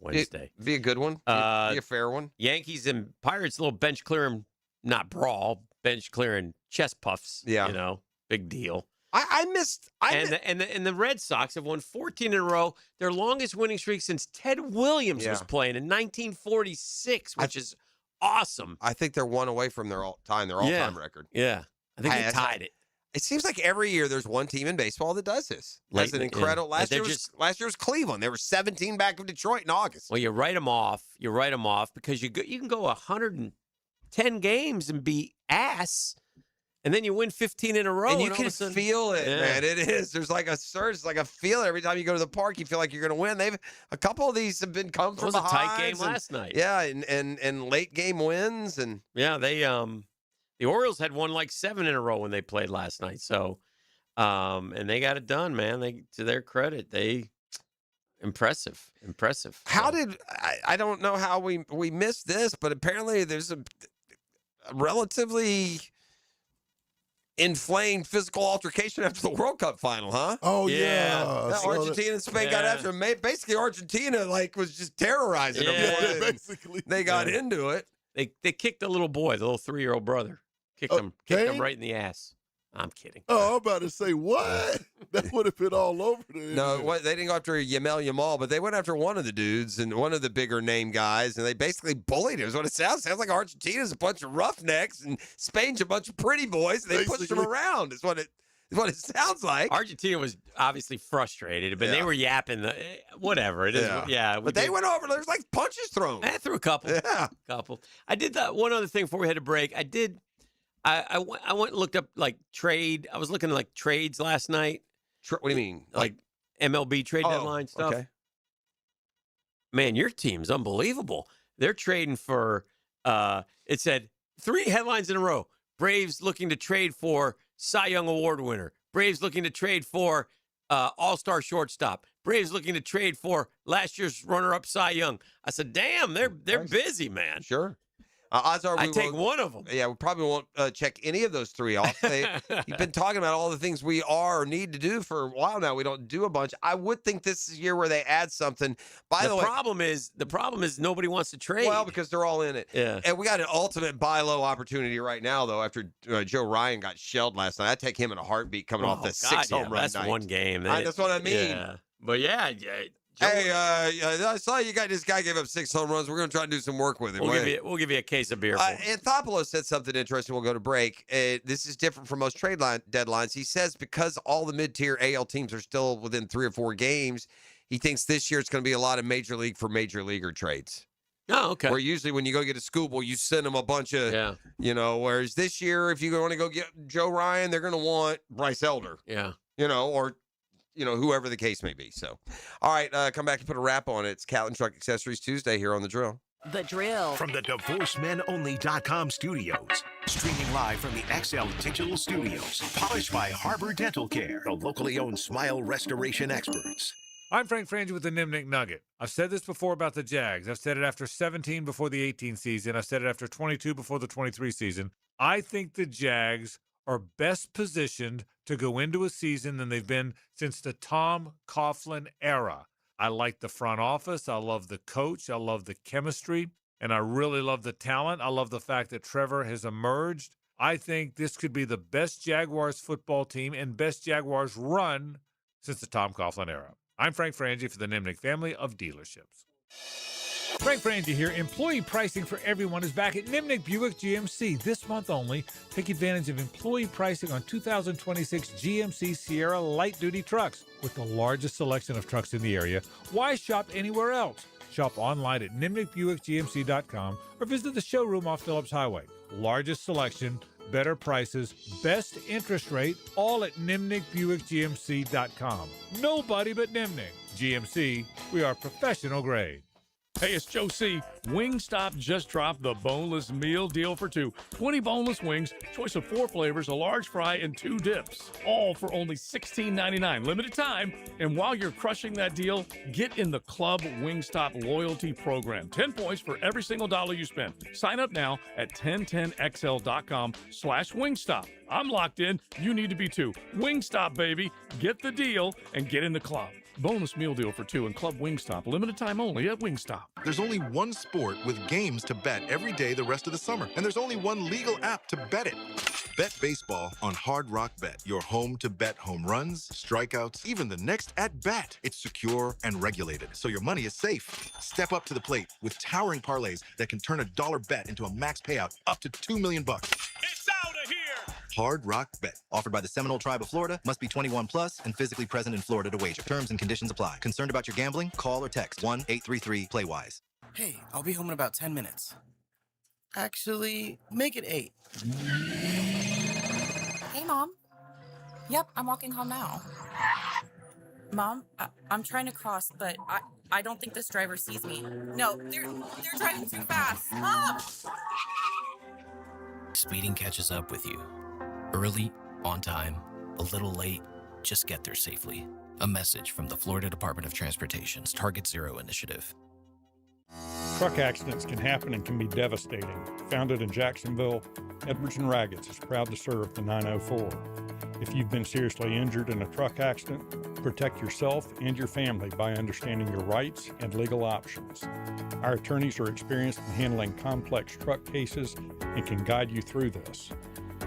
Wednesday. Be a good one. Be a fair one. Yankees and Pirates, little bench clearing, not brawl, bench clearing chest puffs. Yeah, big deal. I missed. And the Red Sox have won 14 in a row, their longest winning streak since Ted Williams was playing in 1946, which is awesome. I think they're one away from their all-time record. Yeah, I think they tied it. It seems like every year there's one team in baseball that does this. That's an incredible. Last year was Cleveland. They were 17 back of Detroit in August. Well, you write them off. Because you can go 110 games and be ass. And then you win 15 in a row. And you can feel it, man. It is. There's like a surge. It's like a feeling. Every time you go to the park, you feel like you're going to win. A couple of these have been come from behind. It was a tight game last night. Yeah, and late game wins. And yeah, the Orioles had won like 7 in a row when they played last night. So, and they got it done, man. To their credit, impressive. How did I don't know how we missed this, but apparently there's a relatively inflamed physical altercation after the World Cup final, huh? Oh yeah. Argentina and Spain got after him. Basically, Argentina was just terrorizing them. Yeah, basically. They got into it. They kicked the little boy, the little 3-year-old brother. Kicked him right in the ass. I'm kidding. Oh, I'm about to say what? That would have been all over them. No, they didn't go after Yamal, but they went after one of the dudes and one of the bigger name guys, and they basically bullied him. Is what it sounds. Sounds like Argentina's a bunch of roughnecks and Spain's a bunch of pretty boys. And they pushed them around. Is what it sounds like. Argentina was obviously frustrated, but they were yapping. Whatever it is. Yeah, but they went over. There's like punches thrown. I threw a couple. Yeah, I did that. One other thing before we had a break. I went and looked up like trade. I was looking at like trades last night. What do you mean? Like MLB trade deadline stuff? Okay. Man, your team's unbelievable. They're trading for, it said 3 headlines in a row. Braves looking to trade for Cy Young Award winner. Braves looking to trade for all-star shortstop. Braves looking to trade for last year's runner-up Cy Young. I said, damn, they're busy, man. Sure. Odds are I take one of them. Yeah, we probably won't check any of those 3 off. You've been talking about all the things we are or need to do for a while now. We don't do a bunch. I would think this is a year where they add something. By the way, the problem is nobody wants to trade. Well, because they're all in it. Yeah. And we got an ultimate buy low opportunity right now, though. After Joe Ryan got shelled last night, I'd take him in a heartbeat coming off the 6 home run that's night. one game. That's what I mean. Yeah. But yeah. Hey, I saw this guy gave up 6 home runs. We're going to try and do some work with him. We'll give you a case of beer. Anthopoulos said something interesting. We'll go to break. This is different from most trade deadlines. He says because all the mid-tier AL teams are still within 3 or 4 games, he thinks this year it's going to be a lot of major leaguer trades. Oh, okay. Where usually when you go get a schoolboy, you send them a bunch of, whereas this year, if you want to go get Joe Ryan, they're going to want Bryce Elder. Yeah. Or whoever the case may be. So, all right, come back and put a wrap on it. It's Catlin Truck Accessories Tuesday here on The Drill. The Drill. From the DivorceMenOnly.com studios. Streaming live from the XL Digital Studios. Polished by Harbor Dental Care, the locally owned smile restoration experts. I'm Frank Frangie with the Nimnik Nugget. I've said this before about the Jags. I've said it after 17 before the 18 season. I've said it after 22 before the 23 season. I think the Jags are best positioned to go into a season than they've been since the Tom Coughlin era. I like the front office. I love the coach. I love the chemistry. And I really love the talent. I love the fact that Trevor has emerged. I think this could be the best Jaguars football team and best Jaguars run since the Tom Coughlin era. I'm Frank Frangie for the Nimnick family of dealerships. Frank Frangie here. Employee pricing for everyone is back at Nimnick Buick GMC this month only. Take advantage of employee pricing on 2026 GMC Sierra light-duty trucks. With the largest selection of trucks in the area, why shop anywhere else? Shop online at NimnickBuickGMC.com or visit the showroom off Phillips Highway. Largest selection, better prices, best interest rate, all at NimnickBuickGMC.com. Nobody but Nimnick. GMC, we are professional grade. Hey, it's Joe C. Wingstop just dropped the boneless meal deal for two. 20 boneless wings, choice of 4 flavors, a large fry, and 2 dips. All for only $16.99. Limited time. And while you're crushing that deal, get in the Club Wingstop loyalty program. 10 points for every single dollar you spend. Sign up now at 1010XL.com/Wingstop. I'm locked in. You need to be too. Wingstop, baby. Get the deal and get in the club. Bonus meal deal for 2 and Club Wingstop. Limited time only at Wingstop. There's only one sport with games to bet every day the rest of the summer. And there's only one legal app to bet it. Bet baseball on Hard Rock Bet, your home to bet home runs, strikeouts, even the next at-bat. It's secure and regulated, so your money is safe. Step up to the plate with towering parlays that can turn a dollar bet into a max payout up to $2 million. It's out of here! Hard Rock Bet. Offered by the Seminole Tribe of Florida. Must be 21 plus and physically present in Florida to wager. Terms and conditions apply. Concerned about your gambling? Call or text 1-833-PLAY-WISE. Hey, I'll be home in about 10 minutes. Actually, make it 8. Hey, Mom. Yep, I'm walking home now. Mom, I'm trying to cross, but I don't think this driver sees me. No, they're driving too fast. Mom! Speeding catches up with you. Early, on time, a little late, just get there safely. A message from the Florida Department of Transportation's Target Zero initiative. Truck accidents can happen and can be devastating. Founded in Jacksonville, Edwards & Raggets is proud to serve the 904. If you've been seriously injured in a truck accident, protect yourself and your family by understanding your rights and legal options. Our attorneys are experienced in handling complex truck cases and can guide you through this.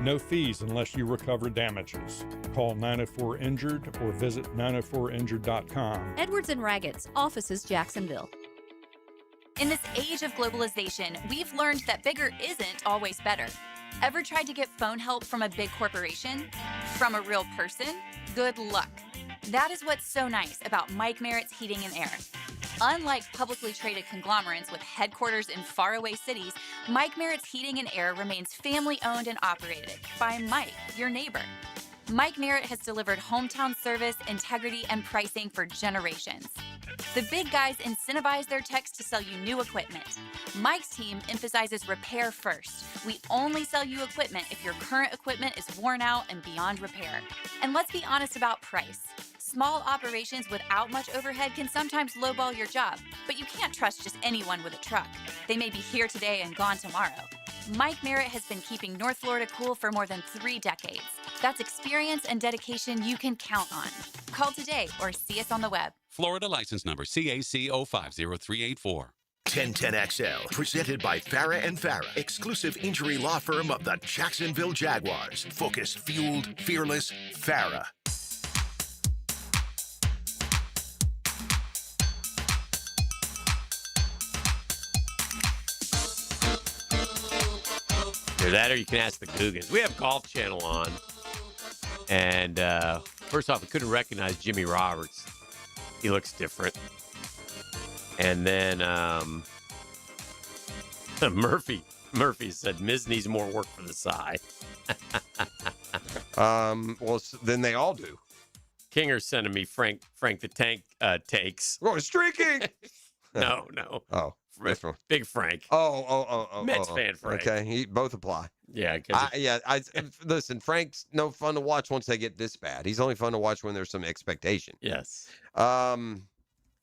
No fees unless you recover damages. Call 904-INJURED or visit 904injured.com. Edwards & Raggets, offices Jacksonville. In this age of globalization, we've learned that bigger isn't always better. Ever tried to get phone help from a big corporation? From a real person? Good luck. That is what's so nice about Mike Merritt's Heating and Air. Unlike publicly traded conglomerates with headquarters in faraway cities, Mike Merritt's Heating and Air remains family-owned and operated by Mike, your neighbor. Mike Merritt has delivered hometown service, integrity, and pricing for generations. The big guys incentivize their techs to sell you new equipment. Mike's team emphasizes repair first. We only sell you equipment if your current equipment is worn out and beyond repair. And let's be honest about price. Small operations without much overhead can sometimes lowball your job, but you can't trust just anyone with a truck. They may be here today and gone tomorrow. Mike Merritt has been keeping North Florida cool for more than 3 decades. That's experience and dedication you can count on. Call today or see us on the web. Florida license number CAC 050384. 1010XL, presented by Farah and Farah, exclusive injury law firm of the Jacksonville Jaguars. Focus, fueled, fearless, Farah. Either that or you can ask the Cougars. We have Golf Channel on. And first off, we couldn't recognize Jimmy Roberts. He looks different. And then Murphy said Miz needs more work for the side. Well, then they all do. Kinger sending me Frank the Tank takes. Oh, streaking. No. Oh, Big Frank. Oh. Mets fan Frank. Okay, both apply. Yeah. Listen, Frank's no fun to watch once they get this bad. He's only fun to watch when there's some expectation. Yes.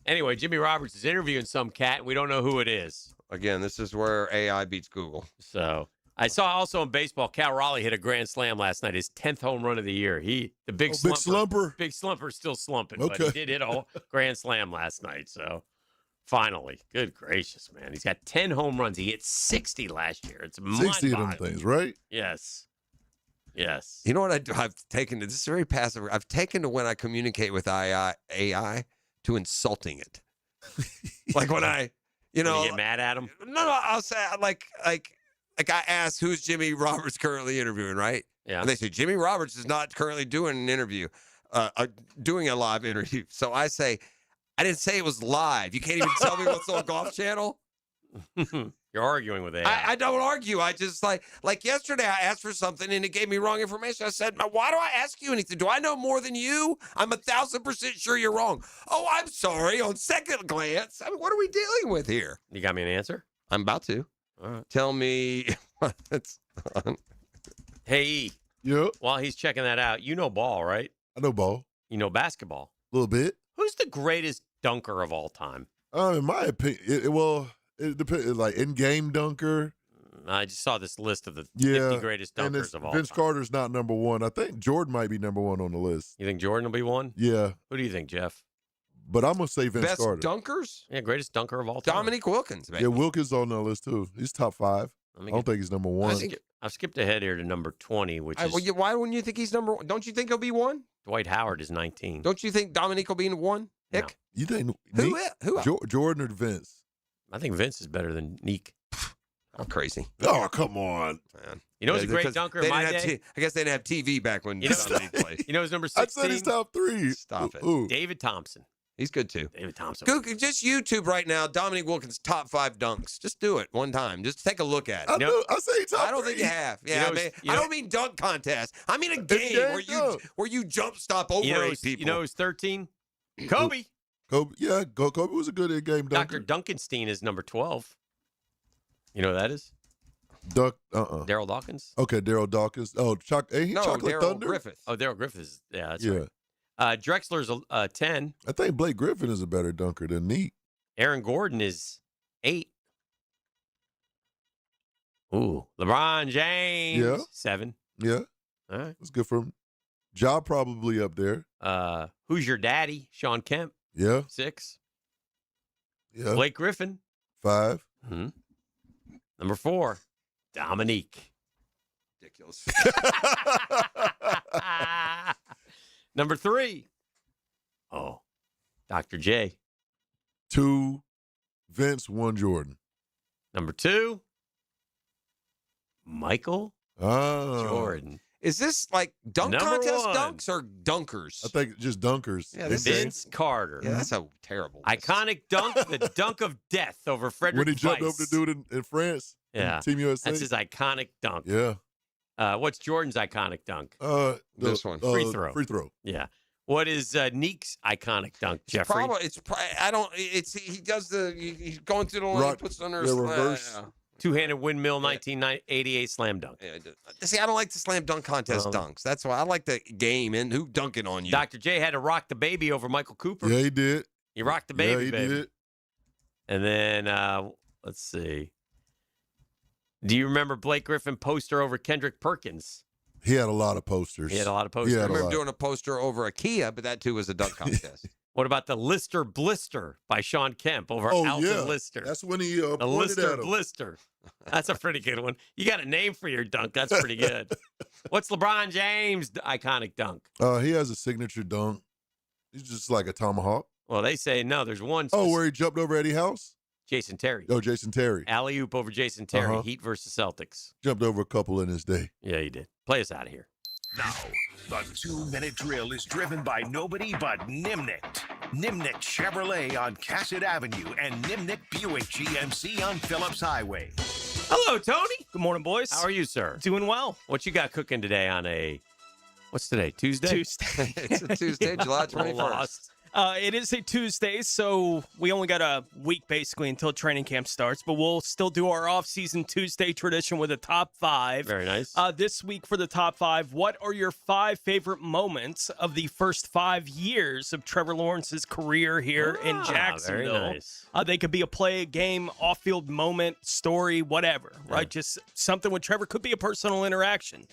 Anyway, Jimmy Roberts is interviewing some cat. We don't know who it is. Again, this is where AI beats Google. So I saw also in baseball, Cal Raleigh hit a grand slam last night. His 10th home run of the year. The big slumper. Big slumper's still slumping, but he did hit a grand slam last night. So finally, good gracious, man. He's got 10 home runs. He hit 60 last year. It's 60 of them things, right? Yes. Yes. You know what I've taken to? This is very passive. I've taken to when I communicate with AI to insulting it. Like when I, When you get mad at him? No, I'll say like I ask who's Jimmy Roberts currently interviewing, right? Yeah. And they say Jimmy Roberts is not currently doing an interview, doing a live interview. So I say, I didn't say it was live. You can't even tell me what's on Golf Channel. You're arguing with AI. I don't argue. I just like yesterday I asked for something and it gave me wrong information. I said, why do I ask you anything? Do I know more than you? I'm 1,000% sure you're wrong. Oh, I'm sorry. On second glance, I mean, what are we dealing with here? You got me an answer? I'm about to. All right. Tell me. Hey, yeah. While he's checking that out, you know ball, right? I know ball. You know basketball. A little bit. Who's the greatest dunker of all time? In my opinion, it depends. Like in-game dunker. I just saw this list of the 50 greatest dunkers of all Vince time. Carter's not number one. I think Jordan might be number one on the list. You think Jordan will be one? Yeah. Who do you think, Jeff? But I'm going to say Vince Best Carter. dunkers? Yeah, greatest dunker of all time. Dominique Wilkins, man. Yeah, Wilkins on the list, too. He's top 5. I don't think he's number one. I've skipped ahead here to number 20, which is why wouldn't you think he's number one? Don't you think he'll be one? Dwight Howard is 19. Don't you think Dominique will be one? Hick? No. You think who? Jordan or Vince? I think Vince is better than Neek. I'm crazy. Oh, come on. Man. You know who's a great dunker in my day? I guess they didn't have TV back when Dominique played. You know who's number 16? I said he's top 3. Stop it. Ooh. David Thompson. He's good, too. David Thompson. Google, just YouTube right now, Dominique Wilkins' top 5 dunks. Just do it one time. Just take a look at it. I say top 3. I don't think you have. Yeah, I don't mean dunk contest. I mean a game where you jump stop over 8 people. You know who's 13? Kobe. Kobe was a good in-game dunker. Dr. Duncanstein is number 12. You know who that is? Daryl Dawkins. Okay, Daryl Dawkins. Oh, Chocolate Daryl Thunder? Griffith. Oh, Daryl Griffith is, that's right. Drexler's 10. I think Blake Griffin is a better dunker than Neek. Aaron Gordon is 8. Ooh, LeBron James. 7. Yeah. All right. That's good for him. Ja probably up there. Who's your daddy? Sean Kemp. Yeah. 6. Yeah. Blake Griffin. 5. Mm-hmm. Number 4, Dominique. Ridiculous. Number 3, Dr. J. 2, Vince. 1, Jordan. Number 2, Michael Jordan. Is this like dunk Number contest 1. dunks or dunkers? I think just dunkers. Yeah, Vince Carter. Yeah, that's a terrible. Iconic dunk, the dunk of death over Frederick When he jumped Weiss. over the dude in France. Yeah. Team USA. That's his iconic dunk. Yeah. What's Jordan's iconic dunk? This one. Free throw. Free throw. Yeah. What is Neek's iconic dunk, Jeffrey? He does he's going through the line, Rock, puts it under reverse. Two-handed windmill, 1988 slam dunk. See, I don't like the slam dunk contest dunks. That's why I like the game and who dunking on you. Dr. J had to rock the baby over Michael Cooper. Yeah, he did. He rocked the baby, Yeah, he baby. did. And then, let's see. Do you remember Blake Griffin poster over Kendrick Perkins? He had a lot of posters. He had a lot of posters. I remember doing a poster over a Kia, but that too was a dunk contest. What about the Lister Blister by Sean Kemp over Alton Lister? That's when he the pointed Lister at him. Blister. That's a pretty good one. You got a name for your dunk. That's pretty good. What's LeBron James' iconic dunk? He has a signature dunk. He's just like a tomahawk. Well, they say no. There's one. Where he jumped over Eddie House? Jason Terry. Oh, Jason Terry. Alley-oop over Jason Terry. Heat versus Celtics. Jumped over a couple in his day. Yeah, he did. Play us out of here. Now, the 2-minute drill is driven by nobody but Nimnicht. Nimnicht Chevrolet on Cassett Avenue and Nimnicht Buick GMC on Phillips Highway. Hello, Tony. Good morning, boys. How are you, sir? Doing well. What you got cooking today on what's today, Tuesday? Tuesday. It's a Tuesday, July 21st. It is a Tuesday, so we only got a week basically until training camp starts, but we'll still do our off-season Tuesday tradition with a top 5. Very nice. This week for the top 5, what are your 5 favorite moments of the first 5 years of Trevor Lawrence's career here in Jacksonville? Very nice. They could be a play, a game, off-field moment, story, whatever, right? Just something with Trevor. Could be a personal interaction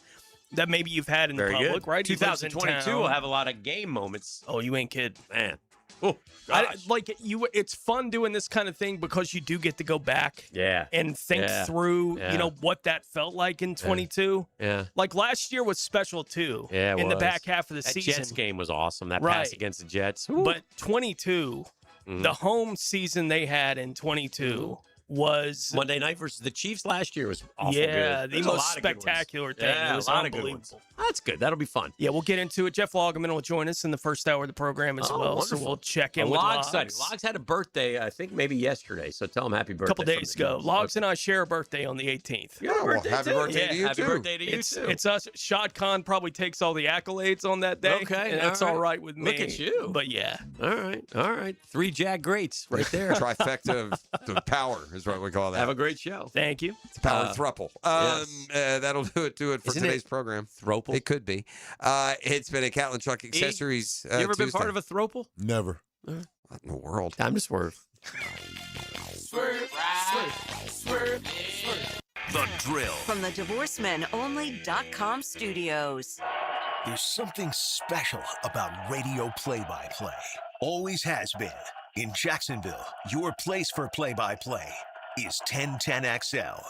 that maybe you've had in the Very public, good. right? He lives in 2022 town. will have a lot of game moments. Oh, you ain't kidding. Man. Oh, it's fun doing this kind of thing because you do get to go back and think through, what that felt like in 22. Yeah. Like last year was special too. Yeah, it in the was. back half of the That season. Jets game was awesome. That pass Right. against the Jets. But 22, the home season they had in 22 was Monday night versus the Chiefs last year was awful good. the There's a most lot of good ones. spectacular thing. Yeah, It was a lot of good ones. unbelievable. That's good. That'll be fun. Yeah, we'll get into it. Jeff Loggeman will join us in the first hour of the program as well. So Wonderful. we'll check in with Logs. Logs. Logs had a birthday, I think maybe yesterday. So tell him happy birthday. A couple days ago. Logs and I share a birthday on the 18th. Yeah, well, happy birthday to you, happy too. birthday to you, too. It's us. Shad Khan probably takes all the accolades on that day. Okay, and that's all right with me. Look at you. But yeah. All right. 3 Jag greats right there. Trifecta of power is what we call that. Have a great show. Thank you. It's power thruple. That'll do it for Isn't today's it program. Thruple? It could be. It's been a Catlin Truck Accessories. You ever been Tuesday. part of a thruple? Never. What in the world? Time to swerve. Swerve, swerve, swerve, swerve. The Drill. From the DivorceMenOnly.com studios. There's something special about radio play-by-play. Always has been. In Jacksonville, your place for play-by-play is 1010XL.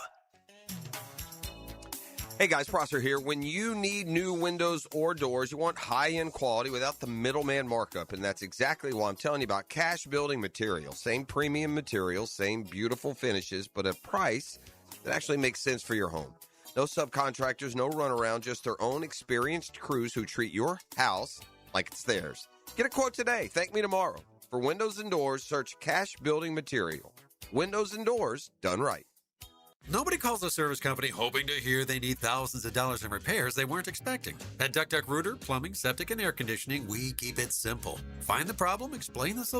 Hey guys, Prosser here. When you need new windows or doors, you want high-end quality without the middleman markup, and that's exactly why I'm telling you about Cash Building Materials. Same premium materials, same beautiful finishes, but a price that actually makes sense for your home. No subcontractors, no runaround, just their own experienced crews who treat your house like it's theirs. Get a quote today. Thank me tomorrow. For windows and doors, search Cash Building Material. Windows and doors done right. Nobody calls a service company hoping to hear they need thousands of dollars in repairs they weren't expecting. At Duck Duck Rooter, Plumbing, Septic, and Air Conditioning, we keep it simple. Find the problem, explain the solution.